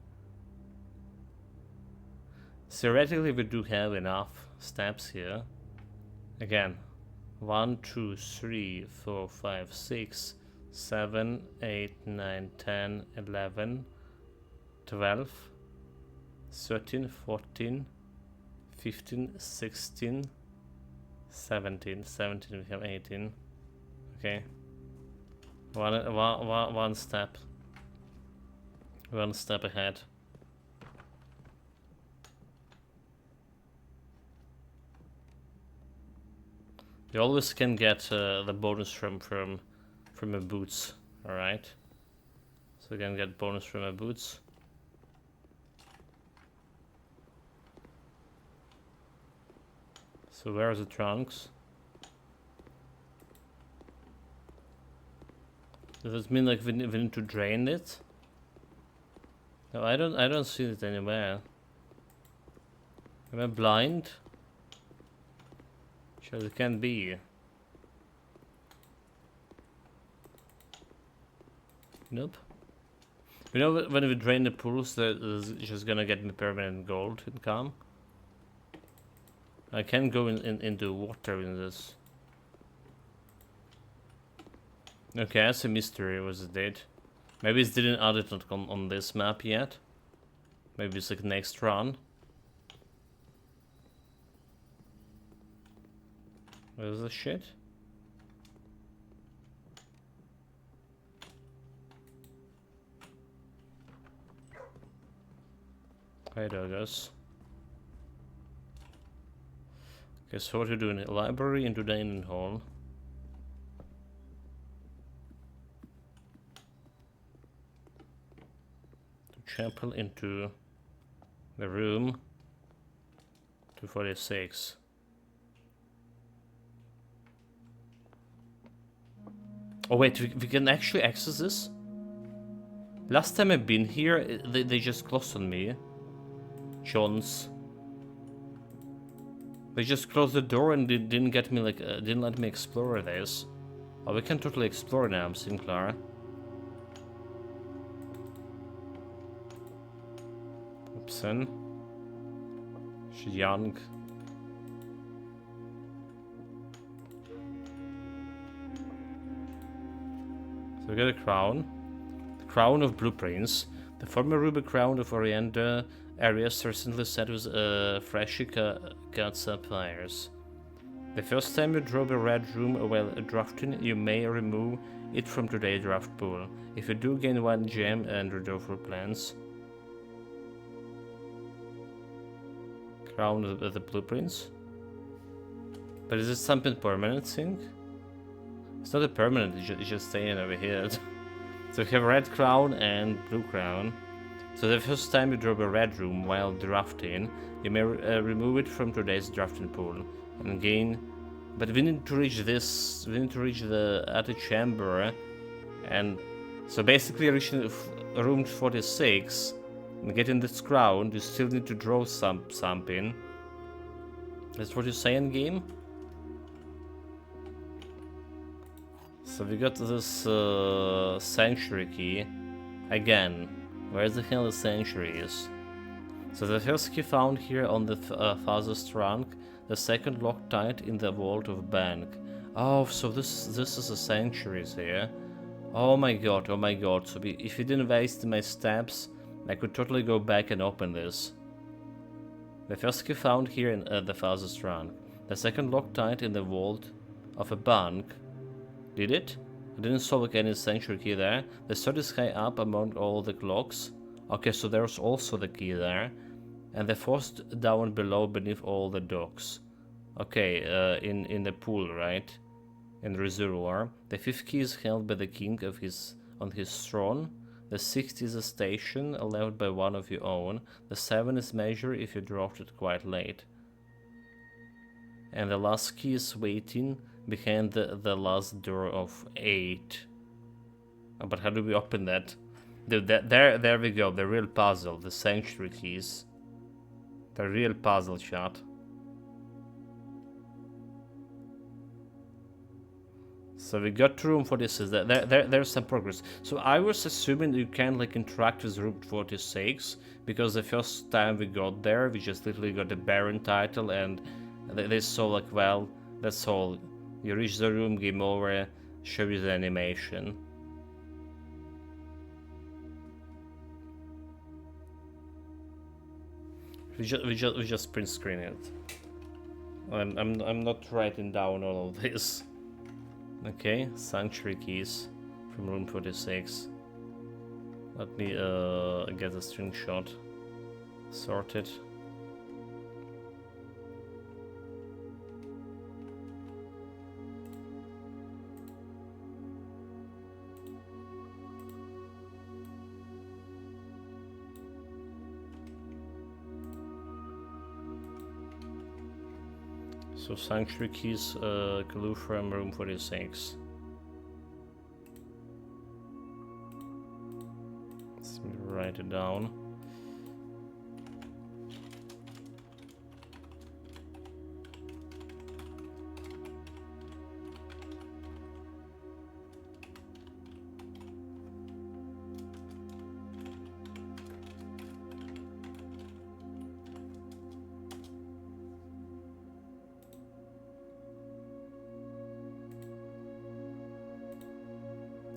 Theoretically, we do have enough steps here. Again, 1, 2, 3, 4, 5, 6, 7, 8, 9, 10, 11, 12, 13, 14, 15, 16, 17. 17 become 18. Okay. One step. One step ahead. You always can get the bonus from your boots. All right. So you can get bonus from your boots. So where are the trunks? Does this mean like we need to drain it? No, I don't see it anywhere. Am I blind? Sure, it can be. Nope. You know, when we drain the pools, there's just gonna get me permanent gold income. I can go into water in this. Okay, that's a mystery. Was it dead? Maybe it didn't add it on this map yet. Maybe it's like next run. Where's the shit? Hi, Douglas. Okay, so what are you doing? Library into dining hall. Chapel into the room. 246. Oh wait, we can actually access this? Last time I've been here, they just closed on me. John's. They just closed the door and didn't get me like didn't let me explore this. Oh, we can totally explore now, Sinclair. Oopsen. She's young. So we get a crown. The crown of blueprints. The former ruby crown of Orienda area certainly set with freshy cut sapphires. The first time you drop a red room while drafting, you may remove it from today's draft pool. If you do, gain 1 gem and redraw plans. Crown of the blueprints. But is it something permanent thing? It's not a permanent, it's just staying over here. So we have red crown and blue crown. So the first time you drop a red room while drafting, you may remove it from today's drafting pool and gain. But we need to reach this. We need to reach the antechamber, and so basically reaching room 46 and getting this crown, you still need to draw something. That's what you're saying, game. So we got this sanctuary key again. Where the hell the sanctuary is? So the first key found here on the farthest trunk, the second locked tight in the vault of bank. Oh, so this is a sanctuary here. Oh my god, oh my god. So if you didn't waste my steps, I could totally go back and open this. The first key found here in the farthest trunk, the second locked tight in the vault of a bank. Did it? I didn't saw like any sanctuary key there. The third is high up among all the clocks. Okay, so there's also the key there. And the fourth down below beneath all the docks. Okay, in the pool, right? In the reservoir. The fifth key is held by the king on his throne. The sixth is a station allowed by one of your own. The seventh is measured if you dropped it quite late. And the last key is waiting behind the last door of 8. Oh, but how do we open that? Dude, there we go, the real puzzle, the sanctuary keys. The real puzzle shot. So we got to room 46, there's some progress. So I was assuming you can like interact with room 46, because the first time we got there, we just literally got the Baron title and they saw like, well, that's all. You reach the room, game over, show you the animation. We just print screen it. I'm not writing down all of this. Okay, sanctuary keys from room 46. Let me get a string shot sorted. So sanctuary keys, clue from room 46. Let's write it down.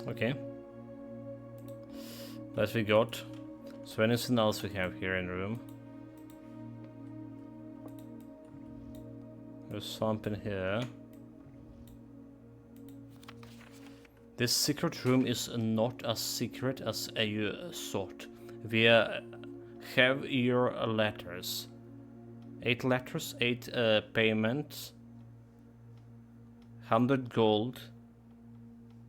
Okay. That we got. So anything else we have here in the room? There's something here. This secret room is not as secret as you thought. We have your letters. 8 letters, 8 payments, 100 gold,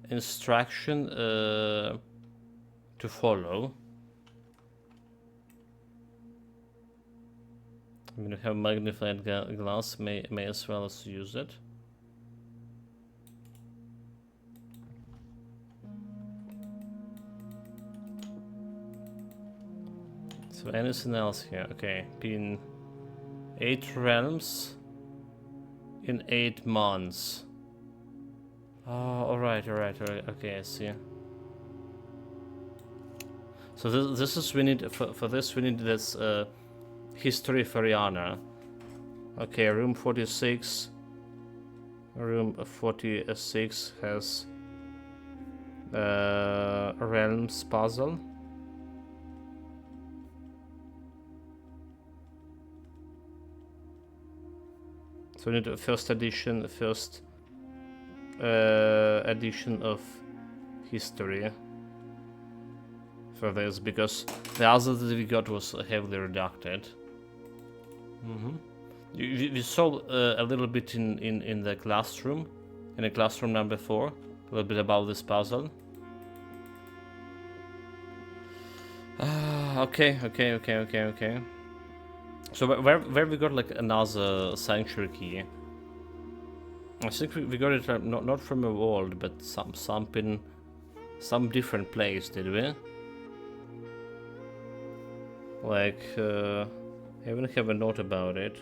instruction to follow. I'm gonna have magnified glass, may as well as use it. So anything else here? Okay, been 8 realms in 8 months. Oh, alright, okay, I see. So this is, we need, for this we need this history for Rihanna. Okay, room 46. Room 46 has realms puzzle. So we need a first edition of history for this, because the other that we got was heavily redacted. We saw a little bit in the classroom, in the classroom number 4, a little bit about this puzzle. Okay. So where we got like another sanctuary key? I think we got it not from a world, but some different place, did we? Like I even have a note about it.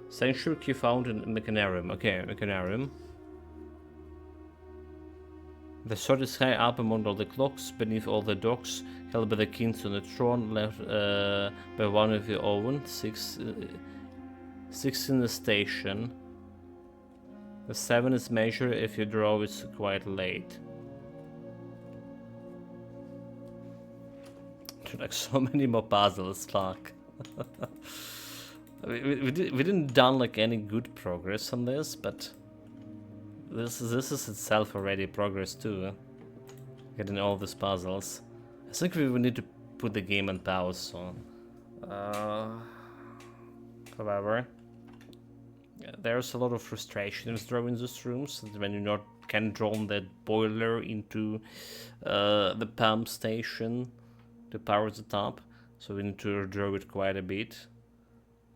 Sanctuary key found in Mechanarium. Okay, Mechanarium. The sword is high up among all the clocks, beneath all the docks, held by the kings on the throne, left by one of your own, 6 in the station. The 7 is measured if you draw it quite late. Like so many more puzzles, fuck. we didn't done like any good progress on this, but this is itself already progress too. Getting all these puzzles. I think we will need to put the game on pause. So, however, there's a lot of frustration with drawing these rooms when you can draw that boiler into the pump station to power the top. So we need to draw it quite a bit.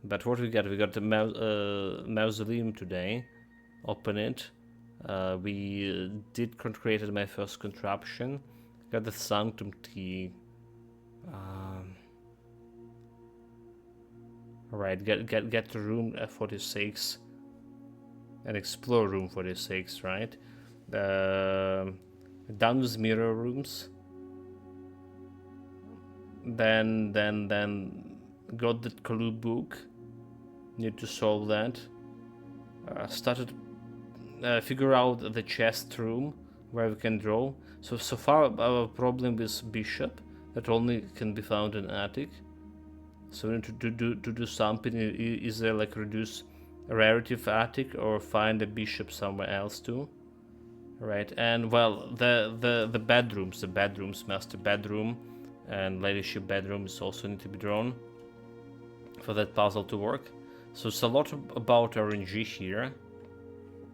But what we got? We got the mausoleum today. Open it. We did created my first contraption. Got the sanctum key. Alright, get to room 46 and explore room 46, right? Down with mirror rooms. Then got the clue book. Need to solve that. Started figure out the chest room where we can draw. So far our problem with bishop that only can be found in attic. So we need to do something. Is there like reduce rarity of attic or find a bishop somewhere else too? Right, and well the bedrooms, master bedroom and ladyship bedrooms also need to be drawn for that puzzle to work. So it's a lot about RNG here.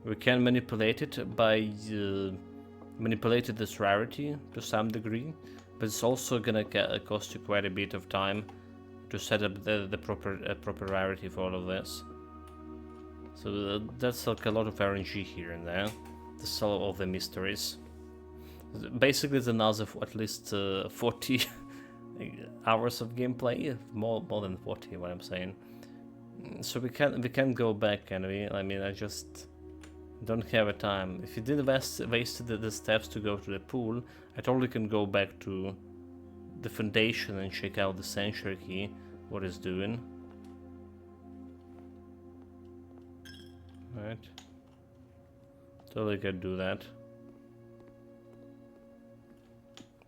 We can manipulate it by manipulating this rarity to some degree, but it's also gonna cost you quite a bit of time to set up the proper rarity for all of this. So that's like a lot of RNG here and there to solve all the mysteries. Basically, it's another at least 40 hours of gameplay, more than 40. What I'm saying. So we can go back, can we? I mean, I just don't have a time. If you did wasted the steps to go to the pool, I totally can go back to the foundation and check out the sanctuary key, what it's doing. Right. Totally can do that.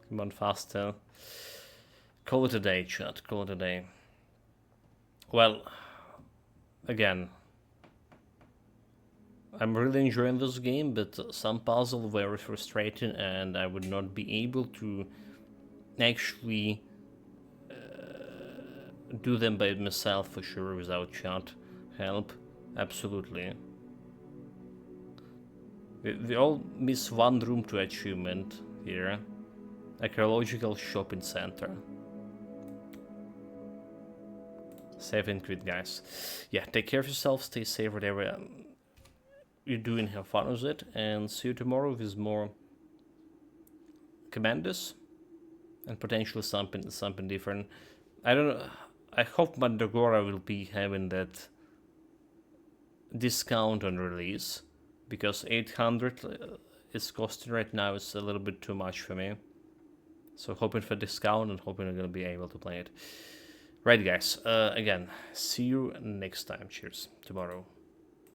Come on, faster. Call it a day, chat. Call it a day. Well, again, I'm really enjoying this game, but some puzzles were very frustrating, and I would not be able to actually do them by myself for sure without chat help. Absolutely. We all miss one room to achievement here. Archaeological shopping center. Save and quit, guys. Yeah, take care of yourself, stay safe, whatever you're doing, have fun with it, and see you tomorrow with more commanders and potentially something different. I don't know. I hope Mandragora will be having that discount on release, because 800 is costing right now is a little bit too much for me. So hoping for discount and hoping I'm gonna be able to play it. Right, guys. Again, see you next time. Cheers. Tomorrow.